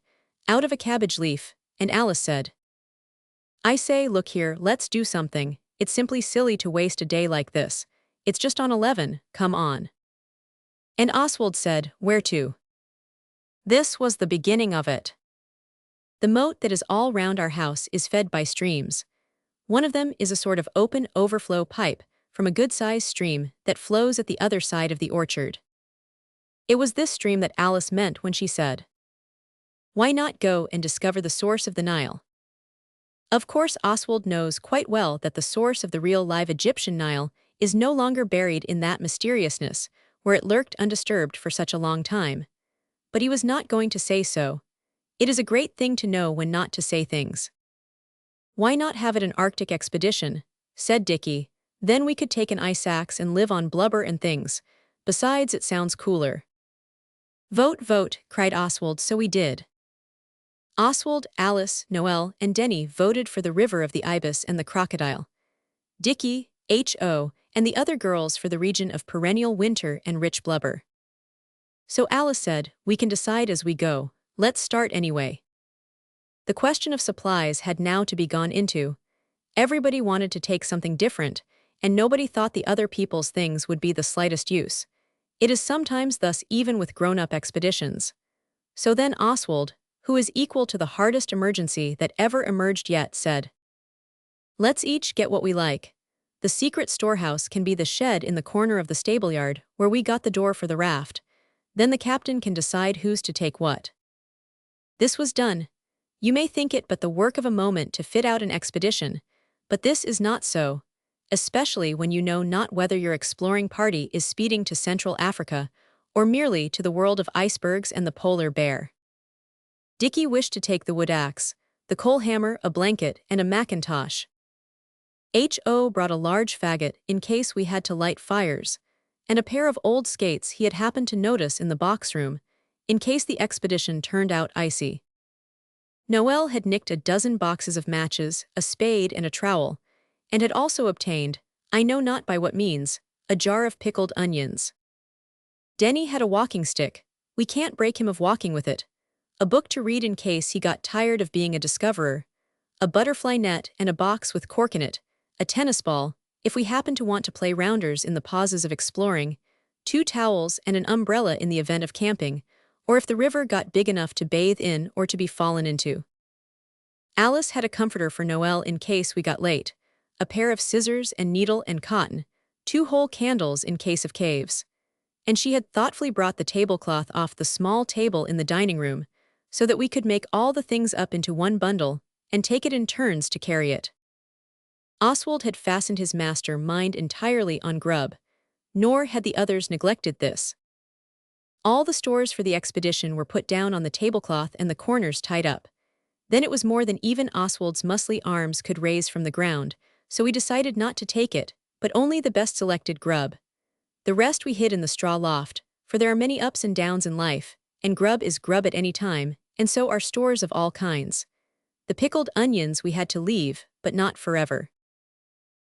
out of a cabbage leaf, and Alice said, I say, look here, let's do something. It's simply silly to waste a day like this. It's just on 11, come on. And Oswald said, where to? This was the beginning of it. The moat that is all round our house is fed by streams. One of them is a sort of open overflow pipe from a good-sized stream that flows at the other side of the orchard. It was this stream that Alice meant when she said, why not go and discover the source of the Nile? Of course Oswald knows quite well that the source of the real live Egyptian Nile is no longer buried in that mysteriousness where it lurked undisturbed for such a long time. But he was not going to say so. It is a great thing to know when not to say things. Why not have it an Arctic expedition, said Dickie, then we could take an ice axe and live on blubber and things. Besides, it sounds cooler. Vote, vote, cried Oswald, so we did. Oswald, Alice, Noel, and Denny voted for the river of the ibis and the crocodile. Dickie, H.O., and the other girls for the region of perennial winter and rich blubber. So Alice said, we can decide as we go, let's start anyway. The question of supplies had now to be gone into. Everybody wanted to take something different, and nobody thought the other people's things would be the slightest use. It is sometimes thus even with grown-up expeditions. So then Oswald, who is equal to the hardest emergency that ever emerged yet, said, let's each get what we like. The secret storehouse can be the shed in the corner of the stableyard where we got the door for the raft. Then the captain can decide who's to take what. This was done. You may think it but the work of a moment to fit out an expedition, but this is not so, especially when you know not whether your exploring party is speeding to Central Africa or merely to the world of icebergs and the polar bear. Dickie wished to take the wood axe, the coal hammer, a blanket, and a mackintosh. H.O. brought a large faggot in case we had to light fires, and a pair of old skates he had happened to notice in the box room, in case the expedition turned out icy. Noel had nicked a dozen boxes of matches, a spade, and a trowel, and had also obtained, I know not by what means, a jar of pickled onions. Denny had a walking stick. We can't break him of walking with it. A book to read in case he got tired of being a discoverer. A butterfly net and a box with cork in it. A tennis ball, if we happen to want to play rounders in the pauses of exploring. 2 towels and an umbrella in the event of camping, or if the river got big enough to bathe in or to be fallen into. Alice had a comforter for Noel in case we got late, a pair of scissors and needle and cotton, 2 whole candles in case of caves. And she had thoughtfully brought the tablecloth off the small table in the dining room, so that we could make all the things up into one bundle and take it in turns to carry it. Oswald had fastened his master mind entirely on grub, nor had the others neglected this. All the stores for the expedition were put down on the tablecloth and the corners tied up. Then it was more than even Oswald's muscly arms could raise from the ground, so we decided not to take it, but only the best selected grub. The rest we hid in the straw loft, for there are many ups and downs in life, and grub is grub at any time, and so are stores of all kinds. The pickled onions we had to leave, but not forever.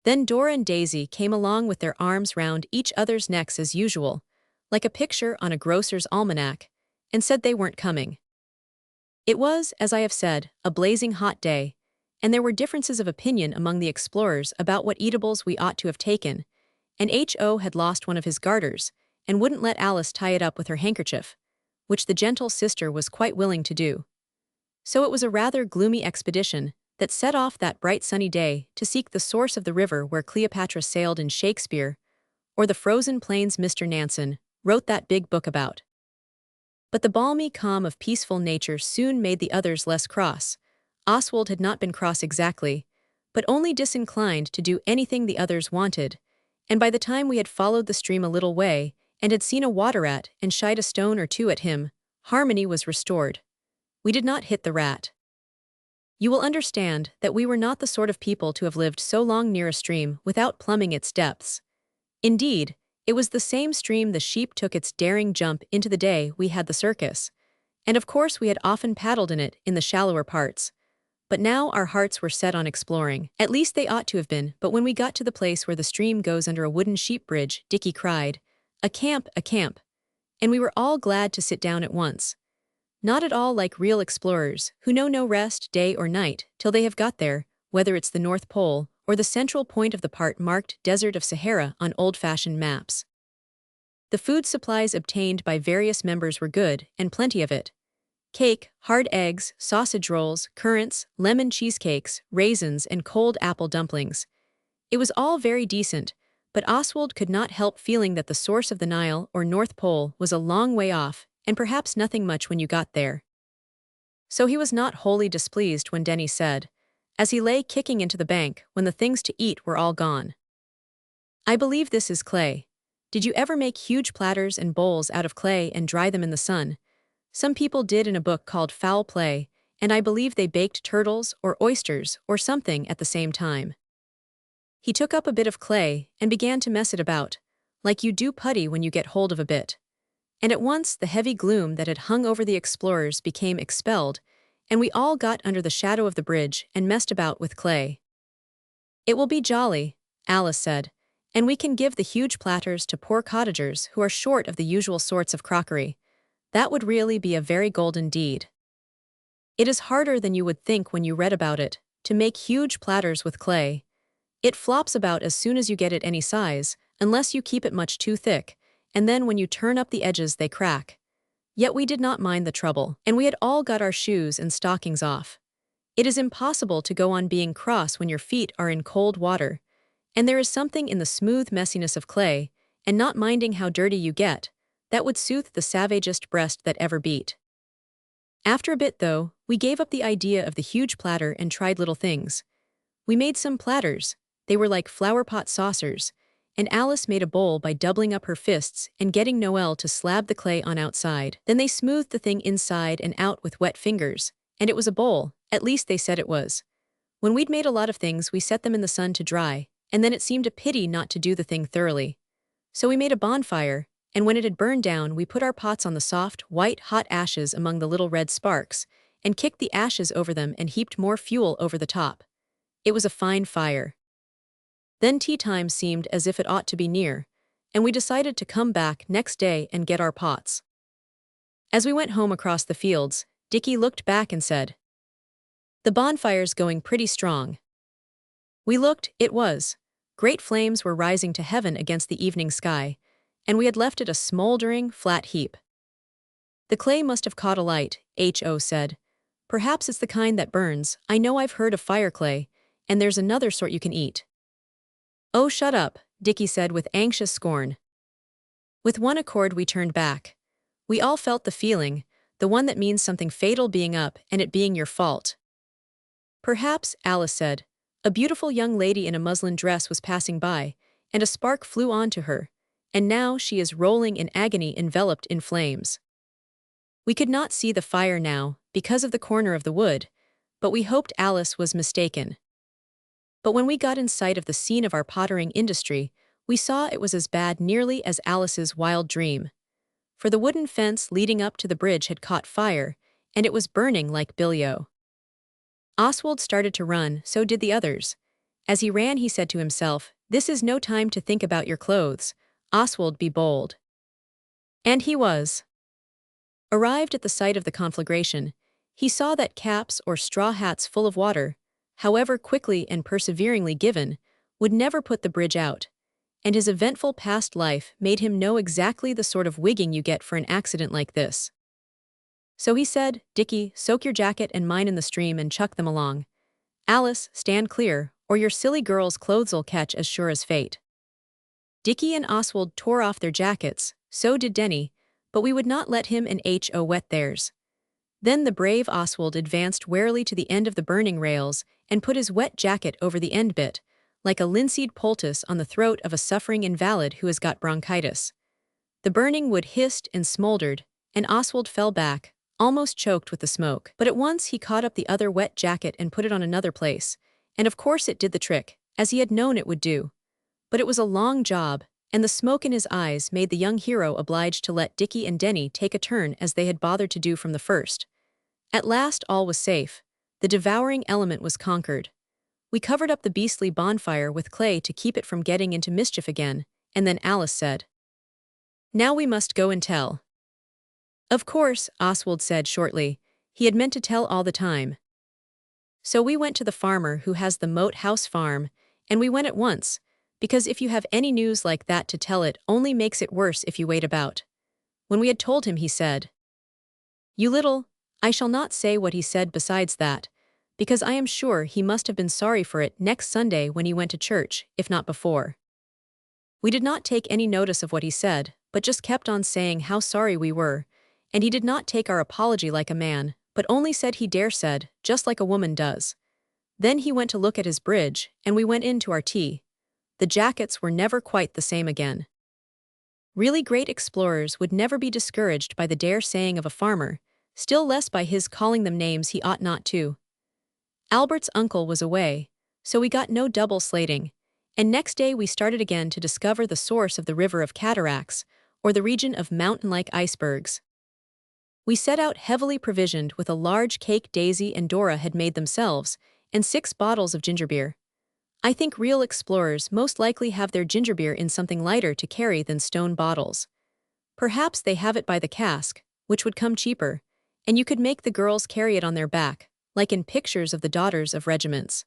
Then Dora and Daisy came along with their arms round each other's necks as usual, like a picture on a grocer's almanac, and said they weren't coming. It was, as I have said, a blazing hot day, and there were differences of opinion among the explorers about what eatables we ought to have taken, and H.O. had lost one of his garters, and wouldn't let Alice tie it up with her handkerchief, which the gentle sister was quite willing to do. So it was a rather gloomy expedition that set off that bright sunny day to seek the source of the river where Cleopatra sailed in Shakespeare, or the frozen plains Mr. Nansen wrote that big book about. But the balmy calm of peaceful nature soon made the others less cross. Oswald had not been cross exactly, but only disinclined to do anything the others wanted, and by the time we had followed the stream a little way and had seen a water rat and shied a stone or two at him, harmony was restored. We did not hit the rat. You will understand that we were not the sort of people to have lived so long near a stream without plumbing its depths. Indeed, it was the same stream the sheep took its daring jump into the day we had the circus, and of course we had often paddled in it in the shallower parts. But now our hearts were set on exploring. At least they ought to have been, but when we got to the place where the stream goes under a wooden sheep bridge, Dickie cried, "A camp, a camp!" And we were all glad to sit down at once. Not at all like real explorers, who know no rest, day or night, till they have got there, whether it's the North Pole or the central point of the part marked Desert of Sahara on old-fashioned maps. The food supplies obtained by various members were good, and plenty of it. Cake, hard eggs, sausage rolls, currants, lemon cheesecakes, raisins, and cold apple dumplings. It was all very decent, but Oswald could not help feeling that the source of the Nile or North Pole was a long way off, and perhaps nothing much when you got there. So he was not wholly displeased when Denny said, as he lay kicking into the bank when the things to eat were all gone, "I believe this is clay. Did you ever make huge platters and bowls out of clay and dry them in the sun? Some people did in a book called Foul Play, and I believe they baked turtles or oysters or something at the same time." He took up a bit of clay and began to mess it about, like you do putty when you get hold of a bit. And at once the heavy gloom that had hung over the explorers became expelled, and we all got under the shadow of the bridge and messed about with clay. "It will be jolly," Alice said, "and we can give the huge platters to poor cottagers who are short of the usual sorts of crockery. That would really be a very golden deed." It is harder than you would think when you read about it, to make huge platters with clay. It flops about as soon as you get it any size, unless you keep it much too thick, and then when you turn up the edges they crack. Yet we did not mind the trouble, and we had all got our shoes and stockings off. It is impossible to go on being cross when your feet are in cold water, and there is something in the smooth messiness of clay, and not minding how dirty you get, that would soothe the savagest breast that ever beat. After a bit, though, we gave up the idea of the huge platter and tried little things. We made some platters. They were like flower-pot saucers, and Alice made a bowl by doubling up her fists and getting Noel to slab the clay on outside. Then they smoothed the thing inside and out with wet fingers, and it was a bowl, at least they said it was. When we'd made a lot of things, we set them in the sun to dry, and then it seemed a pity not to do the thing thoroughly. So we made a bonfire, and when it had burned down, we put our pots on the soft, white, hot ashes among the little red sparks, and kicked the ashes over them and heaped more fuel over the top. It was a fine fire. Then tea time seemed as if it ought to be near, and we decided to come back next day and get our pots. As we went home across the fields, Dickie looked back and said, "The bonfire's going pretty strong." We looked, it was. Great flames were rising to heaven against the evening sky, and we had left it a smoldering, flat heap. "The clay must have caught alight," H.O. said. "Perhaps it's the kind that burns. I know I've heard of fire clay, and there's another sort you can eat." "Oh, shut up," Dickie said with anxious scorn. With one accord we turned back. We all felt the feeling, the one that means something fatal being up and it being your fault. "Perhaps," Alice said. "A beautiful young lady in a muslin dress was passing by, and a spark flew on to her, and now she is rolling in agony enveloped in flames." We could not see the fire now, because of the corner of the wood, but we hoped Alice was mistaken. But when we got in sight of the scene of our pottering industry, we saw it was as bad nearly as Alice's wild dream. for the wooden fence leading up to the bridge had caught fire, and it was burning like billio. Oswald started to run, so did the others. As he ran, he said to himself, "This is no time to think about your clothes. Oswald, be bold." And he was. Arrived at the site of the conflagration, he saw that caps or straw hats full of water, however quickly and perseveringly given, would never put the bridge out, and his eventful past life made him know exactly the sort of wigging you get for an accident like this. So he said, "Dickie, soak your jacket and mine in the stream and chuck them along. Alice, stand clear, or your silly girl's clothes'll catch as sure as fate." Dickie and Oswald tore off their jackets, so did Denny, but we would not let him and Ho wet theirs. Then the brave Oswald advanced warily to the end of the burning rails and put his wet jacket over the end bit, like a linseed poultice on the throat of a suffering invalid who has got bronchitis. The burning wood hissed and smoldered, and Oswald fell back, almost choked with the smoke. But at once he caught up the other wet jacket and put it on another place, and of course it did the trick, as he had known it would do. But it was a long job, and the smoke in his eyes made the young hero obliged to let Dickie and Denny take a turn as they had bothered to do from the first. At last all was safe. The devouring element was conquered. We covered up the beastly bonfire with clay to keep it from getting into mischief again, and then Alice said, "Now we must go and tell." "Of course," Oswald said shortly. He had meant to tell all the time. "So we went to the farmer who has the Moat House farm, and we went at once, because if you have any news like that to tell it only makes it worse if you wait about." When we had told him, he said, "You little—" I shall not say what he said besides that, because I am sure he must have been sorry for it next Sunday when he went to church, if not before. We did not take any notice of what he said, but just kept on saying how sorry we were, and he did not take our apology like a man, but only said he dare said, just like a woman does. Then he went to look at his bridge, and we went in to our tea. The jackets were never quite the same again. Really great explorers would never be discouraged by the dare saying of a farmer, still less by his calling them names he ought not to. Albert's uncle was away, so we got no double slating, and next day we started again to discover the source of the river of cataracts, or the region of mountain-like icebergs. We set out heavily provisioned with a large cake Daisy and Dora had made themselves, and 6 bottles of ginger beer. I think real explorers most likely have their ginger beer in something lighter to carry than stone bottles. Perhaps they have it by the cask, which would come cheaper, and you could make the girls carry it on their back, like in pictures of the daughters of regiments.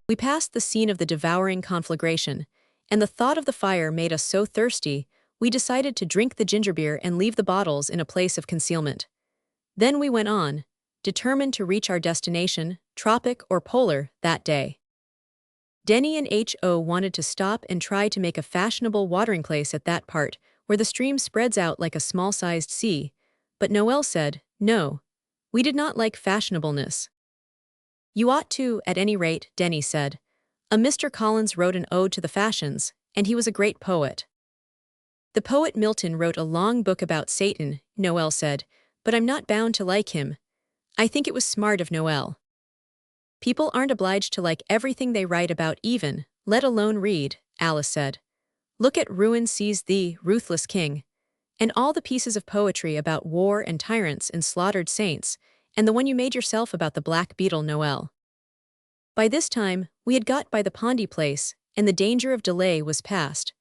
We passed the scene of the devouring conflagration, and the thought of the fire made us so thirsty, we decided to drink the ginger beer and leave the bottles in a place of concealment. Then we went on, determined to reach our destination, tropic or polar, that day. Denny and Ho wanted to stop and try to make a fashionable watering place at that part, where the stream spreads out like a small-sized sea, but Noel said, no, we did not like fashionableness. You ought to, at any rate, Denny said. A Mr. Collins wrote an ode to the fashions, and he was a great poet. The poet Milton wrote a long book about Satan, Noel said, but I'm not bound to like him. I think it was smart of Noel. People aren't obliged to like everything they write about even, let alone read, Alice said. Look at Ruin Seize Thee, Ruthless King. And all the pieces of poetry about war and tyrants and slaughtered saints, and the one you made yourself about the black beetle, Noel. By this time, we had got by the Pondy place, and the danger of delay was past.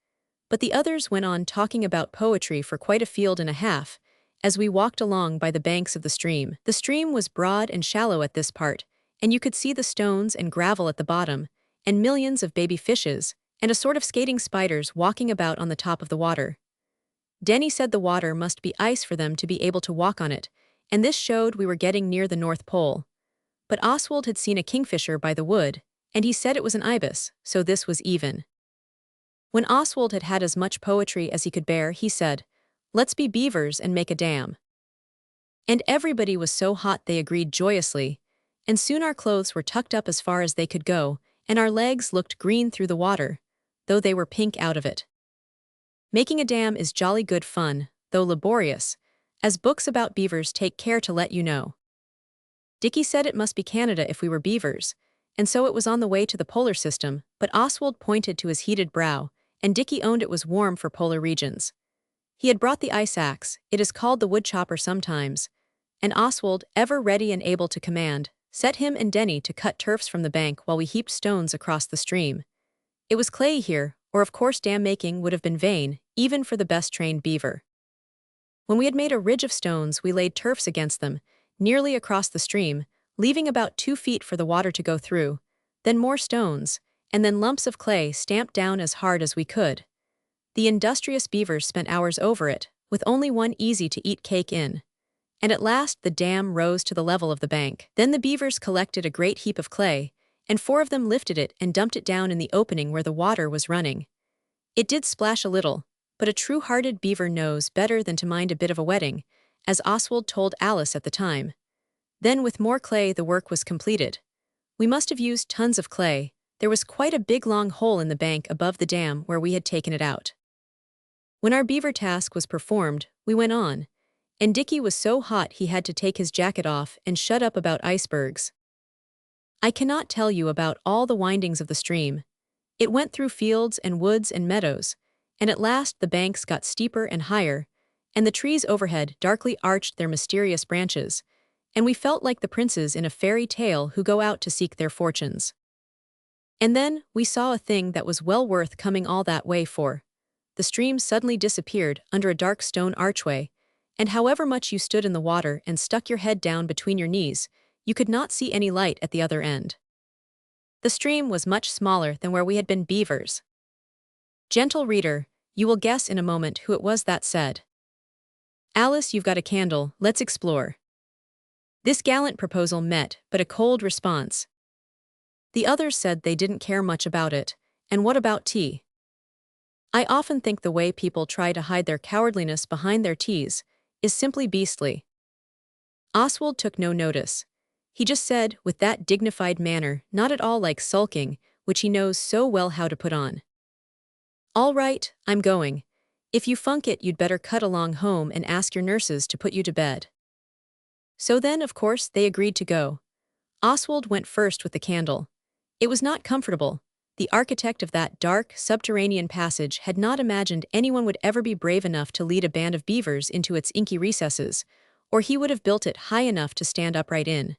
But the others went on talking about poetry for quite a field and a half, as we walked along by the banks of the stream. The stream was broad and shallow at this part, and you could see the stones and gravel at the bottom, and millions of baby fishes, and a sort of skating spiders walking about on the top of the water. Denny said the water must be ice for them to be able to walk on it, and this showed we were getting near the North Pole. But Oswald had seen a kingfisher by the wood, and he said it was an ibis, so this was even. When Oswald had had as much poetry as he could bear, he said, let's be beavers and make a dam. And everybody was so hot they agreed joyously, and soon our clothes were tucked up as far as they could go, and our legs looked green through the water, though they were pink out of it. Making a dam is jolly good fun, though laborious, as books about beavers take care to let you know. Dickie said it must be Canada if we were beavers, and so it was on the way to the polar system, but Oswald pointed to his heated brow, and Dickie owned it was warm for polar regions. He had brought the ice axe, it is called the wood chopper sometimes, and Oswald, ever ready and able to command, set him and Denny to cut turfs from the bank while we heaped stones across the stream. It was clayey here, or of course dam-making would have been vain, even for the best-trained beaver. When we had made a ridge of stones, we laid turfs against them, nearly across the stream, leaving about 2 feet for the water to go through, then more stones, and then lumps of clay stamped down as hard as we could. The industrious beavers spent hours over it, with only one easy-to-eat cake in. And at last the dam rose to the level of the bank. Then the beavers collected a great heap of clay, and 4 of them lifted it and dumped it down in the opening where the water was running. It did splash a little, but a true-hearted beaver knows better than to mind a bit of a wetting, as Oswald told Alice at the time. Then with more clay the work was completed. We must have used tons of clay. There was quite a big long hole in the bank above the dam where we had taken it out. When our beaver task was performed, we went on, and Dickie was so hot he had to take his jacket off and shut up about icebergs. I cannot tell you about all the windings of the stream. It went through fields and woods and meadows, and at last the banks got steeper and higher, and the trees overhead darkly arched their mysterious branches, and we felt like the princes in a fairy tale who go out to seek their fortunes. And then we saw a thing that was well worth coming all that way for. The stream suddenly disappeared under a dark stone archway, and however much you stood in the water and stuck your head down between your knees, you could not see any light at the other end. The stream was much smaller than where we had been beavers. Gentle reader, you will guess in a moment who it was that said, "Alice, you've got a candle, let's explore." This gallant proposal met but a cold response. The others said they didn't care much about it, and what about tea? I often think the way people try to hide their cowardliness behind their teas is simply beastly. Oswald took no notice. He just said, with that dignified manner, not at all like sulking, which he knows so well how to put on, "All right, I'm going. If you funk it, you'd better cut along home and ask your nurses to put you to bed." So then, of course, they agreed to go. Oswald went first with the candle. It was not comfortable. The architect of that dark, subterranean passage had not imagined anyone would ever be brave enough to lead a band of beavers into its inky recesses, or he would have built it high enough to stand upright in.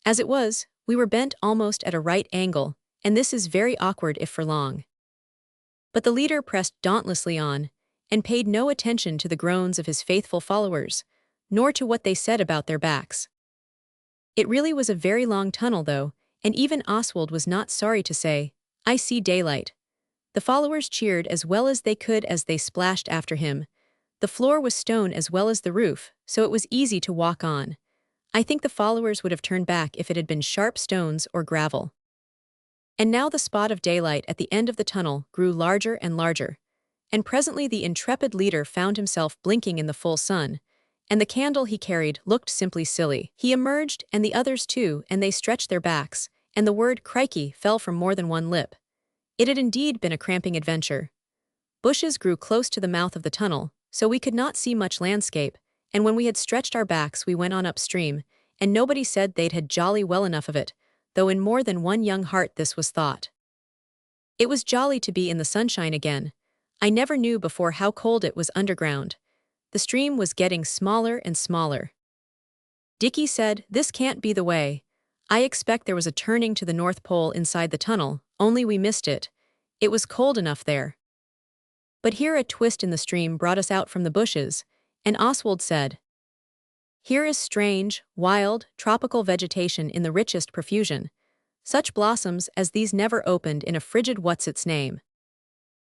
As it was, we were bent almost at a right angle, and this is very awkward if for long. But the leader pressed dauntlessly on, and paid no attention to the groans of his faithful followers, nor to what they said about their backs. It really was a very long tunnel, though, and even Oswald was not sorry to say, "I see daylight." The followers cheered as well as they could as they splashed after him. The floor was stone as well as the roof, so it was easy to walk on. I think the followers would have turned back if it had been sharp stones or gravel. And now the spot of daylight at the end of the tunnel grew larger and larger, and presently the intrepid leader found himself blinking in the full sun, and the candle he carried looked simply silly. He emerged, and the others too, and they stretched their backs, and the word "crikey" fell from more than one lip. It had indeed been a cramping adventure. Bushes grew close to the mouth of the tunnel, so we could not see much landscape, and when we had stretched our backs we went on upstream, and nobody said they'd had jolly well enough of it, though in more than one young heart this was thought. It was jolly to be in the sunshine again. I never knew before how cold it was underground. The stream was getting smaller and smaller. Dickie said, "This can't be the way. I expect there was a turning to the North Pole inside the tunnel, only we missed it. It was cold enough there." But here a twist in the stream brought us out from the bushes, and Oswald said, "Here is strange, wild, tropical vegetation in the richest profusion. Such blossoms as these never opened in a frigid what's-its-name."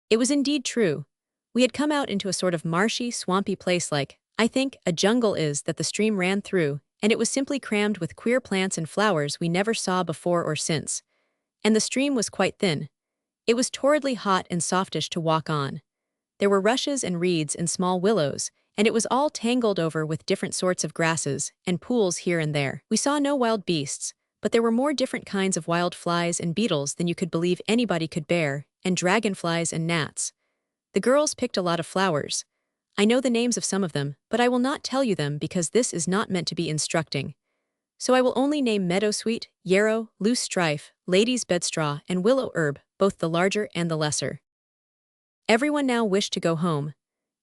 It was indeed true. We had come out into a sort of marshy, swampy place like, I think, a jungle is that the stream ran through, and it was simply crammed with queer plants and flowers we never saw before or since. And the stream was quite thin. It was torridly hot and softish to walk on. There were rushes and reeds and small willows, and it was all tangled over with different sorts of grasses, and pools here and there. We saw no wild beasts, but there were more different kinds of wild flies and beetles than you could believe anybody could bear, and dragonflies and gnats. The girls picked a lot of flowers. I know the names of some of them, but I will not tell you them because this is not meant to be instructing. So I will only name meadowsweet, yarrow, loose strife, lady's bedstraw, and willow herb, both the larger and the lesser. Everyone now wished to go home.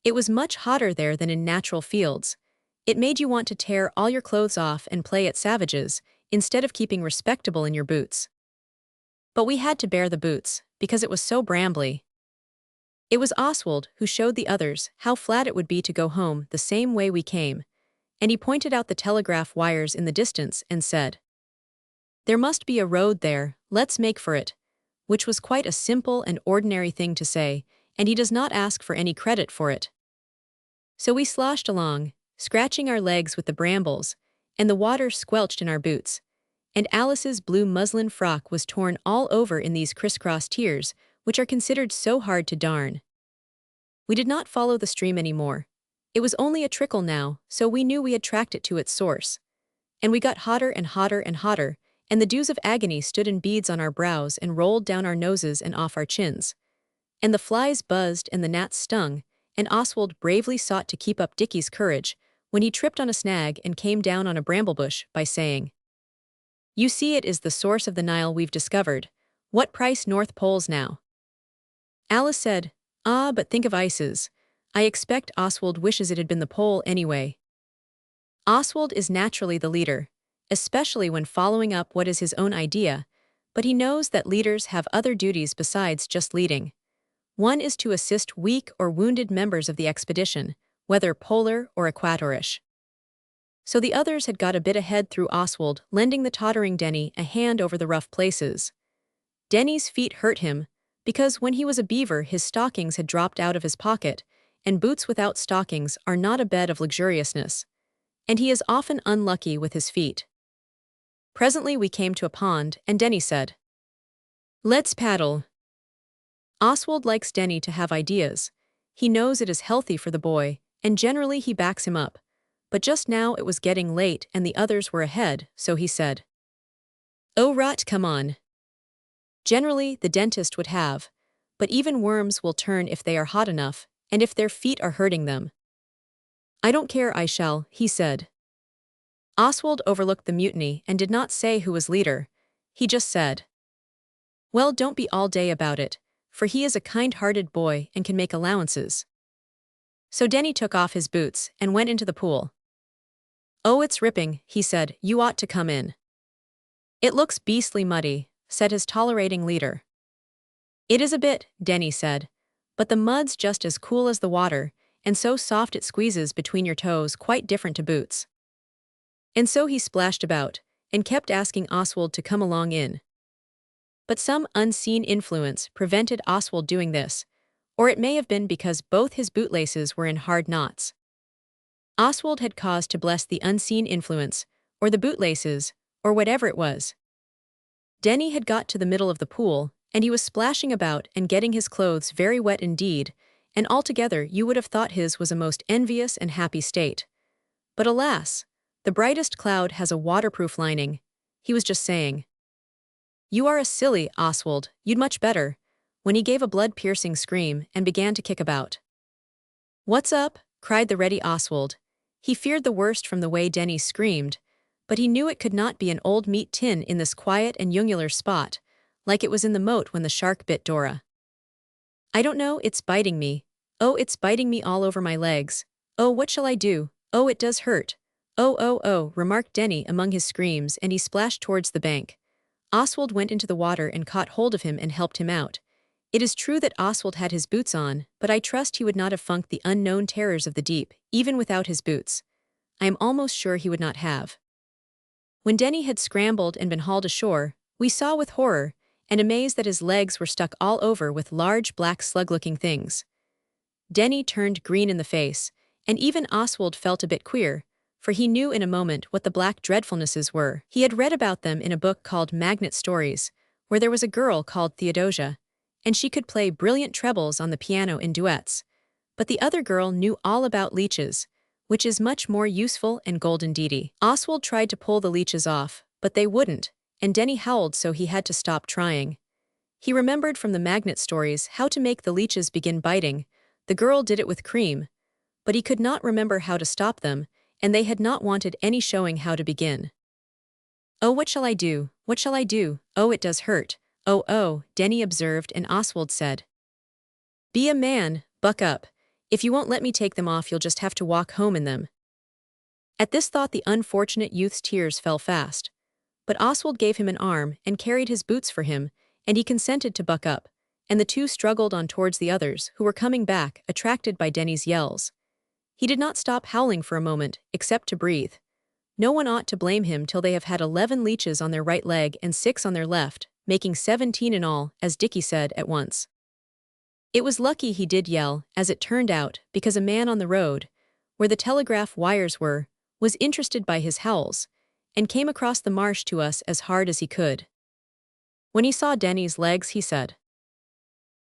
It was much hotter there than in natural fields. It made you want to tear all your clothes off and play at savages, instead of keeping respectable in your boots. But we had to bear the boots, because it was so brambly. It was Oswald who showed the others how flat it would be to go home the same way we came, and he pointed out the telegraph wires in the distance and said, "There must be a road there, let's make for it," which was quite a simple and ordinary thing to say, and he does not ask for any credit for it. So we sloshed along, scratching our legs with the brambles, and the water squelched in our boots, and Alice's blue muslin frock was torn all over in these crisscross tears, which are considered so hard to darn. We did not follow the stream anymore. It was only a trickle now, so we knew we had tracked it to its source. And we got hotter and hotter and hotter, and the dews of agony stood in beads on our brows and rolled down our noses and off our chins. And the flies buzzed and the gnats stung, and Oswald bravely sought to keep up Dickie's courage when he tripped on a snag and came down on a bramblebush by saying, "You see, it is the source of the Nile we've discovered. What price North Poles now?" Alice said, "Ah, but think of ices. I expect Oswald wishes it had been the pole anyway." Oswald is naturally the leader, especially when following up what is his own idea, but he knows that leaders have other duties besides just leading. One is to assist weak or wounded members of the expedition, whether polar or equatorish. So the others had got a bit ahead through Oswald, lending the tottering Denny a hand over the rough places. Denny's feet hurt him, because when he was a beaver his stockings had dropped out of his pocket, and boots without stockings are not a bed of luxuriousness, and he is often unlucky with his feet. Presently we came to a pond, and Denny said, "Let's paddle." Oswald likes Denny to have ideas. He knows it is healthy for the boy, and generally he backs him up. But just now it was getting late and the others were ahead, so he said, "Oh rot, come on." Generally, the dentist would have, but even worms will turn if they are hot enough, and if their feet are hurting them. "I don't care, I shall," he said. Oswald overlooked the mutiny and did not say who was leader. He just said, "Well, don't be all day about it, for he is a kind-hearted boy and can make allowances." So Denny took off his boots and went into the pool. "Oh, it's ripping," he said, "you ought to come in." "It looks beastly muddy," said his tolerating leader. "It is a bit," Denny said, "but the mud's just as cool as the water, and so soft it squeezes between your toes, quite different to boots." And so he splashed about, and kept asking Oswald to come along in. But some unseen influence prevented Oswald doing this, or it may have been because both his bootlaces were in hard knots. Oswald had cause to bless the unseen influence, or the bootlaces, or whatever it was. Denny had got to the middle of the pool, and he was splashing about and getting his clothes very wet indeed, and altogether you would have thought his was a most envious and happy state. But alas, the brightest cloud has a waterproof lining. He was just saying, "You are a silly, Oswald, you'd much better," when he gave a blood-piercing scream and began to kick about. "What's up?" cried the ready Oswald. He feared the worst from the way Denny screamed, but he knew it could not be an old meat tin in this quiet and ungular spot, like it was in the moat when the shark bit Dora. "I don't know, it's biting me. Oh, it's biting me all over my legs. Oh, what shall I do? Oh, it does hurt. Oh, oh, oh," remarked Denny among his screams, and he splashed towards the bank. Oswald went into the water and caught hold of him and helped him out. It is true that Oswald had his boots on, but I trust he would not have funked the unknown terrors of the deep, even without his boots. I am almost sure he would not have. When Denny had scrambled and been hauled ashore, we saw with horror and amaze that his legs were stuck all over with large black slug-looking things. Denny turned green in the face, and even Oswald felt a bit queer, for he knew in a moment what the black dreadfulnesses were. He had read about them in a book called Magnet Stories, where there was a girl called Theodosia, and she could play brilliant trebles on the piano in duets. But the other girl knew all about leeches, which is much more useful and golden deedy. Oswald tried to pull the leeches off, but they wouldn't, and Denny howled so he had to stop trying. He remembered from the Magnet Stories how to make the leeches begin biting. The girl did it with cream, but he could not remember how to stop them, and they had not wanted any showing how to begin. "Oh, what shall I do? What shall I do? Oh, it does hurt. Oh, oh," Denny observed, and Oswald said, "Be a man, buck up. If you won't let me take them off, you'll just have to walk home in them." At this thought, the unfortunate youth's tears fell fast. But Oswald gave him an arm and carried his boots for him, and he consented to buck up, and the two struggled on towards the others, who were coming back, attracted by Denny's yells. He did not stop howling for a moment, except to breathe. No one ought to blame him till they have had 11 leeches on their right leg and 6 on their left, making 17 in all, as Dickie said at once. It was lucky he did yell, as it turned out, because a man on the road, where the telegraph wires were, was interested by his howls, and came across the marsh to us as hard as he could. When he saw Denny's legs, he said,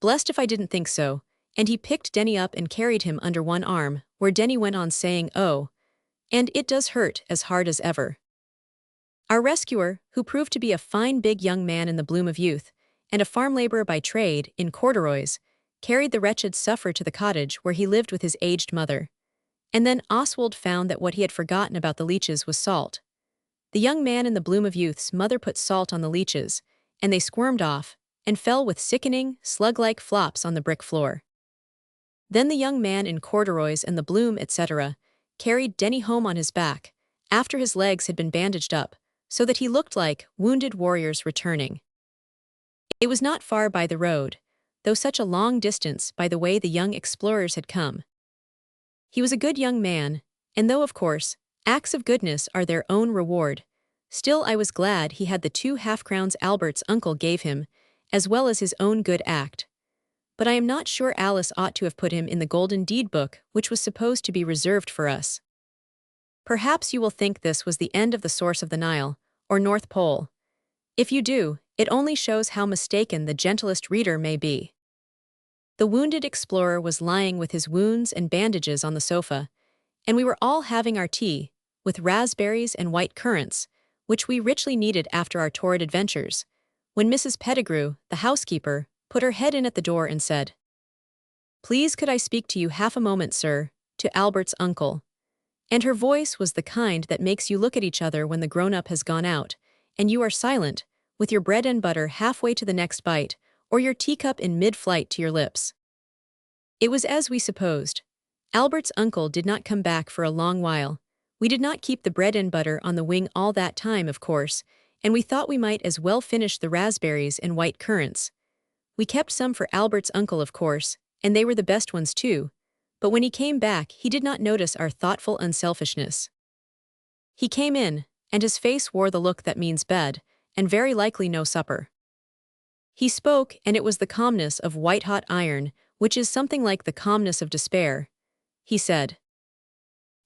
"Blessed if I didn't think so," and he picked Denny up and carried him under one arm, where Denny went on saying, "Oh, and it does hurt," as hard as ever. Our rescuer, who proved to be a fine big young man in the bloom of youth, and a farm laborer by trade, in corduroys, carried the wretched sufferer to the cottage where he lived with his aged mother. And then Oswald found that what he had forgotten about the leeches was salt. The young man in the bloom of youth's mother put salt on the leeches, and they squirmed off, and fell with sickening, slug-like flops on the brick floor. Then the young man in corduroys and the bloom, etc., carried Denny home on his back, after his legs had been bandaged up, so that he looked like wounded warriors returning. It was not far by the road, though such a long distance by the way the young explorers had come. He was a good young man, and though, of course, acts of goodness are their own reward, still I was glad he had the 2 half-crowns Albert's uncle gave him, as well as his own good act. But I am not sure Alice ought to have put him in the Golden Deed book, which was supposed to be reserved for us. Perhaps you will think this was the end of the source of the Nile, or North Pole. If you do, it only shows how mistaken the gentlest reader may be. The wounded explorer was lying with his wounds and bandages on the sofa, and we were all having our tea, with raspberries and white currants, which we richly needed after our torrid adventures, when Mrs. Pettigrew, the housekeeper, put her head in at the door and said, "Please could I speak to you half a moment, sir, to Albert's uncle?" And her voice was the kind that makes you look at each other when the grown-up has gone out, and you are silent, with your bread and butter halfway to the next bite, or your teacup in mid-flight to your lips. It was as we supposed. Albert's uncle did not come back for a long while. We did not keep the bread and butter on the wing all that time, of course, and we thought we might as well finish the raspberries and white currants. We kept some for Albert's uncle, of course, and they were the best ones too, but when he came back he did not notice our thoughtful unselfishness. He came in, and his face wore the look that means bed, and very likely no supper. He spoke, and it was the calmness of white-hot iron, which is something like the calmness of despair. He said,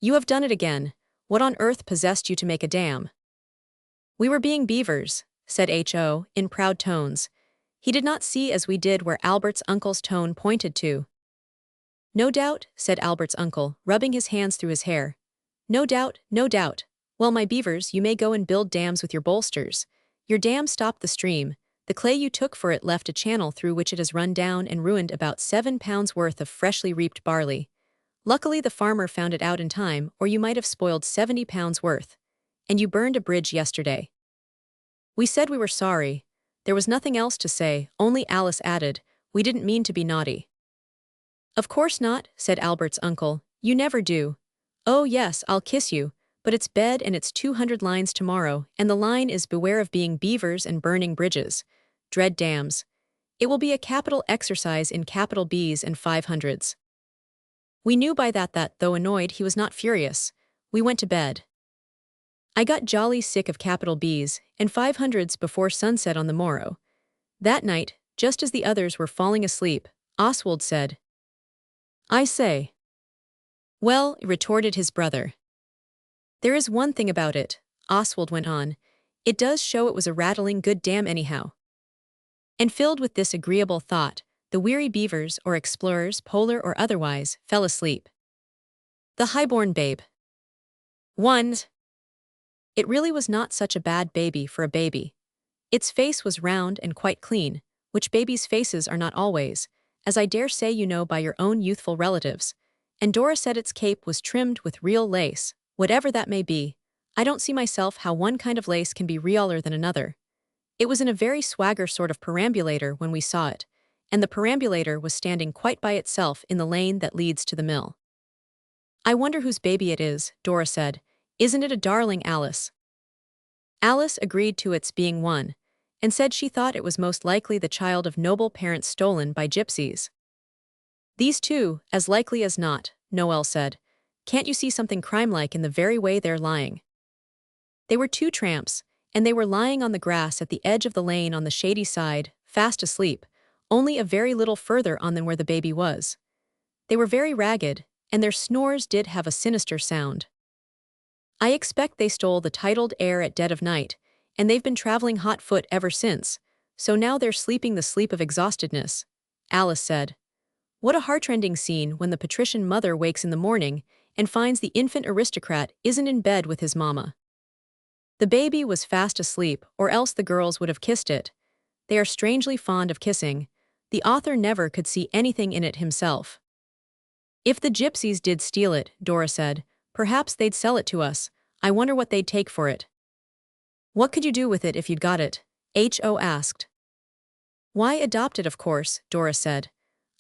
"You have done it again. What on earth possessed you to make a dam?" "We were being beavers," said H.O., in proud tones. He did not see as we did where Albert's uncle's tone pointed to. "No doubt," said Albert's uncle, rubbing his hands through his hair. "No doubt, no doubt. Well, my beavers, you may go and build dams with your bolsters. Your dam stopped the stream. The clay you took for it left a channel through which it has run down and ruined about 7 pounds worth of freshly reaped barley. Luckily the farmer found it out in time, or you might have spoiled 70 pounds worth. And you burned a bridge yesterday." We said we were sorry. There was nothing else to say, only Alice added, "We didn't mean to be naughty." "Of course not," said Albert's uncle. "You never do. Oh yes, I'll kiss you, but it's bed and it's 200 lines tomorrow, and the line is beware of being beavers and burning bridges. Dread dams. It will be a capital exercise in capital B's and 500s. We knew by that, though annoyed, he was not furious. We went to bed. I got jolly sick of capital B's and 500s before sunset on the morrow. That night, just as the others were falling asleep, Oswald said, "I say." "Well," retorted his brother. "There is one thing about it," Oswald went on. "It does show it was a rattling good dam anyhow." And filled with this agreeable thought, the weary beavers or explorers, polar or otherwise, fell asleep. The highborn babe. 1. It really was not such a bad baby for a baby. Its face was round and quite clean, which babies' faces are not always, as I dare say you know by your own youthful relatives, and Dora said its cape was trimmed with real lace, whatever that may be. I don't see myself how one kind of lace can be realer than another. It was in a very swagger sort of perambulator when we saw it, and the perambulator was standing quite by itself in the lane that leads to the mill. "I wonder whose baby it is," Dora said. "Isn't it a darling, Alice?" Alice agreed to its being one, and said she thought it was most likely the child of noble parents stolen by gypsies. "These two, as likely as not," Noel said. "Can't you see something crime-like in the very way they're lying?" They were two tramps, and they were lying on the grass at the edge of the lane on the shady side, fast asleep, only a very little further on than where the baby was. They were very ragged, and their snores did have a sinister sound. "I expect they stole the titled heir at dead of night, and they've been traveling hot-foot ever since, so now they're sleeping the sleep of exhaustedness," Alice said. "What a heartrending scene when the patrician mother wakes in the morning and finds the infant aristocrat isn't in bed with his mama. The baby was fast asleep, or else the girls would have kissed it. They are strangely fond of kissing. The author never could see anything in it himself." "If the gypsies did steal it," Dora said, "perhaps they'd sell it to us. I wonder what they'd take for it." "What could you do with it if you'd got it?" H.O. asked. "Why, adopt it, of course," Dora said.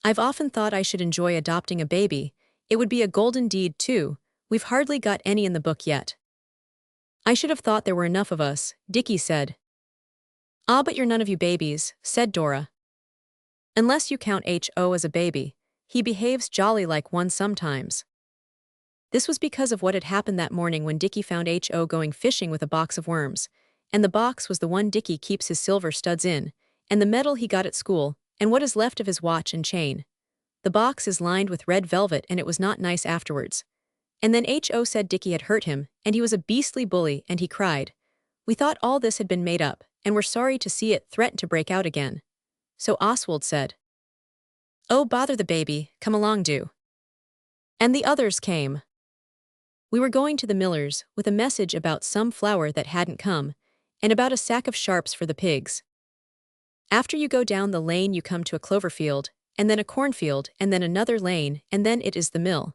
"I've often thought I should enjoy adopting a baby. It would be a golden deed, too. We've hardly got any in the book yet." "I should have thought there were enough of us," Dickie said. "Ah, but you're none of you babies," said Dora. "Unless you count H.O. as a baby. He behaves jolly like one sometimes." This was because of what had happened that morning when Dickie found H.O. going fishing with a box of worms, and the box was the one Dickie keeps his silver studs in, and the medal he got at school, and what is left of his watch and chain. The box is lined with red velvet, and it was not nice afterwards. And then H.O. said Dickie had hurt him, and he was a beastly bully, and he cried. We thought all this had been made up, and were sorry to see it threaten to break out again. So Oswald said, "Oh, bother the baby, come along do." And the others came. We were going to the miller's, with a message about some flour that hadn't come, and about a sack of sharps for the pigs. After you go down the lane you come to a clover field, and then a cornfield, and then another lane, and then it is the mill.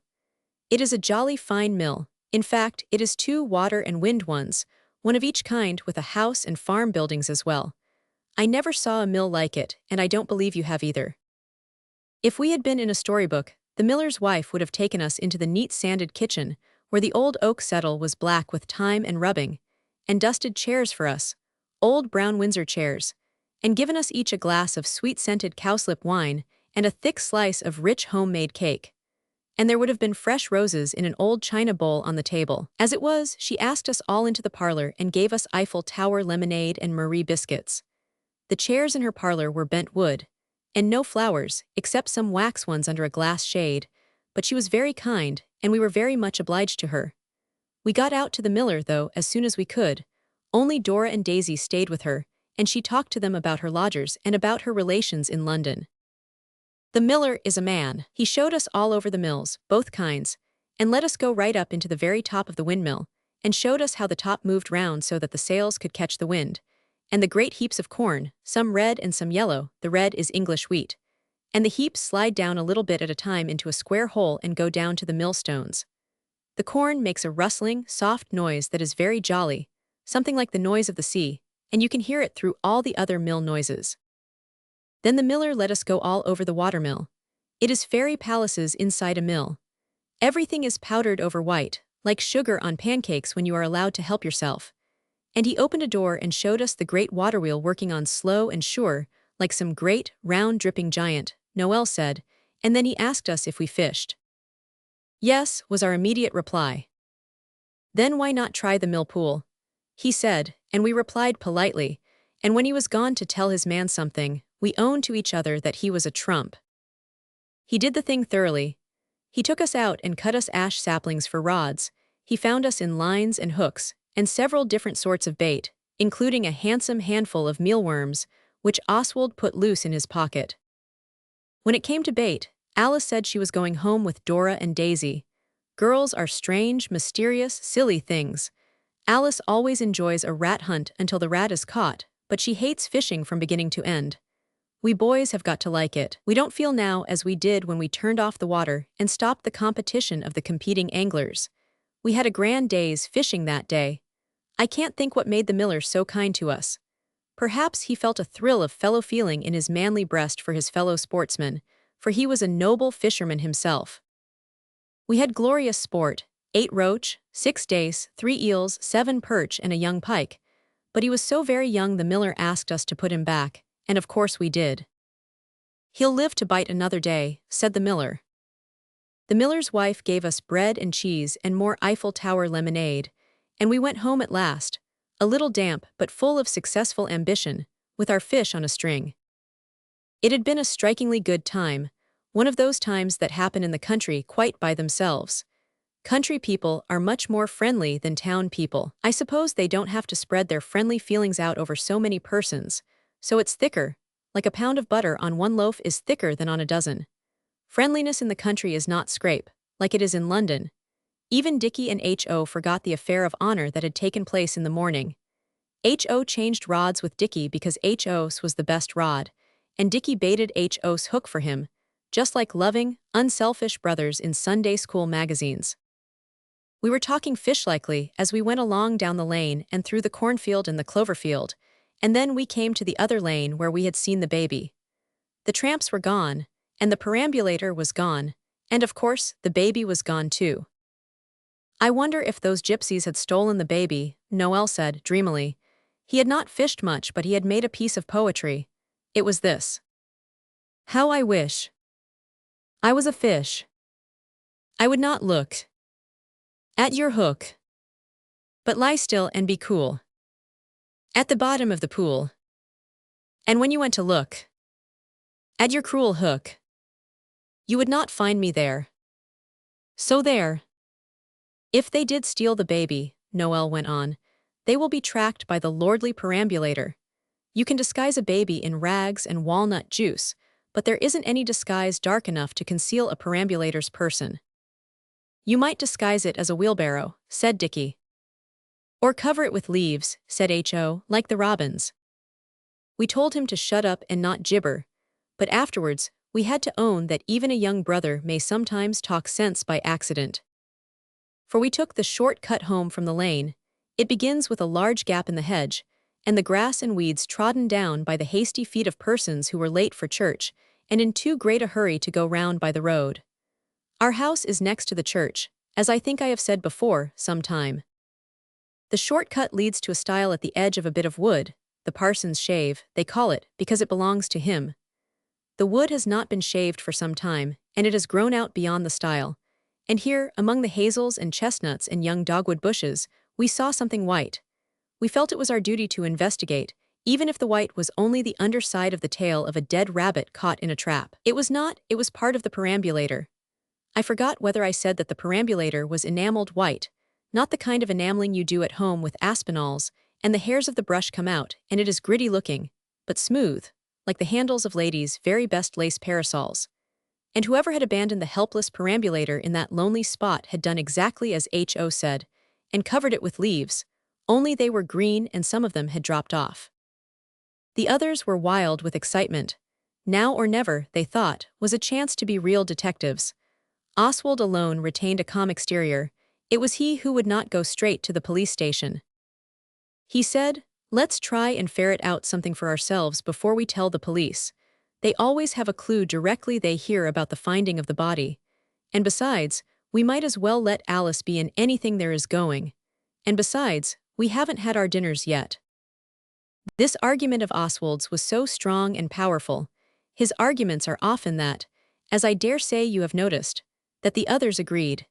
It is a jolly fine mill. In fact, it is 2 water and wind ones, one of each kind, with a house and farm buildings as well. I never saw a mill like it, and I don't believe you have either. If we had been in a storybook, the miller's wife would have taken us into the neat sanded kitchen, where the old oak settle was black with time and rubbing, and dusted chairs for us, old brown Windsor chairs, and given us each a glass of sweet-scented cowslip wine and a thick slice of rich homemade cake. And there would have been fresh roses in an old china bowl on the table. As it was, she asked us all into the parlor and gave us Eiffel Tower lemonade and Marie biscuits. The chairs in her parlor were bent wood, and no flowers, except some wax ones under a glass shade, but she was very kind, and we were very much obliged to her. We got out to the miller, though, as soon as we could. Only Dora and Daisy stayed with her, and she talked to them about her lodgers and about her relations in London. The miller is a man. He showed us all over the mills, both kinds, and let us go right up into the very top of the windmill, and showed us how the top moved round so that the sails could catch the wind, and the great heaps of corn, some red and some yellow, the red is English wheat, and the heaps slide down a little bit at a time into a square hole and go down to the millstones. The corn makes a rustling, soft noise that is very jolly, something like the noise of the sea, and you can hear it through all the other mill noises. Then the miller let us go all over the watermill. It is fairy palaces inside a mill. Everything is powdered over white, like sugar on pancakes when you are allowed to help yourself. And he opened a door and showed us the great water wheel working on slow and sure, like some great, round, dripping giant, Noel said, and then he asked us if we fished. Yes, was our immediate reply. Then why not try the mill pool? He said, and we replied politely, and when he was gone to tell his man something, we owned to each other that he was a trump. He did the thing thoroughly. He took us out and cut us ash saplings for rods. He found us in lines and hooks, and several different sorts of bait, including a handsome handful of mealworms, which Oswald put loose in his pocket. When it came to bait, Alice said she was going home with Dora and Daisy. Girls are strange, mysterious, silly things. Alice always enjoys a rat hunt until the rat is caught, but she hates fishing from beginning to end. We boys have got to like it. We don't feel now as we did when we turned off the water and stopped the competition of the competing anglers. We had a grand day's fishing that day. I can't think what made the miller so kind to us. Perhaps he felt a thrill of fellow feeling in his manly breast for his fellow sportsman, for he was a noble fisherman himself. We had glorious sport, 8 roach, 6 dace, 3 eels, 7 perch and a young pike, but he was so very young the miller asked us to put him back, and of course we did. "He'll live to bite another day," said the miller. The miller's wife gave us bread and cheese and more Eiffel Tower lemonade, and we went home at last, a little damp but full of successful ambition, with our fish on a string. It had been a strikingly good time, one of those times that happen in the country quite by themselves. Country people are much more friendly than town people. I suppose they don't have to spread their friendly feelings out over so many persons, so it's thicker, like a pound of butter on one loaf is thicker than on a dozen. Friendliness in the country is not scrape, like it is in London. Even Dickie and H.O. forgot the affair of honor that had taken place in the morning. H.O. changed rods with Dickie because H.O.'s was the best rod, and Dickie baited H.O.'s hook for him, just like loving, unselfish brothers in Sunday school magazines. We were talking fish-likely as we went along down the lane and through the cornfield and the clover-field, and then we came to the other lane where we had seen the baby. The tramps were gone, and the perambulator was gone, and of course the baby was gone too. "I wonder if those gypsies had stolen the baby," Noel said, dreamily. He had not fished much, but he had made a piece of poetry. It was this: "How I wish I was a fish. I would not look at your hook, but lie still and be cool at the bottom of the pool. And when you went to look at your cruel hook, you would not find me there. So there. If they did steal the baby," Noel went on, "they will be tracked by the lordly perambulator. You can disguise a baby in rags and walnut juice, but there isn't any disguise dark enough to conceal a perambulator's person." "You might disguise it as a wheelbarrow," said Dickie. "Or cover it with leaves," said H.O., "like the robins." We told him to shut up and not gibber, but afterwards we had to own that even a young brother may sometimes talk sense by accident. For we took the short cut home from the lane. It begins with a large gap in the hedge, and the grass and weeds trodden down by the hasty feet of persons who were late for church and in too great a hurry to go round by the road. Our house is next to the church, as I think I have said before, some time. The short cut leads to a stile at the edge of a bit of wood, the parson's shave, they call it, because it belongs to him. The wood has not been shaved for some time, and it has grown out beyond the stile, and here, among the hazels and chestnuts and young dogwood bushes, we saw something white. We felt it was our duty to investigate, even if the white was only the underside of the tail of a dead rabbit caught in a trap. It was not, it was part of the perambulator. I forgot whether I said that the perambulator was enameled white, not the kind of enameling you do at home with aspinalls, and the hairs of the brush come out, and it is gritty looking, but smooth, like the handles of ladies' very best lace parasols. And whoever had abandoned the helpless perambulator in that lonely spot had done exactly as H.O. said, and covered it with leaves, only they were green and some of them had dropped off. The others were wild with excitement. Now or never, they thought, was a chance to be real detectives. Oswald alone retained a calm exterior. It was he who would not go straight to the police station. He said, "Let's try and ferret out something for ourselves before we tell the police. They always have a clue directly they hear about the finding of the body. And besides, we might as well let Alice be in anything there is going. And besides, we haven't had our dinners yet." This argument of Oswald's was so strong and powerful. His arguments are often that, as I dare say you have noticed, that the others agreed.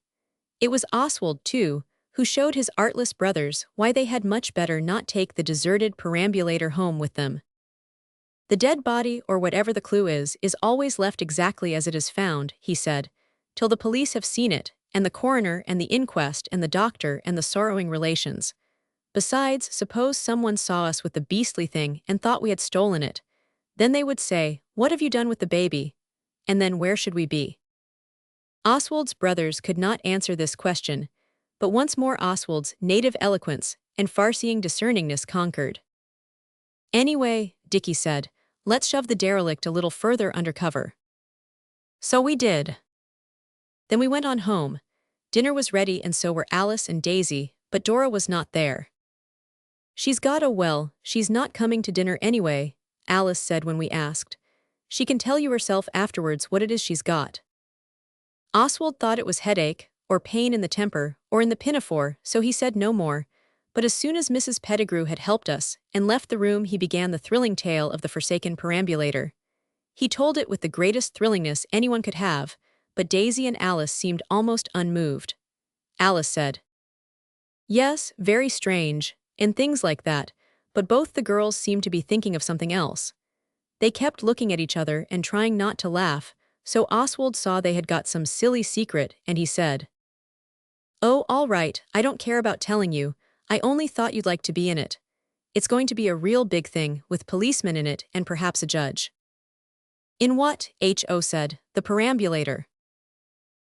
It was Oswald, too, who showed his artless brothers why they had much better not take the deserted perambulator home with them. "The dead body, or whatever the clue is always left exactly as it is found," he said, "till the police have seen it, and the coroner and the inquest and the doctor and the sorrowing relations. Besides, suppose someone saw us with the beastly thing and thought we had stolen it. Then they would say, 'What have you done with the baby?' And then where should we be?" Oswald's brothers could not answer this question, but once more Oswald's native eloquence and farseeing discerningness conquered. "Anyway," Dickie said, "let's shove the derelict a little further under cover." So we did. Then we went on home. Dinner was ready and so were Alice and Daisy, but Dora was not there. She's not coming to dinner anyway, Alice said when we asked. She can tell you herself afterwards what it is she's got. Oswald thought it was headache, or pain in the temper, or in the pinafore, so he said no more, but as soon as Mrs. Pettigrew had helped us and left the room, he began the thrilling tale of the forsaken perambulator. He told it with the greatest thrillingness anyone could have, but Daisy and Alice seemed almost unmoved. Alice said, "Yes, very strange, and things like that," but both the girls seemed to be thinking of something else. They kept looking at each other and trying not to laugh, so Oswald saw they had got some silly secret, and he said, "Oh, all right, I don't care about telling you, I only thought you'd like to be in it. It's going to be a real big thing, with policemen in it and perhaps a judge." "In what?" H.O. said. "The perambulator."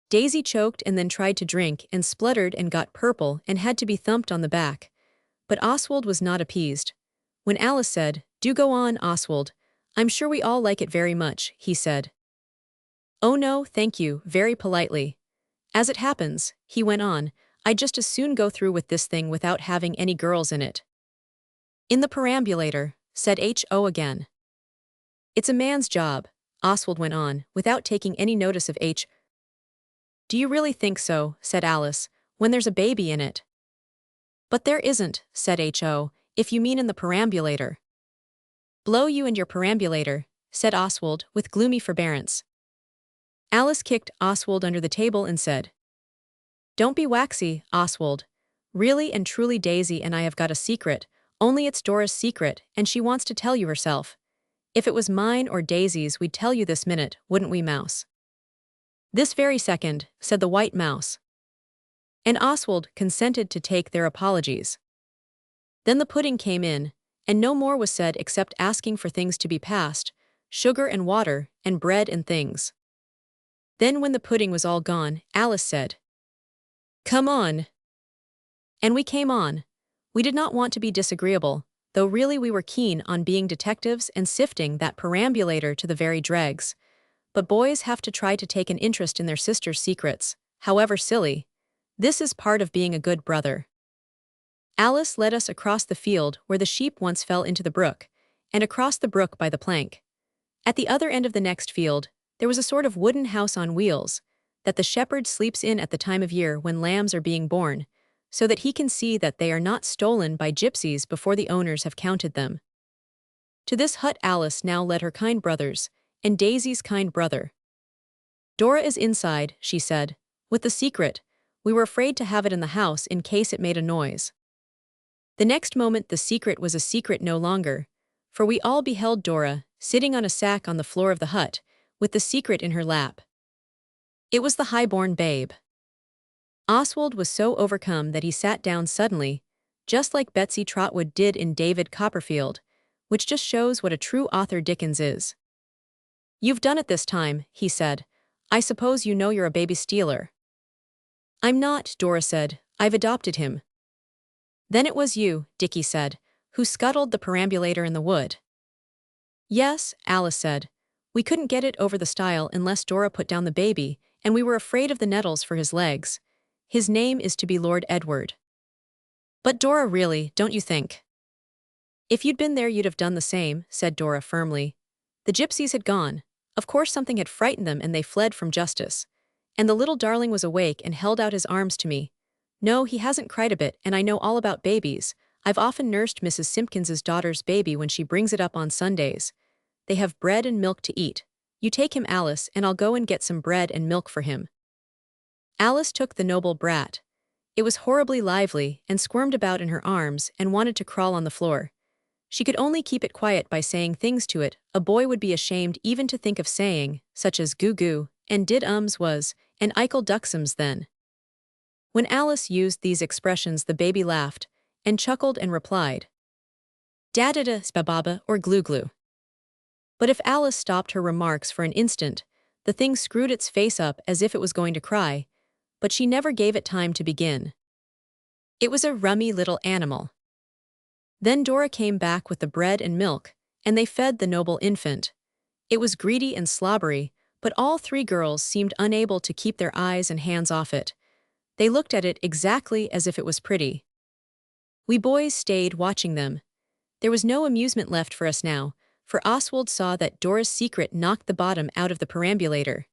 Daisy choked and then tried to drink and spluttered and got purple and had to be thumped on the back. But Oswald was not appeased. When Alice said, "Do go on, Oswald. I'm sure we all like it very much," he said. "Oh no, thank you," very politely. "As it happens," he went on, "I'd just as soon go through with this thing without having any girls in it." "In the perambulator," said H.O. again. "It's a man's job," Oswald went on, without taking any notice of H. "Do you really think so?" said Alice, "when there's a baby in it?" "But there isn't," said H.O., "if you mean in the perambulator." "Blow you and your perambulator," said Oswald, with gloomy forbearance. Alice kicked Oswald under the table and said, "Don't be waxy, Oswald. Really and truly Daisy and I have got a secret, only it's Dora's secret, and she wants to tell you herself. If it was mine or Daisy's, we'd tell you this minute, wouldn't we, Mouse?" "This very second," said the white mouse. And Oswald consented to take their apologies. Then the pudding came in, and no more was said except asking for things to be passed, sugar and water, and bread and things. Then when the pudding was all gone, Alice said, "Come on." And we came on. We did not want to be disagreeable, though really we were keen on being detectives and sifting that perambulator to the very dregs. But boys have to try to take an interest in their sisters' secrets, however silly. This is part of being a good brother. Alice led us across the field where the sheep once fell into the brook, and across the brook by the plank. At the other end of the next field, there was a sort of wooden house on wheels, that the shepherd sleeps in at the time of year when lambs are being born, so that he can see that they are not stolen by gypsies before the owners have counted them. To this hut Alice now led her kind brothers, and Daisy's kind brother. "Dora is inside," she said, "with the secret. We were afraid to have it in the house in case it made a noise." The next moment the secret was a secret no longer, for we all beheld Dora, sitting on a sack on the floor of the hut, with the secret in her lap. It was the high-born babe. Oswald was so overcome that he sat down suddenly, just like Betsy Trotwood did in David Copperfield, which just shows what a true author Dickens is. "You've done it this time," he said. "I suppose you know you're a baby stealer." "I'm not," Dora said. "I've adopted him." "Then it was you," Dickie said, "who scuttled the perambulator in the wood." "Yes," Alice said. "We couldn't get it over the stile unless Dora put down the baby, and we were afraid of the nettles for his legs. His name is to be Lord Edward." "But Dora, really, don't you think?" "If you'd been there you'd have done the same," said Dora firmly. "The gypsies had gone. Of course something had frightened them and they fled from justice. And the little darling was awake and held out his arms to me. No, he hasn't cried a bit, and I know all about babies. I've often nursed Mrs. Simpkins's daughter's baby when she brings it up on Sundays. They have bread and milk to eat. You take him, Alice, and I'll go and get some bread and milk for him." Alice took the noble brat. It was horribly lively and squirmed about in her arms and wanted to crawl on the floor. She could only keep it quiet by saying things to it a boy would be ashamed even to think of saying, such as goo-goo, and did-ums was, and ickle ducksums then. When Alice used these expressions the baby laughed, and chuckled and replied, "Da-da-da, spababa, or glue-glue." But if Alice stopped her remarks for an instant, the thing screwed its face up as if it was going to cry, but she never gave it time to begin. It was a rummy little animal. Then Dora came back with the bread and milk, and they fed the noble infant. It was greedy and slobbery, but all three girls seemed unable to keep their eyes and hands off it. They looked at it exactly as if it was pretty. We boys stayed watching them. There was no amusement left for us now, for Oswald saw that Dora's secret knocked the bottom out of the perambulator.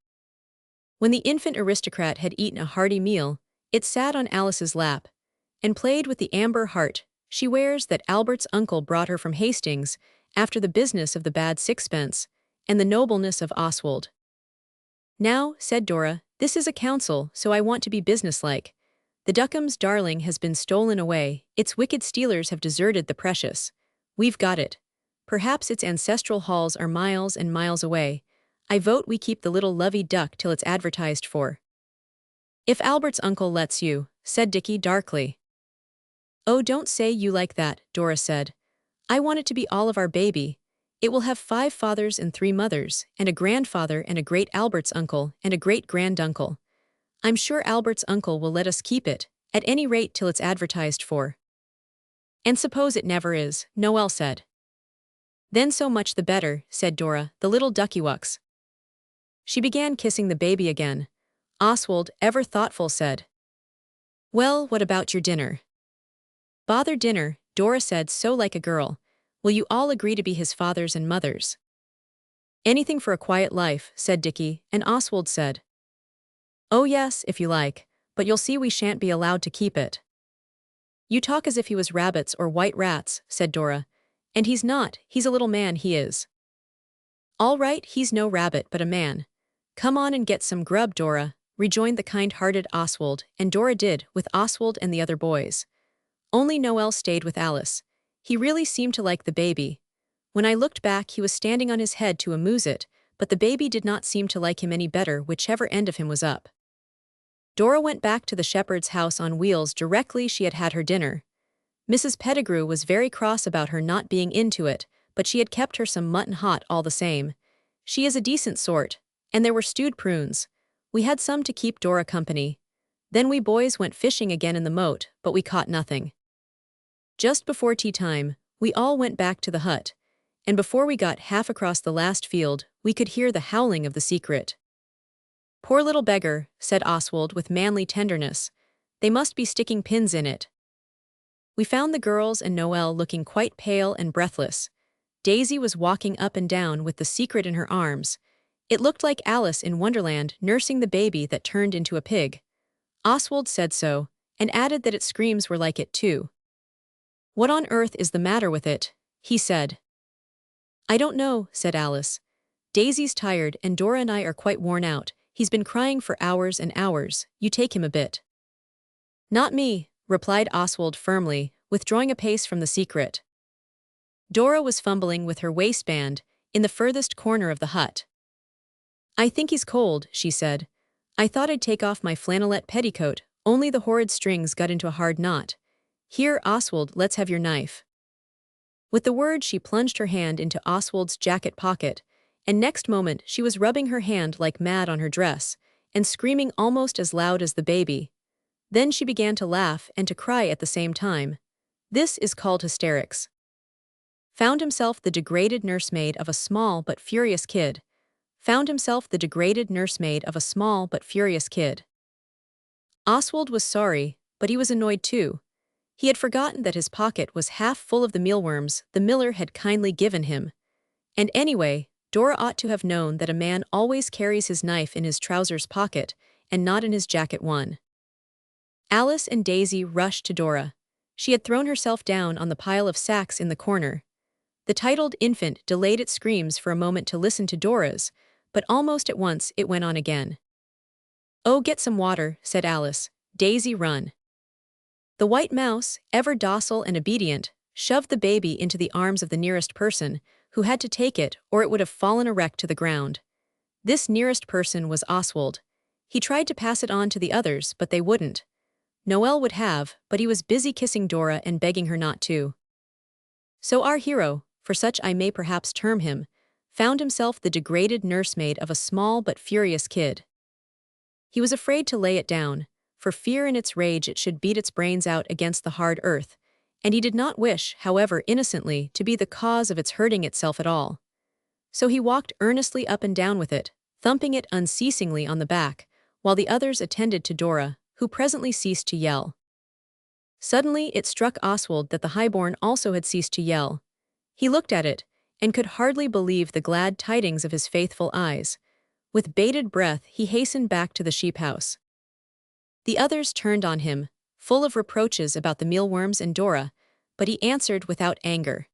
When the infant aristocrat had eaten a hearty meal, it sat on Alice's lap and played with the amber heart she wears that Albert's uncle brought her from Hastings after the business of the bad sixpence and the nobleness of Oswald. "Now," said Dora, "this is a council, so I want to be businesslike. The Duckham's darling has been stolen away, its wicked stealers have deserted the precious. We've got it. Perhaps its ancestral halls are miles and miles away. I vote we keep the little lovey duck till it's advertised for." "If Albert's uncle lets you," said Dickie darkly. "Oh, don't say you like that," Dora said. "I want it to be all of our baby. It will have 5 fathers and 3 mothers, and a grandfather and a great Albert's uncle and a great-granduncle. I'm sure Albert's uncle will let us keep it, at any rate till it's advertised for." "And suppose it never is," Noel said. "Then so much the better," said Dora, "the little duckiewucks." She began kissing the baby again. Oswald, ever thoughtful, said, "Well, what about your dinner?" "Bother dinner," Dora said so like a girl. "Will you all agree to be his fathers and mothers?" "Anything for a quiet life," said Dickie, and Oswald said, "Oh yes, if you like, but you'll see we shan't be allowed to keep it." "You talk as if he was rabbits or white rats," said Dora. "And he's not, he's a little man, he is." "All right, he's no rabbit but a man. Come on and get some grub, Dora," rejoined the kind-hearted Oswald, and Dora did, with Oswald and the other boys. Only Noel stayed with Alice. He really seemed to like the baby. When I looked back, he was standing on his head to amuse it, but the baby did not seem to like him any better whichever end of him was up. Dora went back to the shepherd's house on wheels directly she had had her dinner. Mrs. Pettigrew was very cross about her not being into it, but she had kept her some mutton hot all the same. She is a decent sort, and there were stewed prunes. We had some to keep Dora company. Then we boys went fishing again in the moat, but we caught nothing. Just before tea time, we all went back to the hut, and before we got half across the last field, we could hear the howling of the secret. "Poor little beggar," said Oswald with manly tenderness. "They must be sticking pins in it." We found the girls and Noel looking quite pale and breathless. Daisy was walking up and down with the secret in her arms. It looked like Alice in Wonderland nursing the baby that turned into a pig. Oswald said so, and added that its screams were like it too. "What on earth is the matter with it?" he said. "I don't know," said Alice. "Daisy's tired and Dora and I are quite worn out. He's been crying for hours and hours. You take him a bit." "Not me," replied Oswald firmly, withdrawing a pace from the secret. Dora was fumbling with her waistband in the furthest corner of the hut. "I think he's cold," she said. "I thought I'd take off my flannelette petticoat, only the horrid strings got into a hard knot. Here, Oswald, let's have your knife." With the word she plunged her hand into Oswald's jacket pocket, and next moment she was rubbing her hand like mad on her dress, and screaming almost as loud as the baby. Then she began to laugh and to cry at the same time. This is called hysterics. Found himself the degraded nursemaid of a small but furious kid. Found himself the degraded nursemaid of a small but furious kid. Oswald was sorry, but he was annoyed too. He had forgotten that his pocket was half full of the mealworms the miller had kindly given him. And anyway, Dora ought to have known that a man always carries his knife in his trousers pocket and not in his jacket one. Alice and Daisy rushed to Dora. She had thrown herself down on the pile of sacks in the corner. The titled infant delayed its screams for a moment to listen to Dora's, but almost at once it went on again. "Oh, get some water," said Alice. "Daisy, run." The white mouse, ever docile and obedient, shoved the baby into the arms of the nearest person, who had to take it or it would have fallen erect to the ground. This nearest person was Oswald. He tried to pass it on to the others, but they wouldn't. Noel would have, but he was busy kissing Dora and begging her not to. So our hero, for such I may perhaps term him, found himself the degraded nursemaid of a small but furious kid. He was afraid to lay it down, for fear in its rage it should beat its brains out against the hard earth, and he did not wish, however innocently, to be the cause of its hurting itself at all. So he walked earnestly up and down with it, thumping it unceasingly on the back, while the others attended to Dora, who presently ceased to yell. Suddenly it struck Oswald that the highborn also had ceased to yell. He looked at it, and could hardly believe the glad tidings of his faithful eyes. With bated breath he hastened back to the sheep house. The others turned on him, full of reproaches about the mealworms and Dora, but he answered without anger.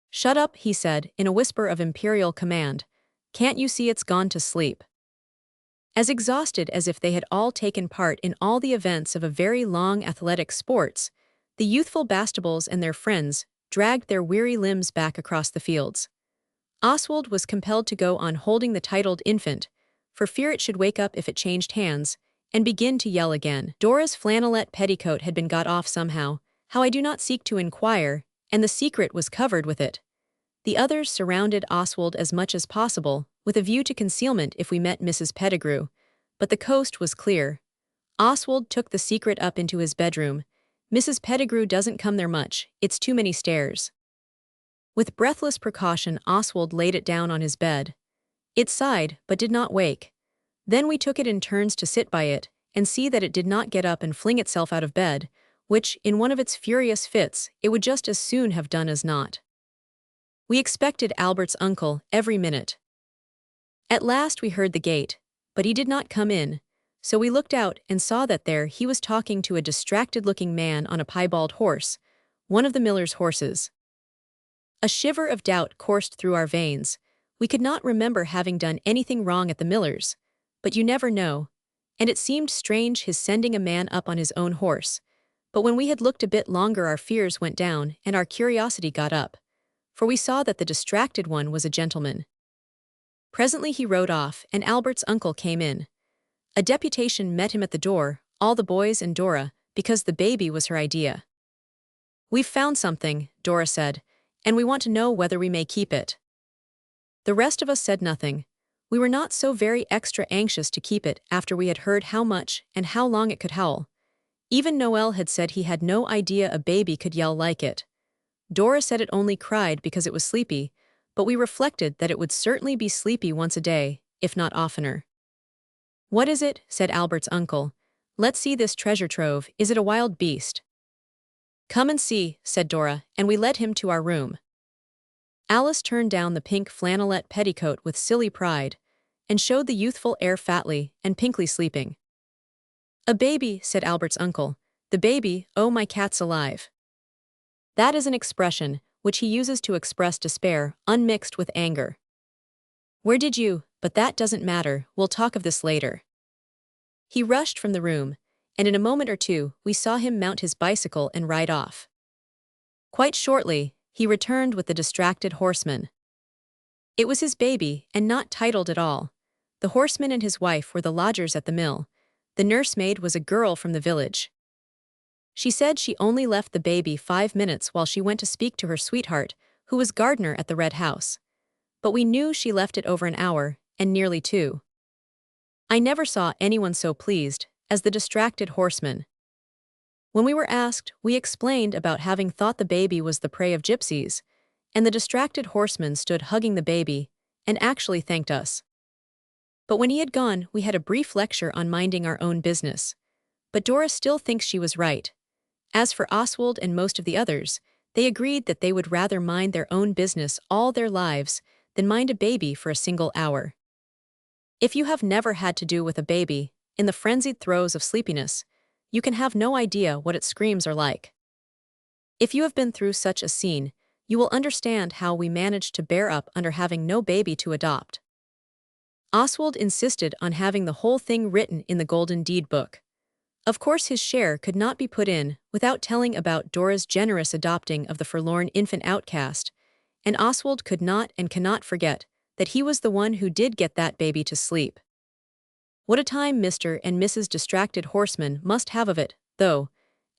"Shut up," he said, in a whisper of imperial command. "Can't you see it's gone to sleep?" As exhausted as if they had all taken part in all the events of a very long athletic sports, the youthful Bastables and their friends dragged their weary limbs back across the fields. Oswald was compelled to go on holding the titled infant, for fear it should wake up if it changed hands, and begin to yell again. Dora's flannelette petticoat had been got off somehow, how I do not seek to inquire, and the secret was covered with it. The others surrounded Oswald as much as possible, with a view to concealment if we met Mrs. Pettigrew, but the coast was clear. Oswald took the secret up into his bedroom. Mrs. Pettigrew doesn't come there much, it's too many stairs. With breathless precaution, Oswald laid it down on his bed. It sighed, but did not wake. Then we took it in turns to sit by it, and see that it did not get up and fling itself out of bed, which, in one of its furious fits, it would just as soon have done as not. We expected Albert's uncle every minute. At last we heard the gate, but he did not come in, so we looked out and saw that there he was talking to a distracted-looking man on a piebald horse, one of the miller's horses. A shiver of doubt coursed through our veins. We could not remember having done anything wrong at the miller's, but you never know, and it seemed strange his sending a man up on his own horse. But when we had looked a bit longer, our fears went down and our curiosity got up, for we saw that the distracted one was a gentleman. Presently he rode off, and Albert's uncle came in. A deputation met him at the door, all the boys and Dora, because the baby was her idea. "We've found something," Dora said, "and we want to know whether we may keep it." The rest of us said nothing. We were not so very extra anxious to keep it after we had heard how much and how long it could howl. Even Noel had said he had no idea a baby could yell like it. Dora said it only cried because it was sleepy, but we reflected that it would certainly be sleepy once a day, if not oftener. "What is it?" said Albert's uncle. "Let's see this treasure trove. Is it a wild beast?" "Come and see," said Dora, and we led him to our room. Alice turned down the pink flannelette petticoat with silly pride, and showed the youthful heir fatly and pinkly sleeping. "A baby," said Albert's uncle. "The baby, oh my cat's alive." That is an expression which he uses to express despair, unmixed with anger. "Where did you? But that doesn't matter, we'll talk of this later." He rushed from the room, and in a moment or two we saw him mount his bicycle and ride off. Quite shortly, he returned with the distracted horseman. It was his baby, and not titled at all. The horseman and his wife were the lodgers at the mill. The nursemaid was a girl from the village. She said she only left the baby 5 minutes while she went to speak to her sweetheart, who was gardener at the Red House. But we knew she left it over an hour, and nearly 2. I never saw anyone so pleased as the distracted horseman. When we were asked, we explained about having thought the baby was the prey of gypsies, and the distracted horseman stood hugging the baby, and actually thanked us. But when he had gone, we had a brief lecture on minding our own business. But Dora still thinks she was right. As for Oswald and most of the others, they agreed that they would rather mind their own business all their lives than mind a baby for a single hour. If you have never had to do with a baby, in the frenzied throes of sleepiness, you can have no idea what its screams are like. If you have been through such a scene, you will understand how we managed to bear up under having no baby to adopt. Oswald insisted on having the whole thing written in the Golden Deed book. Of course his share could not be put in without telling about Dora's generous adopting of the forlorn infant outcast, and Oswald could not and cannot forget that he was the one who did get that baby to sleep. What a time Mr. and Mrs. Distracted Horseman must have of it, though,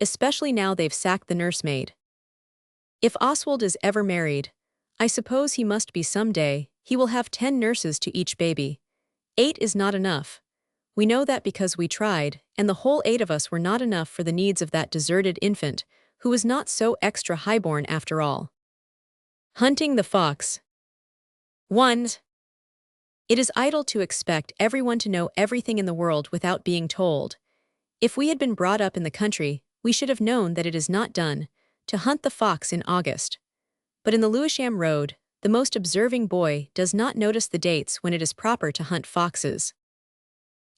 especially now they've sacked the nursemaid. If Oswald is ever married, I suppose he must be some day, he will have 10 nurses to each baby. 8 is not enough. We know that because we tried, and the whole 8 of us were not enough for the needs of that deserted infant, who was not so extra highborn after all. Hunting the fox. 1. It is idle to expect everyone to know everything in the world without being told. If we had been brought up in the country, We should have known that it is not done to hunt the fox in August. But in the Lewisham Road, the most observing boy does not notice the dates when it is proper to hunt foxes.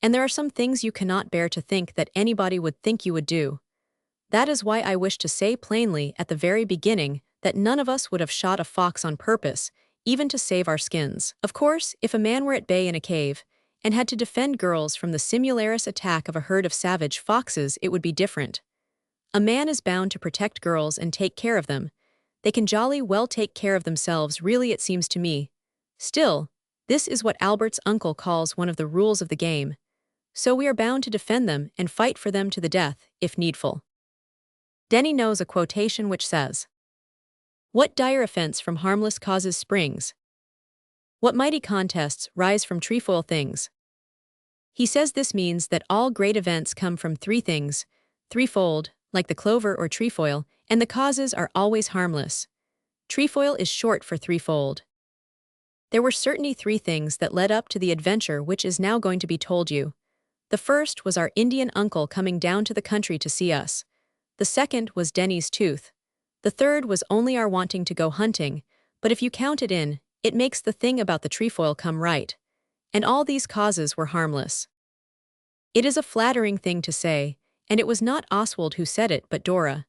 And there are some things you cannot bear to think that anybody would think you would do. That is why I wish to say plainly at the very beginning that none of us would have shot a fox on purpose, even to save our skins. Of course, if a man were at bay in a cave and had to defend girls from the simultaneous attack of a herd of savage foxes, it would be different. A man is bound to protect girls and take care of them. They can jolly well take care of themselves, really, it seems to me. Still, this is what Albert's uncle calls one of the rules of the game. So we are bound to defend them and fight for them to the death, if needful. Denny knows a quotation which says, "What dire offense from harmless causes springs? What mighty contests rise from trefoil things?" He says this means that all great events come from three things, threefold, like the clover or trefoil, and the causes are always harmless. Trefoil is short for threefold. There were certainly three things that led up to the adventure which is now going to be told you. The first was our Indian uncle coming down to the country to see us. The second was Denny's tooth. The third was only our wanting to go hunting, but if you count it in, it makes the thing about the trefoil come right. And all these causes were harmless. It is a flattering thing to say, and it was not Oswald who said it but Dora.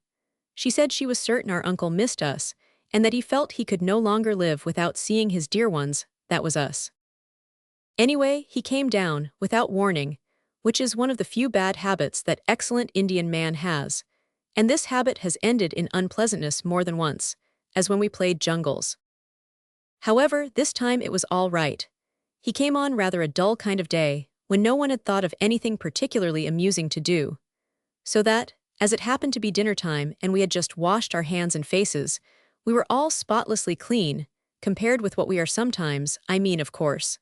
She said she was certain our uncle missed us, and that he felt he could no longer live without seeing his dear ones, that was us. Anyway, he came down, without warning, which is one of the few bad habits that excellent Indian man has, and this habit has ended in unpleasantness more than once, as when we played jungles. However, this time it was all right. He came on rather a dull kind of day, when no one had thought of anything particularly amusing to do. So that, as it happened to be dinner time and we had just washed our hands and faces, we were all spotlessly clean, compared with what we are sometimes, I mean, of course.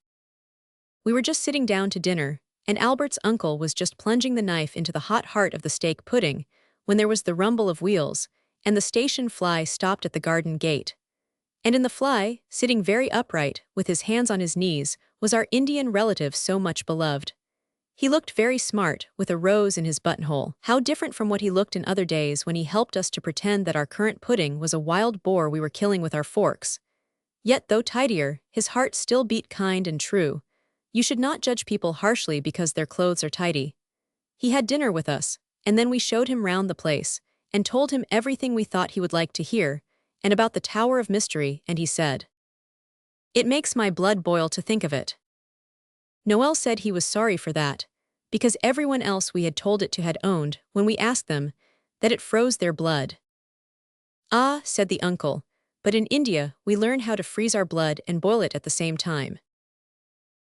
We were just sitting down to dinner, and Albert's uncle was just plunging the knife into the hot heart of the steak pudding, when there was the rumble of wheels, and the station fly stopped at the garden gate. And in the fly, sitting very upright, with his hands on his knees, was our Indian relative so much beloved. He looked very smart, with a rose in his buttonhole. How different from what he looked in other days when he helped us to pretend that our currant pudding was a wild boar we were killing with our forks. Yet though tidier, his heart still beat kind and true. You should not judge people harshly because their clothes are tidy. He had dinner with us, and then we showed him round the place, and told him everything we thought he would like to hear, and about the Tower of Mystery, and he said, "It makes my blood boil to think of it." Noel said he was sorry for that, because everyone else we had told it to had owned, when we asked them, that it froze their blood. "Ah," said the uncle, "but in India we learn how to freeze our blood and boil it at the same time.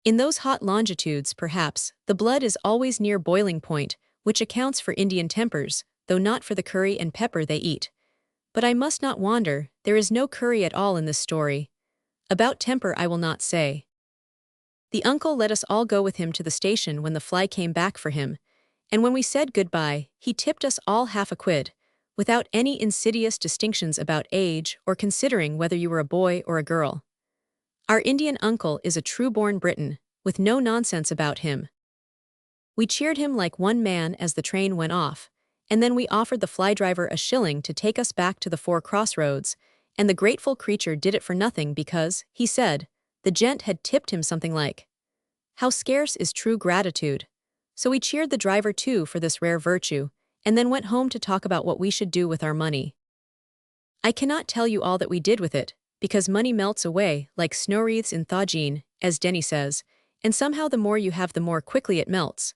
In those hot longitudes, perhaps, the blood is always near boiling point, which accounts for Indian tempers, though not for the curry and pepper they eat. But I must not wander, there is no curry at all in this story. About temper I will not say." The uncle let us all go with him to the station when the fly came back for him, and when we said goodbye, he tipped us all half a quid, without any insidious distinctions about age or considering whether you were a boy or a girl. Our Indian uncle is a true-born Briton, with no nonsense about him. We cheered him like one man as the train went off, and then we offered the fly driver a shilling to take us back to the 4 crossroads, and the grateful creature did it for nothing because, he said, the gent had tipped him something like, "How scarce is true gratitude." So we cheered the driver too for this rare virtue, and then went home to talk about what we should do with our money. I cannot tell you all that we did with it, because money melts away like snow wreaths in Thajin, as Denny says, and somehow the more you have the more quickly it melts.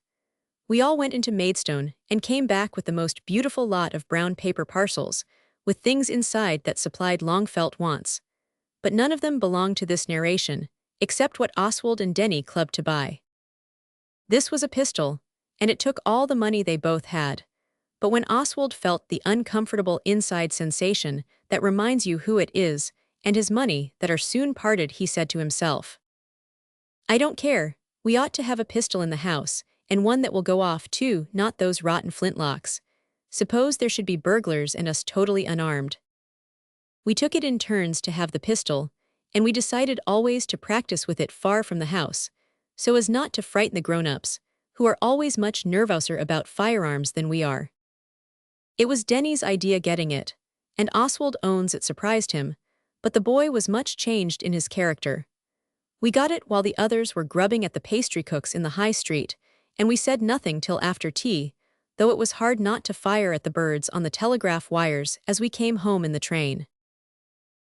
We all went into Maidstone and came back with the most beautiful lot of brown paper parcels, with things inside that supplied long-felt wants. But none of them belonged to this narration, except what Oswald and Denny clubbed to buy. This was a pistol, and it took all the money they both had. But when Oswald felt the uncomfortable inside sensation that reminds you who it is, and his money that are soon parted, he said to himself, "I don't care, we ought to have a pistol in the house, and one that will go off too, not those rotten flintlocks. Suppose there should be burglars and us totally unarmed." We took it in turns to have the pistol, and we decided always to practice with it far from the house, so as not to frighten the grown-ups, who are always much nervouser about firearms than we are. It was Denny's idea getting it, and Oswald owns it surprised him, but the boy was much changed in his character. We got it while the others were grubbing at the pastry cooks in the high street, and we said nothing till after tea, though it was hard not to fire at the birds on the telegraph wires as we came home in the train.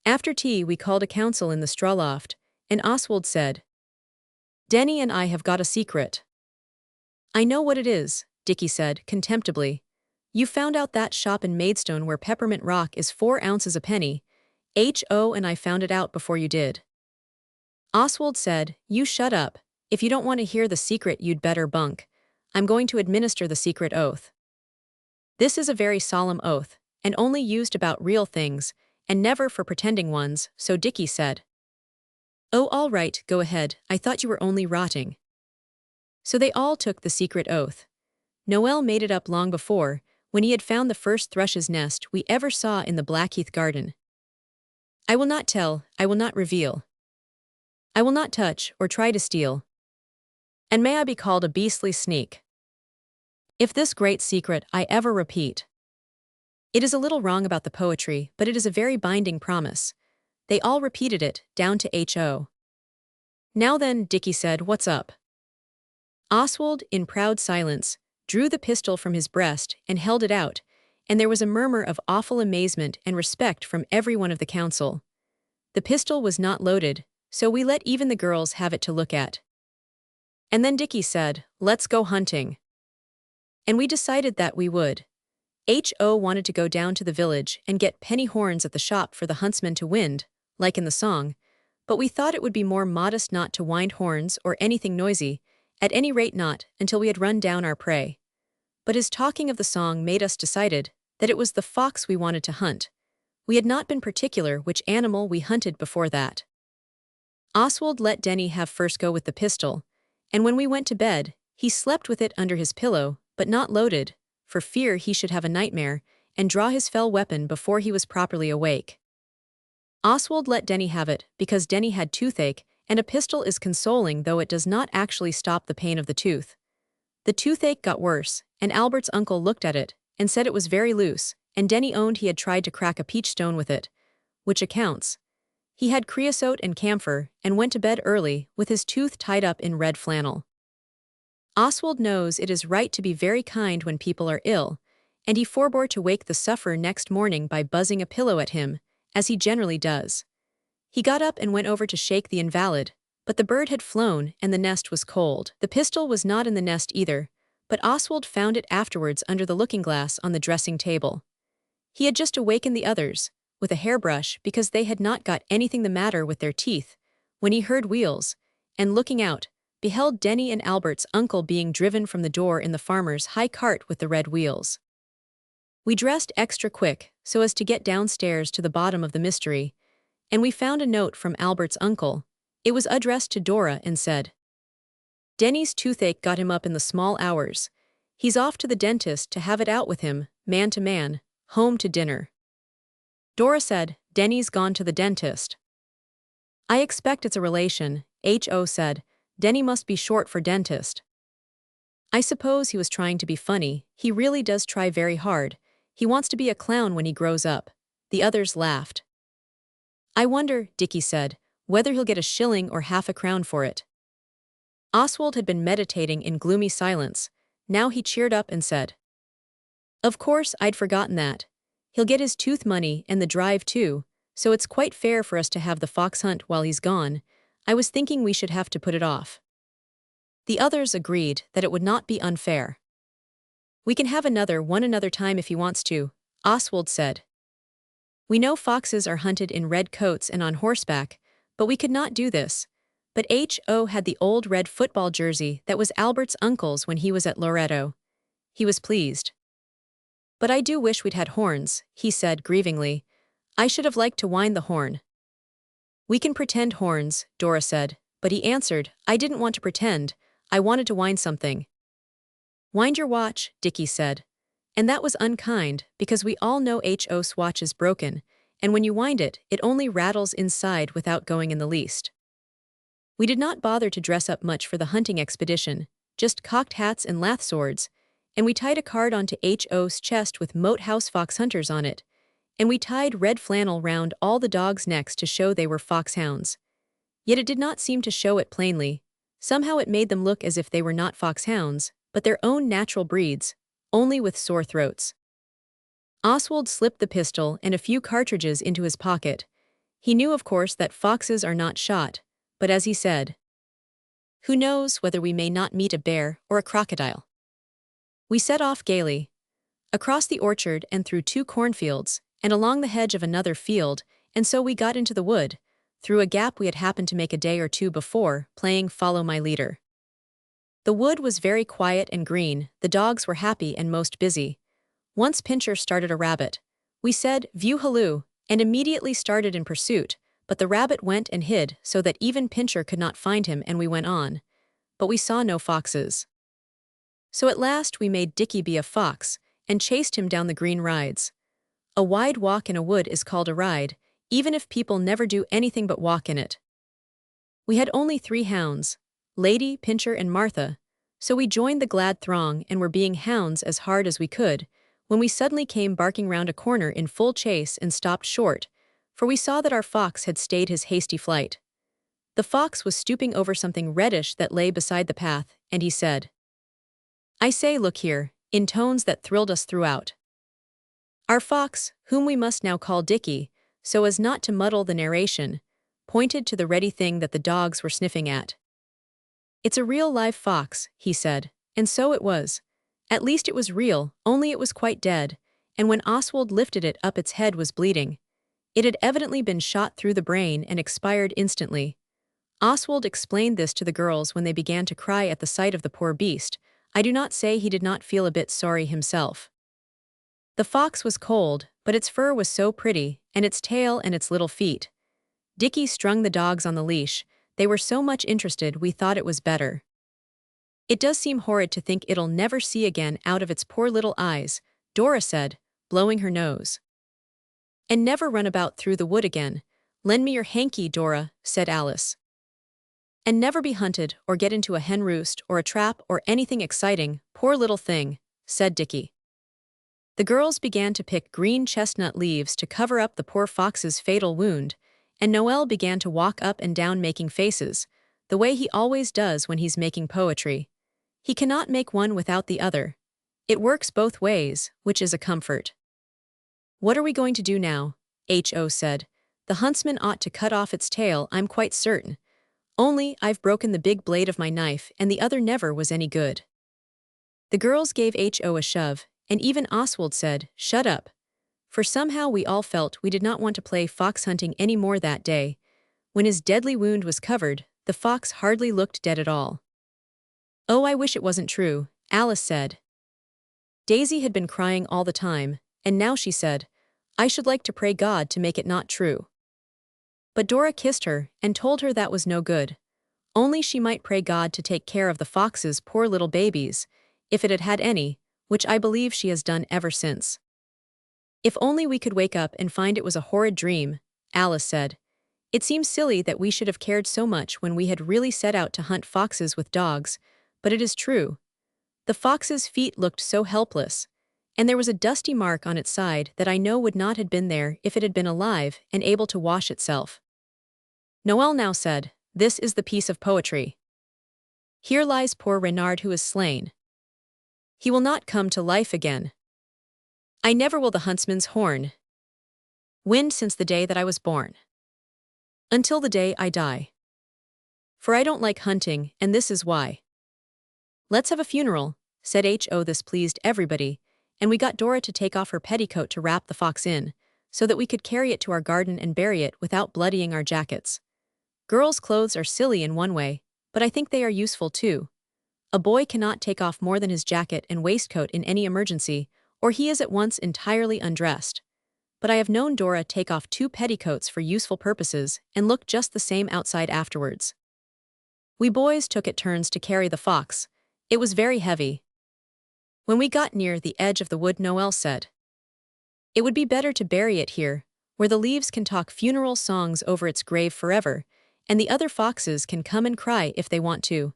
After tea we called a council in the straw loft, and Oswald said, "Denny and I have got a secret." "I know what it is," Dickie said, contemptibly. "You found out that shop in Maidstone where peppermint rock is 4 ounces a penny. And I found it out before you did." Oswald said, "You shut up. If you don't want to hear the secret you'd better bunk. I'm going to administer the secret oath." This is a very solemn oath, and only used about real things, and never for pretending ones, so Dickie said, "Oh, all right, go ahead, I thought you were only rotting." So they all took the secret oath. Noel made it up long before, when he had found the first thrush's nest we ever saw in the Blackheath garden. "I will not tell, I will not reveal. I will not touch or try to steal. And may I be called a beastly sneak if this great secret I ever repeat." It is a little wrong about the poetry, but it is a very binding promise. They all repeated it, down to H.O. "Now then," Dickie said, "what's up?" Oswald, in proud silence, drew the pistol from his breast and held it out, and there was a murmur of awful amazement and respect from every one of the council. The pistol was not loaded, so we let even the girls have it to look at. And then Dickie said, "Let's go hunting." And we decided that we would. H.O. wanted to go down to the village and get penny horns at the shop for the huntsman to wind, like in the song, but we thought it would be more modest not to wind horns or anything noisy, at any rate not until we had run down our prey. But his talking of the song made us decided that it was the fox we wanted to hunt. We had not been particular which animal we hunted before that. Oswald let Denny have first go with the pistol, and when we went to bed, he slept with it under his pillow, but not loaded, for fear he should have a nightmare and draw his fell weapon before he was properly awake. Oswald let Denny have it because Denny had toothache, and a pistol is consoling though it does not actually stop the pain of the tooth. The toothache got worse, and Albert's uncle looked at it and said it was very loose, and Denny owned he had tried to crack a peach stone with it, which accounts. He had creosote and camphor and went to bed early with his tooth tied up in red flannel. Oswald knows it is right to be very kind when people are ill, and he forbore to wake the sufferer next morning by buzzing a pillow at him, as he generally does. He got up and went over to shake the invalid, but the bird had flown and the nest was cold. The pistol was not in the nest either, but Oswald found it afterwards under the looking-glass on the dressing table. He had just awakened the others, with a hairbrush because they had not got anything the matter with their teeth, when he heard wheels, and looking out, beheld Denny and Albert's uncle being driven from the door in the farmer's high cart with the red wheels. We dressed extra quick so as to get downstairs to the bottom of the mystery, and we found a note from Albert's uncle. It was addressed to Dora and said, "Denny's toothache got him up in the small hours. He's off to the dentist to have it out with him, man to man, home to dinner." Dora said, "Denny's gone to the dentist." "I expect it's a relation," H.O. said. "Denny must be short for dentist." I suppose he was trying to be funny. He really does try very hard. He wants to be a clown when he grows up. The others laughed. "I wonder," Dickie said, "whether he'll get a shilling or half a crown for it." Oswald had been meditating in gloomy silence. Now he cheered up and said, "Of course, I'd forgotten that. He'll get his tooth money and the drive too, so it's quite fair for us to have the fox hunt while he's gone. I was thinking we should have to put it off." The others agreed that it would not be unfair. "We can have another one another time if he wants to," Oswald said. "We know foxes are hunted in red coats and on horseback, but we could not do this." But H.O. had the old red football jersey that was Albert's uncle's when he was at Loretto. He was pleased. "But I do wish we'd had horns," he said grievingly. "I should have liked to wind the horn." "We can pretend horns," Dora said, but he answered, "I didn't want to pretend, I wanted to wind something." "Wind your watch," Dickie said. And that was unkind, because we all know H.O.'s watch is broken, and when you wind it, it only rattles inside without going in the least. We did not bother to dress up much for the hunting expedition, just cocked hats and lath swords, and we tied a card onto H.O.'s chest with Moat House Fox Hunters on it, and we tied red flannel round all the dogs' necks to show they were foxhounds. Yet it did not seem to show it plainly. Somehow it made them look as if they were not foxhounds, but their own natural breeds, only with sore throats. Oswald slipped the pistol and a few cartridges into his pocket. He knew, of course, that foxes are not shot, but as he said, "Who knows whether we may not meet a bear or a crocodile?" We set off gaily. Across the orchard and through 2 cornfields, and along the hedge of another field, and so we got into the wood, through a gap we had happened to make a day or 2 before, playing Follow My Leader. The wood was very quiet and green, the dogs were happy and most busy. Once Pincher started a rabbit. We said, "View halloo," and immediately started in pursuit, but the rabbit went and hid so that even Pincher could not find him, and we went on. But we saw no foxes. So at last we made Dickie be a fox, and chased him down the green rides. A wide walk in a wood is called a ride, even if people never do anything but walk in it. We had only 3 hounds, Lady, Pincher, and Martha, so we joined the glad throng and were being hounds as hard as we could, when we suddenly came barking round a corner in full chase and stopped short, for we saw that our fox had stayed his hasty flight. The fox was stooping over something reddish that lay beside the path, and he said, "I say, look here," in tones that thrilled us throughout. Our fox, whom we must now call Dickie, so as not to muddle the narration, pointed to the ready thing that the dogs were sniffing at. "It's a real live fox," he said, and so it was. At least it was real, only it was quite dead, and when Oswald lifted it up its head was bleeding. It had evidently been shot through the brain and expired instantly. Oswald explained this to the girls when they began to cry at the sight of the poor beast. I do not say he did not feel a bit sorry himself. The fox was cold, but its fur was so pretty, and its tail and its little feet. Dickie strung the dogs on the leash. They were so much interested we thought it was better. "It does seem horrid to think it'll never see again out of its poor little eyes," Dora said, blowing her nose. "And never run about through the wood again. Lend me your hanky, Dora," said Alice. "And never be hunted or get into a hen roost or a trap or anything exciting, poor little thing," said Dickie. The girls began to pick green chestnut leaves to cover up the poor fox's fatal wound, and Noel began to walk up and down making faces, the way he always does when he's making poetry. He cannot make one without the other. It works both ways, which is a comfort. "What are we going to do now?" H.O. said. "The huntsman ought to cut off its tail, I'm quite certain. Only, I've broken the big blade of my knife, and the other never was any good." The girls gave H.O. a shove, and even Oswald said, "Shut up." For somehow we all felt we did not want to play fox hunting any more that day. When his deadly wound was covered, the fox hardly looked dead at all. "Oh, I wish it wasn't true," Alice said. Daisy had been crying all the time, and now she said, "I should like to pray God to make it not true." But Dora kissed her and told her that was no good. Only she might pray God to take care of the fox's poor little babies, if it had had any, which I believe she has done ever since. "If only we could wake up and find it was a horrid dream," Alice said. "It seems silly that we should have cared so much when we had really set out to hunt foxes with dogs, but it is true. The fox's feet looked so helpless, and there was a dusty mark on its side that I know would not have been there if it had been alive and able to wash itself." Noel now said, "This is the piece of poetry. Here lies poor Reynard who is slain. He will not come to life again. I never will the huntsman's horn wind since the day that I was born, until the day I die. For I don't like hunting, and this is why." "Let's have a funeral," said H.O. This pleased everybody, and we got Dora to take off her petticoat to wrap the fox in, so that we could carry it to our garden and bury it without bloodying our jackets. Girls' clothes are silly in one way, but I think they are useful too. A boy cannot take off more than his jacket and waistcoat in any emergency, or he is at once entirely undressed. But I have known Dora take off 2 petticoats for useful purposes and look just the same outside afterwards. We boys took it turns to carry the fox. It was very heavy. When we got near the edge of the wood, Noel said, "It would be better to bury it here, where the leaves can talk funeral songs over its grave forever, and the other foxes can come and cry if they want to."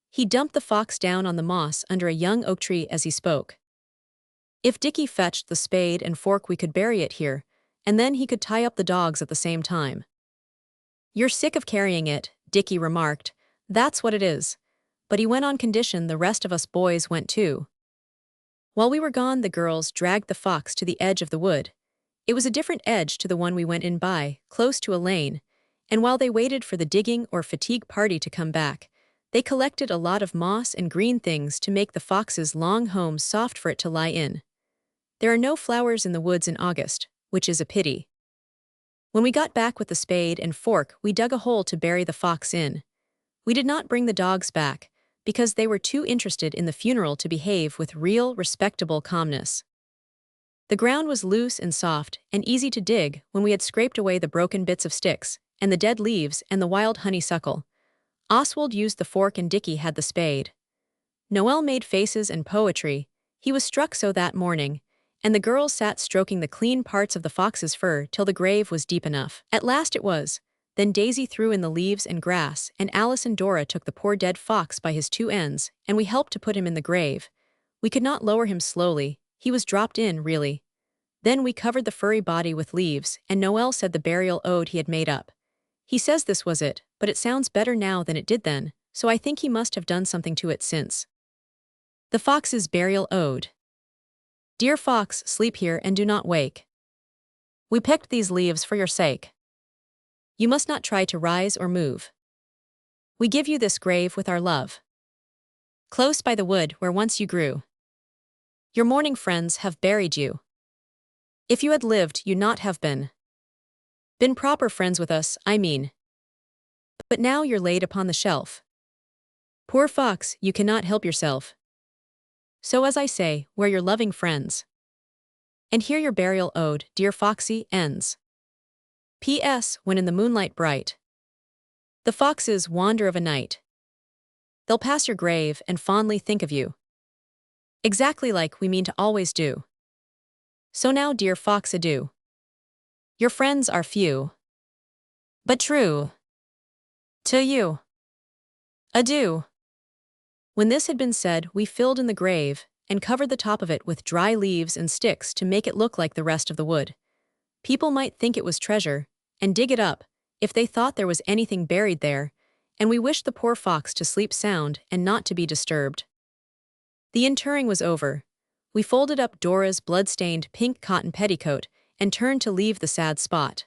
He dumped the fox down on the moss under a young oak tree as he spoke. If Dickie fetched the spade and fork, we could bury it here, and then he could tie up the dogs at the same time. You're sick of carrying it, Dickie remarked. That's what it is. But he went on condition the rest of us boys went too. While we were gone, the girls dragged the fox to the edge of the wood. It was a different edge to the one we went in by, close to a lane, and while they waited for the digging or fatigue party to come back, they collected a lot of moss and green things to make the fox's long home soft for it to lie in. There are no flowers in the woods in August, which is a pity. When we got back with the spade and fork, we dug a hole to bury the fox in. We did not bring the dogs back, because they were too interested in the funeral to behave with real, respectable calmness. The ground was loose and soft and easy to dig when we had scraped away the broken bits of sticks, and the dead leaves and the wild honeysuckle. Oswald used the fork and Dickie had the spade. Noel made faces and poetry. He was struck so that morning, and the girls sat stroking the clean parts of the fox's fur till the grave was deep enough. At last it was. Then Daisy threw in the leaves and grass, and Alice and Dora took the poor dead fox by his two ends, and we helped to put him in the grave. We could not lower him slowly. He was dropped in, really. Then we covered the furry body with leaves, and Noel said the burial ode he had made up. He says this was it, but it sounds better now than it did then, so I think he must have done something to it since. The Fox's Burial Ode. Dear fox, sleep here and do not wake. We picked these leaves for your sake. You must not try to rise or move. We give you this grave with our love. Close by the wood where once you grew. Your mourning friends have buried you. If you had lived, you'd not have been proper friends with us, I mean. But now you're laid upon the shelf. Poor fox, you cannot help yourself. So as I say, we're your loving friends. And here your burial ode, dear foxy, ends. P.S. When in the moonlight bright the foxes wander of a night, they'll pass your grave and fondly think of you. Exactly like we mean to always do. So now, dear fox, adieu. Your friends are few, but true to you. Adieu. When this had been said, we filled in the grave and covered the top of it with dry leaves and sticks to make it look like the rest of the wood. People might think it was treasure and dig it up if they thought there was anything buried there, and we wished the poor fox to sleep sound and not to be disturbed. The interring was over. We folded up Dora's blood-stained pink cotton petticoat and turned to leave the sad spot.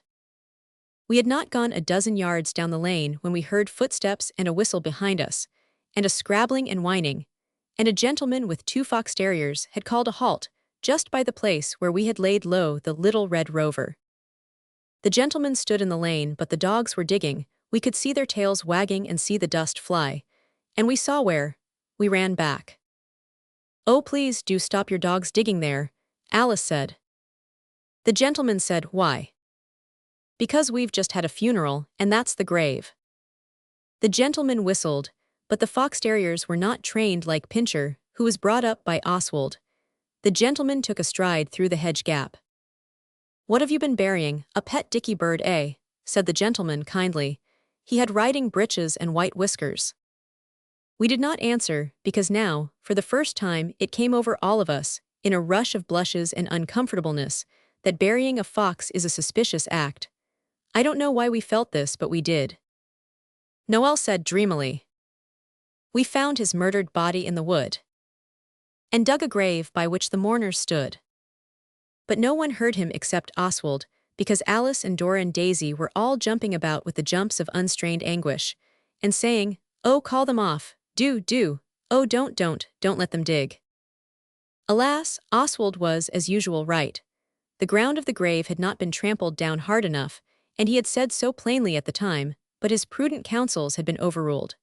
We had not gone a dozen yards down the lane when we heard footsteps and a whistle behind us, and a scrabbling and whining, and a gentleman with 2 fox terriers had called a halt just by the place where we had laid low the little red rover. The gentleman stood in the lane, but the dogs were digging. We could see their tails wagging and see the dust fly, and we saw where. We ran back. Oh, please do stop your dogs digging there, Alice said. The gentleman said, why? Because we've just had a funeral, and that's the grave. The gentleman whistled, but the fox terriers were not trained like Pincher, who was brought up by Oswald. The gentleman took a stride through the hedge gap. What have you been burying, a pet Dickie bird, eh? Said the gentleman kindly. He had riding breeches and white whiskers. We did not answer, because now, for the first time, it came over all of us, in a rush of blushes and uncomfortableness, that burying a fox is a suspicious act. I don't know why we felt this, but we did. Noel said dreamily. We found his murdered body in the wood, and dug a grave by which the mourners stood. But no one heard him except Oswald, because Alice and Dora and Daisy were all jumping about with the jumps of unstrained anguish, and saying, oh, call them off, do, oh, don't let them dig. Alas, Oswald was, as usual, right. The ground of the grave had not been trampled down hard enough, and he had said so plainly at the time, but his prudent counsels had been overruled.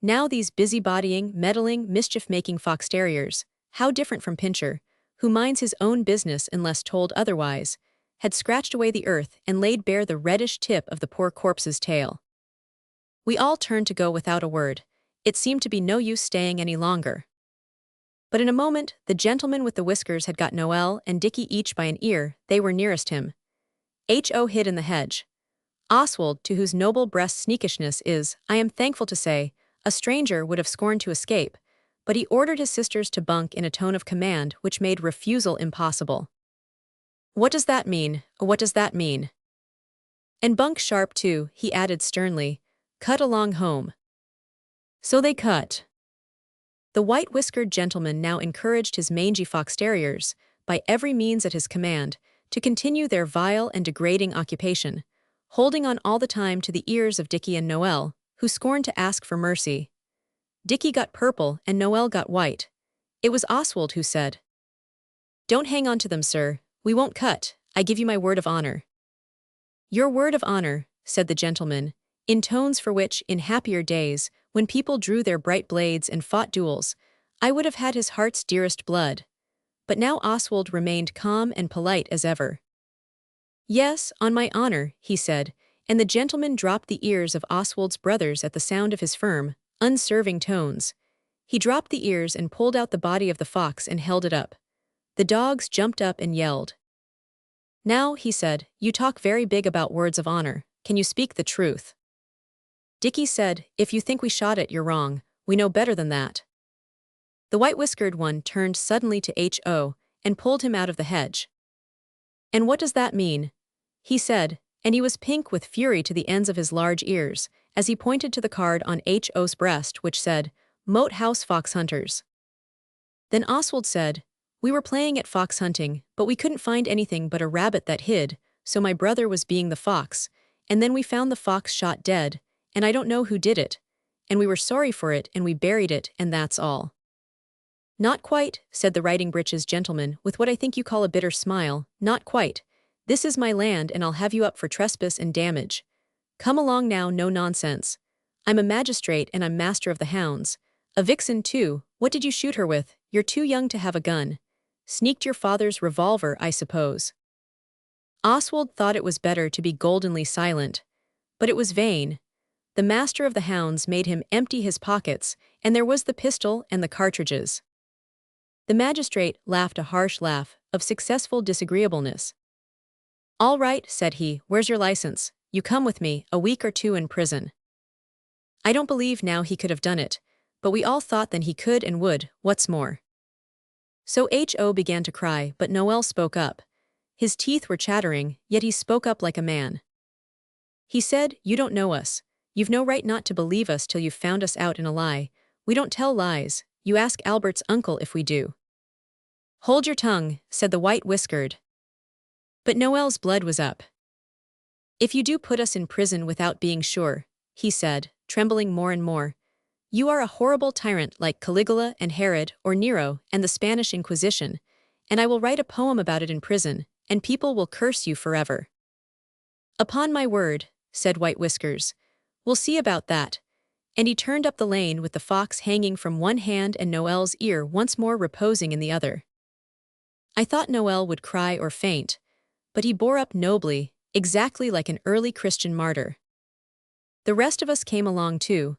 Now these busybodying, meddling, mischief-making fox terriers, how different from Pincher, who minds his own business unless told otherwise, had scratched away the earth and laid bare the reddish tip of the poor corpse's tail. We all turned to go without a word. It seemed to be no use staying any longer. But in a moment, the gentleman with the whiskers had got Noel and Dickie each by an ear. They were nearest him. H.O. hid in the hedge. Oswald, to whose noble breast sneakishness is, I am thankful to say, A stranger would have scorned to escape, but he ordered his sisters to bunk in a tone of command which made refusal impossible. "What does that mean? What does that mean?" "And bunk sharp too," he added sternly. "Cut along home." So they cut. The white-whiskered gentleman now encouraged his mangy fox terriers, by every means at his command, to continue their vile and degrading occupation, holding on all the time to the ears of Dickie and Noel, who scorned to ask for mercy. Dickie got purple and Noel got white. It was Oswald who said, "Don't hang on to them, sir. We won't cut. I give you my word of honor." "Your word of honor," said the gentleman, in tones for which, in happier days, when people drew their bright blades and fought duels, I would have had his heart's dearest blood. But now Oswald remained calm and polite as ever. "Yes, on my honor," he said, and the gentleman dropped the ears of Oswald's brothers at the sound of his firm, unserving tones. He dropped the ears and pulled out the body of the fox and held it up. The dogs jumped up and yelled. "Now," he said, "you talk very big about words of honor. Can you speak the truth?" Dickie said, "If you think we shot it, you're wrong. We know better than that." The white-whiskered one turned suddenly to Ho, and pulled him out of the hedge. "And what does that mean?" he said, and he was pink with fury to the ends of his large ears, as he pointed to the card on Ho's breast which said, "Moat House Fox Hunters." Then Oswald said, "We were playing at fox hunting, but we couldn't find anything but a rabbit that hid, so my brother was being the fox, and then we found the fox shot dead, and I don't know who did it, and we were sorry for it and we buried it, and that's all." "Not quite," said the riding-breeches gentleman with what I think you call a bitter smile, "not quite. This is my land and I'll have you up for trespass and damage. Come along now, no nonsense. I'm a magistrate and I'm master of the hounds. A vixen too, what did you shoot her with? You're too young to have a gun. Sneaked your father's revolver, I suppose." Oswald thought it was better to be goldenly silent. But it was vain. The master of the hounds made him empty his pockets, and there was the pistol and the cartridges. The magistrate laughed a harsh laugh of successful disagreeableness. "All right," said he, "where's your license? You come with me, a week or two in prison." I don't believe now he could have done it, but we all thought then he could and would, what's more. So Ho began to cry, but Noel spoke up. His teeth were chattering, yet he spoke up like a man. He said, "You don't know us. You've no right not to believe us till you've found us out in a lie. We don't tell lies. You ask Albert's uncle if we do." "Hold your tongue," said the white-whiskered. But Noel's blood was up. "If you do put us in prison without being sure," he said, trembling more and more, "you are a horrible tyrant like Caligula and Herod or Nero and the Spanish Inquisition, and I will write a poem about it in prison, and people will curse you forever." "Upon my word," said White Whiskers, "we'll see about that," and he turned up the lane with the fox hanging from one hand and Noel's ear once more reposing in the other. I thought Noel would cry or faint, but he bore up nobly, exactly like an early Christian martyr. The rest of us came along too.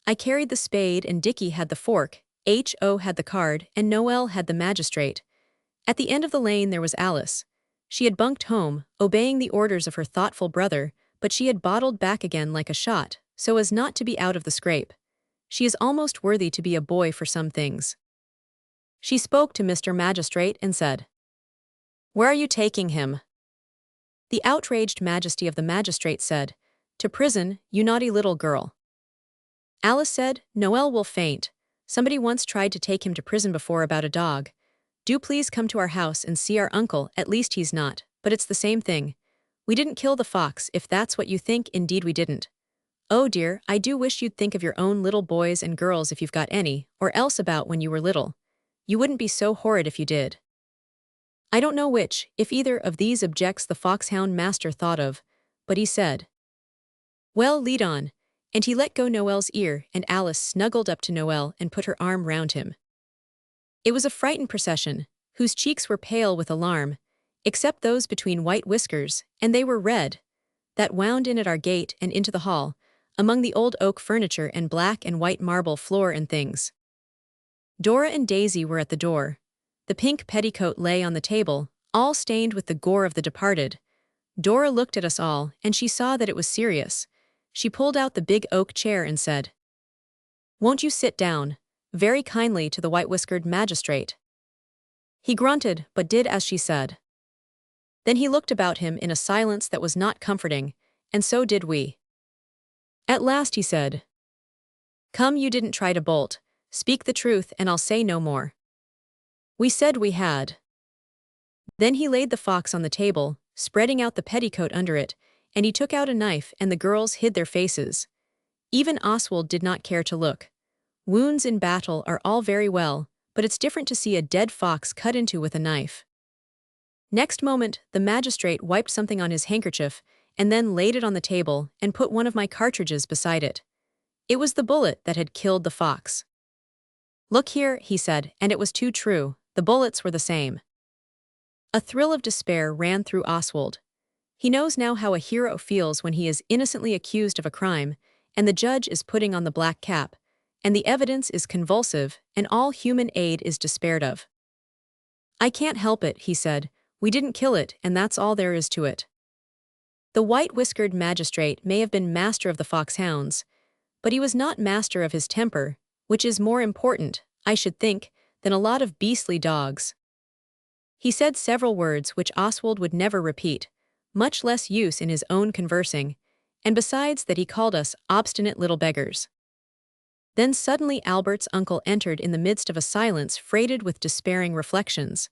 I carried the spade and Dickie had the fork, Ho had the card, and Noel had the magistrate. At the end of the lane there was Alice. She had bunked home, obeying the orders of her thoughtful brother, but she had bottled back again like a shot, so as not to be out of the scrape. She is almost worthy to be a boy for some things. She spoke to Mr. Magistrate and said, "Where are you taking him?" The outraged majesty of the magistrate said, "To prison, you naughty little girl." Alice said, "Noel will faint. Somebody once tried to take him to prison before about a dog. Do please come to our house and see our uncle, at least he's not, but it's the same thing. We didn't kill the fox, if that's what you think, indeed we didn't. Oh dear, I do wish you'd think of your own little boys and girls if you've got any, or else about when you were little. You wouldn't be so horrid if you did." I don't know which, if either of these objects the foxhound master thought of, but he said, "Well, lead on," and he let go Noel's ear and Alice snuggled up to Noel and put her arm round him. It was a frightened procession, whose cheeks were pale with alarm, except those between White Whiskers, and they were red, that wound in at our gate and into the hall, among the old oak furniture and black and white marble floor and things. Dora and Daisy were at the door. The pink petticoat lay on the table, all stained with the gore of the departed. Dora looked at us all, and she saw that it was serious. She pulled out the big oak chair and said, "Won't you sit down?" very kindly to the white-whiskered magistrate. He grunted, but did as she said. Then he looked about him in a silence that was not comforting, and so did we. At last he said, "Come, you didn't try to bolt. Speak the truth and I'll say no more." We said we had. Then he laid the fox on the table, spreading out the petticoat under it, and he took out a knife and the girls hid their faces. Even Oswald did not care to look. Wounds in battle are all very well, but it's different to see a dead fox cut into with a knife. Next moment, the magistrate wiped something on his handkerchief and then laid it on the table and put one of my cartridges beside it. It was the bullet that had killed the fox. "Look here," he said, and it was too true. The bullets were the same. A thrill of despair ran through Oswald. He knows now how a hero feels when he is innocently accused of a crime, and the judge is putting on the black cap, and the evidence is convulsive, and all human aid is despaired of. "I can't help it," he said. "We didn't kill it, and that's all there is to it." The white-whiskered magistrate may have been master of the foxhounds, but he was not master of his temper, which is more important, I should think, than a lot of beastly dogs. He said several words which Oswald would never repeat, much less use in his own conversing, and besides that he called us obstinate little beggars. Then suddenly Albert's uncle entered in the midst of a silence freighted with despairing reflections.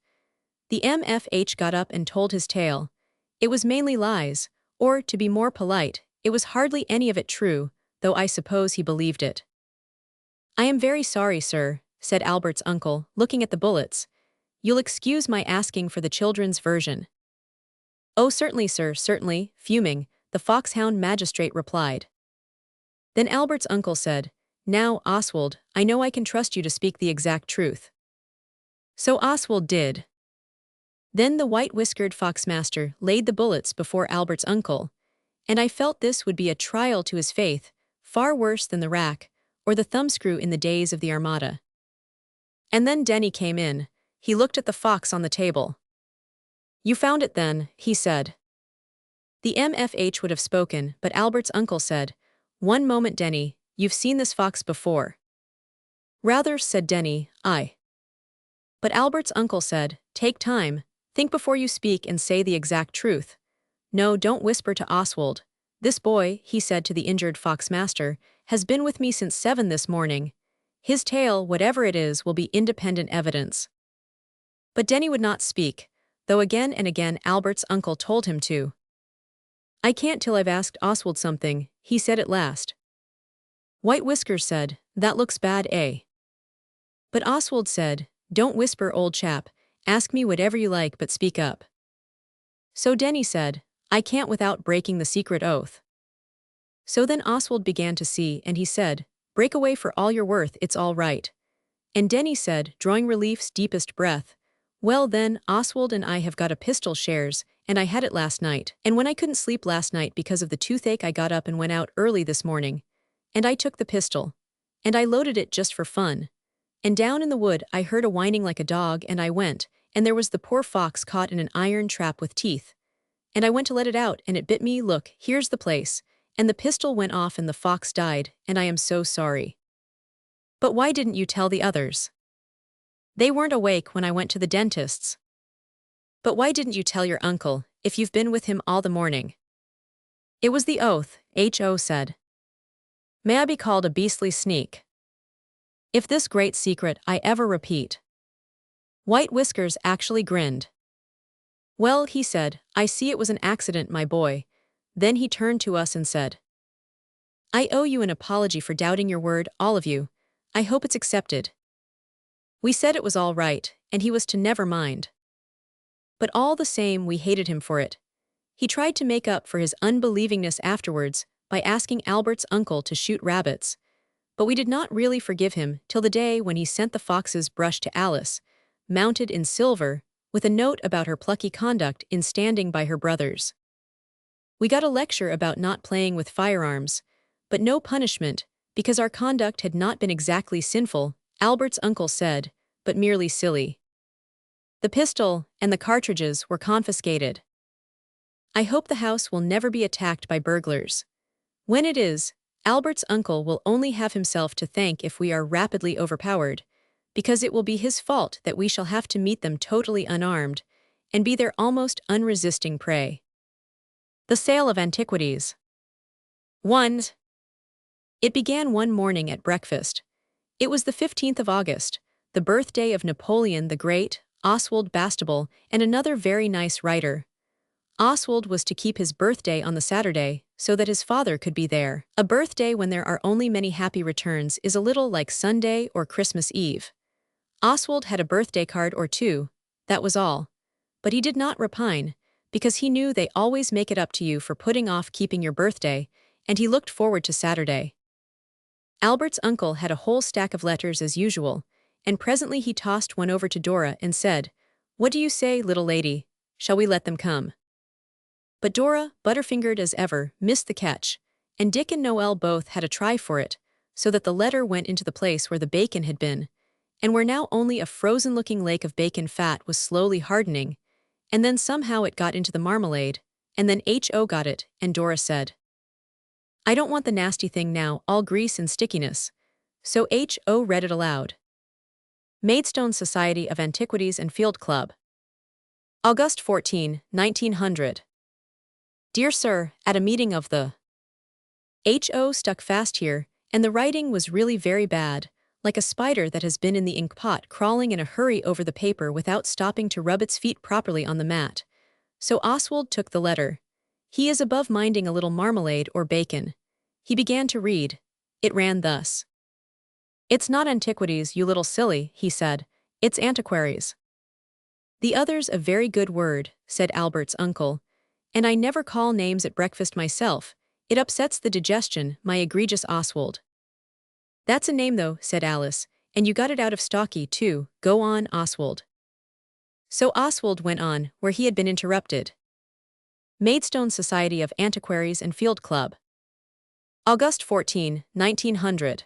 The MFH got up and told his tale. It was mainly lies, or, to be more polite, it was hardly any of it true, though I suppose he believed it. "I am very sorry, sir," said Albert's uncle, looking at the bullets. "You'll excuse my asking for the children's version." "Oh, certainly, sir, certainly," fuming, the foxhound magistrate replied. Then Albert's uncle said, "Now, Oswald, I know I can trust you to speak the exact truth." So Oswald did. Then the white-whiskered foxmaster laid the bullets before Albert's uncle, and I felt this would be a trial to his faith, far worse than the rack, or the thumbscrew in the days of the Armada. And then Denny came in. He looked at the fox on the table. "You found it then," he said. The MFH would have spoken, but Albert's uncle said, "One moment, Denny, you've seen this fox before." "Rather," said Denny, "I." But Albert's uncle said, "Take time, think before you speak and say the exact truth. No, don't whisper to Oswald. This boy," he said to the injured foxmaster, "has been with me since 7 this morning. His tale, whatever it is, will be independent evidence." But Denny would not speak, though again and again Albert's uncle told him to. "I can't till I've asked Oswald something," he said at last. White Whiskers said, "That looks bad, eh?" But Oswald said, "Don't whisper, old chap, ask me whatever you like but speak up." So Denny said, "I can't without breaking the secret oath." So then Oswald began to see, and he said, "Break away for all you're worth, it's all right." And Denny said, drawing relief's deepest breath, "Well then, Oswald and I have got a pistol shares, and I had it last night, and when I couldn't sleep last night because of the toothache I got up and went out early this morning, and I took the pistol, and I loaded it just for fun. And down in the wood I heard a whining like a dog, and I went, and there was the poor fox caught in an iron trap with teeth. And I went to let it out, and it bit me, look, here's the place, and the pistol went off and the fox died, and I am so sorry." "But why didn't you tell the others?" "They weren't awake when I went to the dentist's." "But why didn't you tell your uncle, if you've been with him all the morning?" "It was the oath," H.O. said. "May I be called a beastly sneak if this great secret I ever repeat?" White Whiskers actually grinned. "Well," he said, "I see it was an accident, my boy." Then he turned to us and said, "I owe you an apology for doubting your word, all of you. I hope it's accepted." We said it was all right, and he was to never mind. But all the same we hated him for it. He tried to make up for his unbelievingness afterwards by asking Albert's uncle to shoot rabbits, but we did not really forgive him till the day when he sent the fox's brush to Alice, mounted in silver, with a note about her plucky conduct in standing by her brothers. We got a lecture about not playing with firearms, but no punishment, because our conduct had not been exactly sinful, Albert's uncle said, but merely silly. The pistol and the cartridges were confiscated. I hope the house will never be attacked by burglars. When it is, Albert's uncle will only have himself to thank if we are rapidly overpowered, because it will be his fault that we shall have to meet them totally unarmed and be their almost unresisting prey. The sale of antiquities. 1. It began one morning at breakfast. It was the 15th of August, the birthday of Napoleon the Great, Oswald Bastable, and another very nice writer. Oswald was to keep his birthday on the Saturday so that his father could be there. A birthday when there are only many happy returns is a little like Sunday or Christmas Eve. Oswald had a birthday card or two, that was all. But he did not repine, because he knew they always make it up to you for putting off keeping your birthday, and he looked forward to Saturday. Albert's uncle had a whole stack of letters as usual, and presently he tossed one over to Dora and said, "What do you say, little lady? Shall we let them come?" But Dora, butterfingered as ever, missed the catch, and Dick and Noel both had a try for it, so that the letter went into the place where the bacon had been, and where now only a frozen-looking lake of bacon fat was slowly hardening, and then somehow it got into the marmalade, and then H.O. got it, and Dora said, "I don't want the nasty thing now, all grease and stickiness." So H.O. read it aloud. Maidstone Society of Antiquities and Field Club. August 14, 1900. Dear Sir, at a meeting of the H.O. stuck fast here, and the writing was really very bad, like a spider that has been in the ink pot crawling in a hurry over the paper without stopping to rub its feet properly on the mat. So Oswald took the letter. He is above minding a little marmalade or bacon. He began to read. It ran thus. "It's not antiquities, you little silly," he said. "It's antiquaries." "The other's a very good word," said Albert's uncle. "And I never call names at breakfast myself. It upsets the digestion, my egregious Oswald." "That's a name though," said Alice, "and you got it out of Stocky too. Go on, Oswald." So Oswald went on, where he had been interrupted. Maidstone Society of Antiquaries and Field Club. August 14, 1900.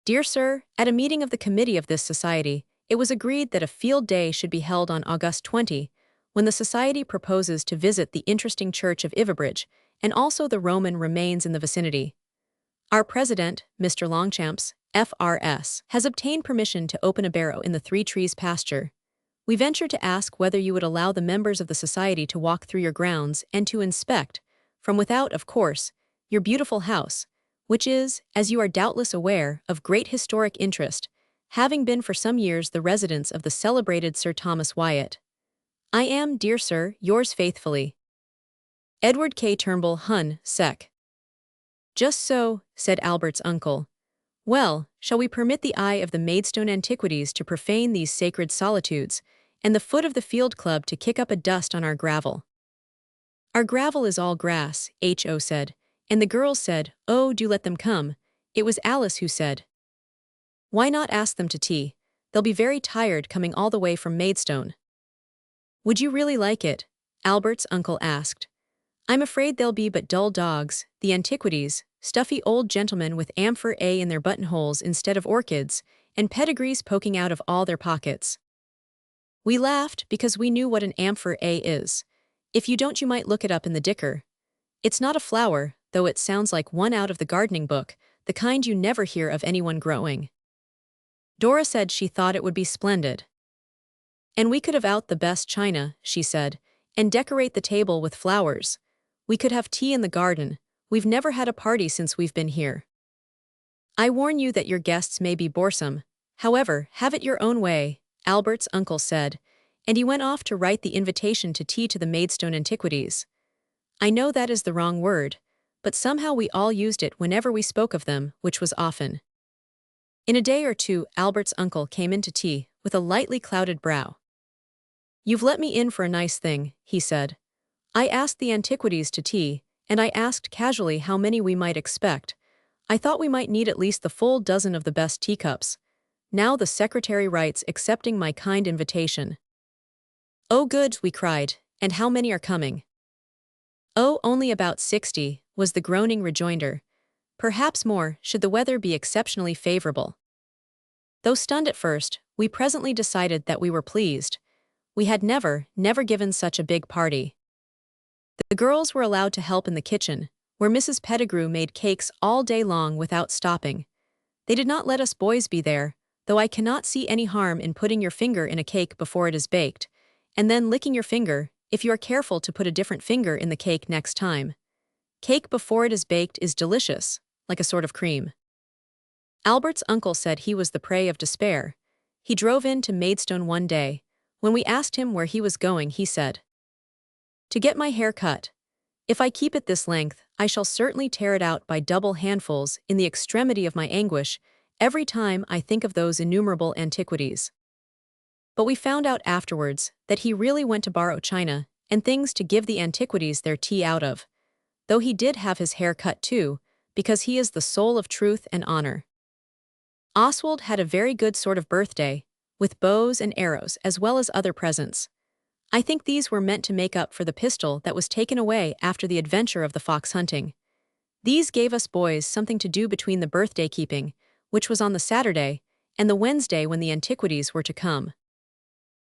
Dear Sir, at a meeting of the committee of this society, it was agreed that a field day should be held on August 20, when the society proposes to visit the interesting church of Ivabridge and also the Roman remains in the vicinity. Our president, Mr. Longchamps, F.R.S., has obtained permission to open a barrow in the Three Trees pasture. We venture to ask whether you would allow the members of the society to walk through your grounds and to inspect, from without of course, your beautiful house, which is, as you are doubtless aware, of great historic interest, having been for some years the residence of the celebrated Sir Thomas Wyatt. I am, dear sir, yours faithfully, Edward K. Turnbull, Hun, Sec. Just so, said Albert's uncle. Well, shall we permit the eye of the Maidstone Antiquities to profane these sacred solitudes, and the foot of the Field Club to kick up a dust on our gravel? Our gravel is all grass, H.O. said, and the girls said, "Oh, do let them come." It was Alice who said, "Why not ask them to tea? They'll be very tired coming all the way from Maidstone." Would you really like it? Albert's uncle asked. I'm afraid they'll be but dull dogs, the Antiquities, stuffy old gentlemen with amphor A in their buttonholes instead of orchids, and pedigrees poking out of all their pockets. We laughed because we knew what an amphor A is. If you don't, you might look it up in the Dicker. It's not a flower, though it sounds like one out of the gardening book, the kind you never hear of anyone growing. Dora said she thought it would be splendid. And we could have out the best china, she said, and decorate the table with flowers. We could have tea in the garden. We've never had a party since we've been here. I warn you that your guests may be boresome. However, have it your own way, Albert's uncle said, and he went off to write the invitation to tea to the Maidstone Antiquities. I know that is the wrong word, but somehow we all used it whenever we spoke of them, which was often. In a day or two, Albert's uncle came in to tea, with a lightly clouded brow. You've let me in for a nice thing, he said. I asked the Antiquities to tea, and I asked casually how many we might expect. I thought we might need at least the full dozen of the best teacups. Now the secretary writes accepting my kind invitation. Oh good, we cried, and how many are coming? Oh, only about 60, was the groaning rejoinder. Perhaps more, should the weather be exceptionally favorable. Though stunned at first, we presently decided that we were pleased. We had never given such a big party. The girls were allowed to help in the kitchen, where Mrs. Pettigrew made cakes all day long without stopping. They did not let us boys be there, though I cannot see any harm in putting your finger in a cake before it is baked, and then licking your finger, if you are careful to put a different finger in the cake next time. Cake before it is baked is delicious, like a sort of cream. Albert's uncle said he was the prey of despair. He drove in to Maidstone one day. When we asked him where he was going, he said, "To get my hair cut. If I keep it this length, I shall certainly tear it out by double handfuls in the extremity of my anguish every time I think of those innumerable antiquities." But we found out afterwards that he really went to borrow china and things to give the antiquities their tea out of, though he did have his hair cut too, because he is the soul of truth and honor. Oswald had a very good sort of birthday, with bows and arrows as well as other presents. I think these were meant to make up for the pistol that was taken away after the adventure of the fox hunting. These gave us boys something to do between the birthday keeping, which was on the Saturday, and the Wednesday when the antiquities were to come.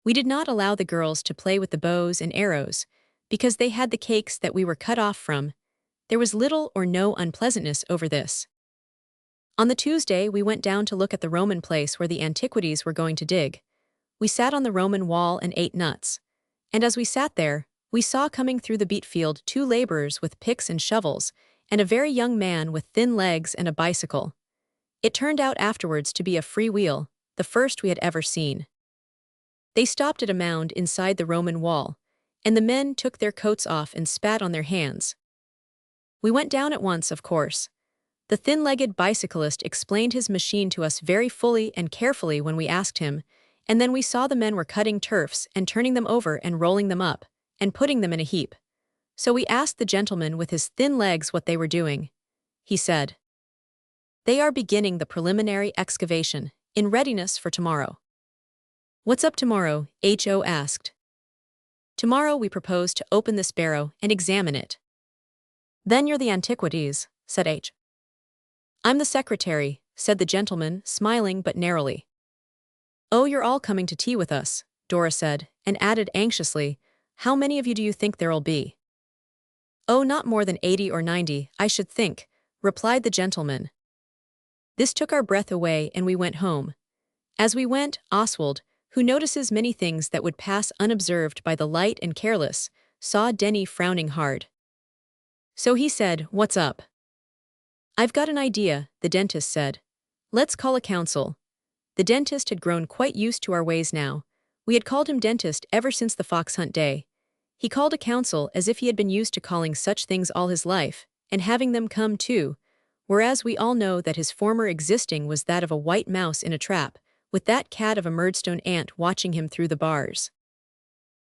We did not allow the girls to play with the bows and arrows, because they had the cakes that we were cut off from. There was little or no unpleasantness over this. On the Tuesday, we went down to look at the Roman place where the antiquities were going to dig. We sat on the Roman wall and ate nuts. And as we sat there, we saw coming through the beet field 2 laborers with picks and shovels, and a very young man with thin legs and a bicycle. It turned out afterwards to be a free wheel, the first we had ever seen. They stopped at a mound inside the Roman wall, and the men took their coats off and spat on their hands. We went down at once, of course. The thin-legged bicyclist explained his machine to us very fully and carefully when we asked him, and then we saw the men were cutting turfs and turning them over and rolling them up, and putting them in a heap. So we asked the gentleman with his thin legs what they were doing. He said, "They are beginning the preliminary excavation, in readiness for tomorrow." "What's up tomorrow?" H.O. asked. "Tomorrow we propose to open this barrow and examine it." "Then you're the antiquities," said H. "I'm the secretary," said the gentleman, smiling but narrowly. "Oh, you're all coming to tea with us," Dora said, and added anxiously, "How many of you do you think there'll be?" "Oh, not more than 80 or 90, I should think," replied the gentleman. This took our breath away and we went home. As we went, Oswald, who notices many things that would pass unobserved by the light and careless, saw Denny frowning hard. So he said, "What's up?" "I've got an idea," the dentist said. "Let's call a council." The dentist had grown quite used to our ways now. We had called him dentist ever since the fox hunt day. He called a council as if he had been used to calling such things all his life, and having them come too, whereas we all know that his former existing was that of a white mouse in a trap, with that cat of a Murdstone ant watching him through the bars.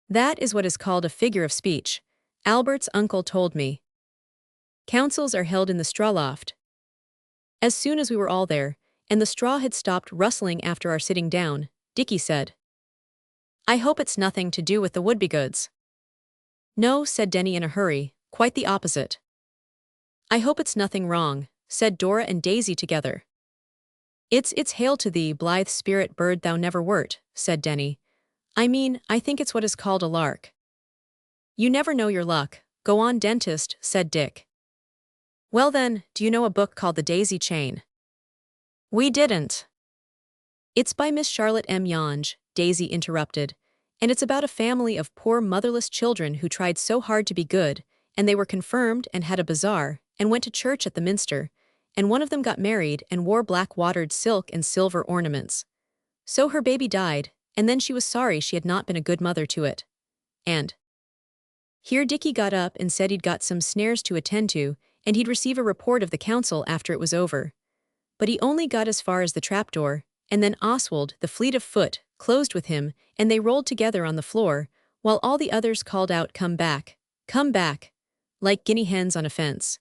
That is what is called a figure of speech, Albert's uncle told me. Councils are held in the straw loft. As soon as we were all there, and the straw had stopped rustling after our sitting down, Dickie said, "I hope it's nothing to do with the Wouldbegoods." "No," said Denny in a hurry, "quite the opposite." "I hope it's nothing wrong," said Dora and Daisy together. It's hail to thee, blithe spirit bird thou never wert," said Denny. "I mean, I think it's what is called a lark." "You never know your luck. Go on, dentist," said Dick. "Well then, do you know a book called The Daisy Chain?" "We didn't." "It's by Miss Charlotte M. Yonge," Daisy interrupted, "and it's about a family of poor motherless children who tried so hard to be good, and they were confirmed and had a bazaar, and went to church at the minster, and one of them got married and wore black-watered silk and silver ornaments. So her baby died, and then she was sorry she had not been a good mother to it. And—" Here Dickie got up and said he'd got some snares to attend to, and he'd receive a report of the council after it was over. But he only got as far as the trapdoor, and then Oswald, the fleet of foot, closed with him, and they rolled together on the floor, while all the others called out, come back," like guinea hens on a fence.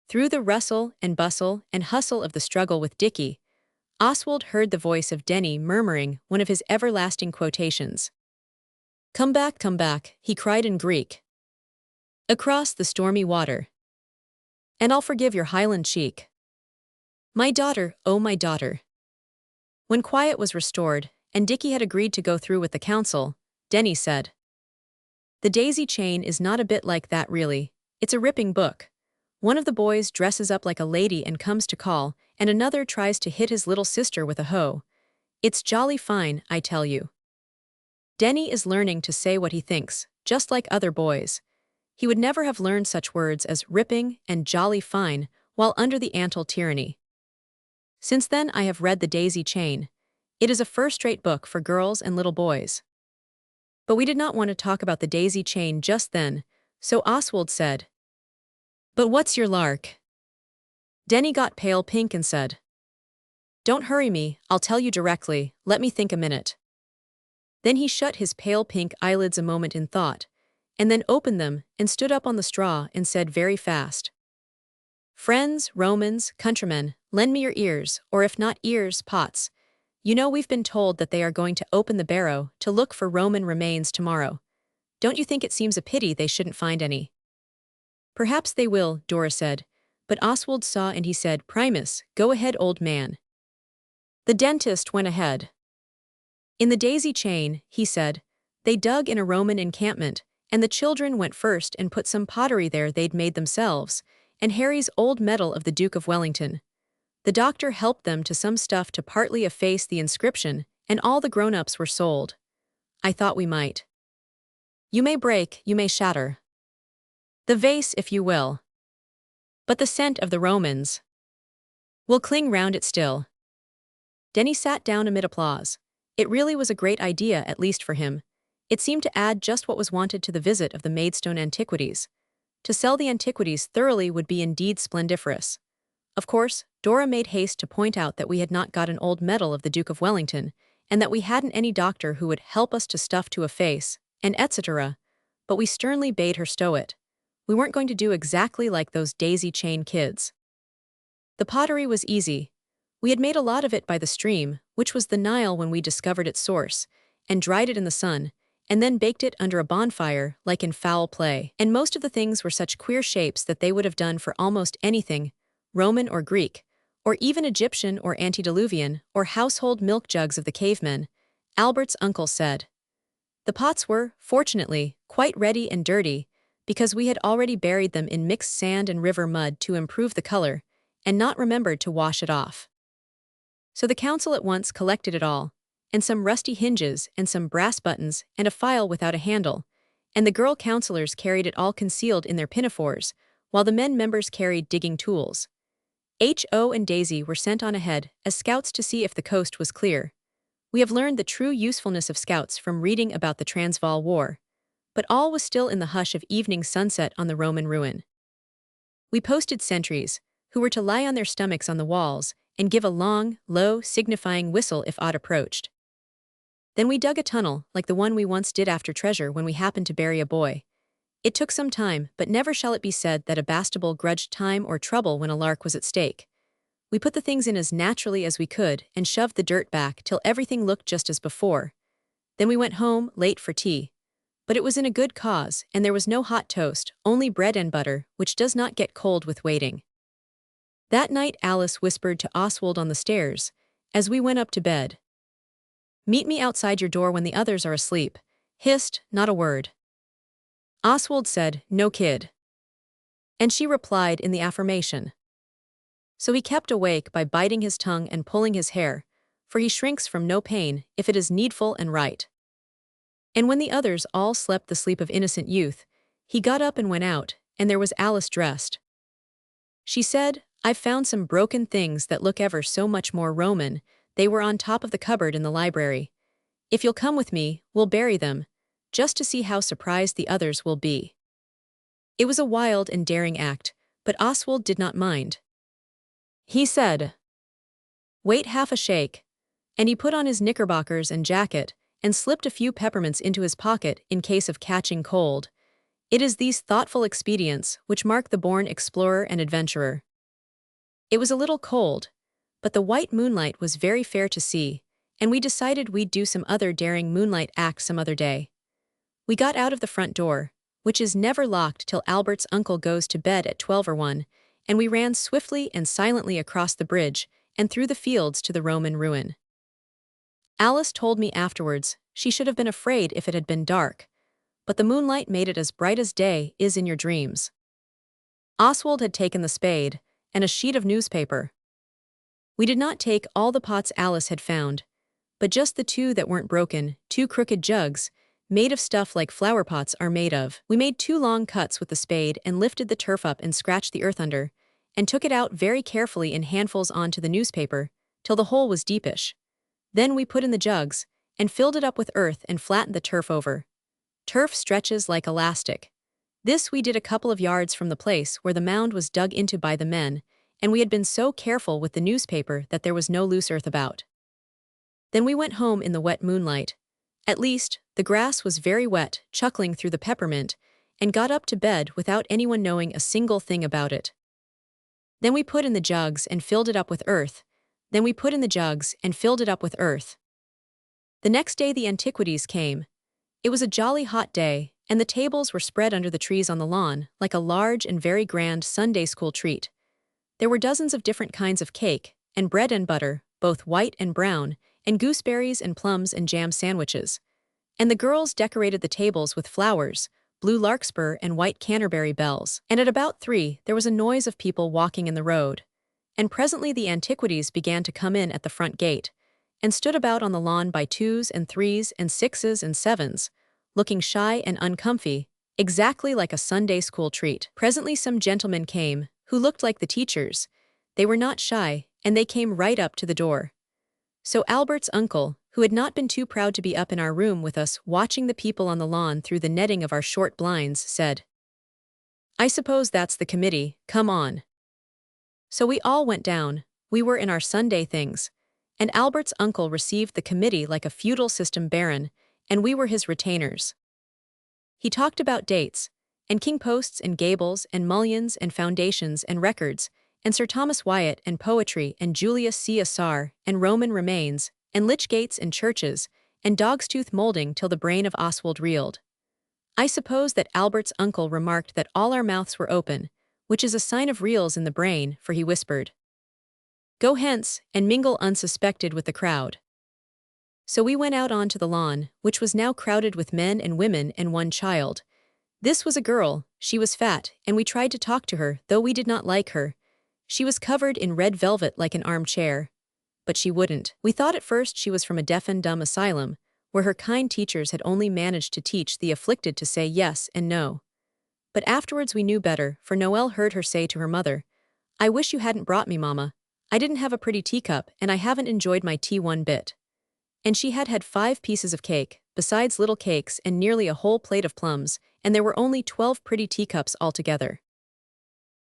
Through the rustle and bustle and hustle of the struggle with Dickie, Oswald heard the voice of Denny murmuring one of his everlasting quotations. Come back," he cried in Greek. "Across the stormy water. And I'll forgive your Highland cheek. My daughter, oh my daughter." When quiet was restored, and Dickie had agreed to go through with the council, Denny said, "The Daisy Chain is not a bit like that really. It's a ripping book. One of the boys dresses up like a lady and comes to call, and another tries to hit his little sister with a hoe. It's jolly fine, I tell you. Denny is learning to say what he thinks, just like other boys. He would never have learned such words as ripping and jolly fine while under the Antle tyranny. Since then I have read The Daisy Chain. It is a first-rate book for girls and little boys. But we did not want to talk about the daisy chain just then, so Oswald said, "But what's your lark?" Denny got pale pink and said, "Don't hurry me, I'll tell you directly, let me think a minute." Then he shut his pale pink eyelids a moment in thought, and then opened them and stood up on the straw and said very fast, "Friends, Romans, countrymen, lend me your ears, or if not ears, pots. You know we've been told that they are going to open the barrow to look for Roman remains tomorrow. Don't you think it seems a pity they shouldn't find any?" "Perhaps they will," Dora said, but Oswald saw and he said, "Primus, go ahead, old man." The dentist went ahead. "In the daisy chain," he said, "they dug in a Roman encampment, and the children went first and put some pottery there they'd made themselves, and Harry's old medal of the Duke of Wellington. The doctor helped them to some stuff to partly efface the inscription, and all the grown-ups were sold. I thought we might. You may break, you may shatter the vase if you will. But the scent of the Romans will cling round it still." Denny sat down amid applause. It really was a great idea, at least for him. It seemed to add just what was wanted to the visit of the Maidstone antiquities. To sell the antiquities thoroughly would be indeed splendiferous. Of course, Dora made haste to point out that we had not got an old medal of the Duke of Wellington, and that we hadn't any doctor who would help us to stuff to efface, and etc., but we sternly bade her stow it. We weren't going to do exactly like those daisy chain kids. The pottery was easy. We had made a lot of it by the stream, which was the Nile when we discovered its source, and dried it in the sun, and then baked it under a bonfire like in foul play. And most of the things were such queer shapes that they would have done for almost anything, Roman or Greek, or even Egyptian or antediluvian, or household milk jugs of the cavemen, Albert's uncle said. The pots were, fortunately, quite ready and dirty, because we had already buried them in mixed sand and river mud to improve the color, and not remembered to wash it off. So the council at once collected it all, and some rusty hinges and some brass buttons and a file without a handle, and the girl councillors carried it all concealed in their pinafores, while the men members carried digging tools. H.O. and Daisy were sent on ahead as scouts to see if the coast was clear. We have learned the true usefulness of scouts from reading about the Transvaal War. But all was still in the hush of evening sunset on the Roman ruin. We posted sentries, who were to lie on their stomachs on the walls and give a long, low, signifying whistle if aught approached. Then we dug a tunnel like the one we once did after treasure when we happened to bury a boy. It took some time, but never shall it be said that a Bastable grudged time or trouble when a lark was at stake. We put the things in as naturally as we could and shoved the dirt back till everything looked just as before. Then we went home, late for tea. But it was in a good cause, and there was no hot toast, only bread and butter, which does not get cold with waiting. That night Alice whispered to Oswald on the stairs, as we went up to bed, "Meet me outside your door when the others are asleep." Hissed, not a word. Oswald said, "No kid." And she replied in the affirmation. So he kept awake by biting his tongue and pulling his hair, for he shrinks from no pain if it is needful and right. And when the others all slept the sleep of innocent youth, he got up and went out, and there was Alice dressed. She said, "I've found some broken things that look ever so much more Roman. They were on top of the cupboard in the library. If you'll come with me, we'll bury them, just to see how surprised the others will be." It was a wild and daring act, but Oswald did not mind. He said, "Wait half a shake," and he put on his knickerbockers and jacket, and slipped a few peppermints into his pocket in case of catching cold. It is these thoughtful expedients which mark the born explorer and adventurer. It was a little cold, but the white moonlight was very fair to see, and we decided we'd do some other daring moonlight act some other day. We got out of the front door, which is never locked till Albert's uncle goes to bed at 12 or 1, and we ran swiftly and silently across the bridge and through the fields to the Roman ruin. Alice told me afterwards she should have been afraid if it had been dark, but the moonlight made it as bright as day is in your dreams. Oswald had taken the spade and a sheet of newspaper. We did not take all the pots Alice had found, but just the two that weren't broken, two crooked jugs, made of stuff like flower pots are made of. We made two long cuts with the spade and lifted the turf up and scratched the earth under, and took it out very carefully in handfuls onto the newspaper, till the hole was deepish. Then we put in the jugs, and filled it up with earth and flattened the turf over. Turf stretches like elastic. This we did a couple of yards from the place where the mound was dug into by the men, and we had been so careful with the newspaper that there was no loose earth about. Then we went home in the wet moonlight. At least, the grass was very wet, chuckling through the peppermint, and got up to bed without anyone knowing a single thing about it. Then we put in the jugs and filled it up with earth. Then we put in the jugs and filled it up with earth. The next day the antiquities came. It was a jolly hot day, and the tables were spread under the trees on the lawn, like a large and very grand Sunday school treat. There were dozens of different kinds of cake, and bread and butter, both white and brown, and gooseberries and plums and jam sandwiches. And the girls decorated the tables with flowers, blue larkspur and white Canterbury bells. And at about 3, there was a noise of people walking in the road. And presently the antiquities began to come in at the front gate, and stood about on the lawn by 2s and 3s and 6s and 7s, looking shy and uncomfy, exactly like a Sunday school treat. Presently some gentlemen came, who looked like the teachers. They were not shy, and they came right up to the door. So Albert's uncle, who had not been too proud to be up in our room with us watching the people on the lawn through the netting of our short blinds, said, "I suppose that's the committee, come on." So we all went down, we were in our Sunday things, and Albert's uncle received the committee like a feudal system baron, and we were his retainers. He talked about dates, and king posts and gables and mullions and foundations and records, and Sir Thomas Wyatt and poetry and Julius Caesar and Roman remains, and lich gates and churches, and dog's tooth molding till the brain of Oswald reeled. I suppose that Albert's uncle remarked that all our mouths were open, which is a sign of reels in the brain, for he whispered, "Go hence, and mingle unsuspected with the crowd." So we went out on to the lawn, which was now crowded with men and women and one child. This was a girl, she was fat, and we tried to talk to her, though we did not like her. She was covered in red velvet like an armchair. But she wouldn't. We thought at first she was from a deaf and dumb asylum, where her kind teachers had only managed to teach the afflicted to say yes and no. But afterwards we knew better, for Noel heard her say to her mother, "I wish you hadn't brought me, Mama. I didn't have a pretty teacup, and I haven't enjoyed my tea one bit." And she had had 5 pieces of cake, besides little cakes and nearly a whole plate of plums, and there were only 12 pretty teacups altogether.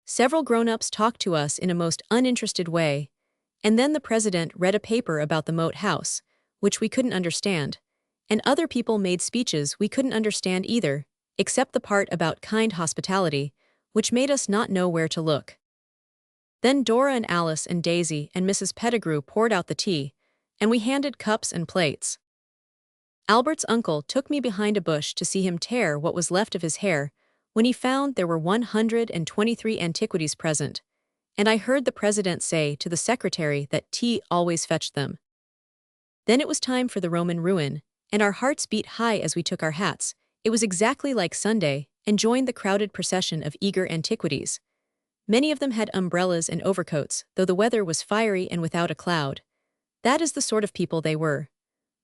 Several grown-ups talked to us in a most uninterested way, and then the president read a paper about the moat house, which we couldn't understand, and other people made speeches we couldn't understand either, except the part about kind hospitality, which made us not know where to look. Then Dora and Alice and Daisy and Mrs. Pettigrew poured out the tea, and we handed cups and plates. Albert's uncle took me behind a bush to see him tear what was left of his hair, when he found there were 123 antiquities present, and I heard the president say to the secretary that tea always fetched them. Then it was time for the Roman ruin, and our hearts beat high as we took our hats. It was exactly like Sunday, and joined the crowded procession of eager antiquities. Many of them had umbrellas and overcoats, though the weather was fiery and without a cloud. That is the sort of people they were.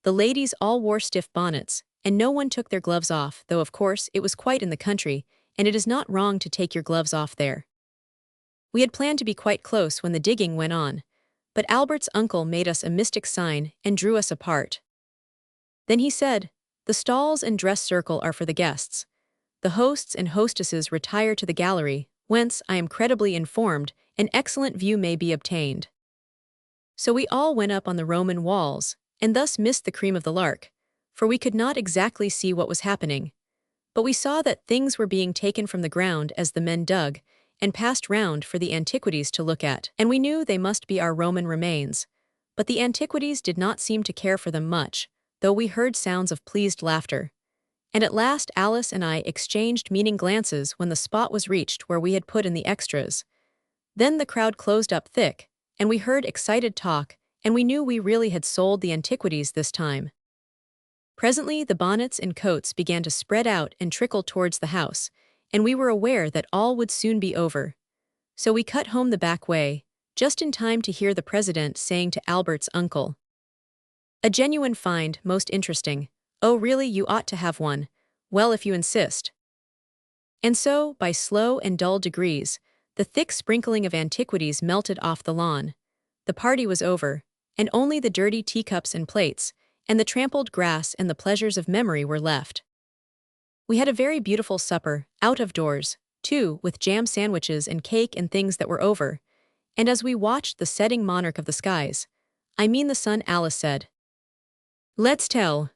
The ladies all wore stiff bonnets, and no one took their gloves off, though of course it was quite in the country, and it is not wrong to take your gloves off there. We had planned to be quite close when the digging went on, but Albert's uncle made us a mystic sign and drew us apart. Then he said, "The stalls and dress circle are for the guests. The hosts and hostesses retire to the gallery, whence, I am credibly informed, an excellent view may be obtained." So we all went up on the Roman walls, and thus missed the cream of the lark, for we could not exactly see what was happening. But we saw that things were being taken from the ground as the men dug, and passed round for the antiquities to look at, and we knew they must be our Roman remains. But the antiquities did not seem to care for them much, though we heard sounds of pleased laughter. And at last Alice and I exchanged meaning glances when the spot was reached where we had put in the extras. Then the crowd closed up thick, and we heard excited talk, and we knew we really had sold the antiquities this time. Presently the bonnets and coats began to spread out and trickle towards the house, and we were aware that all would soon be over. So we cut home the back way, just in time to hear the president saying to Albert's uncle, "A genuine find, most interesting. Oh really, you ought to have one. Well, if you insist." And so, by slow and dull degrees, the thick sprinkling of antiquities melted off the lawn. The party was over, and only the dirty teacups and plates, and the trampled grass and the pleasures of memory were left. We had a very beautiful supper, out of doors, too, with jam sandwiches and cake and things that were over, and as we watched the setting monarch of the skies, I mean the sun, Alice said, "Let's tell."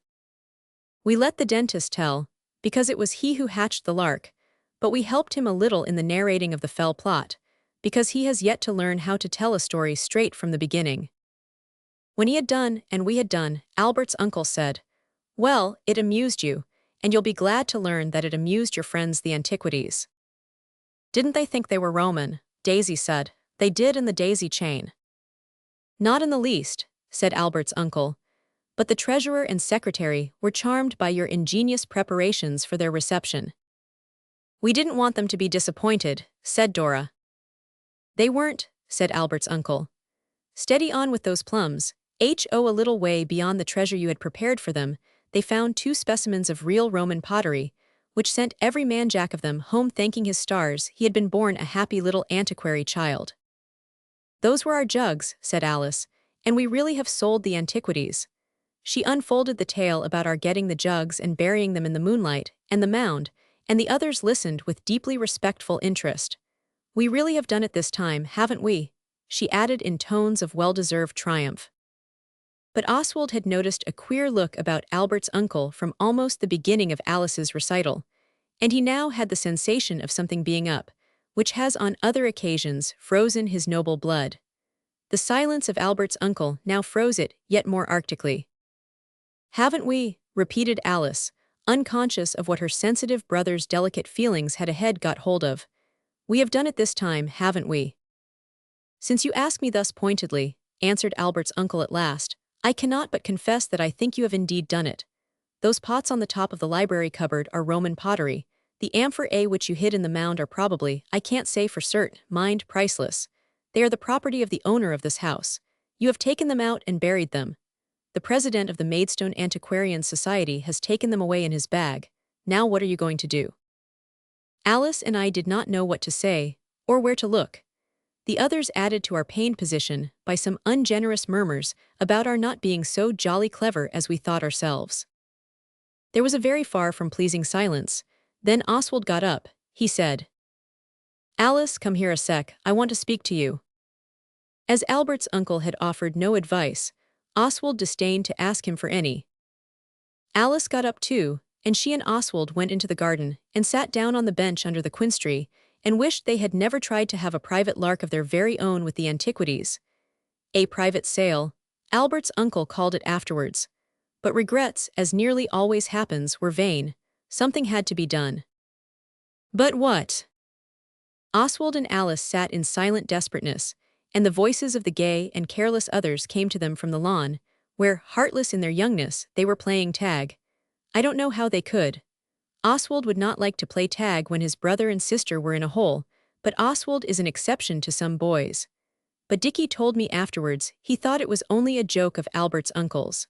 We let the dentist tell, because it was he who hatched the lark, but we helped him a little in the narrating of the fell plot, because he has yet to learn how to tell a story straight from the beginning. When he had done, and we had done, Albert's uncle said, "Well, it amused you, and you'll be glad to learn that it amused your friends the antiquities." "Didn't they think they were Roman?" Daisy said. "They did in the daisy chain." "Not in the least," said Albert's uncle, "but the treasurer and secretary were charmed by your ingenious preparations for their reception." "We didn't want them to be disappointed," said Dora. "They weren't," said Albert's uncle. "Steady on with those plums. A little way beyond the treasure you had prepared for them, they found 2 specimens of real Roman pottery, which sent every man jack of them home thanking his stars he had been born a happy little antiquary child." "Those were our jugs," said Alice, "and we really have sold the antiquities." She unfolded the tale about our getting the jugs and burying them in the moonlight, and the mound, and the others listened with deeply respectful interest. "We really have done it this time, haven't we?" she added in tones of well-deserved triumph. But Oswald had noticed a queer look about Albert's uncle from almost the beginning of Alice's recital, and he now had the sensation of something being up, which has on other occasions frozen his noble blood. The silence of Albert's uncle now froze it yet more arctically. "Haven't we?" repeated Alice, unconscious of what her sensitive brother's delicate feelings had ahead got hold of. "We have done it this time, haven't we?" "Since you ask me thus pointedly," answered Albert's uncle at last, "I cannot but confess that I think you have indeed done it. Those pots on the top of the library cupboard are Roman pottery. The amphorae which you hid in the mound are probably, I can't say for certain, mind, priceless. They are the property of the owner of this house. You have taken them out and buried them. The president of the Maidstone Antiquarian Society has taken them away in his bag. Now what are you going to do?" Alice and I did not know what to say, or where to look. The others added to our pained position by some ungenerous murmurs about our not being so jolly clever as we thought ourselves. There was a very far from pleasing silence. Then Oswald got up. He said, "Alice, come here a sec, I want to speak to you." As Albert's uncle had offered no advice, Oswald disdained to ask him for any. Alice got up too, and she and Oswald went into the garden and sat down on the bench under the quince tree and wished they had never tried to have a private lark of their very own with the antiquities. A private sale, Albert's uncle called it afterwards. But regrets, as nearly always happens, were vain. Something had to be done. But what? Oswald and Alice sat in silent desperateness, and the voices of the gay and careless others came to them from the lawn, where, heartless in their youngness, they were playing tag. I don't know how they could. Oswald would not like to play tag when his brother and sister were in a hole, but Oswald is an exception to some boys. But Dickie told me afterwards he thought it was only a joke of Albert's uncle's.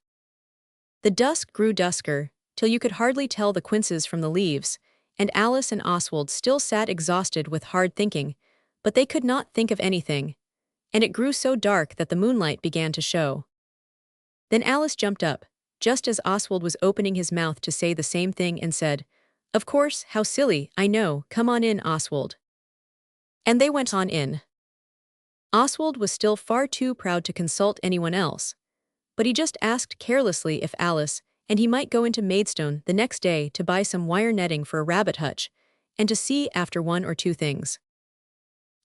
The dusk grew dusker, till you could hardly tell the quinces from the leaves, and Alice and Oswald still sat exhausted with hard thinking, but they could not think of anything, and it grew so dark that the moonlight began to show. Then Alice jumped up, just as Oswald was opening his mouth to say the same thing, and said, "Of course, how silly, I know, come on in, Oswald." And they went on in. Oswald was still far too proud to consult anyone else, but he just asked carelessly if Alice and he might go into Maidstone the next day to buy some wire netting for a rabbit hutch, and to see after 1 or 2 things.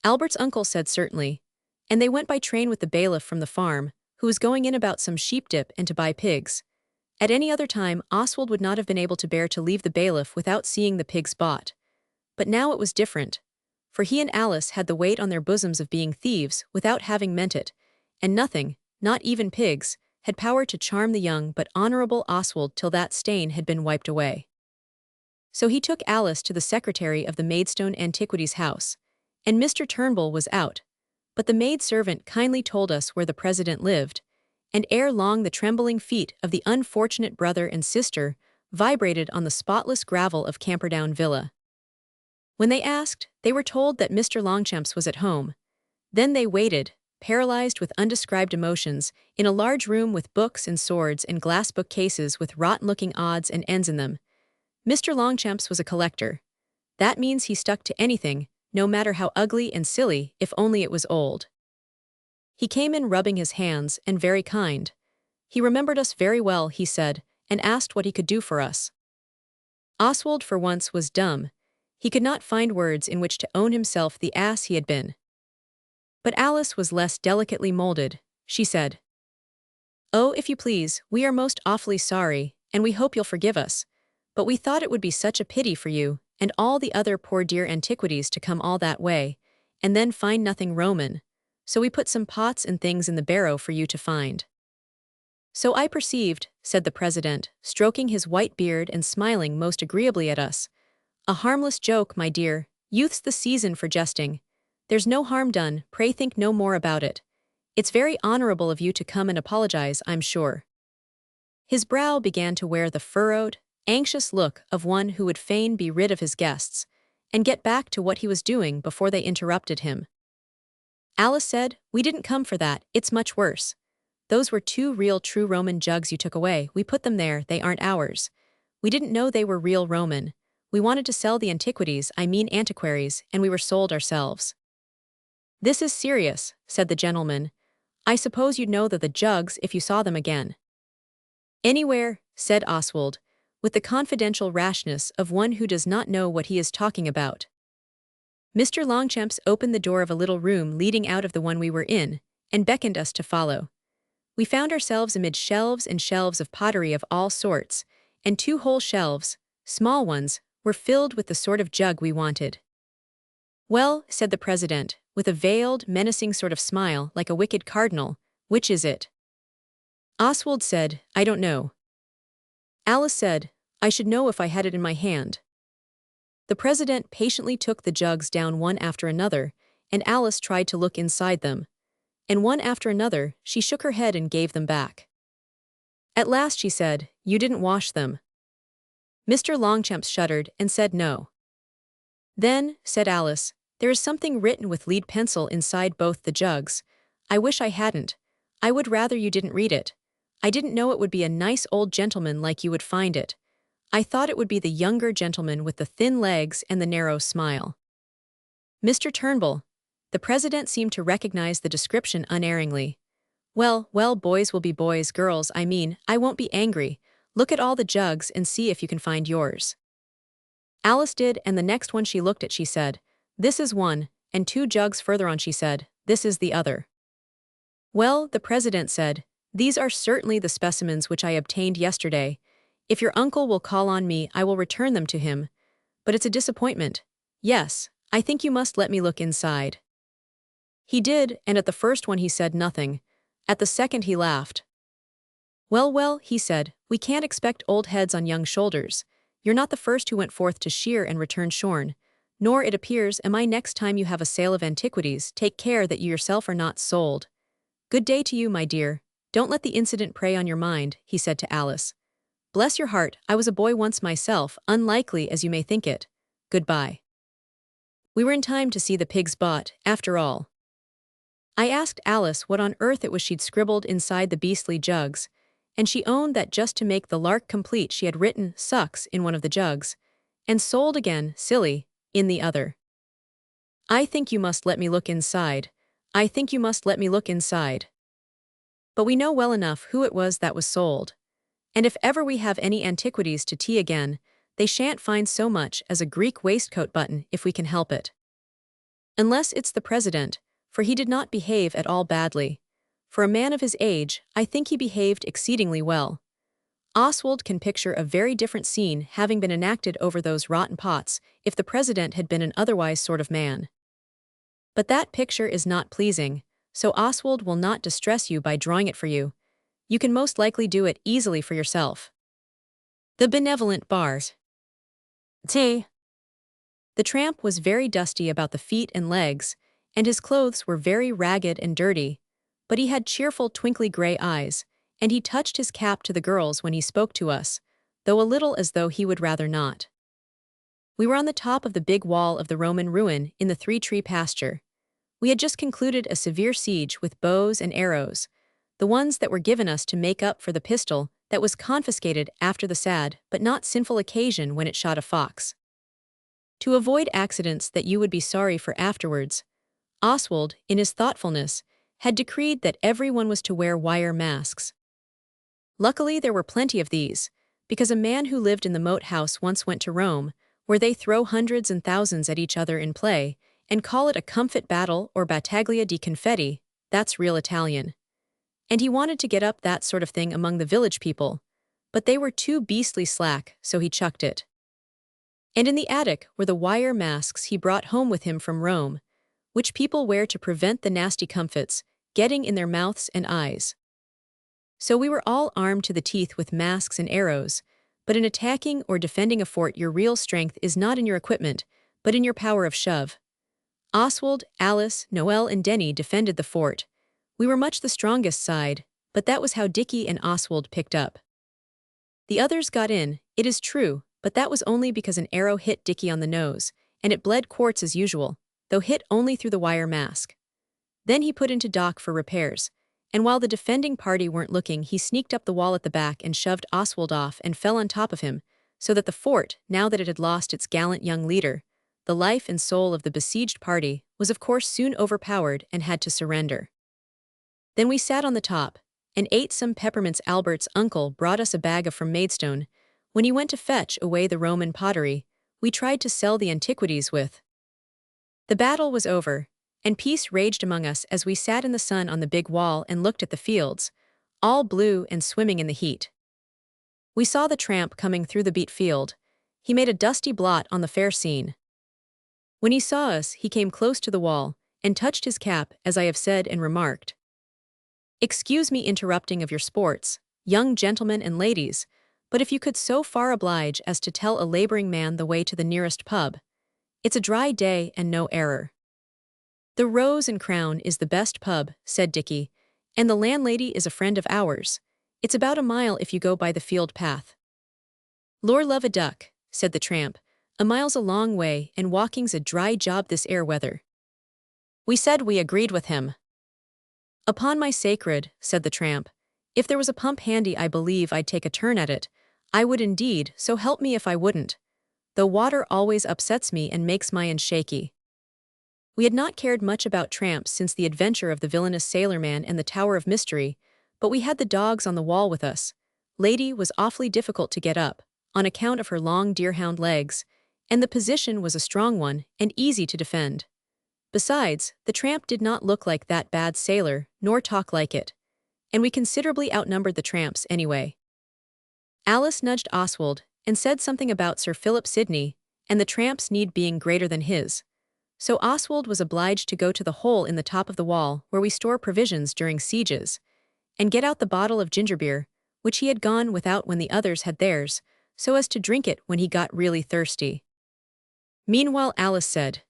Albert's uncle said certainly, and they went by train with the bailiff from the farm, who was going in about some sheep dip and to buy pigs. At any other time Oswald would not have been able to bear to leave the bailiff without seeing the pigs bought. But now it was different, for he and Alice had the weight on their bosoms of being thieves without having meant it, and nothing, not even pigs, had power to charm the young but honorable Oswald till that stain had been wiped away. So he took Alice to the secretary of the Maidstone Antiquities house, and Mr. Turnbull was out, but the maid-servant kindly told us where the president lived, and ere long the trembling feet of the unfortunate brother and sister vibrated on the spotless gravel of Camperdown Villa. When they asked, they were told that Mr. Longchamps was at home. Then they waited, paralyzed with undescribed emotions, in a large room with books and swords and glass bookcases with rotten-looking odds and ends in them. Mr. Longchamps was a collector. That means he stuck to anything, no matter how ugly and silly, if only it was old. He came in rubbing his hands, and very kind. He remembered us very well, he said, and asked what he could do for us. Oswald for once was dumb. He could not find words in which to own himself the ass he had been. But Alice was less delicately molded. She said, "Oh, if you please, we are most awfully sorry, and we hope you'll forgive us. But we thought it would be such a pity for you, and all the other poor dear antiquities to come all that way, and then find nothing Roman. So we put some pots and things in the barrow for you to find." "So I perceived," said the president, stroking his white beard and smiling most agreeably at us. "A harmless joke, my dear. Youth's the season for jesting. There's no harm done, pray think no more about it. It's very honorable of you to come and apologize, I'm sure." His brow began to wear the furrowed, anxious look of one who would fain be rid of his guests, and get back to what he was doing before they interrupted him. Alice said, "We didn't come for that, it's much worse. Those were 2 real true Roman jugs you took away. We put them there, they aren't ours. We didn't know they were real Roman. We wanted to sell the antiquities, I mean antiquaries, and we were sold ourselves." "This is serious," said the gentleman. "I suppose you'd know the jugs if you saw them again." "Anywhere," said Oswald, with the confidential rashness of one who does not know what he is talking about. Mr. Longchamps opened the door of a little room leading out of the one we were in, and beckoned us to follow. We found ourselves amid shelves and shelves of pottery of all sorts, and 2 whole shelves, small ones, were filled with the sort of jug we wanted. "Well," said the president, with a veiled, menacing sort of smile like a wicked cardinal, "which is it?" Oswald said, "I don't know." Alice said, "I should know if I had it in my hand." The president patiently took the jugs down one after another, and Alice tried to look inside them. And one after another, she shook her head and gave them back. At last she said, "You didn't wash them." Mr. Longchamps shuddered and said no. "Then," said Alice, "there is something written with lead pencil inside both the jugs. I wish I hadn't. I would rather you didn't read it. I didn't know it would be a nice old gentleman like you would find it. I thought it would be the younger gentleman with the thin legs and the narrow smile." "Mr. Turnbull." The president seemed to recognize the description unerringly. "Well, well, boys will be boys, girls, I mean, I won't be angry. Look at all the jugs and see if you can find yours." Alice did, and the next one she looked at she said, "This is one," and 2 jugs further on she said, "This is the other." "Well," the president said, "these are certainly the specimens which I obtained yesterday. If your uncle will call on me, I will return them to him. But it's a disappointment. Yes, I think you must let me look inside." He did, and at the first one he said nothing. At the second he laughed. "Well, well," he said, "we can't expect old heads on young shoulders. You're not the first who went forth to shear and return shorn. Nor, it appears, am I. Next time you have a sale of antiquities, take care that you yourself are not sold. Good day to you, my dear. Don't let the incident prey on your mind," he said to Alice. "Bless your heart, I was a boy once myself, unlikely as you may think it. Goodbye." We were in time to see the pigs bought, after all. I asked Alice what on earth it was she'd scribbled inside the beastly jugs, and she owned that just to make the lark complete she had written "sucks" in one of the jugs, and "sold again, silly," in the other. "I think you must let me look inside. I think you must let me look inside." But we know well enough who it was that was sold. And if ever we have any antiquities to tea again, they shan't find so much as a Greek waistcoat button if we can help it. Unless it's the president, for he did not behave at all badly. For a man of his age, I think he behaved exceedingly well. Oswald can picture a very different scene having been enacted over those rotten pots if the president had been an otherwise sort of man. But that picture is not pleasing, so Oswald will not distress you by drawing it for you. You can most likely do it easily for yourself. The benevolent bars. Tea. The tramp was very dusty about the feet and legs, and his clothes were very ragged and dirty, but he had cheerful twinkly gray eyes, and he touched his cap to the girls when he spoke to us, though a little as though he would rather not. We were on the top of the big wall of the Roman ruin in the three-tree pasture. We had just concluded a severe siege with bows and arrows, the ones that were given us to make up for the pistol that was confiscated after the sad but not sinful occasion when it shot a fox. To avoid accidents that you would be sorry for afterwards, Oswald, in his thoughtfulness, had decreed that everyone was to wear wire masks. Luckily there were plenty of these, because a man who lived in the moat house once went to Rome, where they throw hundreds and thousands at each other in play, and call it a comfit battle or battaglia di confetti. That's real Italian. And he wanted to get up that sort of thing among the village people, but they were too beastly slack, so he chucked it. And in the attic were the wire masks he brought home with him from Rome, which people wear to prevent the nasty comfits getting in their mouths and eyes. So we were all armed to the teeth with masks and arrows, but in attacking or defending a fort your real strength is not in your equipment, but in your power of shove. Oswald, Alice, Noel and Denny defended the fort. We were much the strongest side, but that was how Dickie and Oswald picked up. The others got in, it is true, but that was only because an arrow hit Dickie on the nose, and it bled quarts as usual, though hit only through the wire mask. Then he put into dock for repairs, and while the defending party weren't looking he sneaked up the wall at the back and shoved Oswald off and fell on top of him, so that the fort, now that it had lost its gallant young leader, the life and soul of the besieged party, was of course soon overpowered and had to surrender. Then we sat on the top, and ate some peppermints. Albert's uncle brought us a bag of from Maidstone. When he went to fetch away the Roman pottery, we tried to sell the antiquities with. The battle was over, and peace raged among us as we sat in the sun on the big wall and looked at the fields, all blue and swimming in the heat. We saw the tramp coming through the beet field. He made a dusty blot on the fair scene. When he saw us, he came close to the wall, and touched his cap, as I have said, and remarked, "Excuse me interrupting of your sports, young gentlemen and ladies, but if you could so far oblige as to tell a laboring man the way to the nearest pub. It's a dry day and no error." "The Rose and Crown is the best pub," said Dickie, "and the landlady is a friend of ours. It's about a mile if you go by the field path." "Lor love a duck," said the tramp, "a mile's a long way, and walking's a dry job this air weather." We said we agreed with him. "Upon my sacred," said the tramp, "if there was a pump handy I believe I'd take a turn at it. I would indeed, so help me if I wouldn't. Though water always upsets me and makes my ends shaky." We had not cared much about tramps since the adventure of the villainous sailorman and the Tower of Mystery, but we had the dogs on the wall with us. Lady was awfully difficult to get up, on account of her long deerhound legs, and the position was a strong one and easy to defend. Besides, the tramp did not look like that bad sailor, nor talk like it, and we considerably outnumbered the tramps anyway. Alice nudged Oswald, and said something about Sir Philip Sidney, and the tramp's need being greater than his. So Oswald was obliged to go to the hole in the top of the wall where we store provisions during sieges, and get out the bottle of ginger beer, which he had gone without when the others had theirs, so as to drink it when he got really thirsty. Meanwhile Alice said,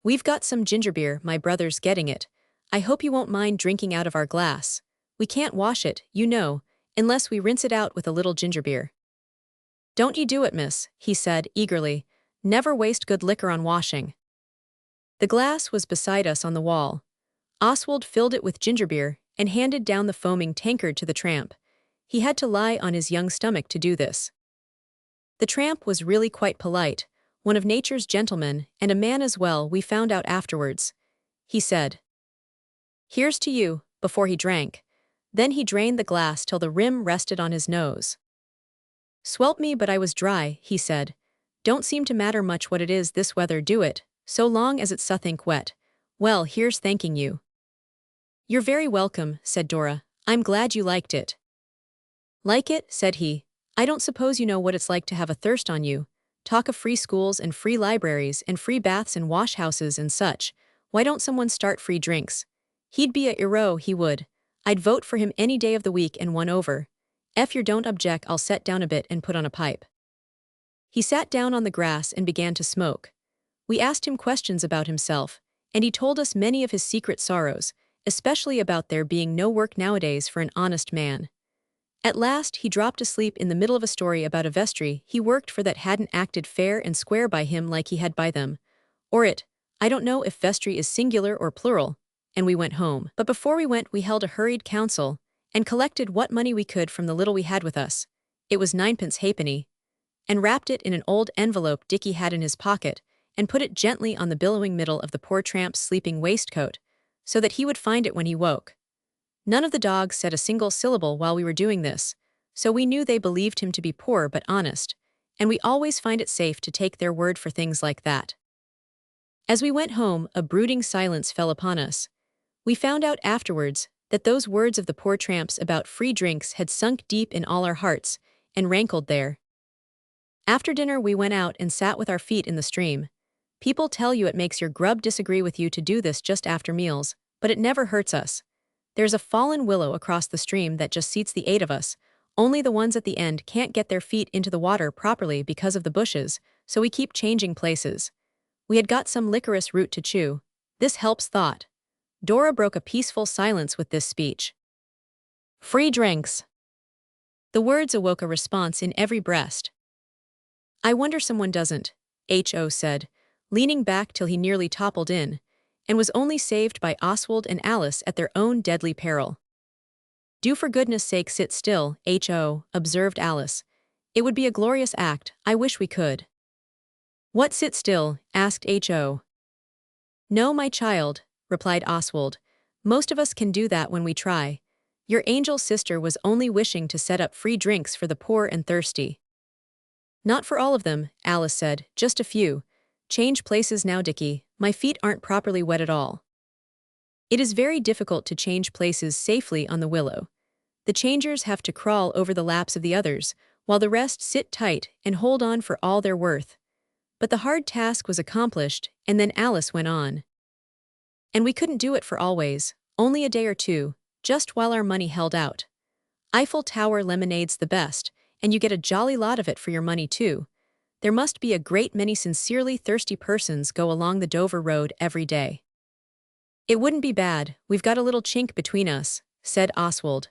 "We've got some ginger beer, my brother's getting it. I hope you won't mind drinking out of our glass. We can't wash it, you know, unless we rinse it out with a little ginger beer." "Don't you do it, miss," he said eagerly. "Never waste good liquor on washing." The glass was beside us on the wall. Oswald filled it with ginger beer and handed down the foaming tankard to the tramp. He had to lie on his young stomach to do this. The tramp was really quite polite, one of nature's gentlemen, and a man as well, we found out afterwards. He said, "Here's to you," before he drank. Then he drained the glass till the rim rested on his nose. "Swelp me but I was dry," he said. "Don't seem to matter much what it is this weather, do it, so long as it's suthink wet. Well, here's thanking you." "You're very welcome," said Dora. "I'm glad you liked it." "Like it?" said he. "I don't suppose you know what it's like to have a thirst on you. Talk of free schools and free libraries and free baths and wash houses and such. Why don't someone start free drinks? He'd be a hero, he would. I'd vote for him any day of the week and won over. If you don't object, I'll set down a bit and put on a pipe." He sat down on the grass and began to smoke. We asked him questions about himself, and he told us many of his secret sorrows, especially about there being no work nowadays for an honest man. At last, he dropped asleep in the middle of a story about a vestry he worked for that hadn't acted fair and square by him like he had by them. Or it, I don't know if vestry is singular or plural, and we went home. But before we went, we held a hurried council, and collected what money we could from the little we had with us. It was ninepence halfpenny, and wrapped it in an old envelope Dickie had in his pocket, and put it gently on the billowing middle of the poor tramp's sleeping waistcoat, so that he would find it when he woke. None of the dogs said a single syllable while we were doing this, so we knew they believed him to be poor but honest, and we always find it safe to take their word for things like that. As we went home, a brooding silence fell upon us. We found out afterwards that those words of the poor tramp's about free drinks had sunk deep in all our hearts, and rankled there. After dinner we went out and sat with our feet in the stream. People tell you it makes your grub disagree with you to do this just after meals, but it never hurts us. There's a fallen willow across the stream that just seats the 8 of us. Only the ones at the end can't get their feet into the water properly because of the bushes, so we keep changing places. We had got some licorice root to chew. This helps thought. Dora broke a peaceful silence with this speech. Free drinks. The words awoke a response in every breast. I wonder someone doesn't, H.O. said, leaning back till he nearly toppled in, and was only saved by Oswald and Alice at their own deadly peril. Do for goodness sake sit still, H.O., observed Alice. It would be a glorious act, I wish we could. What sit still? Asked H.O. No, my child, replied Oswald. Most of us can do that when we try. Your angel sister was only wishing to set up free drinks for the poor and thirsty. Not for all of them, Alice said, just a few. Change places now, Dickie, my feet aren't properly wet at all. It is very difficult to change places safely on the willow. The changers have to crawl over the laps of the others, while the rest sit tight and hold on for all they're worth. But the hard task was accomplished, and then Alice went on. And we couldn't do it for always, only a day or two, just while our money held out. Eiffel Tower lemonade's the best, and you get a jolly lot of it for your money too. There must be a great many sincerely thirsty persons go along the Dover Road every day. It wouldn't be bad, we've got a little chink between us, said Oswald.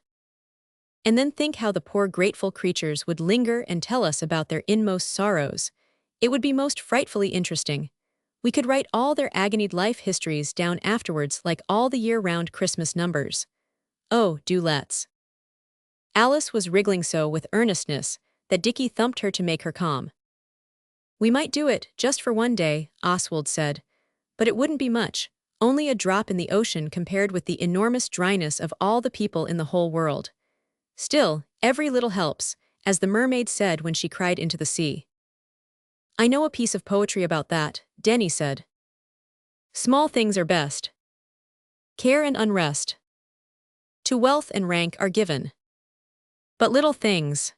And then think how the poor grateful creatures would linger and tell us about their inmost sorrows. It would be most frightfully interesting. We could write all their agonied life histories down afterwards like all the year-round Christmas numbers. Oh, do let's. Alice was wriggling so with earnestness that Dickie thumped her to make her calm. We might do it, just for one day, Oswald said. But it wouldn't be much, only a drop in the ocean compared with the enormous dryness of all the people in the whole world. Still, every little helps, as the mermaid said when she cried into the sea. I know a piece of poetry about that, Denny said. Small things are best. Care and unrest to wealth and rank are given. But little things,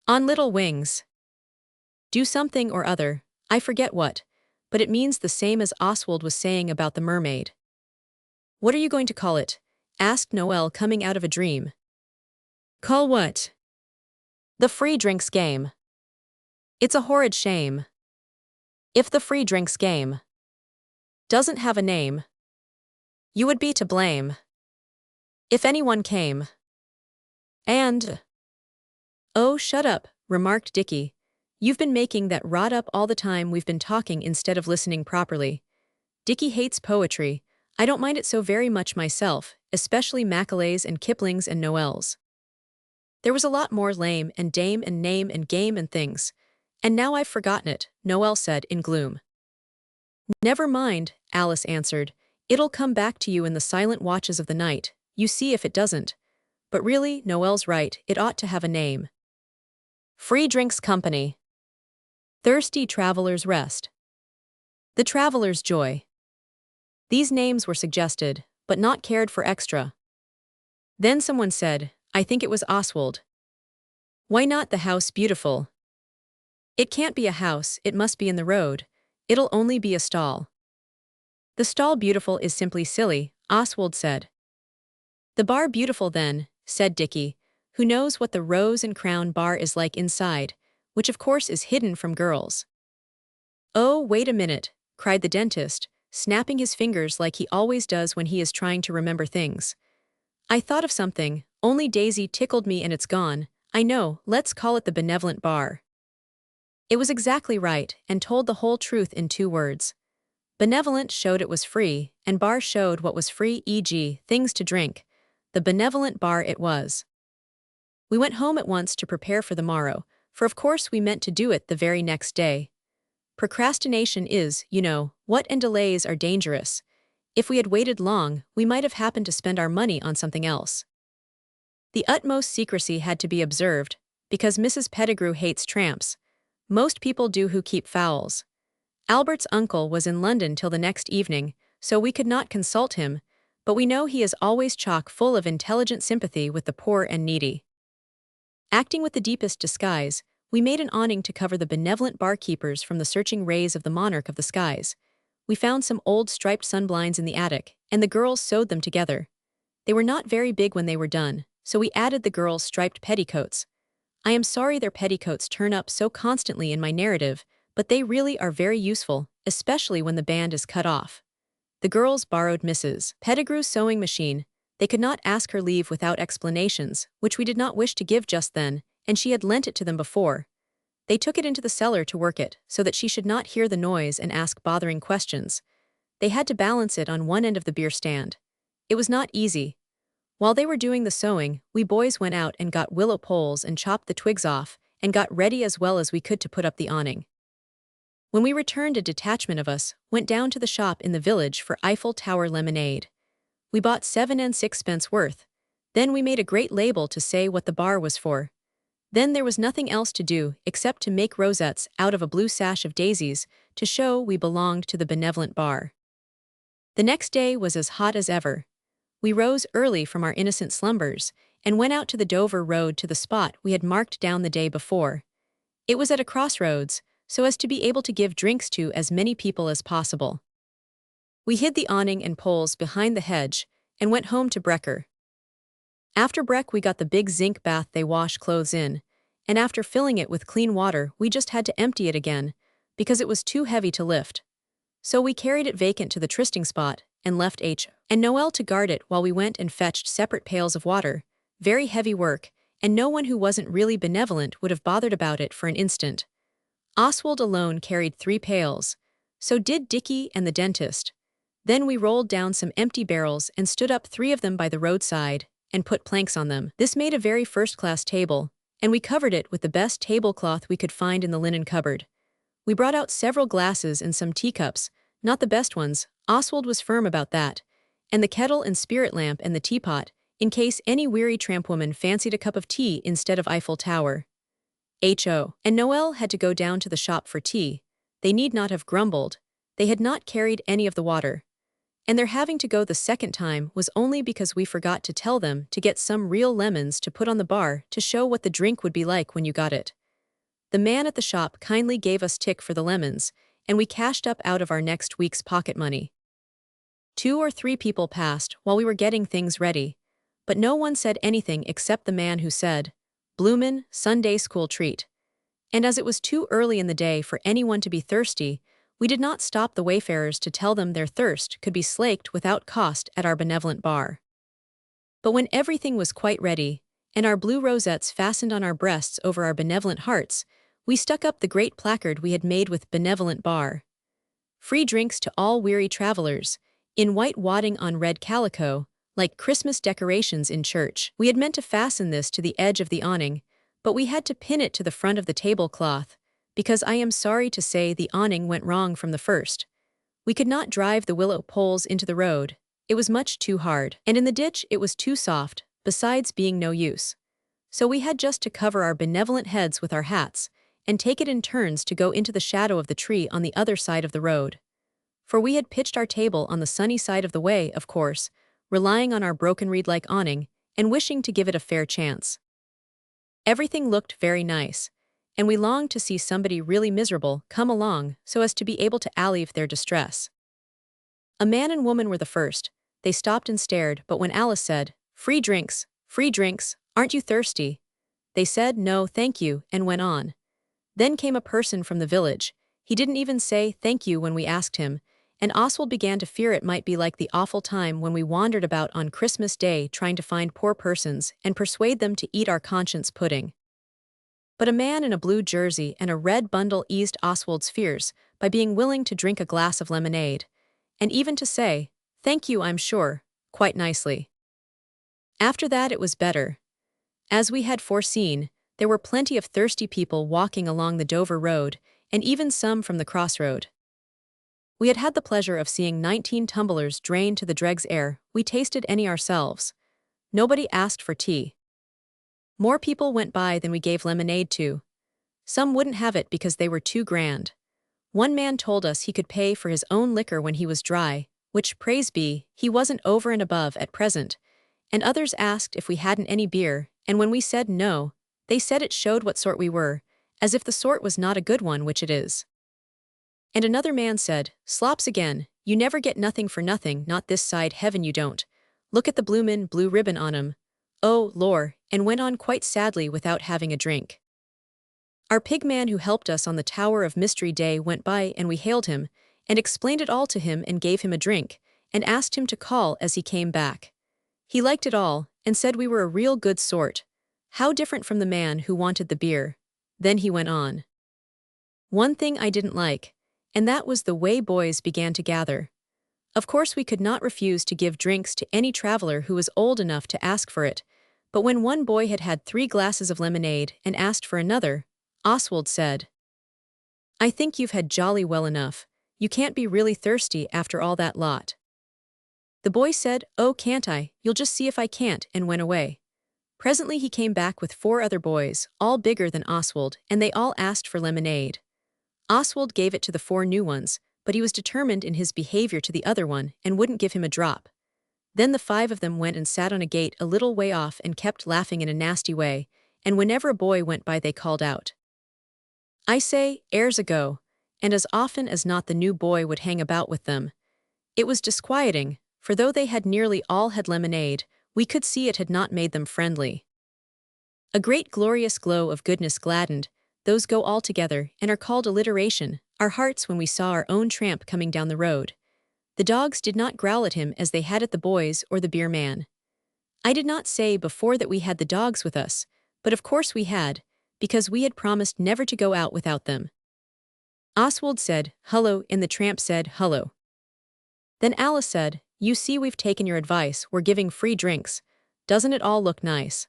on little wings, do something or other, I forget what, but it means the same as Oswald was saying about the mermaid. What are you going to call it? Asked Noel coming out of a dream. Call what? The free drinks game. It's a horrid shame. If the free drinks game doesn't have a name, you would be to blame. If anyone came. And oh, shut up, remarked Dickie. You've been making that rot up all the time we've been talking instead of listening properly. Dickie hates poetry. I don't mind it so very much myself, especially Macaulay's and Kipling's and Noel's. There was a lot more lame and dame and name and game and things. And now I've forgotten it, Noel said in gloom. Never mind, Alice answered. It'll come back to you in the silent watches of the night. You see if it doesn't. But really, Noel's right, it ought to have a name. Free Drinks Company. Thirsty Traveler's Rest. The Traveler's Joy. These names were suggested, but not cared for extra. Then someone said, I think it was Oswald. Why not the House Beautiful? It can't be a house, it must be in the road. It'll only be a stall. The stall Beautiful is simply silly, Oswald said. The Bar Beautiful then, said Dickie, who knows what the Rose and Crown bar is like inside, which of course is hidden from girls. "Oh, wait a minute," cried the dentist, snapping his fingers like he always does when he is trying to remember things. "I thought of something, only Daisy tickled me and it's gone. I know, let's call it the benevolent bar." It was exactly right, and told the whole truth in 2 words. Benevolent showed it was free, and bar showed what was free, e.g., things to drink. The benevolent bar it was. We went home at once to prepare for the morrow, for of course we meant to do it the very next day. Procrastination is, you know, what, and delays are dangerous. If we had waited long, we might have happened to spend our money on something else. The utmost secrecy had to be observed, because Mrs. Pettigrew hates tramps. Most people do who keep fowls. Albert's uncle was in London till the next evening, so we could not consult him, but we know he is always chock full of intelligent sympathy with the poor and needy. Acting with the deepest disguise, we made an awning to cover the benevolent barkeepers from the searching rays of the monarch of the skies. We found some old striped sunblinds in the attic, and the girls sewed them together. They were not very big when they were done, so we added the girls' striped petticoats. I am sorry their petticoats turn up so constantly in my narrative, but they really are very useful, especially when the band is cut off. The girls borrowed Mrs. Pettigrew's sewing machine. They could not ask her leave without explanations, which we did not wish to give just then, and she had lent it to them before. They took it into the cellar to work it, so that she should not hear the noise and ask bothering questions. They had to balance it on one end of the beer stand. It was not easy. While they were doing the sewing, we boys went out and got willow poles and chopped the twigs off, and got ready as well as we could to put up the awning. When we returned, a detachment of us went down to the shop in the village for Eiffel Tower lemonade. We bought 7 and 6 worth. Then we made a great label to say what the bar was for. Then there was nothing else to do except to make rosettes out of a blue sash of daisies to show we belonged to the benevolent bar. The next day was as hot as ever. We rose early from our innocent slumbers and went out to the Dover road to the spot we had marked down the day before. It was at a crossroads, so as to be able to give drinks to as many people as possible. We hid the awning and poles behind the hedge and went home to Brecker. After Breck we got the big zinc bath they wash clothes in, and after filling it with clean water we just had to empty it again, because it was too heavy to lift. So we carried it vacant to the trysting spot, and left H. and Noel to guard it while we went and fetched separate pails of water. Very heavy work, and no one who wasn't really benevolent would have bothered about it for an instant. Oswald alone carried 3 pails. So did Dickie and the dentist. Then we rolled down some empty barrels and stood up 3 of them by the roadside, and put planks on them. This made a very first-class table, and we covered it with the best tablecloth we could find in the linen cupboard. We brought out several glasses and some teacups, not the best ones, Oswald was firm about that, and the kettle and spirit lamp and the teapot, in case any weary trampwoman fancied a cup of tea instead of Eiffel Tower. H.O. and Noel had to go down to the shop for tea. They need not have grumbled. They had not carried any of the water. And their having to go the second time was only because we forgot to tell them to get some real lemons to put on the bar to show what the drink would be like when you got it. The man at the shop kindly gave us tick for the lemons, and we cashed up out of our next week's pocket money. 2 or 3 people passed while we were getting things ready, but no one said anything except the man who said, "Bloomin' Sunday school treat." And as it was too early in the day for anyone to be thirsty, we did not stop the wayfarers to tell them their thirst could be slaked without cost at our benevolent bar. But when everything was quite ready, and our blue rosettes fastened on our breasts over our benevolent hearts, we stuck up the great placard we had made with "Benevolent Bar. Free drinks to all weary travelers," in white wadding on red calico, like Christmas decorations in church. We had meant to fasten this to the edge of the awning, but we had to pin it to the front of the tablecloth, because I am sorry to say the awning went wrong from the first. We could not drive the willow poles into the road. It was much too hard, and in the ditch it was too soft, besides being no use. So we had just to cover our benevolent heads with our hats, and take it in turns to go into the shadow of the tree on the other side of the road. For we had pitched our table on the sunny side of the way, of course, relying on our broken reed-like awning, and wishing to give it a fair chance. Everything looked very nice, and we longed to see somebody really miserable come along so as to be able to alleviate their distress. A man and woman were the first. They stopped and stared, but when Alice said, free drinks, aren't you thirsty?" They said, "No, thank you," and went on. Then came a person from the village. He didn't even say thank you when we asked him, and Oswald began to fear it might be like the awful time when we wandered about on Christmas Day trying to find poor persons and persuade them to eat our conscience pudding. But a man in a blue jersey and a red bundle eased Oswald's fears by being willing to drink a glass of lemonade, and even to say, "Thank you, I'm sure," quite nicely. After that it was better. As we had foreseen, there were plenty of thirsty people walking along the Dover Road, and even some from the crossroad. We had had the pleasure of seeing 19 tumblers drain to the dregs ere we tasted any ourselves. Nobody asked for tea. More people went by than we gave lemonade to. Some wouldn't have it because they were too grand. One man told us he could pay for his own liquor when he was dry, which, praise be, he wasn't over and above at present, and others asked if we hadn't any beer, and when we said no, they said it showed what sort we were, as if the sort was not a good one, which it is. And another man said, "Slops again, you never get nothing for nothing, not this side heaven you don't. Look at the bloomin' blue ribbon on 'em. Oh, lor," and went on quite sadly without having a drink. Our pig man who helped us on the Tower of Mystery Day went by and we hailed him, and explained it all to him and gave him a drink, and asked him to call as he came back. He liked it all, and said we were a real good sort. How different from the man who wanted the beer. Then he went on. One thing I didn't like, and that was the way boys began to gather. Of course we could not refuse to give drinks to any traveler who was old enough to ask for it, but when one boy had had 3 glasses of lemonade and asked for another, Oswald said, "I think you've had jolly well enough. You can't be really thirsty after all that lot." The boy said, "Oh, can't I? You'll just see if I can't," and went away. Presently he came back with 4 other boys, all bigger than Oswald, and they all asked for lemonade. Oswald gave it to the 4 new ones, but he was determined in his behavior to the other one and wouldn't give him a drop. Then the 5 of them went and sat on a gate a little way off and kept laughing in a nasty way, and whenever a boy went by they called out, "I say, 'ere's a go," and as often as not the new boy would hang about with them. It was disquieting, for though they had nearly all had lemonade, we could see it had not made them friendly. A great glorious glow of goodness gladdened, those go all together and are called alliteration, our hearts when we saw our own tramp coming down the road. The dogs did not growl at him as they had at the boys or the beer man. I did not say before that we had the dogs with us, but of course we had, because we had promised never to go out without them. Oswald said, "Hullo," and the tramp said, "Hullo." Then Alice said, "You see we've taken your advice, we're giving free drinks. Doesn't it all look nice?"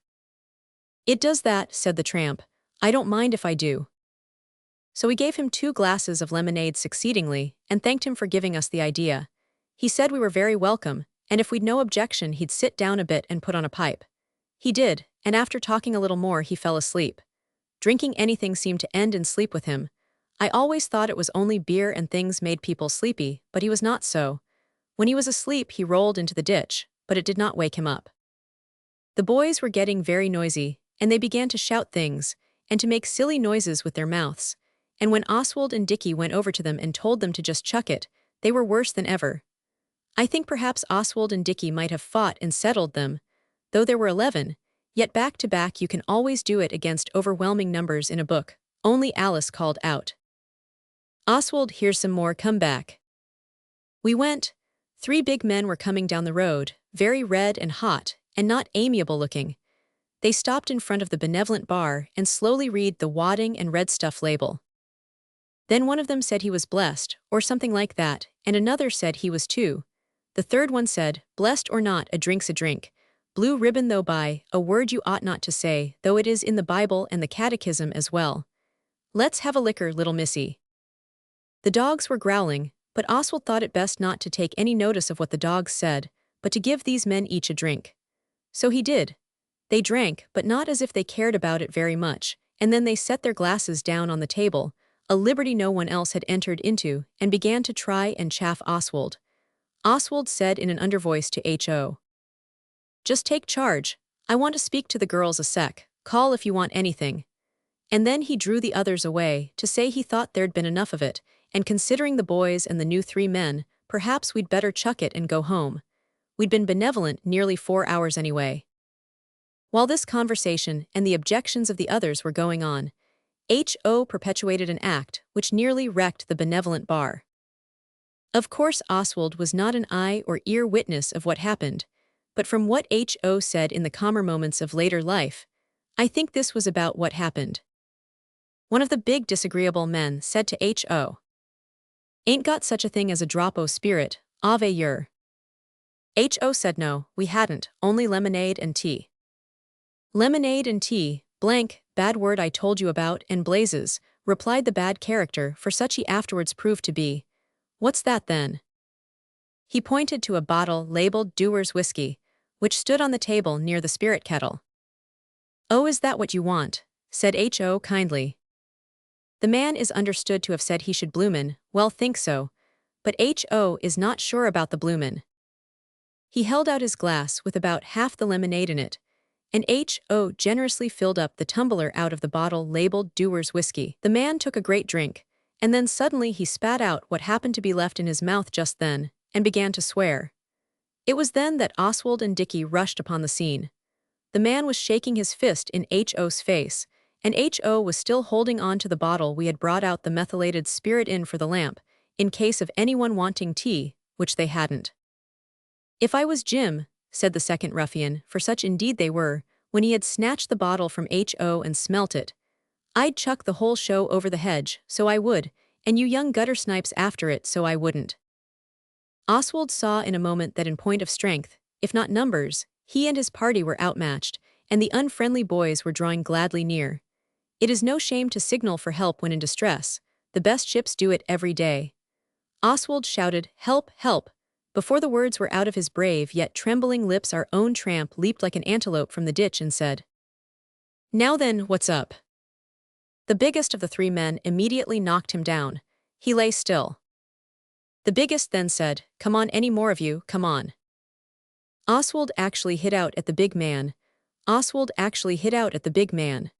"It does that," said the tramp. "I don't mind if I do." So we gave him 2 glasses of lemonade succeedingly, and thanked him for giving us the idea. He said we were very welcome, and if we'd no objection he'd sit down a bit and put on a pipe. He did, and after talking a little more he fell asleep. Drinking anything seemed to end in sleep with him. I always thought it was only beer and things made people sleepy, but he was not so. When he was asleep he rolled into the ditch, but it did not wake him up. The boys were getting very noisy, and they began to shout things, and to make silly noises with their mouths, and when Oswald and Dickie went over to them and told them to just chuck it, they were worse than ever. I think perhaps Oswald and Dickie might have fought and settled them, though there were 11, yet back to back you can always do it against overwhelming numbers in a book. Only Alice called out, "Oswald, here's some more, come back." We went. 3 big men were coming down the road, very red and hot, and not amiable looking. They stopped in front of the benevolent bar and slowly read the wadding and red stuff label. Then one of them said he was blessed, or something like that, and another said he was too. The third one said, "Blessed or not, a drink's a drink. Blue ribbon though by, a word you ought not to say, though it is in the Bible and the Catechism as well. Let's have a liquor, little missy." The dogs were growling, but Oswald thought it best not to take any notice of what the dogs said, but to give these men each a drink. So he did. They drank, but not as if they cared about it very much, and then they set their glasses down on the table, a liberty no one else had entered into, and began to try and chaff Oswald. Oswald said in an undervoice to H.O., "Just take charge. I want to speak to the girls a sec. Call if you want anything." And then he drew the others away, to say he thought there'd been enough of it, and considering the boys and the new 3 men, perhaps we'd better chuck it and go home. We'd been benevolent nearly 4 hours anyway. While this conversation and the objections of the others were going on, Ho perpetuated an act which nearly wrecked the benevolent bar. Of course Oswald was not an eye or ear witness of what happened, but from what Ho said in the calmer moments of later life, I think this was about what happened. One of the big disagreeable men said to Ho, "Ain't got such a thing as a drop o' spirit, ave yer." Ho said no, we hadn't, only lemonade and tea. Lemonade and tea, blank, bad word I told you about, and blazes, replied the bad character, for such he afterwards proved to be. What's that then? He pointed to a bottle labeled Dewar's whiskey, which stood on the table near the spirit kettle. "Oh, is that what you want?" said Ho kindly. The man is understood to have said he should bloomin', well think so, but Ho is not sure about the bloomin'. He held out his glass with about half the lemonade in it, and Ho generously filled up the tumbler out of the bottle labeled Dewar's whiskey. The man took a great drink, and then suddenly he spat out what happened to be left in his mouth just then, and began to swear. It was then that Oswald and Dickie rushed upon the scene. The man was shaking his fist in Ho's face, and Ho was still holding on to the bottle we had brought out the methylated spirit in for the lamp, in case of anyone wanting tea, which they hadn't. "If I was Jim," said the second ruffian, for such indeed they were, when he had snatched the bottle from Ho and smelt it, "I'd chuck the whole show over the hedge, so I would, and you young gutter snipes after it, so I wouldn't." Oswald saw in a moment that in point of strength, if not numbers, he and his party were outmatched, and the unfriendly boys were drawing gladly near. It is no shame to signal for help when in distress. The best ships do it every day. Oswald shouted, "Help, help!" Before the words were out of his brave yet trembling lips our own tramp leaped like an antelope from the ditch and said, "Now then, what's up?" The biggest of the three men immediately knocked him down. He lay still. The biggest then said, "Come on, any more of you, come on." Oswald actually hit out at the big man. Oswald actually hit out at the big man.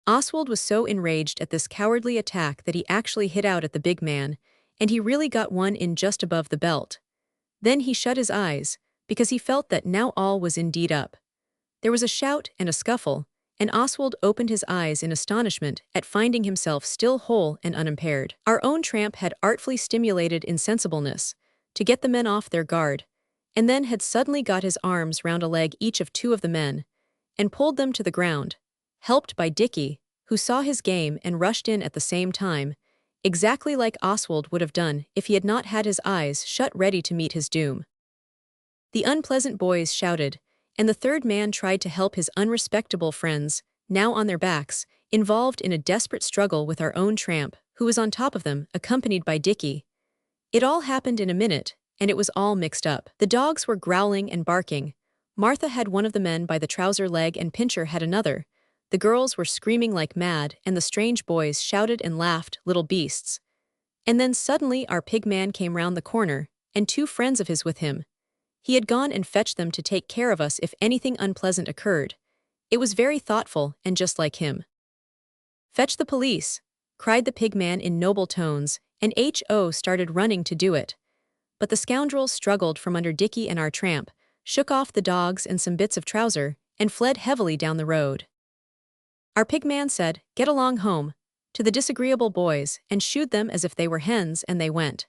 Oswald was so enraged at this cowardly attack that he actually hit out at the big man, and he really got one in just above the belt. Then he shut his eyes, because he felt that now all was indeed up. There was a shout and a scuffle, and Oswald opened his eyes in astonishment at finding himself still whole and unimpaired. Our own tramp had artfully stimulated insensibleness, to get the men off their guard, and then had suddenly got his arms round a leg each of two of the men, and pulled them to the ground, helped by Dickie, who saw his game and rushed in at the same time, exactly like Oswald would have done if he had not had his eyes shut ready to meet his doom. The unpleasant boys shouted, and the third man tried to help his unrespectable friends, now on their backs, involved in a desperate struggle with our own tramp, who was on top of them, accompanied by Dickie. It all happened in a minute, and it was all mixed up. The dogs were growling and barking. Martha had one of the men by the trouser leg and Pincher had another. The girls were screaming like mad, and the strange boys shouted and laughed, little beasts. And then suddenly our pig man came round the corner, and two friends of his with him. He had gone and fetched them to take care of us if anything unpleasant occurred. It was very thoughtful and just like him. "Fetch the police," cried the pig man in noble tones, and Ho started running to do it. But the scoundrels struggled from under Dickie and our tramp, shook off the dogs and some bits of trouser, and fled heavily down the road. Our pig man said, "Get along home," to the disagreeable boys, and shooed them as if they were hens, and they went.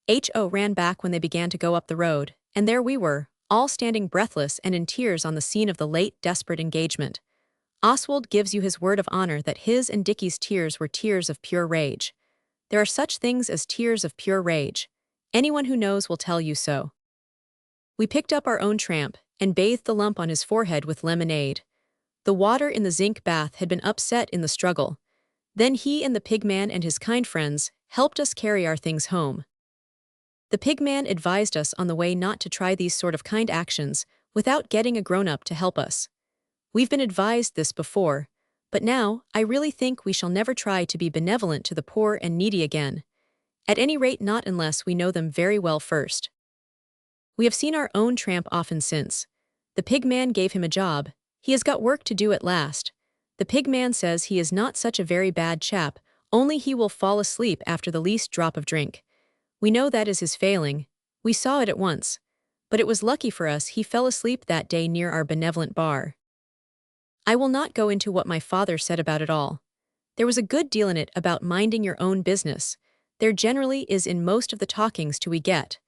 Ho ran back when they began to go up the road, and there we were, all standing breathless and in tears on the scene of the late desperate engagement. Oswald gives you his word of honor that his and Dickie's tears were tears of pure rage. There are such things as tears of pure rage. Anyone who knows will tell you so. We picked up our own tramp, and bathed the lump on his forehead with lemonade. The water in the zinc bath had been upset in the struggle. Then he and the pigman and his kind friends helped us carry our things home. The pigman advised us on the way not to try these sort of kind actions without getting a grown-up to help us. We've been advised this before, but now I really think we shall never try to be benevolent to the poor and needy again. At any rate not unless we know them very well first. We have seen our own tramp often since. The pigman gave him a job. He has got work to do at last. The pigman says he is not such a very bad chap, only he will fall asleep after the least drop of drink. We know that is his failing. We saw it at once. But it was lucky for us he fell asleep that day near our benevolent bar. I will not go into what my father said about it all. There was a good deal in it about minding your own business. There generally is in most of the talkings to we get.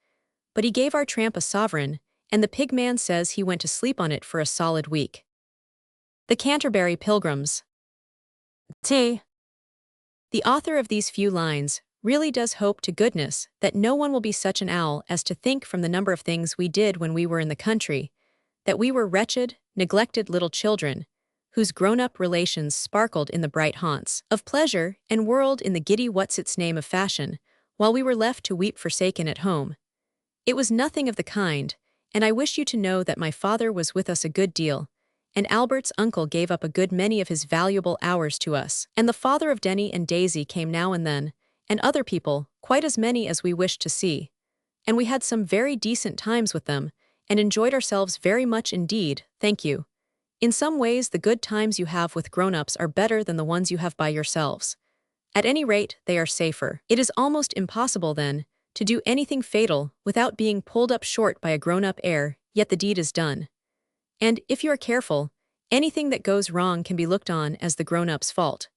But he gave our tramp a sovereign, and the pig man says he went to sleep on it for a solid week. The Canterbury Pilgrims. T. The author of these few lines really does hope to goodness that no one will be such an owl as to think from the number of things we did when we were in the country, that we were wretched, neglected little children, whose grown-up relations sparkled in the bright haunts of pleasure and whirled in the giddy what's-its-name of fashion, while we were left to weep forsaken at home. It was nothing of the kind, and I wish you to know that my father was with us a good deal, and Albert's uncle gave up a good many of his valuable hours to us, and the father of Denny and Daisy came now and then, and other people, quite as many as we wished to see. And we had some very decent times with them, and enjoyed ourselves very much indeed, thank you. In some ways the good times you have with grown-ups are better than the ones you have by yourselves. At any rate, they are safer. It is almost impossible, then, to do anything fatal without being pulled up short by a grown-up heir, yet the deed is done. And, if you are careful, anything that goes wrong can be looked on as the grown-up's fault.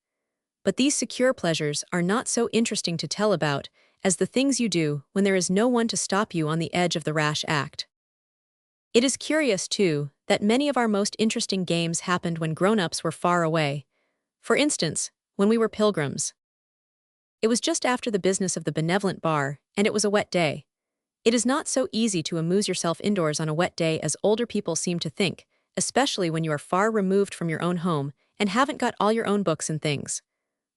But these secure pleasures are not so interesting to tell about as the things you do when there is no one to stop you on the edge of the rash act. It is curious, too, that many of our most interesting games happened when grown-ups were far away. For instance, when we were pilgrims. It was just after the business of the benevolent bar, and it was a wet day. It is not so easy to amuse yourself indoors on a wet day as older people seem to think, especially when you are far removed from your own home and haven't got all your own books and things.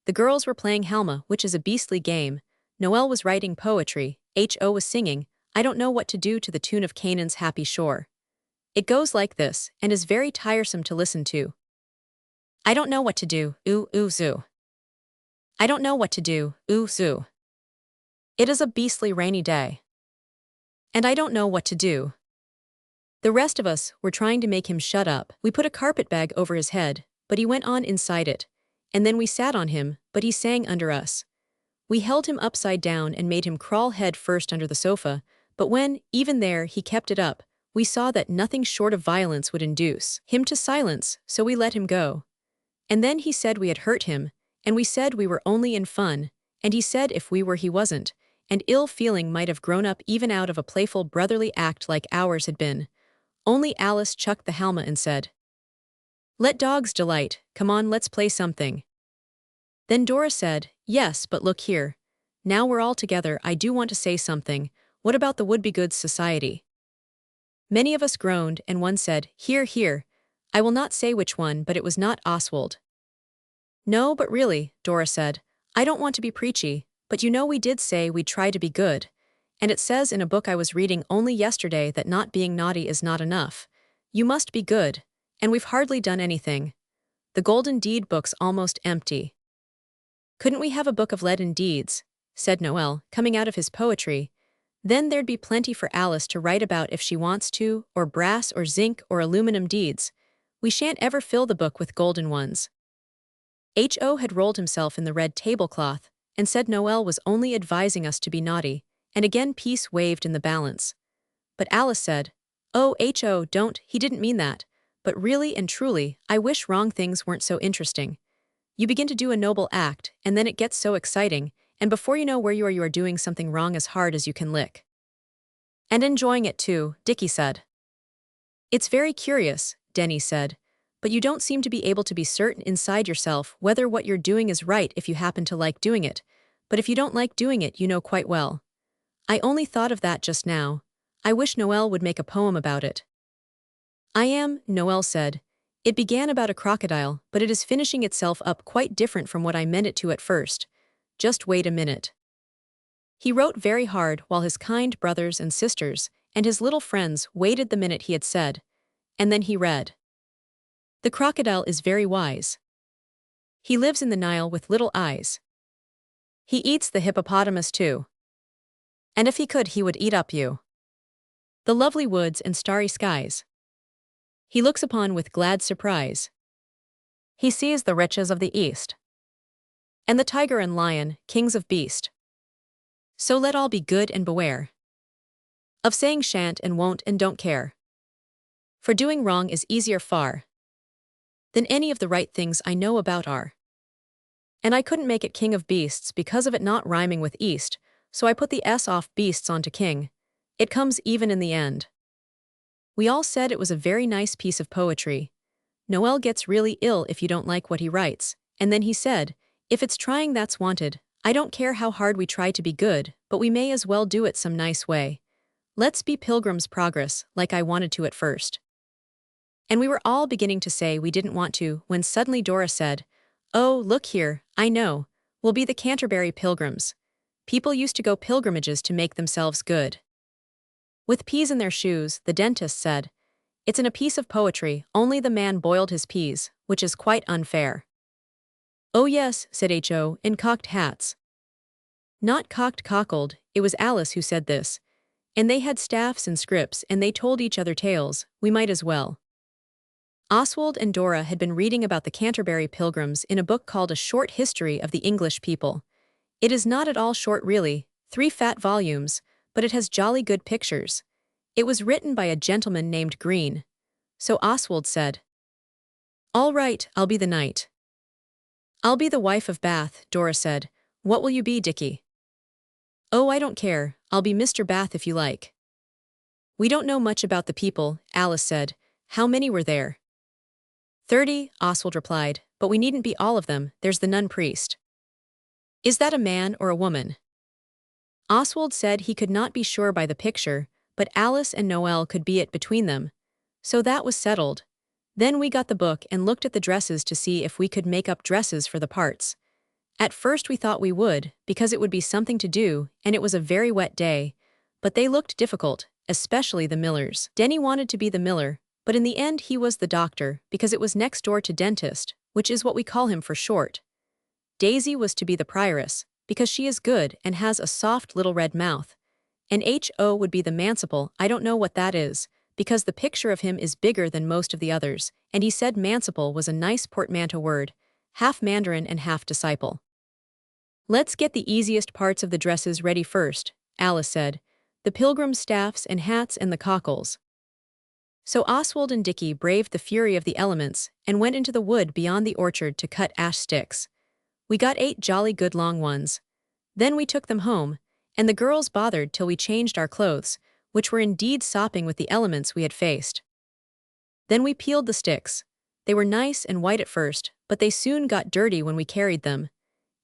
The girls were playing Halma, which is a beastly game. Noel was writing poetry. H.O. was singing, I don't know what to do, to the tune of Canaan's happy shore. It goes like this, and is very tiresome to listen to. I don't know what to do, ooh, ooh, zoo. I don't know what to do, ooh, zoo. It is a beastly rainy day. And I don't know what to do. The rest of us were trying to make him shut up. We put a carpet-bag over his head, but he went on inside it. And then we sat on him, but he sang under us. We held him upside down and made him crawl head first under the sofa, but when, even there, he kept it up, we saw that nothing short of violence would induce him to silence, so we let him go. And then he said we had hurt him, and we said we were only in fun, and he said if we were he wasn't, and ill feeling might have grown up even out of a playful brotherly act like ours had been. Only Alice chucked the Halma and said, Let dogs delight, come on, let's play something. Then Dora said, Yes, but look here. Now we're all together, I do want to say something. What about the Wouldbegoods Society? Many of us groaned, and one said, Hear, hear. I will not say which one, but it was not Oswald. No, but really, Dora said, I don't want to be preachy, but you know we did say we'd try to be good. And it says in a book I was reading only yesterday that not being naughty is not enough. You must be good, and we've hardly done anything. The Golden Deed book's almost empty. Couldn't we have a book of leaden deeds? Said Noel, coming out of his poetry. Then there'd be plenty for Alice to write about if she wants to, or brass or zinc or aluminum deeds. We shan't ever fill the book with golden ones. H.O. had rolled himself in the red tablecloth, and said Noel was only advising us to be naughty, and again peace waved in the balance. But Alice said, Oh, H.O., don't, he didn't mean that. But really and truly, I wish wrong things weren't so interesting. You begin to do a noble act, and then it gets so exciting, and before you know where you are doing something wrong as hard as you can lick. And enjoying it too, Dickie said. It's very curious, Denny said, but you don't seem to be able to be certain inside yourself whether what you're doing is right if you happen to like doing it, but if you don't like doing it you know quite well. I only thought of that just now. I wish Noel would make a poem about it. I am, Noel said. It began about a crocodile, but it is finishing itself up quite different from what I meant it to at first. Just wait a minute. He wrote very hard while his kind brothers and sisters and his little friends waited the minute he had said, and then he read. The crocodile is very wise. He lives in the Nile with little eyes. He eats the hippopotamus too. And if he could he would eat up you. The lovely woods and starry skies. He looks upon with glad surprise. He sees the riches of the East. And the tiger and lion, kings of beast. So let all be good and beware of saying shan't and won't and don't care. For doing wrong is easier far than any of the right things I know about are. And I couldn't make it king of beasts because of it not rhyming with east, so I put the S off beasts onto king. It comes even in the end. We all said it was a very nice piece of poetry. Noel gets really ill if you don't like what he writes, and then he said, if it's trying that's wanted, I don't care how hard we try to be good, but we may as well do it some nice way. Let's be Pilgrim's Progress, like I wanted to at first. And we were all beginning to say we didn't want to when suddenly Dora said, oh, look here, I know, we'll be the Canterbury Pilgrims. People used to go pilgrimages to make themselves good. With peas in their shoes, the dentist said, it's in a piece of poetry, only the man boiled his peas, which is quite unfair. Oh yes, said H.O., in cocked hats. Not cocked cockled, it was Alice who said this. And they had staffs and scrips and they told each other tales, we might as well. Oswald and Dora had been reading about the Canterbury Pilgrims in a book called A Short History of the English People. It is not at all short really, 3 fat volumes, but it has jolly good pictures. It was written by a gentleman named Green. So Oswald said, all right, I'll be the knight. I'll be the wife of Bath, Dora said. What will you be, Dickie? Oh, I don't care, I'll be Mr. Bath if you like. We don't know much about the people, Alice said. How many were there? 30, Oswald replied, but we needn't be all of them, there's the nun priest. Is that a man or a woman? Oswald said he could not be sure by the picture, but Alice and Noel could be it between them. So that was settled. Then we got the book and looked at the dresses to see if we could make up dresses for the parts. At first we thought we would, because it would be something to do, and it was a very wet day, but they looked difficult, especially the millers. Denny wanted to be the miller, but in the end he was the doctor, because it was next door to dentist, which is what we call him for short. Daisy was to be the prioress, because she is good and has a soft little red mouth. And H.O. would be the manciple, I don't know what that is, because the picture of him is bigger than most of the others, and he said manciple was a nice portmanteau word, half Mandarin and half disciple. Let's get the easiest parts of the dresses ready first, Alice said, the pilgrim staffs and hats and the cockles. So Oswald and Dickie braved the fury of the elements and went into the wood beyond the orchard to cut ash sticks. We got 8 jolly good long ones. Then we took them home, and the girls bothered till we changed our clothes, which were indeed sopping with the elements we had faced. Then we peeled the sticks. They were nice and white at first, but they soon got dirty when we carried them.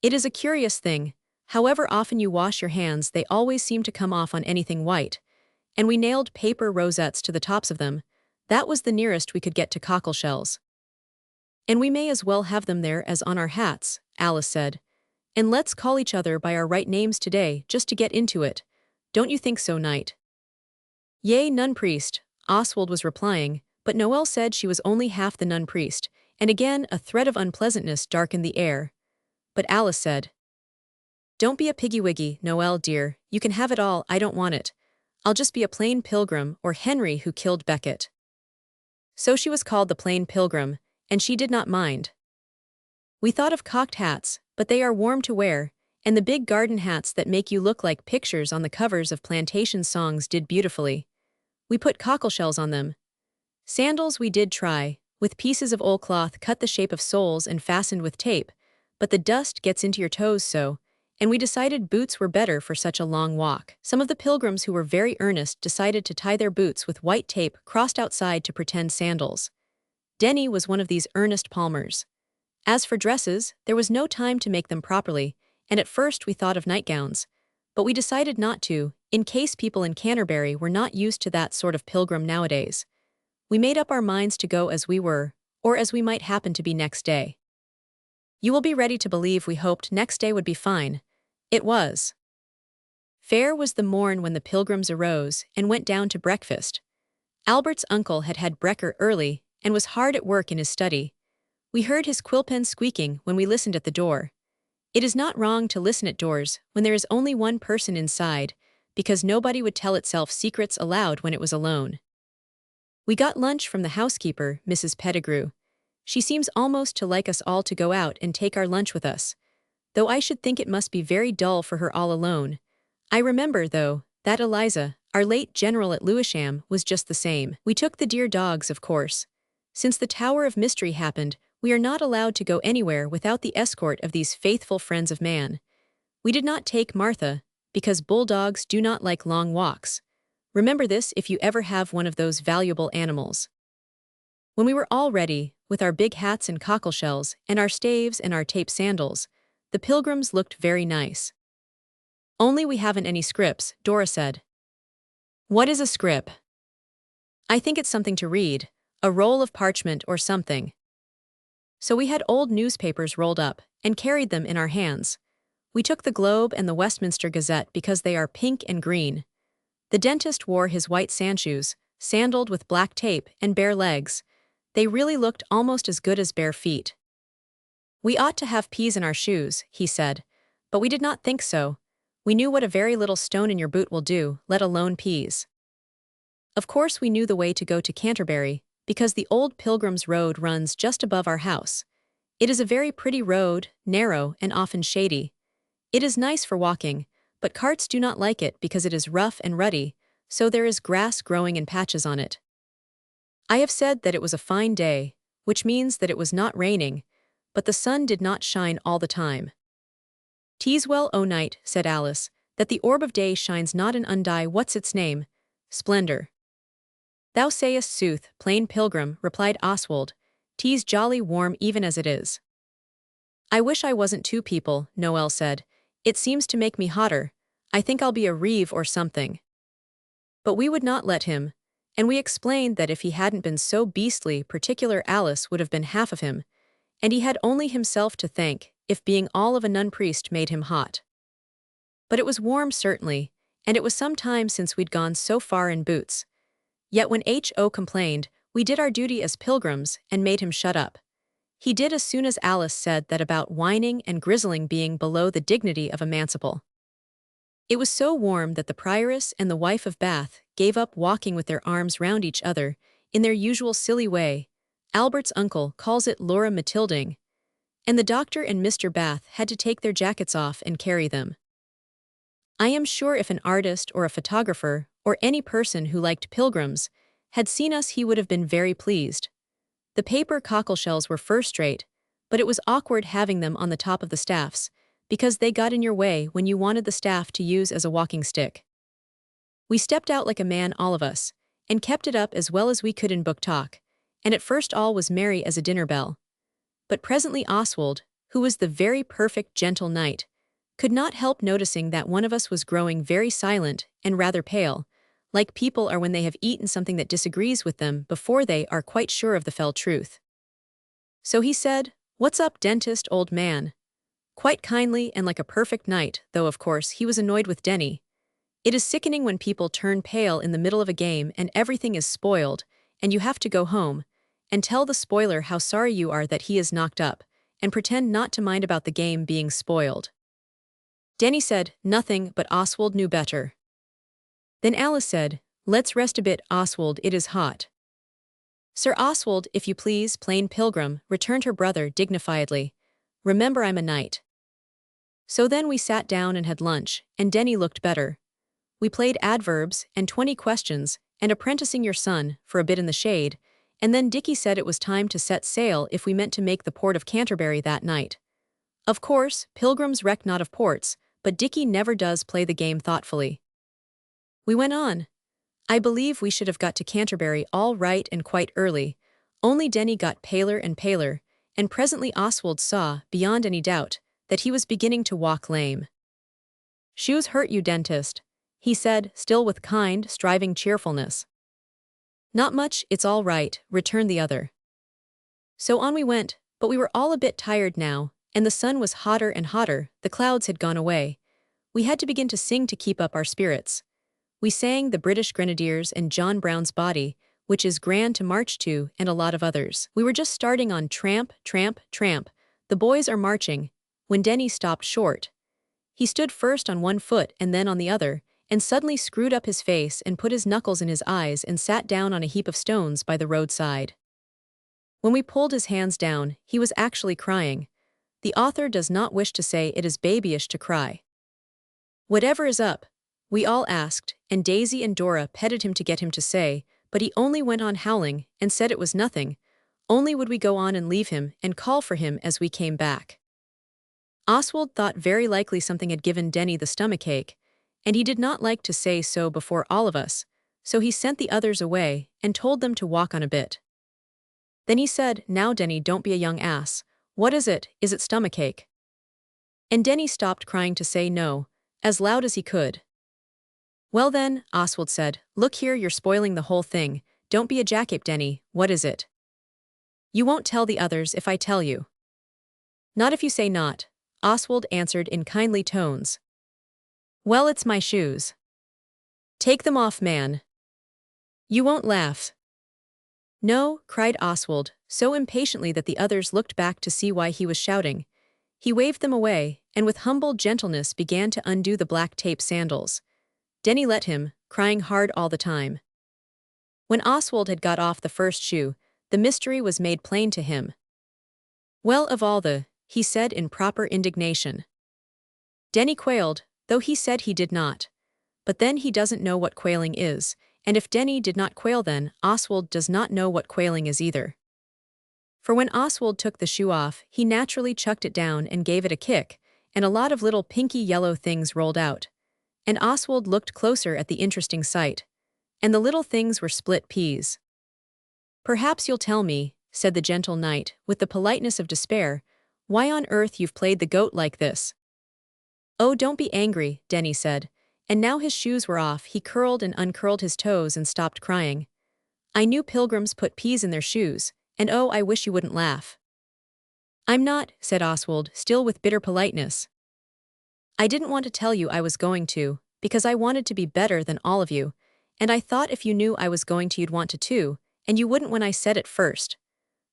It is a curious thing, however often you wash your hands they always seem to come off on anything white. And we nailed paper rosettes to the tops of them. That was the nearest we could get to cockle shells. And we may as well have them there as on our hats, Alice said. And let's call each other by our right names today, just to get into it. Don't you think so, Knight? Yea, nun priest, Oswald was replying, but Noel said she was only half the nun priest, and again a thread of unpleasantness darkened the air. But Alice said, don't be a piggy-wiggy, Noel dear, you can have it all, I don't want it. I'll just be a plain pilgrim or Henry who killed Becket. So she was called the plain pilgrim, and she did not mind. We thought of cocked hats, but they are warm to wear, and the big garden hats that make you look like pictures on the covers of plantation songs did beautifully. We put cockle shells on them. Sandals we did try, with pieces of old cloth cut the shape of soles and fastened with tape, but the dust gets into your toes so, and we decided boots were better for such a long walk. Some of the pilgrims who were very earnest decided to tie their boots with white tape crossed outside to pretend sandals. Denny was one of these earnest palmers. As for dresses, there was no time to make them properly, and at first we thought of nightgowns, but we decided not to, in case people in Canterbury were not used to that sort of pilgrim nowadays. We made up our minds to go as we were, or as we might happen to be next day. You will be ready to believe we hoped next day would be fine. It was. Fair was the morn when the pilgrims arose and went down to breakfast. Albert's uncle had had brekker early and was hard at work in his study. We heard his quill pen squeaking when we listened at the door. It is not wrong to listen at doors when there is only one person inside, because nobody would tell itself secrets aloud when it was alone. We got lunch from the housekeeper, Mrs. Pettigrew. She seems almost to like us all to go out and take our lunch with us, though I should think it must be very dull for her all alone. I remember, though, that Eliza, our late general at Lewisham, was just the same. We took the dear dogs, of course. Since the Tower of Mystery happened, We are not allowed to go anywhere without the escort of these faithful friends of man. We did not take Martha, because bulldogs do not like long walks. Remember this if you ever have one of those valuable animals. When we were all ready, with our big hats and cockleshells, and our staves and our tape sandals, the pilgrims looked very nice. Only we haven't any scripts, Dora said. What is a scrip? I think it's something to read, a roll of parchment or something. So we had old newspapers rolled up, and carried them in our hands. We took the Globe and the Westminster Gazette because they are pink and green. The dentist wore his white sandshoes, sandaled with black tape and bare legs. They really looked almost as good as bare feet. We ought to have peas in our shoes, he said, but we did not think so. We knew what a very little stone in your boot will do, let alone peas. Of course we knew the way to go to Canterbury, because the old Pilgrim's Road runs just above our house. It is a very pretty road, narrow and often shady. It is nice for walking, but carts do not like it because it is rough and rutty, so there is grass growing in patches on it. I have said that it was a fine day, which means that it was not raining, but the sun did not shine all the time. "'Tis well, O night," said Alice, "that the orb of day shines not in undie what's its name, splendor." "Thou sayest sooth, plain pilgrim," replied Oswald. "'Tis jolly warm even as it is." "I wish I wasn't two people," Noel said. "It seems to make me hotter. I think I'll be a reeve or something." But we would not let him, and we explained that if he hadn't been so beastly particular Alice would have been half of him, and he had only himself to thank if being all of a nun-priest made him hot. But it was warm certainly, and it was some time since we'd gone so far in boots. Yet when H.O. complained, we did our duty as pilgrims and made him shut up. He did as soon as Alice said that about whining and grizzling being below the dignity of a manciple. It was so warm that the prioress and the wife of Bath gave up walking with their arms round each other, in their usual silly way. Albert's uncle calls it Laura Matilding, and the doctor and Mr. Bath had to take their jackets off and carry them. I am sure if an artist or a photographer, or any person who liked pilgrims, had seen us he would have been very pleased. The paper cockleshells were first-rate, but it was awkward having them on the top of the staffs, because they got in your way when you wanted the staff to use as a walking stick. We stepped out like a man all of us, and kept it up as well as we could in book talk, and at first all was merry as a dinner bell. But presently Oswald, who was the very perfect gentle knight, could not help noticing that one of us was growing very silent and rather pale, like people are when they have eaten something that disagrees with them before they are quite sure of the fell truth. So he said, "What's up, dentist, old man?" Quite kindly and like a perfect knight, though of course he was annoyed with Denny. It is sickening when people turn pale in the middle of a game and everything is spoiled, and you have to go home, and tell the spoiler how sorry you are that he is knocked up, and pretend not to mind about the game being spoiled. Denny said, "Nothing," but Oswald knew better. Then Alice said, "Let's rest a bit, Oswald, it is hot." "Sir Oswald, if you please, plain pilgrim," returned her brother dignifiedly. "Remember I'm a knight." So then we sat down and had lunch, and Denny looked better. We played adverbs, and 20 questions, and apprenticing your son, for a bit in the shade, and then Dicky said it was time to set sail if we meant to make the port of Canterbury that night. Of course, pilgrims reck not of ports, but Dicky never does play the game thoughtfully. We went on. I believe we should have got to Canterbury all right and quite early, only Denny got paler and paler, and presently Oswald saw, beyond any doubt, that he was beginning to walk lame. "Shoes hurt you, dentist," he said, still with kind, striving cheerfulness. "Not much, it's all right," returned the other. So on we went, but we were all a bit tired now, and the sun was hotter and hotter, the clouds had gone away. We had to begin to sing to keep up our spirits. We sang the British Grenadiers and John Brown's Body, which is grand to march to, and a lot of others. We were just starting on Tramp, Tramp, Tramp, the boys are marching, when Denny stopped short. He stood first on one foot and then on the other, and suddenly screwed up his face and put his knuckles in his eyes and sat down on a heap of stones by the roadside. When we pulled his hands down, he was actually crying. The author does not wish to say it is babyish to cry. "Whatever is up?" we all asked, and Daisy and Dora petted him to get him to say, but he only went on howling and said it was nothing, Only would we go on and leave him and call for him as we came back. Oswald thought very likely something had given Denny the stomachache, and he did not like to say so before all of us, so he sent the others away and told them to walk on a bit. Then he said, "Now Denny, don't be a young ass. What is it? Is it stomachache?" And Denny stopped crying to say no, as loud as he could. "Well then," Oswald said, "look here, you're spoiling the whole thing. Don't be a jackape, Denny. What is it?" "You won't tell the others if I tell you." "Not if you say not," Oswald answered in kindly tones. "Well, it's my shoes." "Take them off, man. You won't laugh." "No," cried Oswald, so impatiently that the others looked back to see why he was shouting. He waved them away, and with humble gentleness began to undo the black tape sandals. Denny let him, crying hard all the time. When Oswald had got off the first shoe, the mystery was made plain to him. "Well, of all the," he said in proper indignation. Denny quailed, though he said he did not. But then he doesn't know what quailing is, and if Denny did not quail then, Oswald does not know what quailing is either. For when Oswald took the shoe off, he naturally chucked it down and gave it a kick, and a lot of little pinky yellow things rolled out. And Oswald looked closer at the interesting sight. And the little things were split peas. "Perhaps you'll tell me," said the gentle knight, with the politeness of despair, "why on earth you've played the goat like this." "Oh, don't be angry," Denny said, and now his shoes were off, he curled and uncurled his toes and stopped crying. "I knew pilgrims put peas in their shoes, and oh, I wish you wouldn't laugh." "I'm not," said Oswald, still with bitter politeness. "I didn't want to tell you I was going to, because I wanted to be better than all of you, and I thought if you knew I was going to you'd want to too, and you wouldn't when I said it first.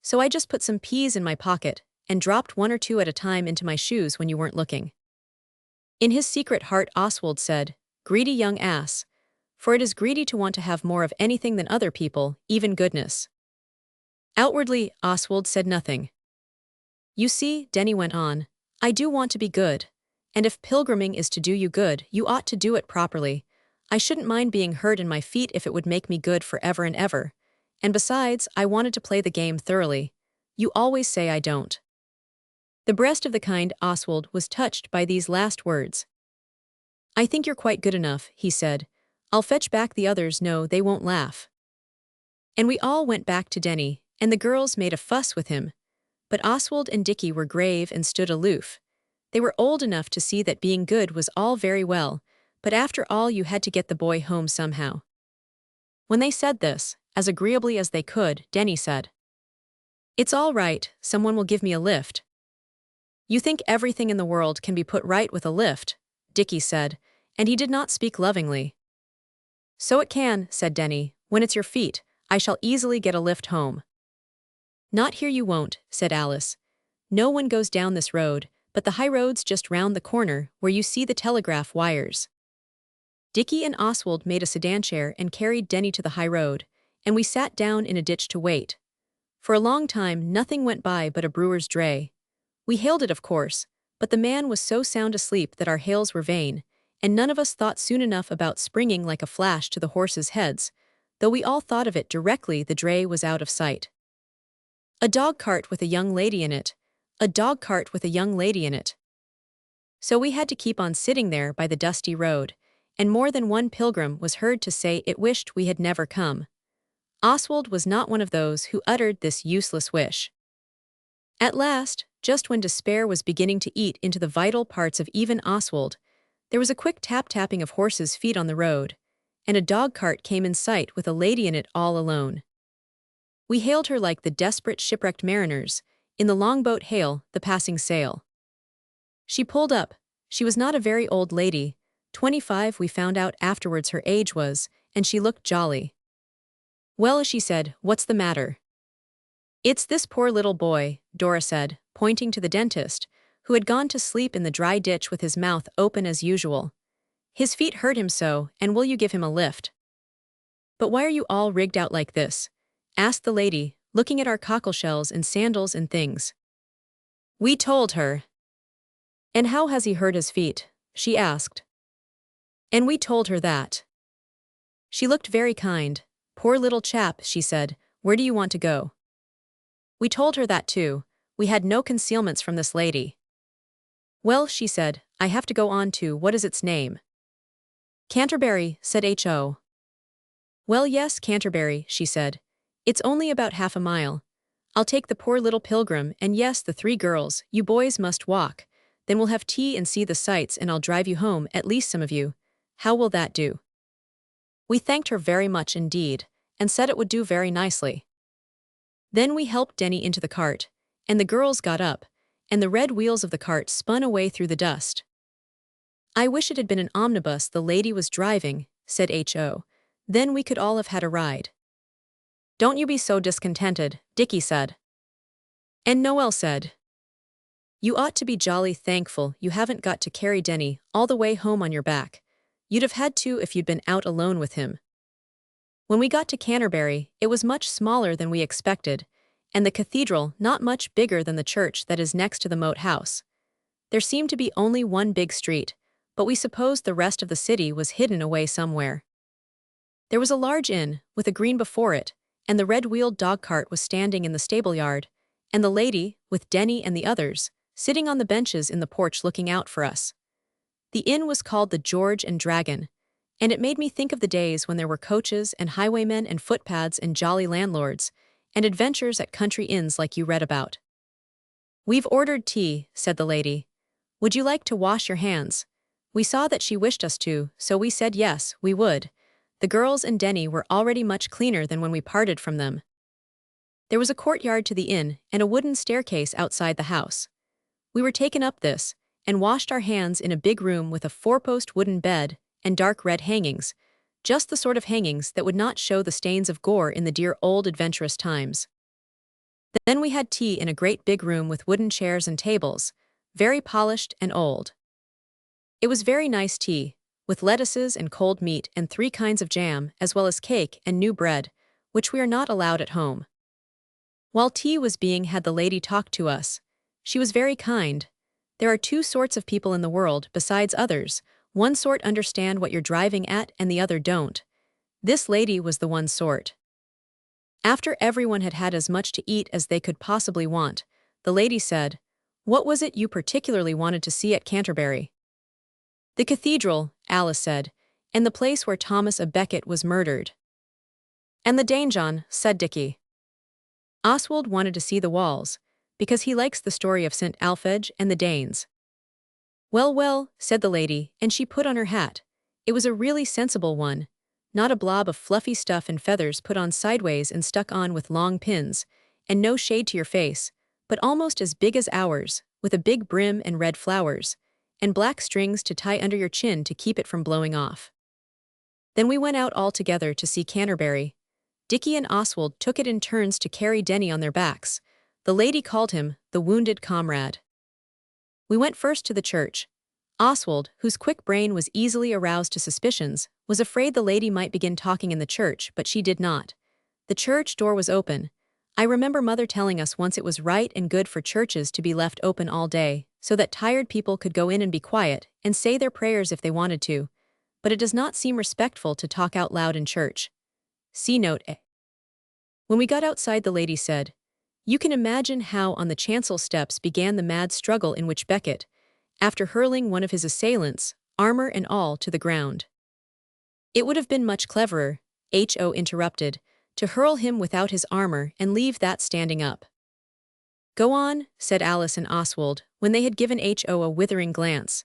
So I just put some peas in my pocket, and dropped one or two at a time into my shoes when you weren't looking." In his secret heart Oswald said, "Greedy young ass," for it is greedy to want to have more of anything than other people, even goodness. Outwardly, Oswald said nothing. "You see," Denny went on, "I do want to be good. And if pilgriming is to do you good, you ought to do it properly. I shouldn't mind being hurt in my feet if it would make me good forever and ever. And besides, I wanted to play the game thoroughly. You always say I don't." The breast of the kind Oswald was touched by these last words. "I think you're quite good enough," he said. "I'll fetch back the others. No, they won't laugh." And we all went back to Denny, and the girls made a fuss with him. But Oswald and Dicky were grave and stood aloof. They were old enough to see that being good was all very well, but after all you had to get the boy home somehow. When they said this, as agreeably as they could, Denny said, "It's all right, someone will give me a lift." "You think everything in the world can be put right with a lift," Dicky said, and he did not speak lovingly. "So it can," said Denny, "when it's your feet. I shall easily get a lift home." "Not here you won't," said Alice. "No one goes down this road, but the high road's just round the corner, where you see the telegraph wires." Dicky and Oswald made a sedan chair and carried Denny to the high road, and we sat down in a ditch to wait. For a long time nothing went by but a brewer's dray. We hailed it, of course, but the man was so sound asleep that our hails were vain, and none of us thought soon enough about springing like a flash to the horses' heads, though we all thought of it directly the dray was out of sight. A dog cart with a young lady in it. A dog cart with a young lady in it. So we had to keep on sitting there by the dusty road, and more than one pilgrim was heard to say it wished we had never come. Oswald was not one of those who uttered this useless wish. At last, just when despair was beginning to eat into the vital parts of even Oswald, there was a quick tap-tapping of horses' feet on the road, and a dog cart came in sight with a lady in it all alone. We hailed her like the desperate shipwrecked mariners, in the longboat hail the passing sail. She pulled up. She was not a very old lady, 25 we found out afterwards her age was, and she looked jolly. "Well," she said, "what's the matter?" "It's this poor little boy," Dora said, pointing to the dentist, who had gone to sleep in the dry ditch with his mouth open as usual. "His feet hurt him so, and will you give him a lift?" "But why are you all rigged out like this?" asked the lady, looking at our cockleshells and sandals and things. "We told her." "And how has he hurt his feet?" she asked. And we told her that. She looked very kind. "Poor little chap," she said, "where do you want to go?" We told her that too. We had no concealments from this lady. Well, she said, I have to go on to what is its name? Canterbury, said H.O. Well, yes, Canterbury, she said. It's only about half a mile. I'll take the poor little pilgrim, and yes, the 3 girls, you boys must walk. Then we'll have tea and see the sights, and I'll drive you home, at least some of you. How will that do? We thanked her very much indeed, and said it would do very nicely. Then we helped Denny into the cart, and the girls got up, and the red wheels of the cart spun away through the dust. I wish it had been an omnibus the lady was driving, said H.O. Then we could all have had a ride. Don't you be so discontented, Dickie said. And Noel said, You ought to be jolly thankful you haven't got to carry Denny all the way home on your back. You'd have had to if you'd been out alone with him. When we got to Canterbury, it was much smaller than we expected, and the cathedral not much bigger than the church that is next to the moat house. There seemed to be only one big street, but we supposed the rest of the city was hidden away somewhere. There was a large inn, with a green before it, and the red-wheeled dog-cart was standing in the stable-yard, and the lady, with Denny and the others, sitting on the benches in the porch looking out for us. The inn was called the George and Dragon, and it made me think of the days when there were coaches and highwaymen and footpads and jolly landlords, and adventures at country inns like you read about. We've ordered tea, said the lady. Would you like to wash your hands? We saw that she wished us to, so we said yes, we would. The girls and Denny were already much cleaner than when we parted from them. There was a courtyard to the inn and a wooden staircase outside the house. We were taken up this, and washed our hands in a big room with a 4-post wooden bed and dark red hangings, just the sort of hangings that would not show the stains of gore in the dear old adventurous times. Then we had tea in a great big room with wooden chairs and tables, very polished and old. It was very nice tea, with lettuces and cold meat and 3 kinds of jam, as well as cake and new bread, which we are not allowed at home. While tea was being had, the lady talked to us. She was very kind. There are 2 sorts of people in the world besides others. One sort understand what you're driving at and the other don't. This lady was the one sort. After everyone had had as much to eat as they could possibly want, the lady said, What was it you particularly wanted to see at Canterbury? The cathedral, Alice said, and the place where Thomas à Becket was murdered. And the donjon, said Dickie. Oswald wanted to see the walls, because he likes the story of St. Alphege and the Danes. Well, well, said the lady, and she put on her hat. It was a really sensible one, not a blob of fluffy stuff and feathers put on sideways and stuck on with long pins, and no shade to your face, but almost as big as ours, with a big brim and red flowers, and black strings to tie under your chin to keep it from blowing off. Then we went out all together to see Canterbury. Dickie and Oswald took it in turns to carry Denny on their backs. The lady called him the wounded comrade. We went first to the church. Oswald, whose quick brain was easily aroused to suspicions, was afraid the lady might begin talking in the church, but she did not. The church door was open. I remember Mother telling us once it was right and good for churches to be left open all day, so that tired people could go in and be quiet, and say their prayers if they wanted to. But it does not seem respectful to talk out loud in church. See note A. When we got outside, the lady said, You can imagine how on the chancel steps began the mad struggle in which Becket, after hurling one of his assailants, armor and all, to the ground. It would have been much cleverer, H.O. interrupted, to hurl him without his armor and leave that standing up. Go on, said Alice and Oswald, when they had given H.O. a withering glance.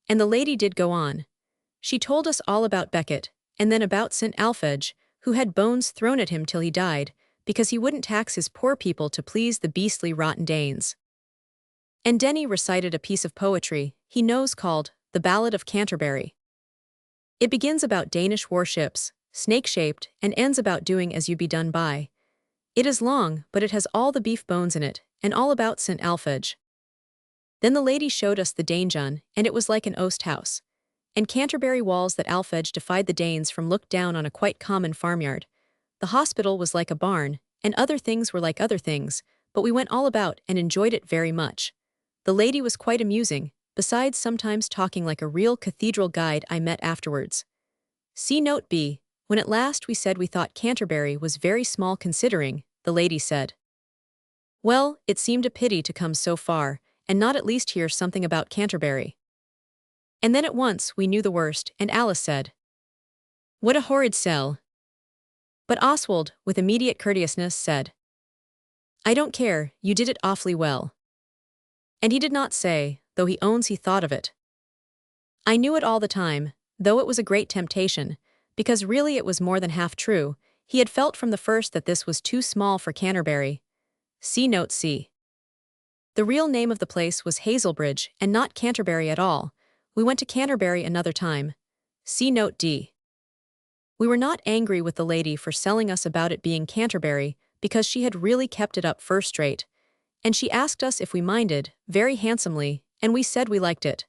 And the lady did go on. She told us all about Becket, and then about St. Alphege, who had bones thrown at him till he died, because he wouldn't tax his poor people to please the beastly rotten Danes. And Denny recited a piece of poetry he knows called The Ballad of Canterbury. It begins about Danish warships, snake-shaped, and ends about doing as you be done by. It is long, but it has all the beef bones in it, and all about St. Alphege. Then the lady showed us the donjon, and it was like an oast house. And Canterbury walls that Alphege defied the Danes from looked down on a quite common farmyard. The hospital was like a barn, and other things were like other things, but we went all about and enjoyed it very much. The lady was quite amusing, besides sometimes talking like a real cathedral guide I met afterwards. See note B. When at last we said we thought Canterbury was very small considering, the lady said, Well, it seemed a pity to come so far, and not at least hear something about Canterbury. And then at once we knew the worst, and Alice said, "What a horrid sell." But Oswald, with immediate courteousness, said, "I don't care, you did it awfully well." And he did not say, though he owns he thought of it. I knew it all the time, though it was a great temptation, because really it was more than half true. He had felt from the first that this was too small for Canterbury. See note C. The real name of the place was Hazelbridge, and not Canterbury at all. We went to Canterbury another time. See note D. We were not angry with the lady for selling us about it being Canterbury, because she had really kept it up first rate. And she asked us if we minded, very handsomely, and we said we liked it.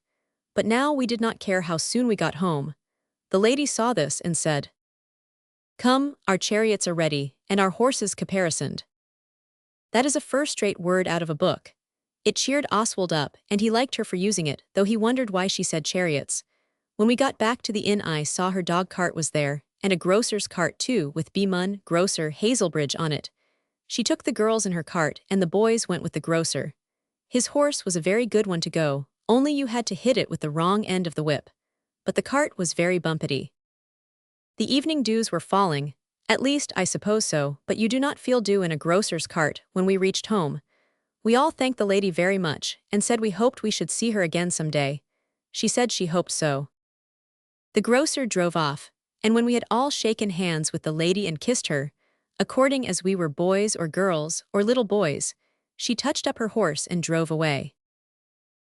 But now we did not care how soon we got home. The lady saw this and said, "Come, our chariots are ready, and our horses caparisoned." That is a first-rate word out of a book. It cheered Oswald up, and he liked her for using it, though he wondered why she said chariots. When we got back to the inn, I saw her dog cart was there, and a grocer's cart too, with B-Mun, grocer, Hazelbridge on it. She took the girls in her cart, and the boys went with the grocer. His horse was a very good one to go, only you had to hit it with the wrong end of the whip. But the cart was very bumpety. The evening dews were falling, at least I suppose so, but you do not feel dew in a grocer's cart. When we reached home, we all thanked the lady very much, and said we hoped we should see her again some day. She said she hoped so. The grocer drove off, and when we had all shaken hands with the lady and kissed her, according as we were boys or girls or little boys, she touched up her horse and drove away.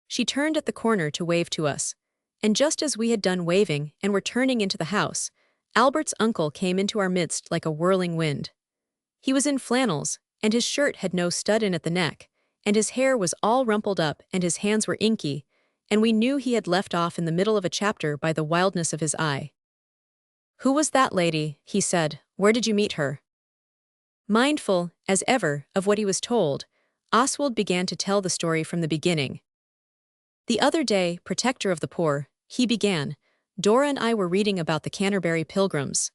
She turned at the corner to wave to us, and just as we had done waving and were turning into the house, Albert's uncle came into our midst like a whirling wind. He was in flannels, and his shirt had no stud in at the neck, and his hair was all rumpled up and his hands were inky, and we knew he had left off in the middle of a chapter by the wildness of his eye. "Who was that lady?" he said. "Where did you meet her?" Mindful, as ever, of what he was told, Oswald began to tell the story from the beginning. "The other day, protector of the poor," he began, "Dora and I were reading about the Canterbury Pilgrims."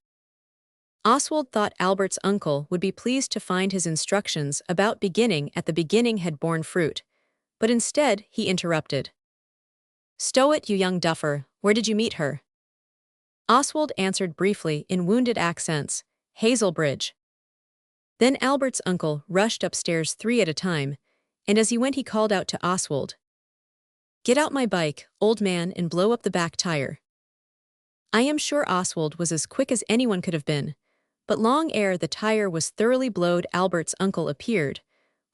Oswald thought Albert's uncle would be pleased to find his instructions about beginning at the beginning had borne fruit, but instead he interrupted. "Stow it, you young duffer, where did you meet her?" Oswald answered briefly in wounded accents, "Hazelbridge." Then Albert's uncle rushed upstairs 3 at a time, and as he went he called out to Oswald, "Get out my bike, old man, and blow up the back tire." I am sure Oswald was as quick as anyone could have been, but long ere the tire was thoroughly blowed Albert's uncle appeared,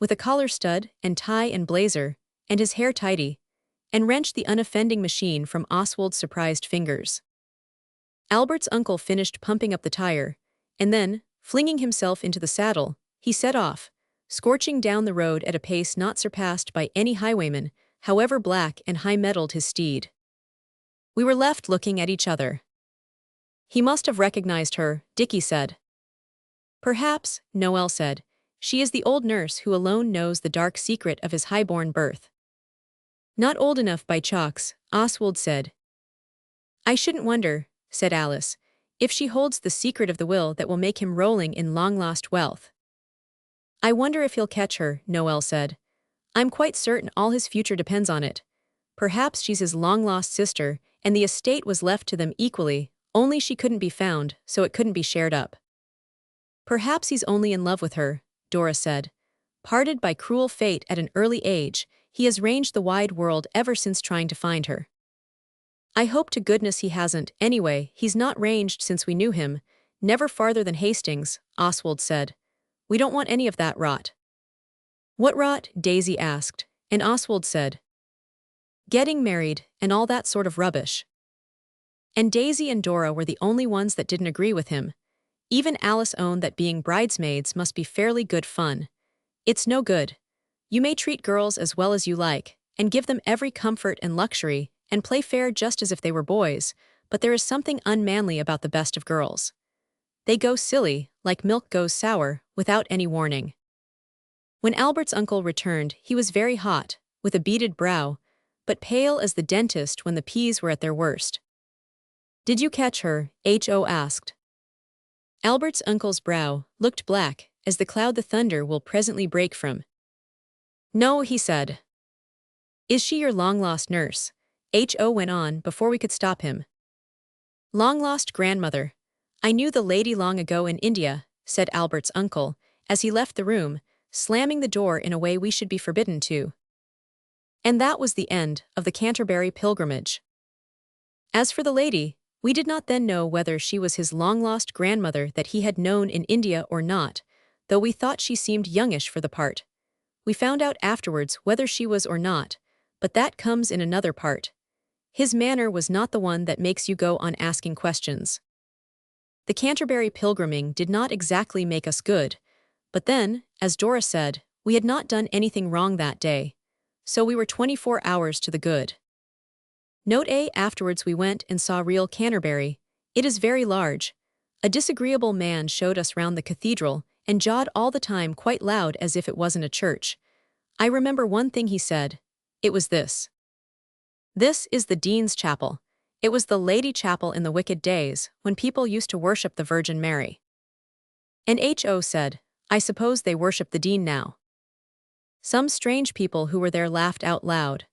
with a collar stud and tie and blazer, and his hair tidy, and wrenched the unoffending machine from Oswald's surprised fingers. Albert's uncle finished pumping up the tire, and then, flinging himself into the saddle, he set off, scorching down the road at a pace not surpassed by any highwayman, however black and high-mettled his steed. We were left looking at each other. "He must have recognized her," Dickie said. "Perhaps," Noel said. "She is the old nurse who alone knows the dark secret of his high-born birth." "Not old enough by chalks," Oswald said. "I shouldn't wonder," said Alice, "if she holds the secret of the will that will make him rolling in long-lost wealth." "I wonder if he'll catch her," Noel said. "I'm quite certain all his future depends on it. Perhaps she's his long-lost sister, and the estate was left to them equally, only she couldn't be found, so it couldn't be shared up." "Perhaps he's only in love with her," Dora said. "Parted by cruel fate at an early age, he has ranged the wide world ever since trying to find her." "I hope to goodness he hasn't. Anyway, he's not ranged since we knew him, never farther than Hastings," Oswald said. "We don't want any of that rot." "What rot?" Daisy asked, and Oswald said, "Getting married, and all that sort of rubbish." And Daisy and Dora were the only ones that didn't agree with him. Even Alice owned that being bridesmaids must be fairly good fun. "It's no good. You may treat girls as well as you like, and give them every comfort and luxury, and play fair just as if they were boys, but there is something unmanly about the best of girls. They go silly, like milk goes sour, without any warning." When Albert's uncle returned, he was very hot, with a beaded brow, but pale as the dentist when the peas were at their worst. "Did you catch her?" H.O. asked. Albert's uncle's brow looked black, as the cloud the thunder will presently break from. No, he said. Is she your long-lost nurse? Ho went on before we could stop him. Long-lost grandmother. I knew the lady long ago in India, said Albert's uncle, as he left the room, slamming the door in a way we should be forbidden to. And that was the end of the Canterbury pilgrimage. As for the lady, we did not then know whether she was his long-lost grandmother that he had known in India or not, though we thought she seemed youngish for the part. We found out afterwards whether she was or not, but that comes in another part. His manner was not the one that makes you go on asking questions. The Canterbury pilgriming did not exactly make us good, but then, as Dora said, we had not done anything wrong that day, so we were 24 hours to the good. Note A. Afterwards we went and saw real Canterbury. It is very large. A disagreeable man showed us round the cathedral and jawed all the time quite loud as if it wasn't a church. I remember one thing he said. It was this. This is the Dean's Chapel. It was the Lady Chapel in the wicked days, when people used to worship the Virgin Mary. And Ho said, I suppose they worship the Dean now. Some strange people who were there laughed out loud.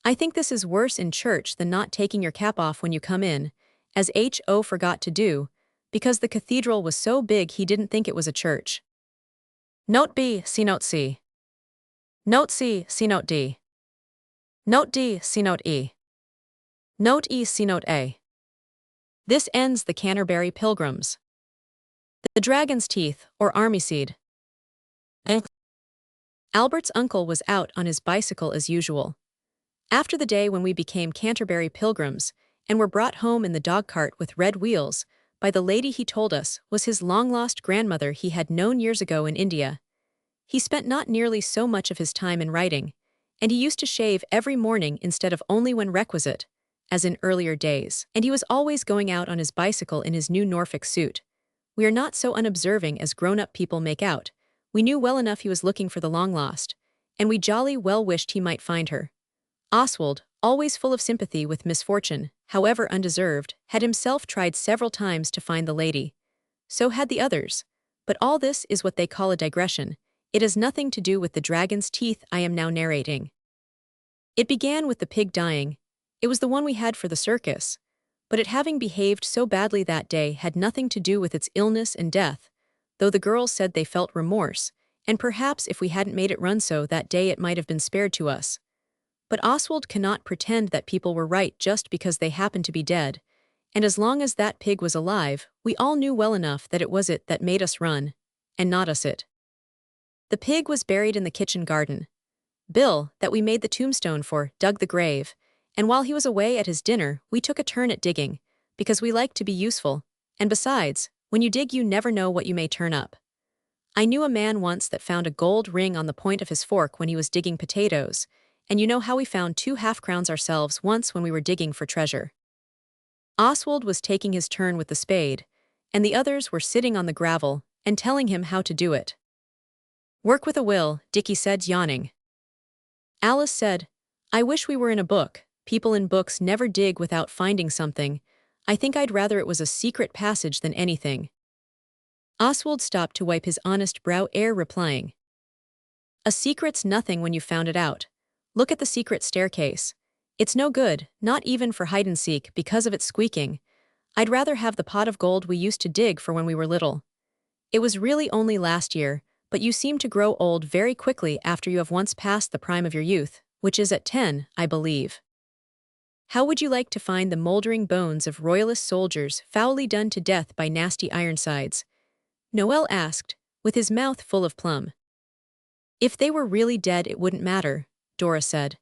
I think this is worse in church than not taking your cap off when you come in, as Ho forgot to do, because the cathedral was so big he didn't think it was a church. Note B, see Note C. Note C, see Note D. Note D, see Note E. Note E, see Note A. This ends the Canterbury Pilgrims. The Dragon's Teeth, or Army Seed. Albert's uncle was out on his bicycle as usual. After the day when we became Canterbury Pilgrims, and were brought home in the dog-cart with red wheels, by the lady he told us was his long-lost grandmother he had known years ago in India. He spent not nearly so much of his time in writing, and he used to shave every morning instead of only when requisite, as in earlier days, and he was always going out on his bicycle in his new Norfolk suit. We are not so unobserving as grown-up people make out. We knew well enough he was looking for the long-lost, and we jolly well wished he might find her. Oswald, always full of sympathy with misfortune, however undeserved, had himself tried several times to find the lady. So had the others. But all this is what they call a digression. It has nothing to do with the dragon's teeth I am now narrating. It began with the pig dying. It was the one we had for the circus. But it having behaved so badly that day had nothing to do with its illness and death, though the girls said they felt remorse, and perhaps if we hadn't made it run so that day it might have been spared to us. But Oswald cannot pretend that people were right just because they happened to be dead, and as long as that pig was alive, we all knew well enough that it was it that made us run, and not us it. The pig was buried in the kitchen garden. Bill, that we made the tombstone for, dug the grave, and while he was away at his dinner, we took a turn at digging, because we liked to be useful, and besides, when you dig you never know what you may turn up. I knew a man once that found a gold ring on the point of his fork when he was digging potatoes, and you know how we found 2 half-crowns ourselves once when we were digging for treasure. Oswald was taking his turn with the spade, and the others were sitting on the gravel and telling him how to do it. Work with a will, Dickie said, yawning. Alice said, I wish we were in a book. People in books never dig without finding something. I think I'd rather it was a secret passage than anything. Oswald stopped to wipe his honest brow ere replying. A secret's nothing when you found it out. Look at the secret staircase. It's no good, not even for hide-and-seek because of its squeaking. I'd rather have the pot of gold we used to dig for when we were little. It was really only last year, but you seem to grow old very quickly after you have once passed the prime of your youth, which is at 10, I believe. How would you like to find the mouldering bones of royalist soldiers foully done to death by nasty Ironsides? Noel asked, with his mouth full of plum. If they were really dead it wouldn't matter, Dora said.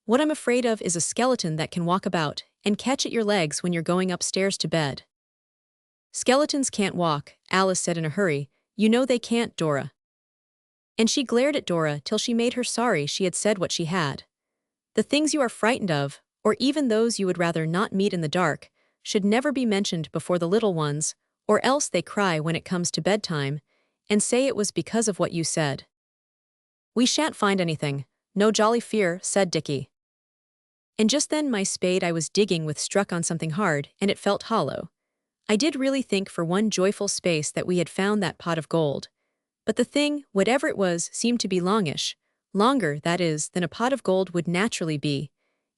What I'm afraid of is a skeleton that can walk about and catch at your legs when you're going upstairs to bed. Skeletons can't walk, Alice said in a hurry. You know they can't, Dora. And she glared at Dora till she made her sorry she had said what she had. The things you are frightened of, or even those you would rather not meet in the dark, should never be mentioned before the little ones, or else they cry when it comes to bedtime, and say it was because of what you said. We shan't find anything. No jolly fear, said Dickie. And just then my spade I was digging with struck on something hard, and it felt hollow. I did really think for one joyful space that we had found that pot of gold. But the thing, whatever it was, seemed to be longish, Longer, that is, than a pot of gold would naturally be,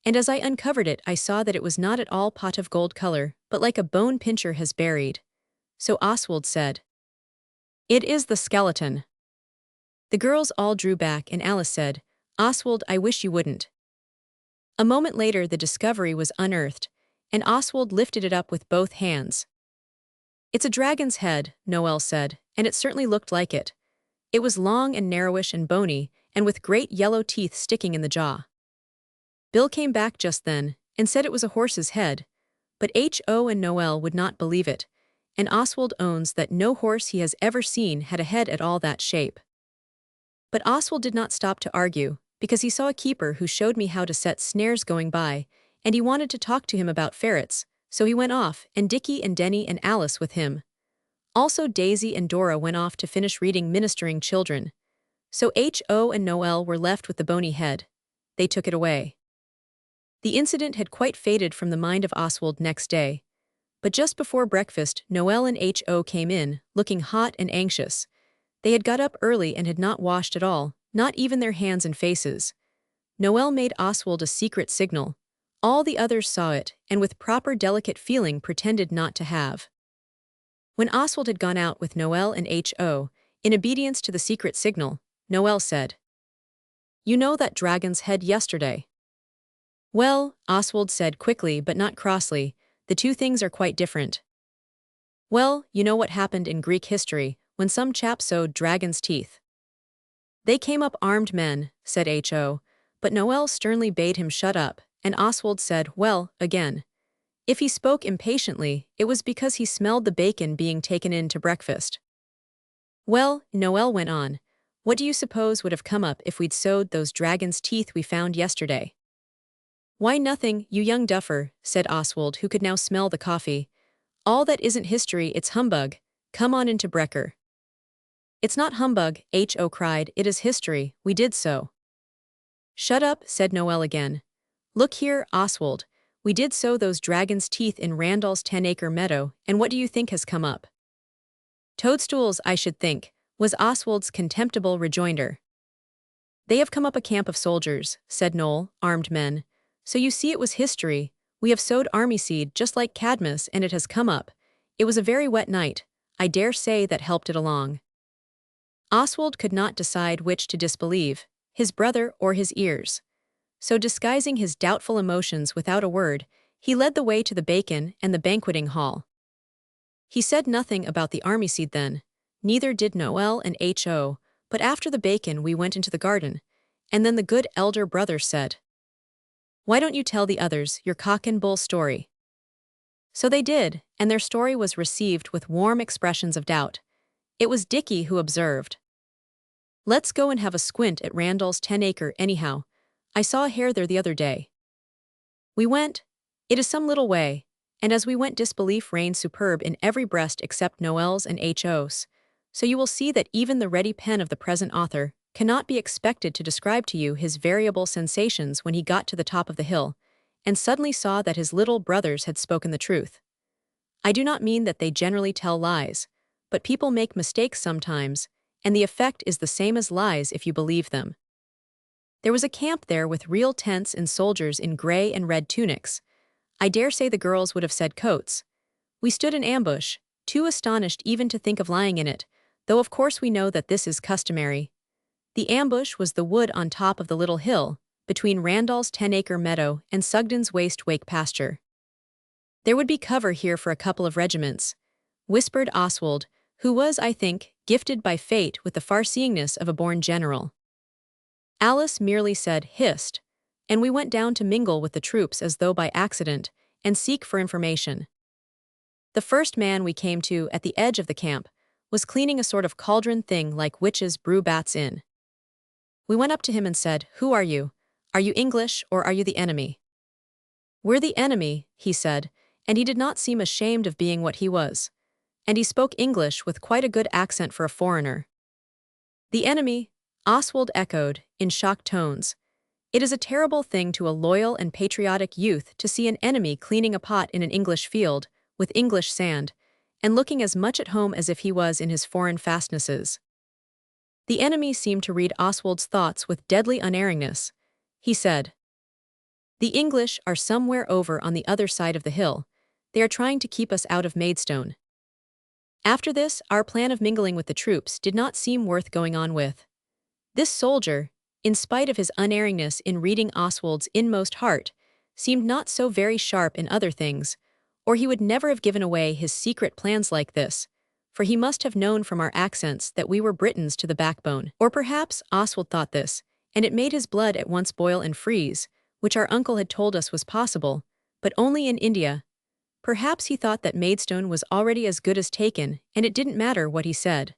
and as I uncovered it I saw that it was not at all pot of gold color, but like a bone pincher has buried. So Oswald said, "It is the skeleton." The girls all drew back and Alice said, "Oswald, I wish you wouldn't." A moment later the discovery was unearthed, and Oswald lifted it up with both hands. "It's a dragon's head," Noel said, and it certainly looked like it. It was long and narrowish and bony, and with great yellow teeth sticking in the jaw. Bill came back just then, and said it was a horse's head, but H.O. and Noel would not believe it, and Oswald owns that no horse he has ever seen had a head at all that shape. But Oswald did not stop to argue, because he saw a keeper who showed me how to set snares going by, and he wanted to talk to him about ferrets, so he went off, and Dickie and Denny and Alice with him. Also Daisy and Dora went off to finish reading Ministering Children. So H.O. and Noel were left with the bony head. They took it away. The incident had quite faded from the mind of Oswald next day, but just before breakfast Noel and H.O. came in, looking hot and anxious. They had got up early and had not washed at all, not even their hands and faces. Noel made Oswald a secret signal. All the others saw it, and with proper delicate feeling pretended not to have. When Oswald had gone out with Noel and H.O., in obedience to the secret signal, Noel said, "You know that dragon's head yesterday?" "Well," Oswald said quickly but not crossly, "the two things are quite different." "Well, you know what happened in Greek history, when some chap sewed dragon's teeth." "They came up armed men," said H.O., but Noel sternly bade him shut up, and Oswald said, "Well," again. If he spoke impatiently, it was because he smelled the bacon being taken in to breakfast. "Well," Noel went on, "what do you suppose would have come up if we'd sewed those dragon's teeth we found yesterday?" "Why, nothing, you young duffer," said Oswald, who could now smell the coffee. "All that isn't history, it's humbug. Come on into brekker." "It's not humbug," H.O. cried, "it is history, we did so." "Shut up," said Noel again. "Look here, Oswald, we did sow those dragon's teeth in Randall's 10-acre meadow, and what do you think has come up?" "Toadstools, I should think," was Oswald's contemptible rejoinder. "They have come up a camp of soldiers," said Noel, "armed men. So you see it was history. We have sowed army seed just like Cadmus and it has come up. It was a very wet night. I dare say that helped it along." Oswald could not decide which to disbelieve, his brother or his ears. So disguising his doubtful emotions without a word, he led the way to the bacon and the banqueting hall. He said nothing about the army seed then, neither did Noel and H.O., but after the bacon we went into the garden, and then the good elder brother said, "Why don't you tell the others your cock and bull story?" So they did, and their story was received with warm expressions of doubt. It was Dickie who observed, "Let's go and have a squint at Randall's 10-acre anyhow. I saw a hare there the other day." We went. It is some little way, and as we went disbelief reigned superb in every breast except Noel's and H.O.'s, so you will see that even the ready pen of the present author cannot be expected to describe to you his variable sensations when he got to the top of the hill, and suddenly saw that his little brothers had spoken the truth. I do not mean that they generally tell lies, but people make mistakes sometimes, and the effect is the same as lies if you believe them. There was a camp there with real tents and soldiers in gray and red tunics. I dare say the girls would have said coats. We stood in ambush, too astonished even to think of lying in it, though of course we know that this is customary. The ambush was the wood on top of the little hill, between Randall's 10-acre meadow and Sugden's waste wake pasture. "There would be cover here for a couple of regiments," whispered Oswald, who was, I think, gifted by fate with the far-seeingness of a born general. Alice merely said, "Hist," and we went down to mingle with the troops as though by accident, and seek for information. The first man we came to at the edge of the camp was cleaning a sort of cauldron thing like witches brew bats in. We went up to him and said, "Who are you? Are you English or are you the enemy?" "We're the enemy," he said, and he did not seem ashamed of being what he was. And he spoke English with quite a good accent for a foreigner. "The enemy," Oswald echoed, in shocked tones. It is a terrible thing to a loyal and patriotic youth to see an enemy cleaning a pot in an English field, with English sand, and looking as much at home as if he was in his foreign fastnesses. The enemy seemed to read Oswald's thoughts with deadly unerringness. He said, "The English are somewhere over on the other side of the hill. They are trying to keep us out of Maidstone." After this, our plan of mingling with the troops did not seem worth going on with. This soldier, in spite of his unerringness in reading Oswald's inmost heart, seemed not so very sharp in other things, or he would never have given away his secret plans like this, for he must have known from our accents that we were Britons to the backbone. Or perhaps Oswald thought this, and it made his blood at once boil and freeze, which our uncle had told us was possible, but only in India. Perhaps he thought that Maidstone was already as good as taken, and it didn't matter what he said.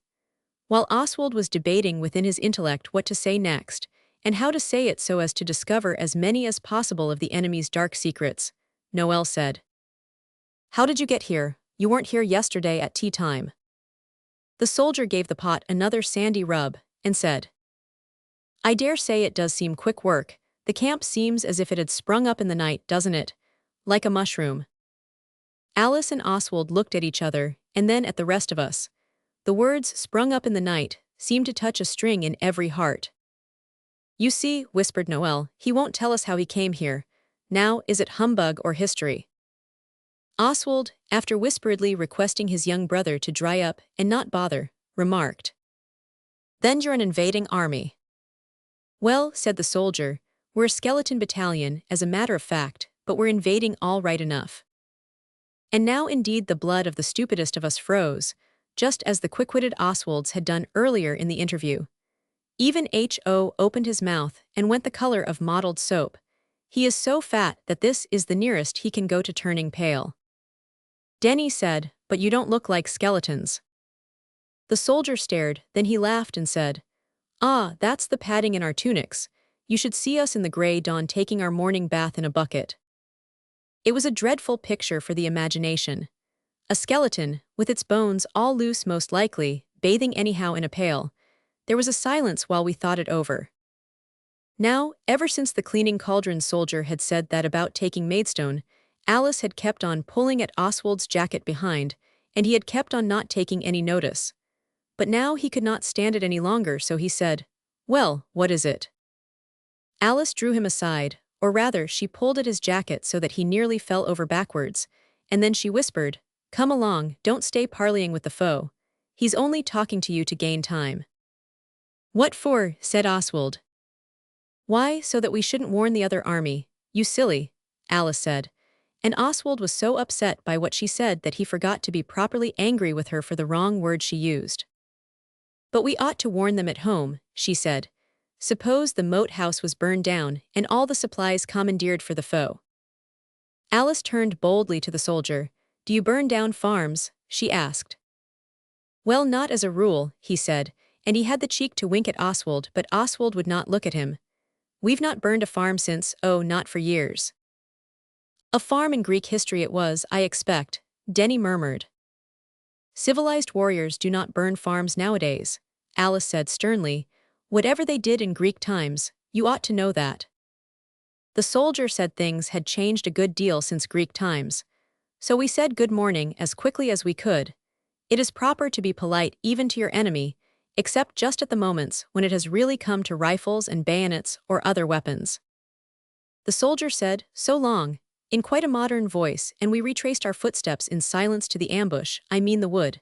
While Oswald was debating within his intellect what to say next, and how to say it so as to discover as many as possible of the enemy's dark secrets, Noel said, "How did you get here? You weren't here yesterday at tea time." The soldier gave the pot another sandy rub, and said, "I dare say it does seem quick work. The camp seems as if it had sprung up in the night, doesn't it? Like a mushroom." Alice and Oswald looked at each other, and then at the rest of us. The words "sprung up in the night" seemed to touch a string in every heart. "You see," whispered Noel, "he won't tell us how he came here. Now, is it humbug or history?" Oswald, after whisperedly requesting his young brother to dry up and not bother, remarked, "Then you're an invading army." "Well," said the soldier, "we're a skeleton battalion, as a matter of fact, but we're invading all right enough." And now indeed the blood of the stupidest of us froze, just as the quick-witted Oswald's had done earlier in the interview. Even H.O. opened his mouth and went the color of mottled soap. He is so fat that this is the nearest he can go to turning pale. Denny said, "But you don't look like skeletons." The soldier stared, then he laughed and said, "Ah, that's the padding in our tunics. You should see us in the grey dawn taking our morning bath in a bucket." It was a dreadful picture for the imagination. A skeleton, with its bones all loose most likely, bathing anyhow in a pail. There was a silence while we thought it over. Now, ever since the cleaning cauldron soldier had said that about taking Maidstone, Alice had kept on pulling at Oswald's jacket behind, and he had kept on not taking any notice. But now he could not stand it any longer, so he said, "Well, what is it?" Alice drew him aside, or rather she pulled at his jacket so that he nearly fell over backwards, and then she whispered, "Come along, don't stay parleying with the foe. He's only talking to you to gain time." "What for?" said Oswald. "Why, so that we shouldn't warn the other army, you silly," Alice said, and Oswald was so upset by what she said that he forgot to be properly angry with her for the wrong word she used. "But we ought to warn them at home," she said. "Suppose the moat house was burned down and all the supplies commandeered for the foe." Alice turned boldly to the soldier. "Do you burn down farms?" she asked. "Well, not as a rule," he said, and he had the cheek to wink at Oswald, but Oswald would not look at him. "We've not burned a farm since, oh, not for years." "A farm in Greek history it was, I expect," Denny murmured. "Civilized warriors do not burn farms nowadays," Alice said sternly. "Whatever they did in Greek times, you ought to know that." The soldier said things had changed a good deal since Greek times. So we said good morning as quickly as we could. It is proper to be polite even to your enemy, except just at the moments when it has really come to rifles and bayonets or other weapons. The soldier said, "So long," in quite a modern voice, and we retraced our footsteps in silence to the ambush, I mean the wood.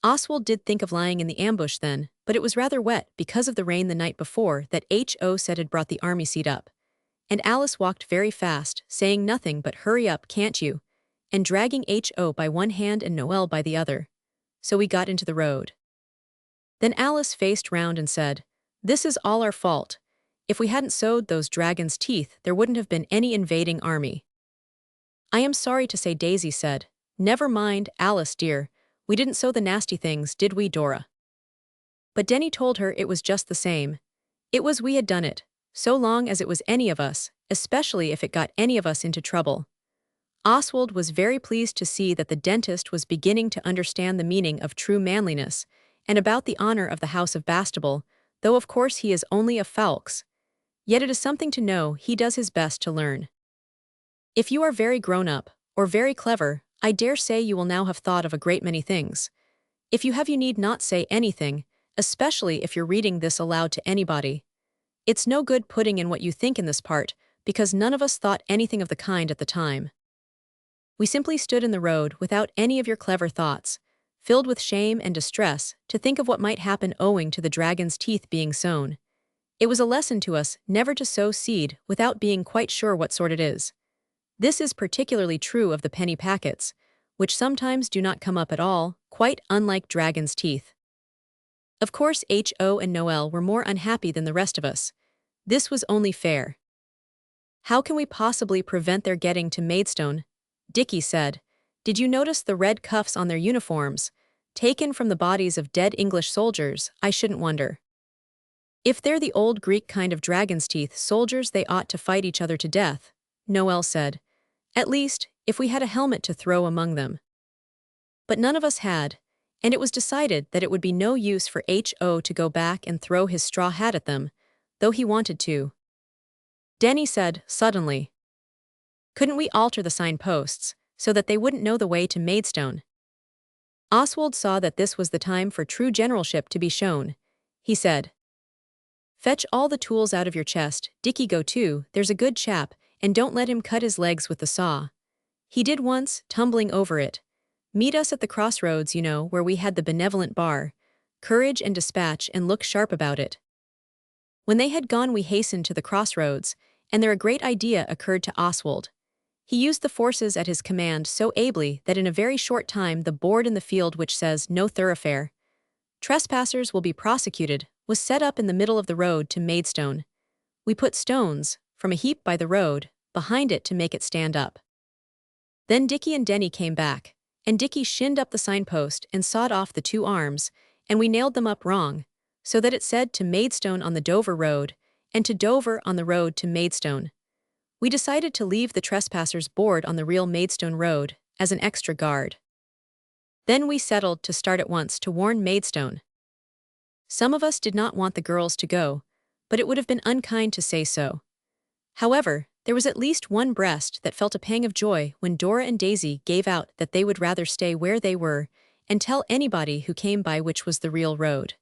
Oswald did think of lying in the ambush then, but it was rather wet because of the rain the night before that H.O. said had brought the army seat up. And Alice walked very fast, saying nothing but "Hurry up, can't you?" and dragging H.O. by one hand and Noel by the other. So we got into the road. Then Alice faced round and said, "This is all our fault. If we hadn't sowed those dragons' teeth, there wouldn't have been any invading army." "I am sorry to say," Daisy said. "Never mind, Alice dear. We didn't sow the nasty things, did we, Dora?" But Denny told her it was just the same. It was we had done it, so long as it was any of us, especially if it got any of us into trouble. Oswald was very pleased to see that the dentist was beginning to understand the meaning of true manliness, and about the honor of the house of Bastable, though of course he is only a Fawkes. Yet it is something to know he does his best to learn. If you are very grown up, or very clever, I dare say you will now have thought of a great many things. If you have, you need not say anything, especially if you're reading this aloud to anybody. It's no good putting in what you think in this part, because none of us thought anything of the kind at the time. We simply stood in the road without any of your clever thoughts, filled with shame and distress to think of what might happen owing to the dragon's teeth being sown. It was a lesson to us never to sow seed without being quite sure what sort it is. This is particularly true of the penny packets, which sometimes do not come up at all, quite unlike dragon's teeth. Of course, Ho and Noel were more unhappy than the rest of us. This was only fair. How can we possibly prevent their getting to Maidstone? Dickie said. Did you notice the red cuffs on their uniforms? Taken from the bodies of dead English soldiers, I shouldn't wonder. If they're the old Greek kind of dragon's teeth soldiers, they ought to fight each other to death, Noel said. At least, if we had a helmet to throw among them. But none of us had, and it was decided that it would be no use for Ho to go back and throw his straw hat at them, though he wanted to. Denny said, suddenly. Couldn't we alter the signposts, so that they wouldn't know the way to Maidstone? Oswald saw that this was the time for true generalship to be shown. He said, Fetch all the tools out of your chest, Dickie go too, there's a good chap, and don't let him cut his legs with the saw. He did once, tumbling over it. Meet us at the crossroads, you know, where we had the benevolent bar. Courage and dispatch, and look sharp about it. When they had gone, we hastened to the crossroads, and there a great idea occurred to Oswald. He used the forces at his command so ably that in a very short time the board in the field which says "No thoroughfare, trespassers will be prosecuted" was set up in the middle of the road to Maidstone. We put stones, from a heap by the road, behind it to make it stand up. Then Dickie and Denny came back, and Dickie shinned up the signpost and sawed off the two arms, and we nailed them up wrong, so that it said to Maidstone on the Dover road, and to Dover on the road to Maidstone. We decided to leave the trespassers' board on the real Maidstone road, as an extra guard. Then we settled to start at once to warn Maidstone. Some of us did not want the girls to go, but it would have been unkind to say so. However, there was at least one breast that felt a pang of joy when Dora and Daisy gave out that they would rather stay where they were and tell anybody who came by which was the real road.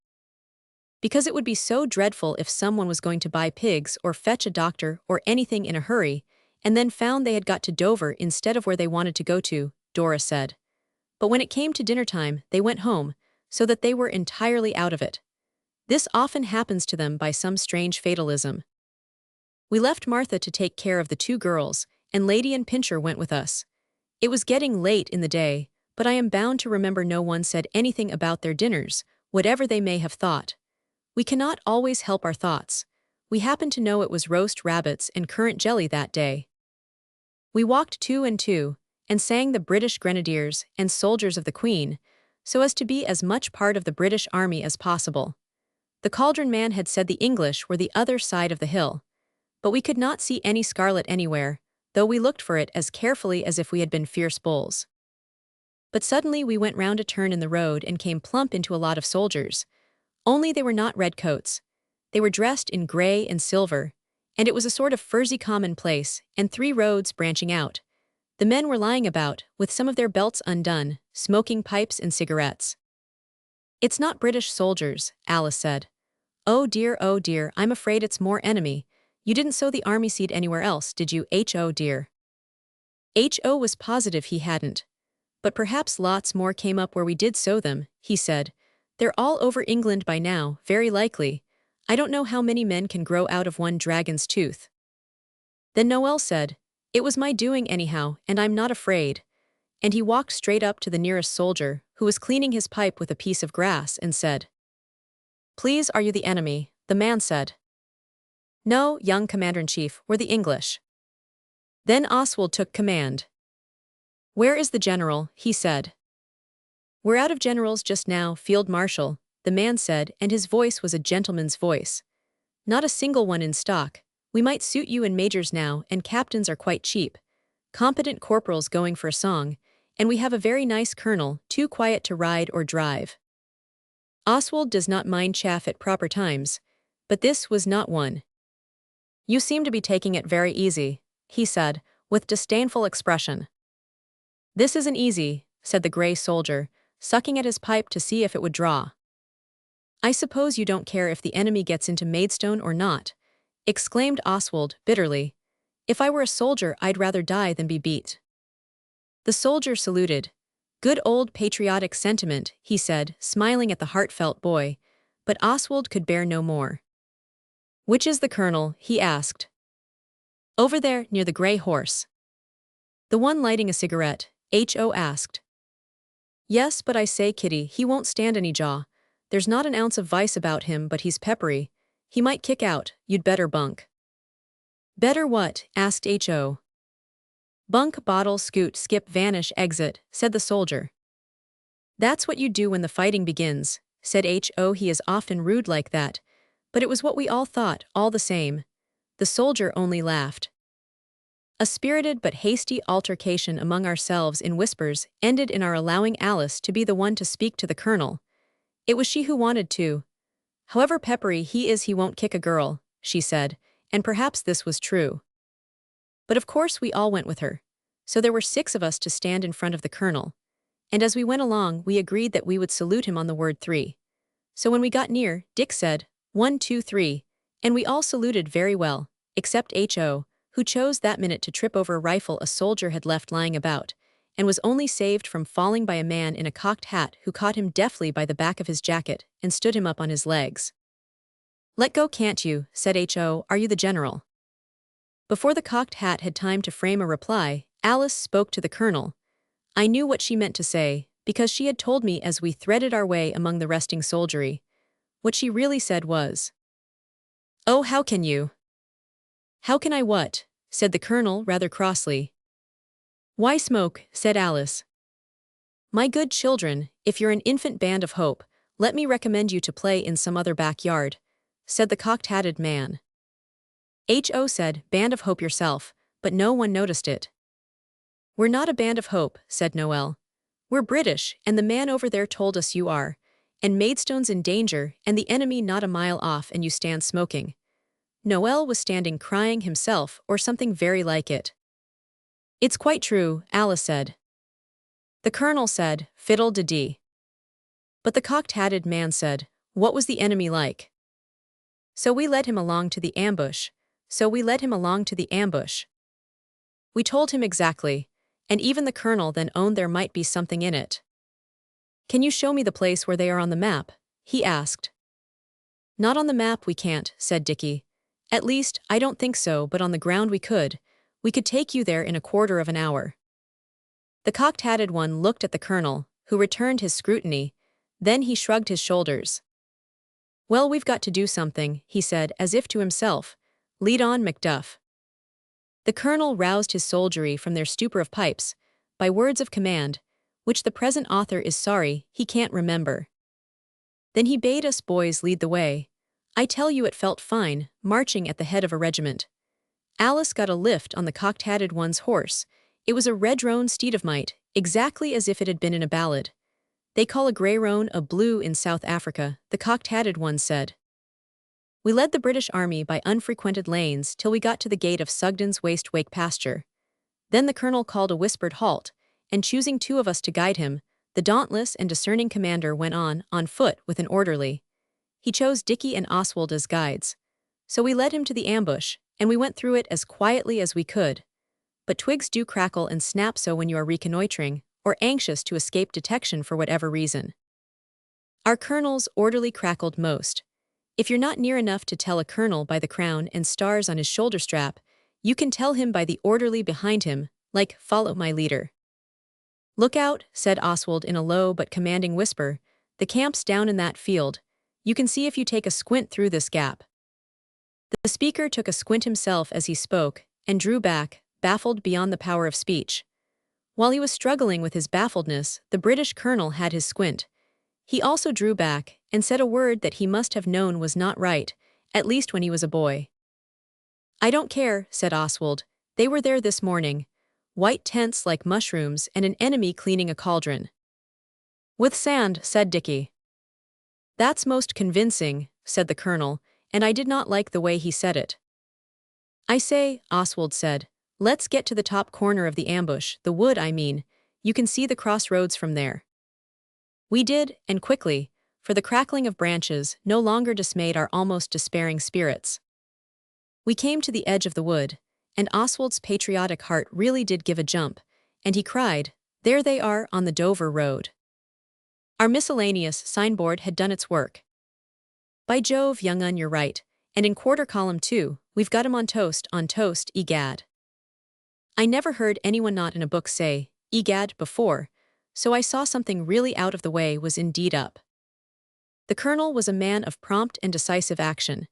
Because it would be so dreadful if someone was going to buy pigs or fetch a doctor or anything in a hurry, and then found they had got to Dover instead of where they wanted to go to, Dora said. But when it came to dinner time, they went home, so that they were entirely out of it. This often happens to them by some strange fatalism. We left Martha to take care of the two girls, and Lady and Pincher went with us. It was getting late in the day, but I am bound to remember no one said anything about their dinners, whatever they may have thought. We cannot always help our thoughts. We happened to know it was roast rabbits and currant jelly that day. We walked two and two, and sang the British Grenadiers and Soldiers of the Queen, so as to be as much part of the British Army as possible. The cauldron man had said the English were the other side of the hill, but we could not see any scarlet anywhere, though we looked for it as carefully as if we had been fierce bulls. But suddenly we went round a turn in the road and came plump into a lot of soldiers. Only they were not red coats. They were dressed in grey and silver, and it was a sort of furzy commonplace, and 3 roads branching out. The men were lying about, with some of their belts undone, smoking pipes and cigarettes. It's not British soldiers, Alice said. Oh dear, I'm afraid it's more enemy. You didn't sow the army seed anywhere else, did you, Ho dear? Ho was positive he hadn't. But perhaps lots more came up where we did sow them, he said. They're all over England by now, very likely. I don't know how many men can grow out of one dragon's tooth. Then Noel said, It was my doing anyhow, and I'm not afraid. And he walked straight up to the nearest soldier, who was cleaning his pipe with a piece of grass, and said, Please, are you the enemy? The man said. No, young Commander-in-Chief, we're the English. Then Oswald took command. Where is the general? He said. We're out of generals just now, Field Marshal, the man said, and his voice was a gentleman's voice. Not a single one in stock. We might suit you in majors now, and captains are quite cheap. Competent corporals going for a song, and we have a very nice colonel, too quiet to ride or drive. Oswald does not mind chaff at proper times, but this was not one. You seem to be taking it very easy, he said, with disdainful expression. This isn't easy, said the grey soldier, sucking at his pipe to see if it would draw. I suppose you don't care if the enemy gets into Maidstone or not, exclaimed Oswald bitterly. If I were a soldier, I'd rather die than be beat. The soldier saluted. Good old patriotic sentiment, he said, smiling at the heartfelt boy, but Oswald could bear no more. Which is the colonel? He asked. Over there, near the grey horse. The one lighting a cigarette, H.O. asked. Yes, but I say, Kitty, he won't stand any jaw. There's not an ounce of vice about him, but he's peppery. He might kick out, you'd better bunk. Better what? Asked H.O. Bunk, bottle, scoot, skip, vanish, exit, said the soldier. That's what you do when the fighting begins, said H.O. He is often rude like that, but it was what we all thought, all the same. The soldier only laughed. A spirited but hasty altercation among ourselves in whispers ended in our allowing Alice to be the one to speak to the colonel. It was she who wanted to. However peppery he is, he won't kick a girl, she said, and perhaps this was true. But of course we all went with her. So there were 6 of us to stand in front of the colonel. And as we went along, we agreed that we would salute him on the word 3. So when we got near, Dick said, 1, 2, 3, and we all saluted very well, except H.O., who chose that minute to trip over a rifle a soldier had left lying about, and was only saved from falling by a man in a cocked hat who caught him deftly by the back of his jacket and stood him up on his legs. Let go, can't you, said H.O., are you the general? Before the cocked hat had time to frame a reply, Alice spoke to the colonel. I knew what she meant to say, because she had told me as we threaded our way among the resting soldiery. What she really said was, Oh, how can you? How can I what? Said the colonel rather crossly. Why smoke, said Alice. My good children, if you're an infant band of hope, let me recommend you to play in some other backyard, said the cocked-hatted man. H.O. said, Band of hope yourself, but no one noticed it. We're not a band of hope, said Noel. We're British, and the man over there told us you are, and Maidstone's in danger, and the enemy not a mile off, and you stand smoking. Noel was standing crying himself, or something very like it. It's quite true, Alice said. The colonel said, Fiddle-de-dee. But the cocked-hatted man said, What was the enemy like? So we led him along to the ambush. We told him exactly, and even the colonel then owned there might be something in it. Can you show me the place where they are on the map? He asked. Not on the map we can't, said Dickie. At least, I don't think so, but on the ground we could. We could take you there in a quarter of an hour. The cocked-hatted one looked at the colonel, who returned his scrutiny. Then he shrugged his shoulders. Well, we've got to do something, he said, as if to himself. Lead on, Macduff. The colonel roused his soldiery from their stupor of pipes, by words of command, which the present author is sorry he can't remember. Then he bade us boys lead the way. I tell you it felt fine, marching at the head of a regiment. Alice got a lift on the cocked-hatted one's horse. It was a red-roan steed of might, exactly as if it had been in a ballad. They call a grey roan a blue in South Africa, the cocked-hatted one said. We led the British army by unfrequented lanes till we got to the gate of Sugden's waste-wake pasture. Then the colonel called a whispered halt, and choosing 2 of us to guide him, the dauntless and discerning commander went on foot with an orderly. He chose Dickie and Oswald as guides. So we led him to the ambush, and we went through it as quietly as we could. But twigs do crackle and snap so when you are reconnoitering, or anxious to escape detection for whatever reason. Our colonel's orderly crackled most. If you're not near enough to tell a colonel by the crown and stars on his shoulder strap, you can tell him by the orderly behind him, like, follow my leader. Look out, said Oswald in a low but commanding whisper, the camp's down in that field. You can see if you take a squint through this gap. The speaker took a squint himself as he spoke, and drew back, baffled beyond the power of speech. While he was struggling with his baffledness, the British colonel had his squint. He also drew back, and said a word that he must have known was not right, at least when he was a boy. I don't care, said Oswald. They were there this morning. White tents like mushrooms and an enemy cleaning a cauldron. With sand, said Dickie. That's most convincing, said the colonel, and I did not like the way he said it. I say, Oswald said, let's get to the top corner of the ambush, the wood I mean. You can see the crossroads from there. We did, and quickly, for the crackling of branches no longer dismayed our almost despairing spirits. We came to the edge of the wood, and Oswald's patriotic heart really did give a jump, and he cried, "There they are on the Dover Road." Our miscellaneous signboard had done its work. By Jove, young un, you're right, and in quarter column too, we've got 'em on toast, egad. I never heard anyone not in a book say, egad, before, so I saw something really out of the way was indeed up. The colonel was a man of prompt and decisive action.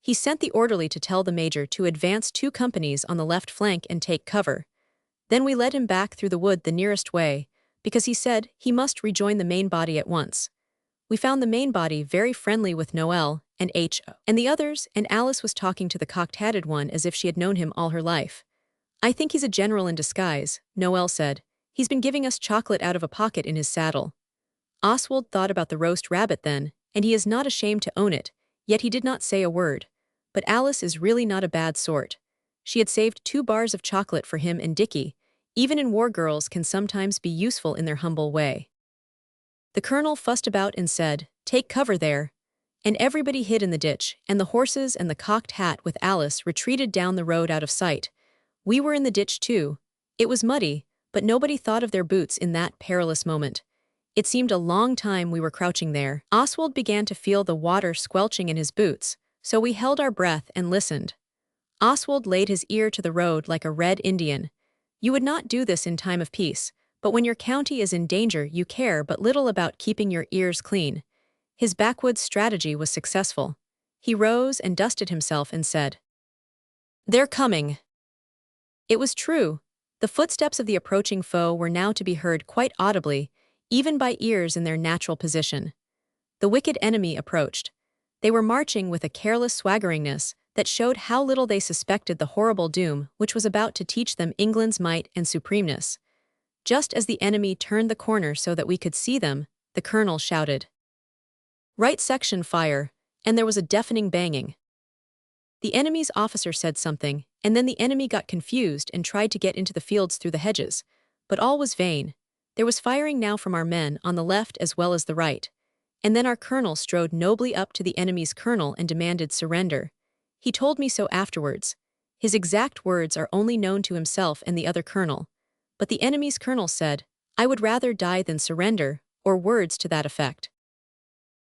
He sent the orderly to tell the major to advance 2 companies on the left flank and take cover. Then we led him back through the wood the nearest way, because he said he must rejoin the main body at once. We found the main body very friendly with Noel and H.O. and the others, and Alice was talking to the cocked-hatted one as if she had known him all her life. "I think he's a general in disguise," Noel said. "He's been giving us chocolate out of a pocket in his saddle." Oswald thought about the roast rabbit then, and he is not ashamed to own it, yet he did not say a word. But Alice is really not a bad sort. She had saved 2 bars of chocolate for him and Dickie. Even in war, girls can sometimes be useful in their humble way. The colonel fussed about and said, "Take cover there." And everybody hid in the ditch, and the horses and the cocked hat with Alice retreated down the road out of sight. We were in the ditch too. It was muddy, but nobody thought of their boots in that perilous moment. It seemed a long time we were crouching there. Oswald began to feel the water squelching in his boots, so we held our breath and listened. Oswald laid his ear to the road like a red Indian. You would not do this in time of peace, but when your county is in danger you care but little about keeping your ears clean. His backwoods strategy was successful. He rose and dusted himself and said, "They're coming." It was true. The footsteps of the approaching foe were now to be heard quite audibly, even by ears in their natural position. The wicked enemy approached. They were marching with a careless swaggeringness that showed how little they suspected the horrible doom which was about to teach them England's might and supremeness. Just as the enemy turned the corner so that we could see them, the colonel shouted, "Right section fire," and there was a deafening banging. The enemy's officer said something, and then the enemy got confused and tried to get into the fields through the hedges. But all was vain. There was firing now from our men on the left as well as the right. And then our colonel strode nobly up to the enemy's colonel and demanded surrender. He told me so afterwards. His exact words are only known to himself and the other colonel. But the enemy's colonel said, "I would rather die than surrender," or words to that effect.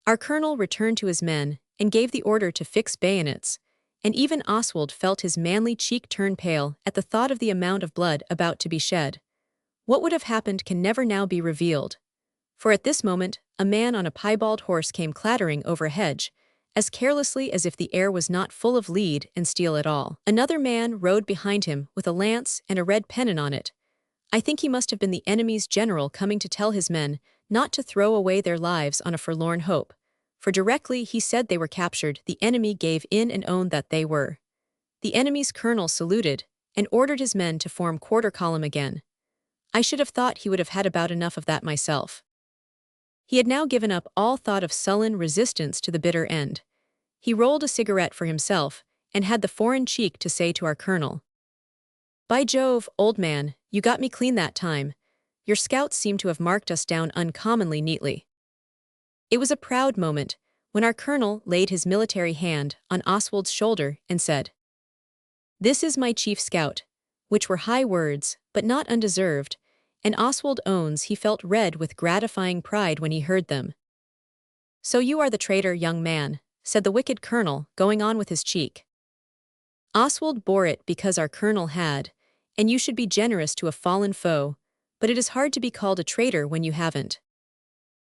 Our colonel returned to his men and gave the order to fix bayonets, and even Oswald felt his manly cheek turn pale at the thought of the amount of blood about to be shed. What would have happened can never now be revealed. For at this moment, a man on a piebald horse came clattering over a hedge, as carelessly as if the air was not full of lead and steel at all. Another man rode behind him with a lance and a red pennon on it. I think he must have been the enemy's general coming to tell his men not to throw away their lives on a forlorn hope. For directly he said they were captured, the enemy gave in and owned that they were. The enemy's colonel saluted and ordered his men to form quarter column again. I should have thought he would have had about enough of that myself. He had now given up all thought of sullen resistance to the bitter end. He rolled a cigarette for himself and had the foreign cheek to say to our colonel, "By Jove, old man, you got me clean that time. Your scouts seem to have marked us down uncommonly neatly." It was a proud moment when our colonel laid his military hand on Oswald's shoulder and said, "This is my chief scout," which were high words, but not undeserved, and Oswald owns he felt red with gratifying pride when he heard them. "So you are the traitor, young man," said the wicked colonel, going on with his cheek. Oswald bore it because our colonel had, and you should be generous to a fallen foe, but it is hard to be called a traitor when you haven't.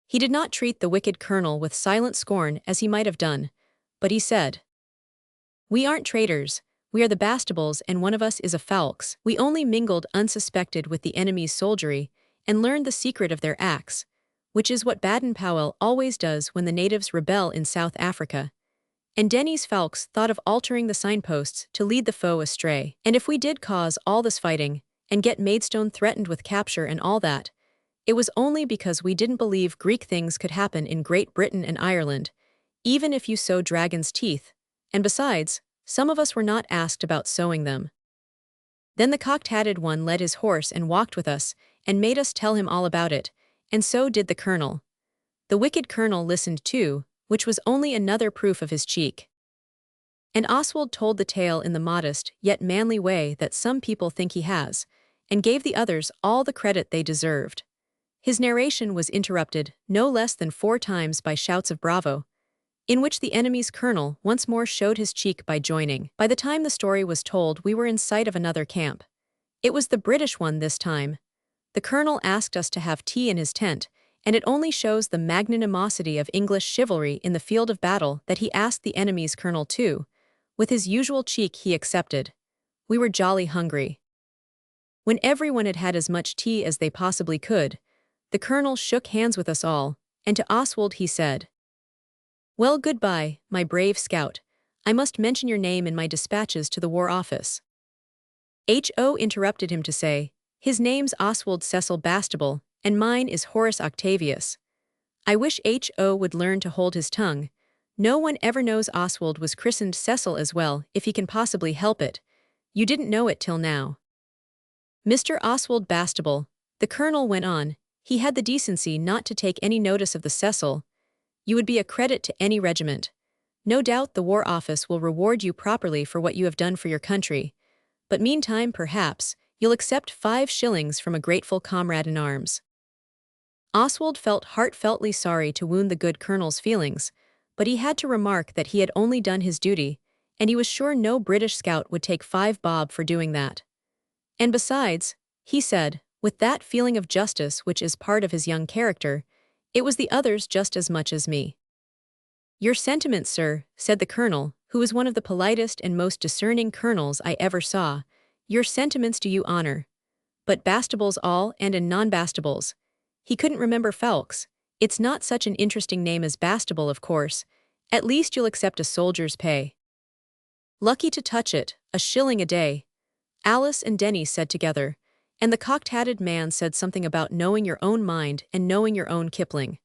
He did not treat the wicked colonel with silent scorn as he might have done, but he said, "We aren't traitors. We are the Bastables, and one of us is a Fowlks. We only mingled unsuspected with the enemy's soldiery and learned the secret of their acts, which is what Baden-Powell always does when the natives rebel in South Africa. And Denny's Fowlks thought of altering the signposts to lead the foe astray. And if we did cause all this fighting and get Maidstone threatened with capture and all that, it was only because we didn't believe Greek things could happen in Great Britain and Ireland, even if you sow dragon's teeth, and besides, some of us were not asked about sowing them." Then the cocked-hatted one led his horse and walked with us and made us tell him all about it, and so did the colonel. The wicked colonel listened too, which was only another proof of his cheek. And Oswald told the tale in the modest yet manly way that some people think he has, and gave the others all the credit they deserved. His narration was interrupted no less than 4 times by shouts of bravo, in which the enemy's colonel once more showed his cheek by joining. By the time the story was told, we were in sight of another camp. It was the British one this time. The colonel asked us to have tea in his tent, and it only shows the magnanimosity of English chivalry in the field of battle that he asked the enemy's colonel too. With his usual cheek he accepted. We were jolly hungry. When everyone had had as much tea as they possibly could, the colonel shook hands with us all, and to Oswald he said, "Well, goodbye, my brave scout. I must mention your name in my dispatches to the War Office." H.O. interrupted him to say, "His name's Oswald Cecil Bastable, and mine is Horace Octavius." I wish H.O. would learn to hold his tongue. No one ever knows Oswald was christened Cecil as well if he can possibly help it. You didn't know it till now. Mr. Oswald Bastable, the colonel went on, he had the decency not to take any notice of the Cecil. You would be a credit to any regiment. No doubt the War Office will reward you properly for what you have done for your country. But meantime, perhaps, you'll accept 5 shillings from a grateful comrade in arms. Oswald felt heartfeltly sorry to wound the good colonel's feelings, but he had to remark that he had only done his duty, and he was sure no British scout would take 5 bob for doing that. And besides, he said, with that feeling of justice which is part of his young character, it was the others just as much as me. "Your sentiments, sir," said the colonel, who was one of the politest and most discerning colonels I ever saw, "your sentiments do you honor. But Bastable's all and in non-Bastables. He couldn't remember Fowlkes. It's not such an interesting name as Bastable, of course. At least you'll accept a soldier's pay." "Lucky to touch it, a shilling a day," Alice and Denny said together, and the cocked-hatted man said something about knowing your own mind and knowing your own Kipling.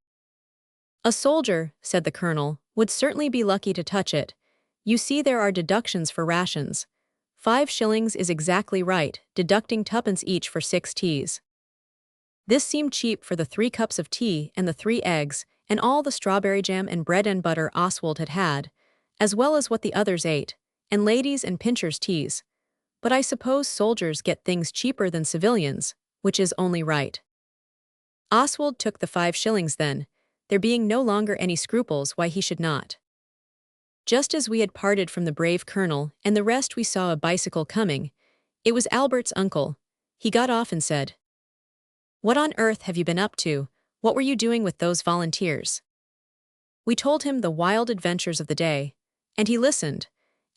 "A soldier," said the colonel, "would certainly be lucky to touch it. You see there are deductions for rations. 5 shillings is exactly right, deducting 2pence each for 6 teas. This seemed cheap for the 3 cups of tea and the 3 eggs, and all the strawberry jam and bread and butter Oswald had had, as well as what the others ate, and ladies' and pinchers' teas. But I suppose soldiers get things cheaper than civilians, which is only right." Oswald took the 5 shillings then, there being no longer any scruples why he should not. Just as we had parted from the brave colonel and the rest, we saw a bicycle coming. It was Albert's uncle. He got off and said, "What on earth have you been up to? What were you doing with those volunteers?" We told him the wild adventures of the day, and he listened,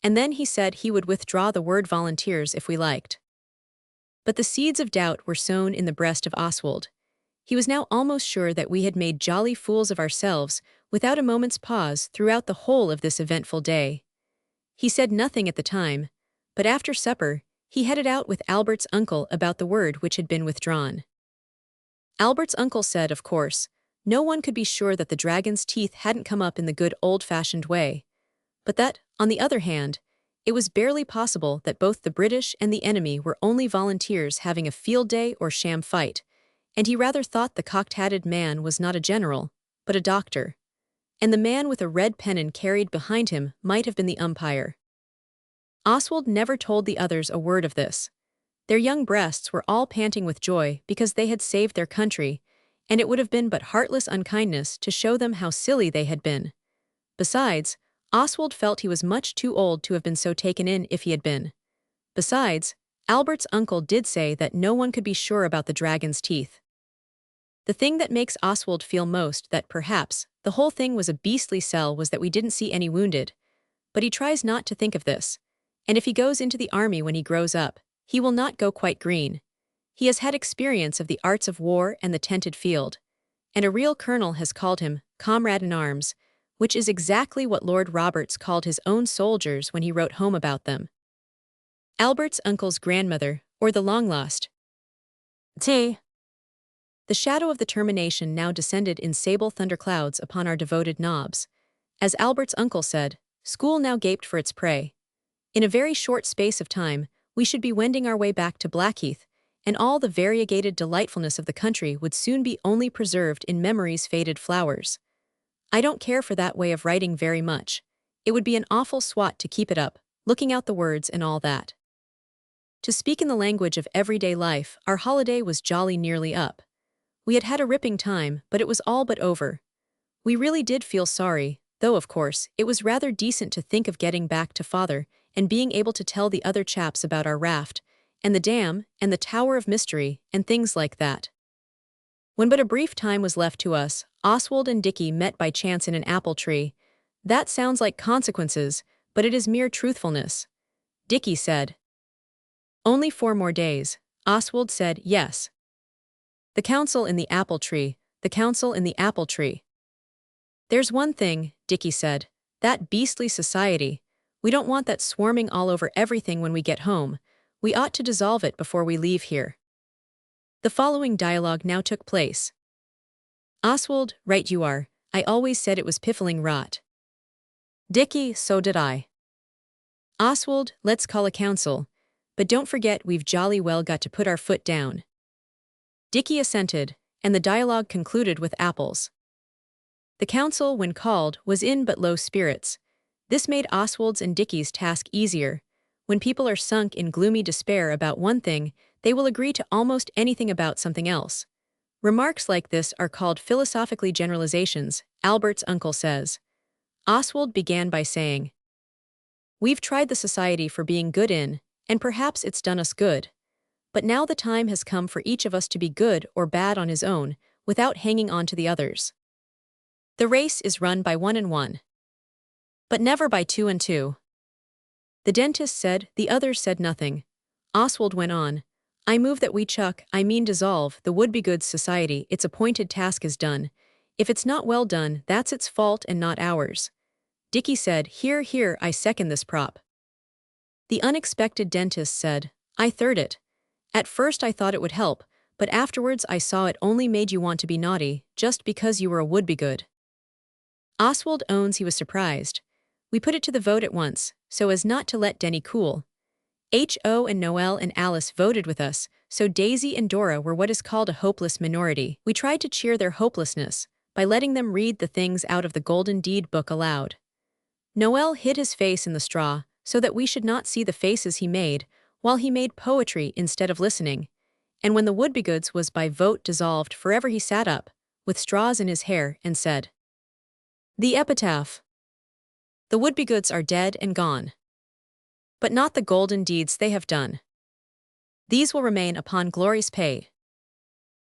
and then he said he would withdraw the word volunteers if we liked. But the seeds of doubt were sown in the breast of Oswald. He was now almost sure that we had made jolly fools of ourselves without a moment's pause throughout the whole of this eventful day. He said nothing at the time, but after supper, he headed out with Albert's uncle about the word which had been withdrawn. Albert's uncle said, of course, no one could be sure that the dragon's teeth hadn't come up in the good old-fashioned way, but that, on the other hand, it was barely possible that both the British and the enemy were only volunteers having a field day or sham fight, and he rather thought the cocked-hatted man was not a general, but a doctor, and the man with a red pennon carried behind him might have been the umpire. Oswald never told the others a word of this. Their young breasts were all panting with joy because they had saved their country, and it would have been but heartless unkindness to show them how silly they had been. Besides, Oswald felt he was much too old to have been so taken in if he had been. Besides, Albert's uncle did say that no one could be sure about the dragon's teeth. The thing that makes Oswald feel most that perhaps the whole thing was a beastly sell was that we didn't see any wounded. But he tries not to think of this, and if he goes into the army when he grows up, he will not go quite green. He has had experience of the arts of war and the tented field, and a real colonel has called him comrade in arms, which is exactly what Lord Roberts called his own soldiers when he wrote home about them. Albert's uncle's grandmother, or the long-lost T. The shadow of the termination now descended in sable thunderclouds upon our devoted knobs. As Albert's uncle said, school now gaped for its prey. In a very short space of time, we should be wending our way back to Blackheath, and all the variegated delightfulness of the country would soon be only preserved in memory's faded flowers. I don't care for that way of writing very much. It would be an awful swat to keep it up, looking out the words and all that. To speak in the language of everyday life, our holiday was jolly nearly up. We had had a ripping time, but it was all but over. We really did feel sorry, though of course, it was rather decent to think of getting back to Father and being able to tell the other chaps about our raft, and the dam, and the Tower of Mystery, and things like that. When but a brief time was left to us, Oswald and Dickie met by chance in an apple tree. That sounds like consequences, but it is mere truthfulness. Dickie said. Only 4 more days. Oswald said yes. The council in the apple tree, the council in the apple tree. There's one thing, Dickie said. That beastly society. We don't want that swarming all over everything when we get home. We ought to dissolve it before we leave here. The following dialogue now took place. Oswald, right you are. I always said it was piffling rot. Dickie, so did I. Oswald, let's call a council. But don't forget we've jolly well got to put our foot down. Dickie assented, and the dialogue concluded with apples. The council, when called, was in but low spirits. This made Oswald's and Dickie's task easier. When people are sunk in gloomy despair about one thing, they will agree to almost anything about something else. Remarks like this are called philosophically generalizations, Albert's uncle says. Oswald began by saying, We've tried the society for being good in, and perhaps it's done us good. But now the time has come for each of us to be good or bad on his own, without hanging on to the others. The race is run by 1 and 1. But never by 2 and 2. The dentist said, the others said nothing. Oswald went on, I move that we dissolve the Wouldbegoods society. Its appointed task is done. If it's not well done, that's its fault and not ours. Dickie said, Hear, hear, I second this prop. The unexpected dentist said, I third it. At first I thought it would help, but afterwards I saw it only made you want to be naughty, just because you were a would-be-good. Oswald owns he was surprised. We put it to the vote at once, so as not to let Denny cool. H.O. and Noel and Alice voted with us, so Daisy and Dora were what is called a hopeless minority. We tried to cheer their hopelessness by letting them read the things out of the Golden Deed book aloud. Noel hid his face in the straw so that we should not see the faces he made, while he made poetry instead of listening. And when the Wouldbegoods was by vote dissolved forever, he sat up, with straws in his hair, and said, The epitaph. The Wouldbegoods are dead and gone. But not the golden deeds they have done. These will remain upon glory's pay,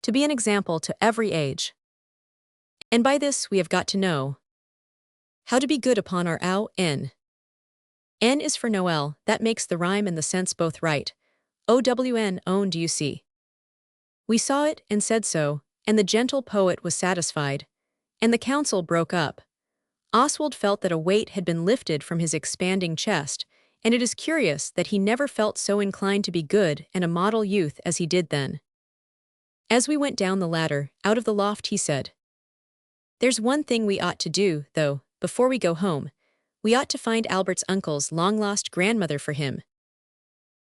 to be an example to every age. And by this we have got to know how to be good upon our N. N is for Noel, that makes the rhyme and the sense both right. OWN, own, do you see? We saw it and said so, and the gentle poet was satisfied, and the council broke up. Oswald felt that a weight had been lifted from his expanding chest, and it is curious that he never felt so inclined to be good and a model youth as he did then. As we went down the ladder, out of the loft he said, There's one thing we ought to do, though, before we go home. We ought to find Albert's uncle's long-lost grandmother for him.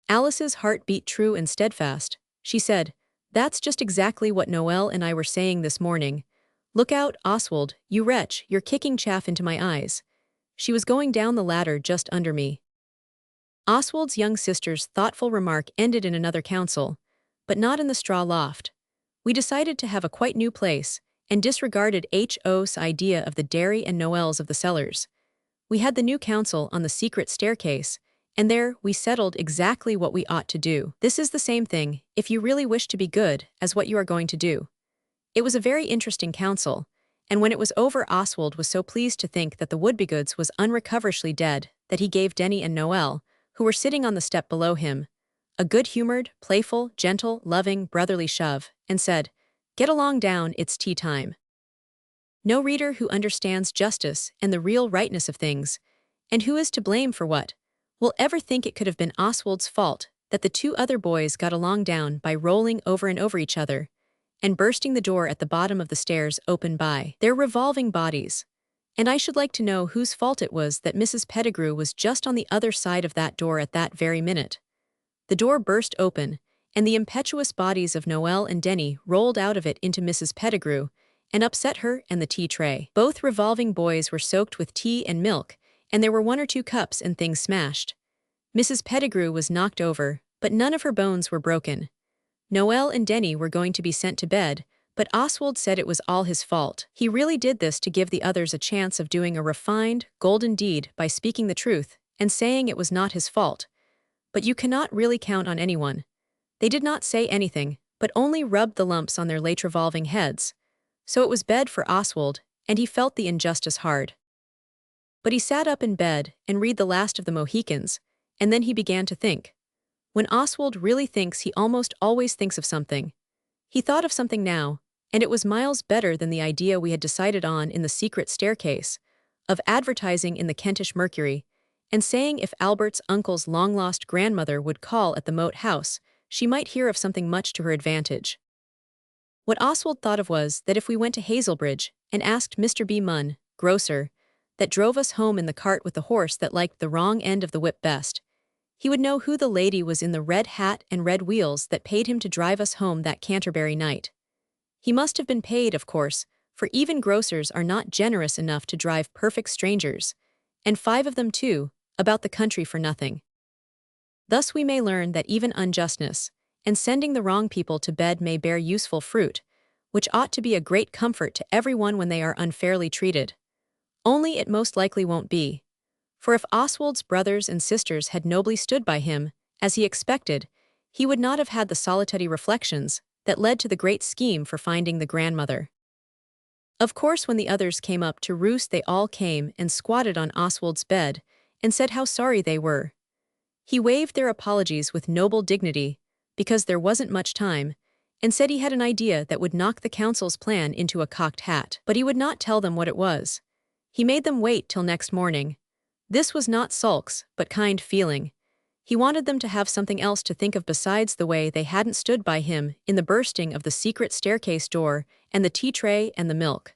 Alice's heart beat true and steadfast. She said, That's just exactly what Noel and I were saying this morning. Look out, Oswald, you wretch, you're kicking chaff into my eyes. She was going down the ladder just under me. Oswald's young sister's thoughtful remark ended in another council, but not in the straw loft. We decided to have a quite new place, and disregarded H.O.'s idea of the dairy and Noel's of the cellars. We had the new council on the secret staircase, and there we settled exactly what we ought to do. This is the same thing, if you really wish to be good, as what you are going to do. It was a very interesting council, and when it was over Oswald was so pleased to think that the Wouldbegoods was unrecoverably dead that he gave Denny and Noel, who were sitting on the step below him, a good-humored, playful, gentle, loving, brotherly shove, and said, Get along down, it's tea time. No reader who understands justice and the real rightness of things, and who is to blame for what, will ever think it could have been Oswald's fault that the 2 other boys got along down by rolling over and over each other, and bursting the door at the bottom of the stairs open by their revolving bodies. And I should like to know whose fault it was that Mrs. Pettigrew was just on the other side of that door at that very minute. The door burst open, and the impetuous bodies of Noel and Denny rolled out of it into Mrs. Pettigrew, and upset her and the tea tray. Both revolving boys were soaked with tea and milk, and there were 1 or 2 cups and things smashed. Mrs. Pettigrew was knocked over, but none of her bones were broken. Noel and Denny were going to be sent to bed, but Oswald said it was all his fault. He really did this to give the others a chance of doing a refined, golden deed by speaking the truth and saying it was not his fault. But you cannot really count on anyone. They did not say anything, but only rubbed the lumps on their late revolving heads. So it was bed for Oswald, and he felt the injustice hard. But he sat up in bed and read the last of the Mohicans, and then he began to think. When Oswald really thinks, he almost always thinks of something. He thought of something now, and it was miles better than the idea we had decided on in the secret staircase, of advertising in the Kentish Mercury, and saying if Albert's uncle's long-lost grandmother would call at the Moat House, she might hear of something much to her advantage. What Oswald thought of was that if we went to Hazelbridge and asked Mr. B. Munn, grocer, that drove us home in the cart with the horse that liked the wrong end of the whip best, he would know who the lady was in the red hat and red wheels that paid him to drive us home that Canterbury night. He must have been paid, of course, for even grocers are not generous enough to drive perfect strangers, and 5 of them too, about the country for nothing. Thus we may learn that even unjustness, and sending the wrong people to bed may bear useful fruit, which ought to be a great comfort to everyone when they are unfairly treated. Only it most likely won't be. For if Oswald's brothers and sisters had nobly stood by him, as he expected, he would not have had the solitary reflections that led to the great scheme for finding the grandmother. Of course, when the others came up to roost, they all came and squatted on Oswald's bed and said how sorry they were. He waived their apologies with noble dignity, because there wasn't much time, and said he had an idea that would knock the council's plan into a cocked hat. But he would not tell them what it was. He made them wait till next morning. This was not sulks, but kind feeling. He wanted them to have something else to think of besides the way they hadn't stood by him in the bursting of the secret staircase door and the tea tray and the milk.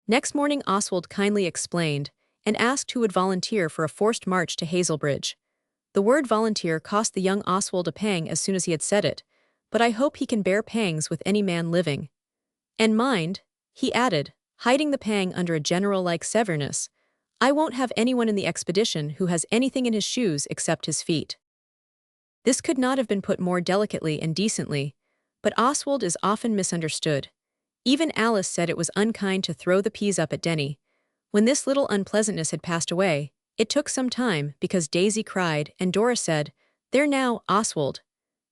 Next morning Oswald kindly explained, and asked who would volunteer for a forced march to Hazelbridge. The word volunteer cost the young Oswald a pang as soon as he had said it, but I hope he can bear pangs with any man living. And mind, he added, hiding the pang under a general-like severness, I won't have anyone in the expedition who has anything in his shoes except his feet. This could not have been put more delicately and decently, but Oswald is often misunderstood. Even Alice said it was unkind to throw the peas up at Denny. When this little unpleasantness had passed away, it took some time because Daisy cried and Dora said, "There now, Oswald."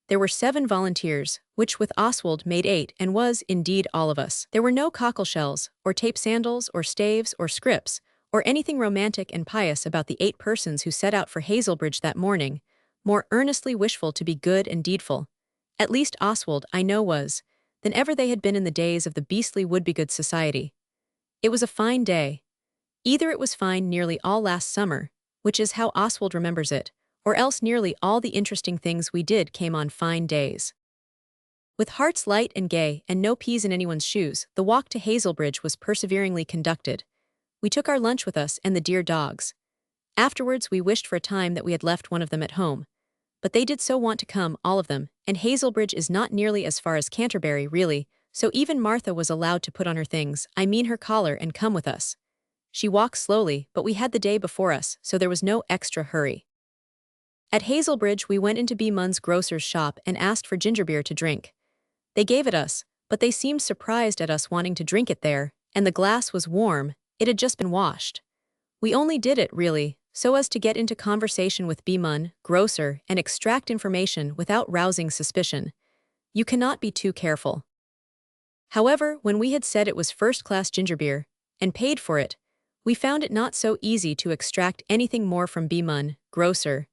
There were 7 volunteers, which with Oswald made 8 and was, indeed, all of us. There were no cockleshells, or tape sandals, or staves, or scrips, or anything romantic and pious about the 8 persons who set out for Hazelbridge that morning, more earnestly wishful to be good and deedful. At least Oswald, I know, was, than ever they had been in the days of the beastly Wouldbegoods society. It was a fine day. Either it was fine nearly all last summer, which is how Oswald remembers it, or else nearly all the interesting things we did came on fine days. With hearts light and gay and no peas in anyone's shoes, the walk to Hazelbridge was perseveringly conducted. We took our lunch with us and the dear dogs. Afterwards we wished for a time that we had left one of them at home. But they did so want to come, all of them, and Hazelbridge is not nearly as far as Canterbury, really, so even Martha was allowed to put on her things, I mean her collar, and come with us. She walked slowly, but we had the day before us, so there was no extra hurry. At Hazelbridge we went into B. Munn's grocer's shop and asked for ginger beer to drink. They gave it us, but they seemed surprised at us wanting to drink it there, and the glass was warm. It had just been washed. We only did it, really, so as to get into conversation with B. Munn, grocer, and extract information without rousing suspicion. You cannot be too careful. However, when we had said it was first-class ginger beer, and paid for it, we found it not so easy to extract anything more from B. Munn, grocer,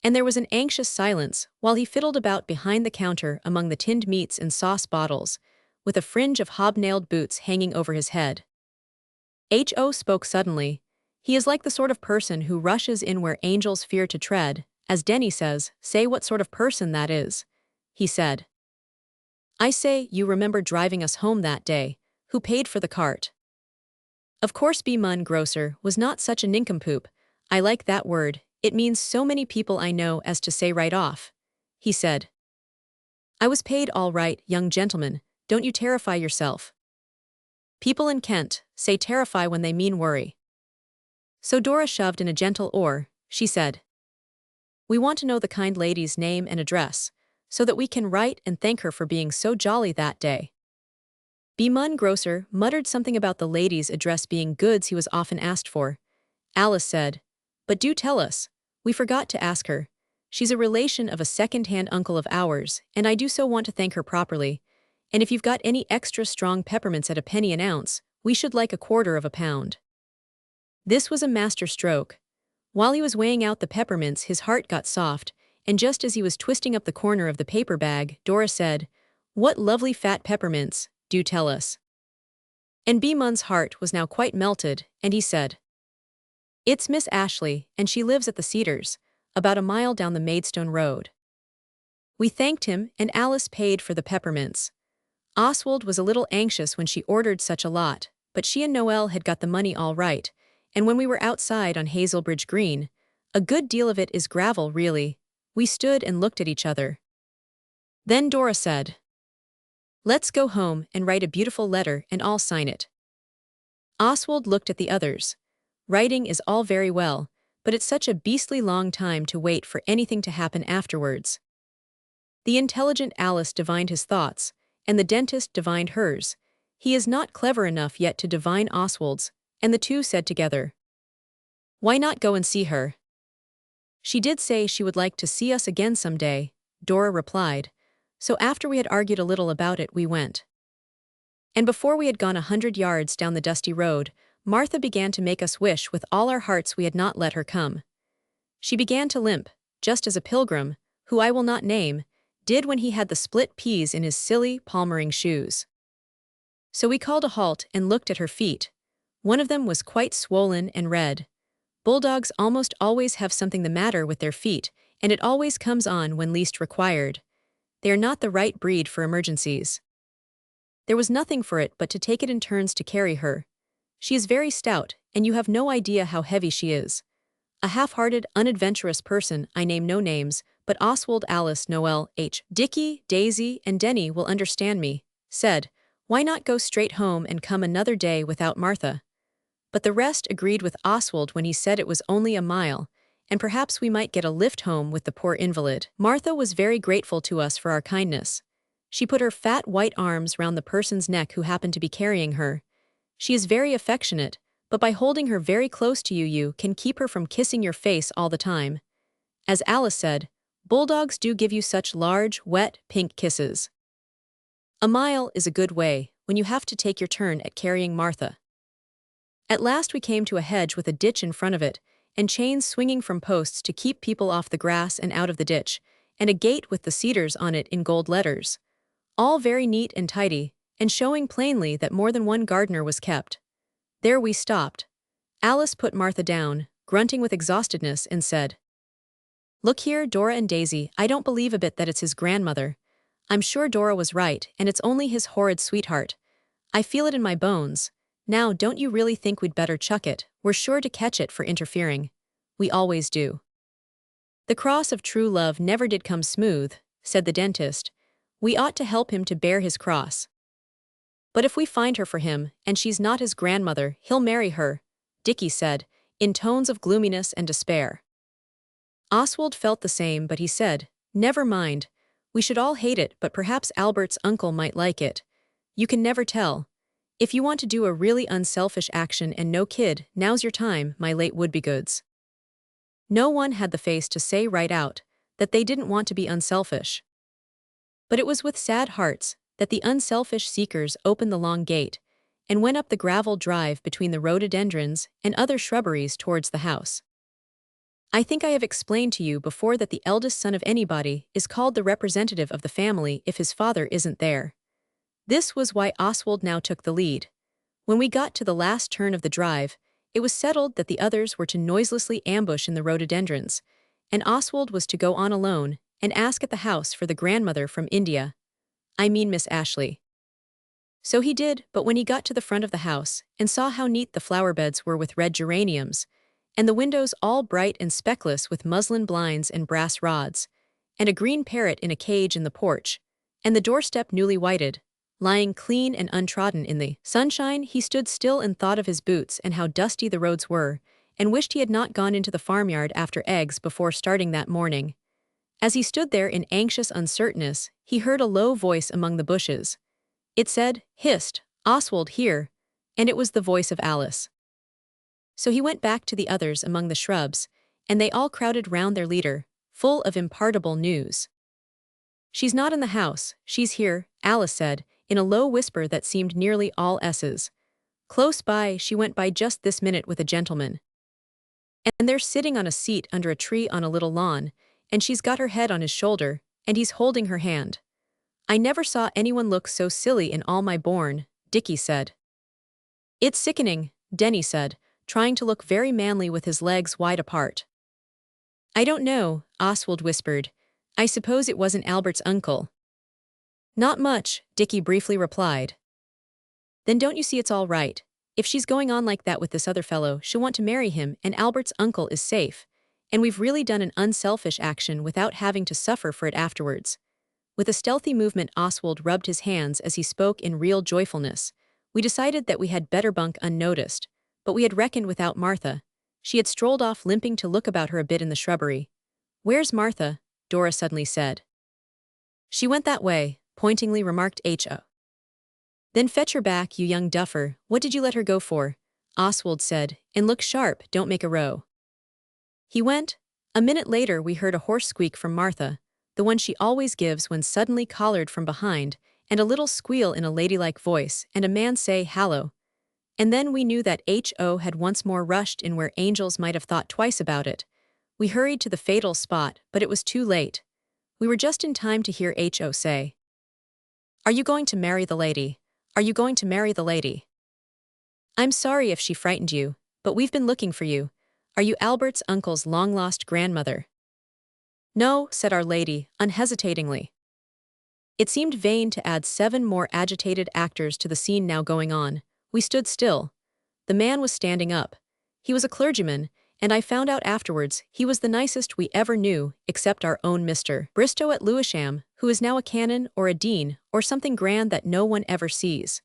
and there was an anxious silence while he fiddled about behind the counter among the tinned meats and sauce bottles, with a fringe of hobnailed boots hanging over his head. H.O. spoke suddenly. He is like the sort of person who rushes in where angels fear to tread, as Denny says. Say what sort of person that is, he said. I say, you remember driving us home that day, who paid for the cart. Of course B. Munn, grocer, was not such a nincompoop. I like that word, it means so many people I know as to say right off, he said. I was paid all right, young gentleman, don't you terrify yourself. People in Kent say terrify when they mean worry. So Dora shoved in a gentle oar. She said, "We want to know the kind lady's name and address, so that we can write and thank her for being so jolly that day." Bemun Grocer muttered something about the lady's address being goods he was often asked for. Alice said, "But do tell us. We forgot to ask her. She's a relation of a second-hand uncle of ours, and I do so want to thank her properly. And if you've got any extra strong peppermints at a penny an ounce, we should like a quarter of a pound." This was a master stroke. While he was weighing out the peppermints, his heart got soft, and just as he was twisting up the corner of the paper bag, Dora said, "What lovely fat peppermints, do tell us." And Bemun's heart was now quite melted, and he said, "It's Miss Ashley, and she lives at the Cedars, about a mile down the Maidstone Road." We thanked him, and Alice paid for the peppermints. Oswald was a little anxious when she ordered such a lot, but she and Noel had got the money all right, and when we were outside on Hazelbridge Green, a good deal of it is gravel really, we stood and looked at each other. Then Dora said, "Let's go home and write a beautiful letter and I'll sign it." Oswald looked at the others. Writing is all very well, but it's such a beastly long time to wait for anything to happen afterwards. The intelligent Alice divined his thoughts, and the dentist divined hers. He is not clever enough yet to divine Oswald's, and the two said together, "Why not go and see her?" "She did say she would like to see us again some day," Dora replied. So after we had argued a little about it, we went. And before we had gone 100 yards down the dusty road, Martha began to make us wish with all our hearts we had not let her come. She began to limp, just as a pilgrim, who I will not name, did when he had the split peas in his silly, palmering shoes. So we called a halt and looked at her feet. One of them was quite swollen and red. Bulldogs almost always have something the matter with their feet, and it always comes on when least required. They are not the right breed for emergencies. There was nothing for it but to take it in turns to carry her. She is very stout, and you have no idea how heavy she is. A half-hearted, unadventurous person, I name no names, but Oswald, Alice, Noel, Dickie, Daisy, and Denny will understand me, said, "Why not go straight home and come another day without Martha?" But the rest agreed with Oswald when he said it was only a mile, and perhaps we might get a lift home with the poor invalid. Martha was very grateful to us for our kindness. She put her fat white arms round the person's neck who happened to be carrying her. She is very affectionate, but by holding her very close to you, you can keep her from kissing your face all the time. As Alice said, bulldogs do give you such large, wet, pink kisses. A mile is a good way, when you have to take your turn at carrying Martha. At last we came to a hedge with a ditch in front of it, and chains swinging from posts to keep people off the grass and out of the ditch, and a gate with the Cedars on it in gold letters. All very neat and tidy, and showing plainly that more than one gardener was kept. There we stopped. Alice put Martha down, grunting with exhaustedness, and said, "Look here, Dora and Daisy, I don't believe a bit that it's his grandmother. I'm sure Dora was right, and it's only his horrid sweetheart. I feel it in my bones. Now, don't you really think we'd better chuck it? We're sure to catch it for interfering. We always do." "The cross of true love never did come smooth," said the dentist. "We ought to help him to bear his cross." "But if we find her for him, and she's not his grandmother, he'll marry her," Dickie said, in tones of gloominess and despair. Oswald felt the same, but he said, "Never mind. We should all hate it, but perhaps Albert's uncle might like it. You can never tell. If you want to do a really unselfish action and no kid, now's your time, my late Wouldbegoods." No one had the face to say right out that they didn't want to be unselfish. But it was with sad hearts that the unselfish seekers opened the long gate and went up the gravel drive between the rhododendrons and other shrubberies towards the house. I think I have explained to you before that the eldest son of anybody is called the representative of the family if his father isn't there. This was why Oswald now took the lead. When we got to the last turn of the drive, it was settled that the others were to noiselessly ambush in the rhododendrons, and Oswald was to go on alone and ask at the house for the grandmother from India. I mean Miss Ashley. So he did, but when he got to the front of the house and saw how neat the flower beds were with red geraniums, and the windows all bright and speckless with muslin blinds and brass rods, and a green parrot in a cage in the porch, and the doorstep newly whited, lying clean and untrodden in the sunshine. He stood still and thought of his boots and how dusty the roads were, and wished he had not gone into the farmyard after eggs before starting that morning. As he stood there in anxious uncertainness, he heard a low voice among the bushes. It said, "Hist, Oswald here," and it was the voice of Alice. So he went back to the others among the shrubs, and they all crowded round their leader, full of impartable news. "She's not in the house, she's here," Alice said, in a low whisper that seemed nearly all S's. "Close by, she went by just this minute with a gentleman. And they're sitting on a seat under a tree on a little lawn, and she's got her head on his shoulder, and he's holding her hand. I never saw anyone look so silly in all my born," Dickie said. "It's sickening," Denny said, trying to look very manly with his legs wide apart. "I don't know," Oswald whispered. "I suppose it wasn't Albert's uncle." "Not much," Dickie briefly replied. "Then don't you see it's all right? If she's going on like that with this other fellow, she'll want to marry him, and Albert's uncle is safe. And we've really done an unselfish action without having to suffer for it afterwards." With a stealthy movement, Oswald rubbed his hands as he spoke in real joyfulness. "We decided that we had better bunk unnoticed, but we had reckoned without Martha. She had strolled off limping to look about her a bit in the shrubbery." "Where's Martha?" Dora suddenly said. "She went that way," pointingly remarked H.O. "Then fetch her back, you young duffer. What did you let her go for?" Oswald said, "and look sharp, don't make a row." He went. A minute later we heard a hoarse squeak from Martha, the one she always gives when suddenly collared from behind, and a little squeal in a ladylike voice, and a man say, "Hallo." And then we knew that H.O. had once more rushed in where angels might have thought twice about it. We hurried to the fatal spot, but it was too late. We were just in time to hear H.O. say, "Are you going to marry the lady? Are you going to marry the lady? I'm sorry if she frightened you, but we've been looking for you. Are you Albert's uncle's long-lost grandmother?" "No," said Our Lady, unhesitatingly. It seemed vain to add 7 more agitated actors to the scene now going on. We stood still. The man was standing up. He was a clergyman, and I found out afterwards he was the nicest we ever knew, except our own Mr. Bristow at Lewisham, who is now a canon or a dean or something grand that no one ever sees.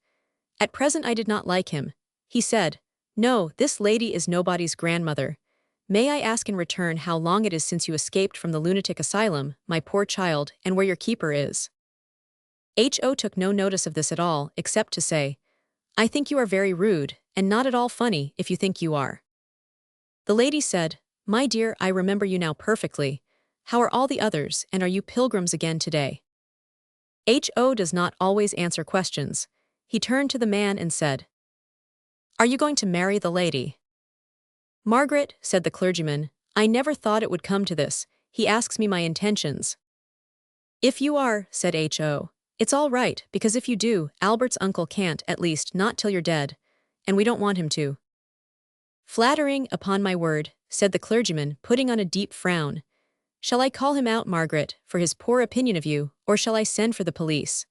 At present I did not like him. He said, "No, this lady is nobody's grandmother. May I ask in return how long it is since you escaped from the lunatic asylum, my poor child, and where your keeper is?" H.O. took no notice of this at all, except to say, "I think you are very rude, and not at all funny if you think you are." The lady said, "My dear, I remember you now perfectly. How are all the others, and are you pilgrims again today?" H.O. does not always answer questions. He turned to the man and said, "Are you going to marry the lady?" "Margaret," said the clergyman, "I never thought it would come to this. He asks me my intentions." "If you are," said H.O., "it's all right, because if you do, Albert's uncle can't, at least not till you're dead, and we don't want him to." "Flattering, upon my word," said the clergyman, putting on a deep frown. "Shall I call him out, Margaret, for his poor opinion of you, or shall I send for the police?"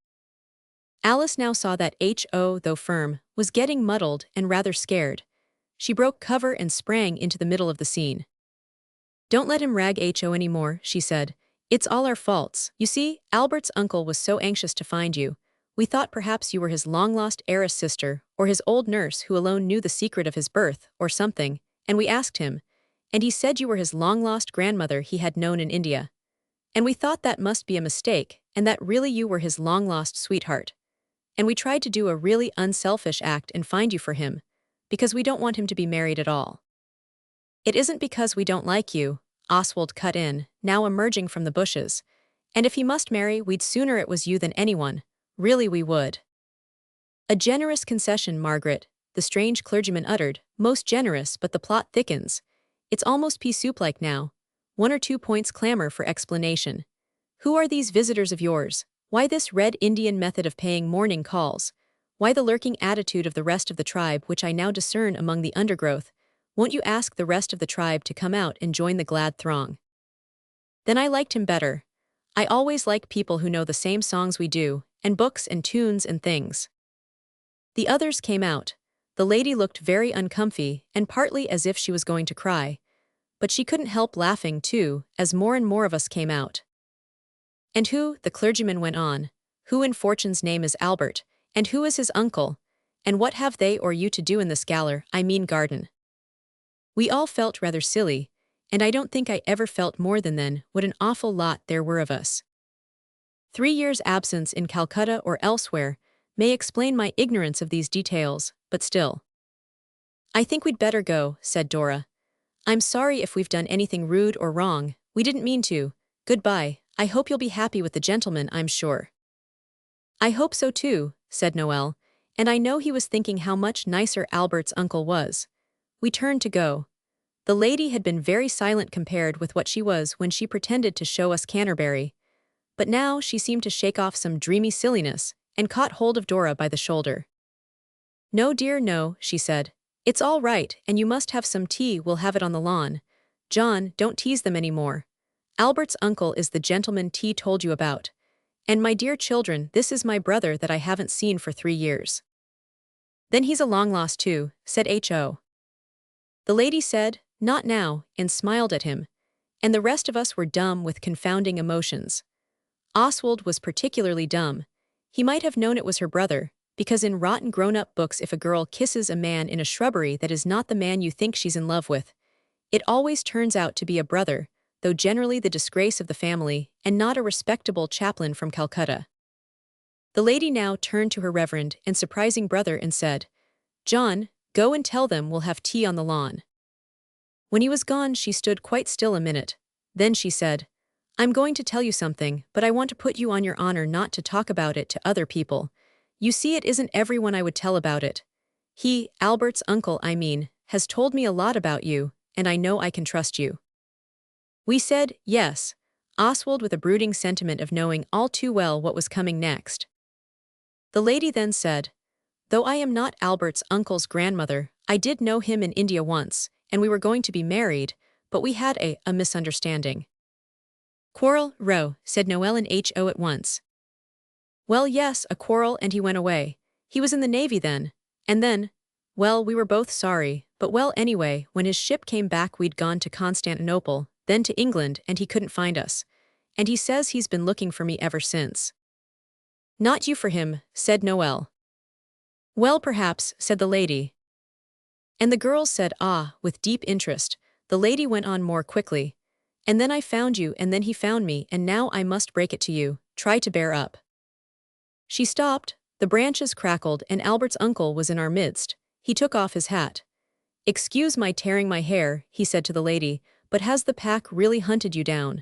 Alice now saw that H.O., though firm, was getting muddled and rather scared. She broke cover and sprang into the middle of the scene. "Don't let him rag H.O. any more," she said. "It's all our faults. You see, Albert's uncle was so anxious to find you. We thought perhaps you were his long-lost heiress sister, or his old nurse who alone knew the secret of his birth, or something, and we asked him, and he said you were his long-lost grandmother he had known in India. And we thought that must be a mistake, and that really you were his long-lost sweetheart. And we tried to do a really unselfish act and find you for him, because we don't want him to be married at all." "It isn't because we don't like you," Oswald cut in, now emerging from the bushes. "And if he must marry, we'd sooner it was you than anyone. Really we would." "A generous concession, Margaret," the strange clergyman uttered, "most generous, but the plot thickens. It's almost pea soup-like now. 1 or 2 points clamor for explanation. Who are these visitors of yours? Why this red Indian method of paying morning calls? Why the lurking attitude of the rest of the tribe which I now discern among the undergrowth? Won't you ask the rest of the tribe to come out and join the glad throng?" Then I liked him better. I always like people who know the same songs we do, and books and tunes and things. The others came out. The lady looked very uncomfy, and partly as if she was going to cry. But she couldn't help laughing, too, as more and more of us came out. "And who," the clergyman went on, Who in fortune's name is Albert, and who is his uncle, and what have they or you to do in the garden? We all felt rather silly, and I don't think I ever felt more than then what an awful lot there were of us. 3 years' absence in Calcutta or elsewhere may explain my ignorance of these details, but still. I think we'd better go, said Dora. I'm sorry if we've done anything rude or wrong, we didn't mean to. Goodbye, I hope you'll be happy with the gentleman, I'm sure. I hope so too, said Noel, and I know he was thinking how much nicer Albert's uncle was. We turned to go. The lady had been very silent compared with what she was when she pretended to show us Canterbury, but now she seemed to shake off some dreamy silliness and caught hold of Dora by the shoulder. No dear no, she said. It's all right, and you must have some tea, we'll have it on the lawn. John, don't tease them any more. Albert's uncle is the gentleman T told you about. And my dear children, this is my brother that I haven't seen for 3 years. Then he's a long lost too, said H.O. The lady said, not now, and smiled at him, and the rest of us were dumb with confounding emotions. Oswald was particularly dumb. He might have known it was her brother, because in rotten grown-up books if a girl kisses a man in a shrubbery that is not the man you think she's in love with, it always turns out to be a brother, though generally the disgrace of the family and not a respectable chaplain from Calcutta. The lady now turned to her reverend and surprising brother and said, John, go and tell them we'll have tea on the lawn. When he was gone, she stood quite still a minute. Then she said, I'm going to tell you something, but I want to put you on your honor not to talk about it to other people. You see, it isn't everyone I would tell about it. He, Albert's uncle I mean, has told me a lot about you, and I know I can trust you. We said, yes, Oswald with a brooding sentiment of knowing all too well what was coming next. The lady then said, though I am not Albert's uncle's grandmother, I did know him in India once, and we were going to be married, but we had a misunderstanding. Quarrel, row, said Noel and H.O. at once. Well, yes, a quarrel, and he went away. He was in the Navy then, and then, well, we were both sorry, but well, anyway, when his ship came back we'd gone to Constantinople, then to England, and he couldn't find us. And he says he's been looking for me ever since. Not you for him, said Noel. Well, perhaps, said the lady. And the girls said, ah, with deep interest. The lady went on more quickly. And then I found you, and then he found me, and now I must break it to you, try to bear up. She stopped, the branches crackled, and Albert's uncle was in our midst. He took off his hat. Excuse my tearing my hair, he said to the lady, but has the pack really hunted you down?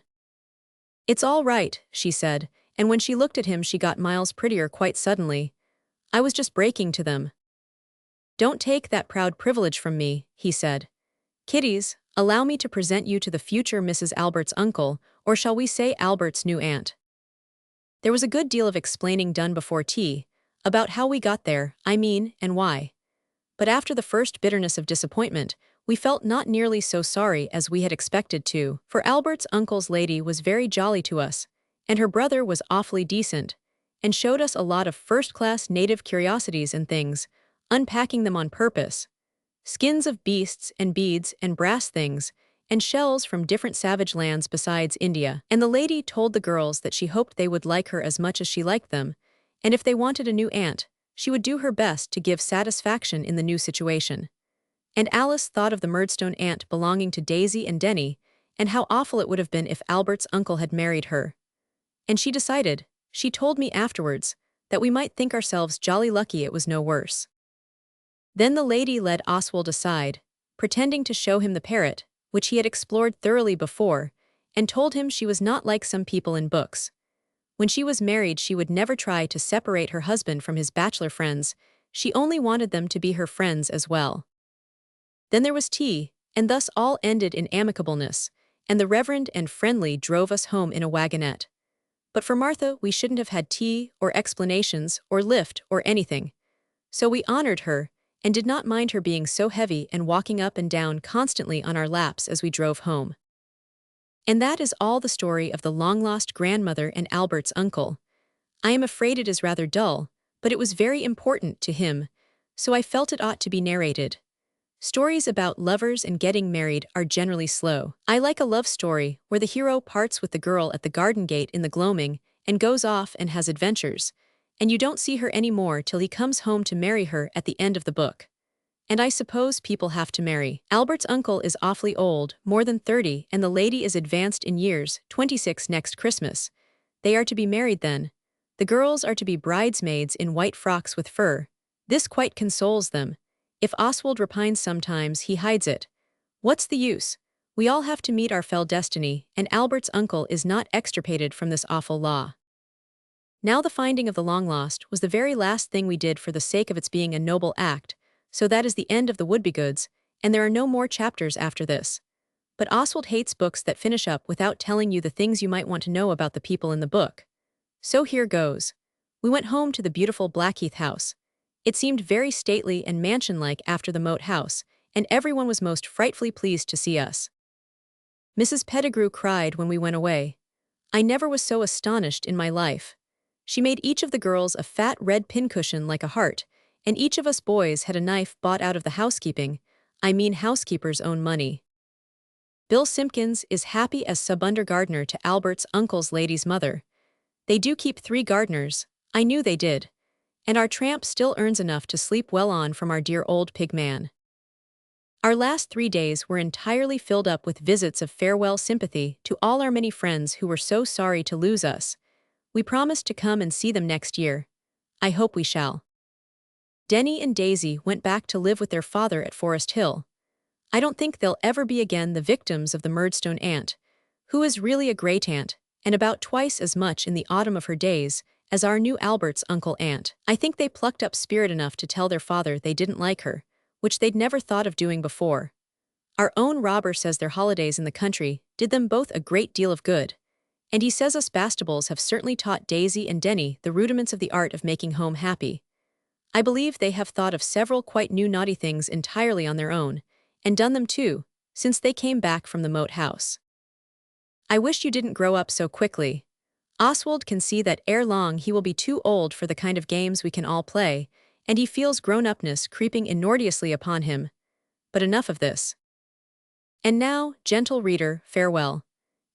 It's all right, she said, and when she looked at him she got miles prettier quite suddenly. I was just breaking to them. Don't take that proud privilege from me, he said. Kiddies, allow me to present you to the future Mrs. Albert's uncle, or shall we say Albert's new aunt. There was a good deal of explaining done before tea, about how we got there, I mean, and why. But after the first bitterness of disappointment, we felt not nearly so sorry as we had expected to, for Albert's uncle's lady was very jolly to us, and her brother was awfully decent, and showed us a lot of first-class native curiosities and things, unpacking them on purpose. Skins of beasts and beads and brass things, and shells from different savage lands besides India, and the lady told the girls that she hoped they would like her as much as she liked them, and if they wanted a new aunt, she would do her best to give satisfaction in the new situation. And Alice thought of the Murdstone aunt belonging to Daisy and Denny, and how awful it would have been if Albert's uncle had married her. And she decided, she told me afterwards, that we might think ourselves jolly lucky it was no worse. Then the lady led Oswald aside, pretending to show him the parrot, which he had explored thoroughly before, and told him she was not like some people in books. When she was married she would never try to separate her husband from his bachelor friends, she only wanted them to be her friends as well. Then there was tea, and thus all ended in amicableness, and the Reverend and Friendly drove us home in a wagonette. But for Martha we shouldn't have had tea, or explanations, or lift, or anything. So we honored her, and did not mind her being so heavy and walking up and down constantly on our laps as we drove home. And that is all the story of the long-lost grandmother and Albert's uncle. I am afraid it is rather dull, but it was very important to him, so I felt it ought to be narrated. Stories about lovers and getting married are generally slow. I like a love story where the hero parts with the girl at the garden gate in the gloaming and goes off and has adventures, and you don't see her anymore till he comes home to marry her at the end of the book. And I suppose people have to marry. Albert's uncle is awfully old, more than 30, and the lady is advanced in years, 26 next Christmas. They are to be married then. The girls are to be bridesmaids in white frocks with fur. This quite consoles them. If Oswald repines sometimes, he hides it. What's the use? We all have to meet our fell destiny, and Albert's uncle is not extirpated from this awful law. Now the finding of the long-lost was the very last thing we did for the sake of its being a noble act, so that is the end of the Wouldbegoods, and there are no more chapters after this. But Oswald hates books that finish up without telling you the things you might want to know about the people in the book. So here goes. We went home to the beautiful Blackheath house. It seemed very stately and mansion-like after the moat house, and everyone was most frightfully pleased to see us. Mrs. Pettigrew cried when we went away. I never was so astonished in my life. She made each of the girls a fat red pincushion like a heart, and each of us boys had a knife bought out of the housekeeper's own money. Bill Simpkins is happy as sub-under gardener to Albert's uncle's lady's mother. They do keep 3 gardeners, I knew they did. And our tramp still earns enough to sleep well on from our dear old pig man. Our last 3 days were entirely filled up with visits of farewell sympathy to all our many friends who were so sorry to lose us. We promised to come and see them next year. I hope we shall. Denny and Daisy went back to live with their father at Forest Hill. I don't think they'll ever be again the victims of the Murdstone aunt, who is really a great aunt, and about twice as much in the autumn of her days as our new Albert's uncle aunt. I think they plucked up spirit enough to tell their father they didn't like her, which they'd never thought of doing before. Our own Robber says their holidays in the country did them both a great deal of good, and he says us Bastables have certainly taught Daisy and Denny the rudiments of the art of making home happy. I believe they have thought of several quite new naughty things entirely on their own, and done them too, since they came back from the moat house. I wish you didn't grow up so quickly. Oswald can see that ere long he will be too old for the kind of games we can all play, and he feels grown-upness creeping inordiously upon him. But enough of this. And now, gentle reader, farewell.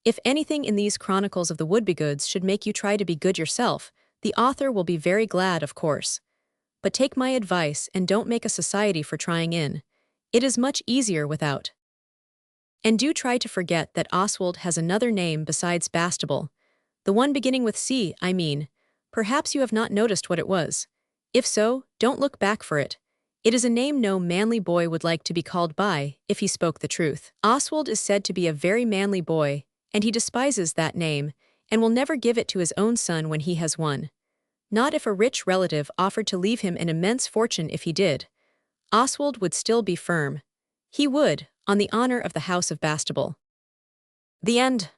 If anything in these chronicles of the Wouldbegoods should make you try to be good yourself, the author will be very glad, of course. But take my advice and don't make a society for trying in. It is much easier without. And do try to forget that Oswald has another name besides Bastable. The one beginning with C, I mean. Perhaps you have not noticed what it was. If so, don't look back for it. It is a name no manly boy would like to be called by, if he spoke the truth. Oswald is said to be a very manly boy, and he despises that name, and will never give it to his own son when he has one. Not if a rich relative offered to leave him an immense fortune. If he did, Oswald would still be firm. He would, on the honor of the House of Bastable. The end.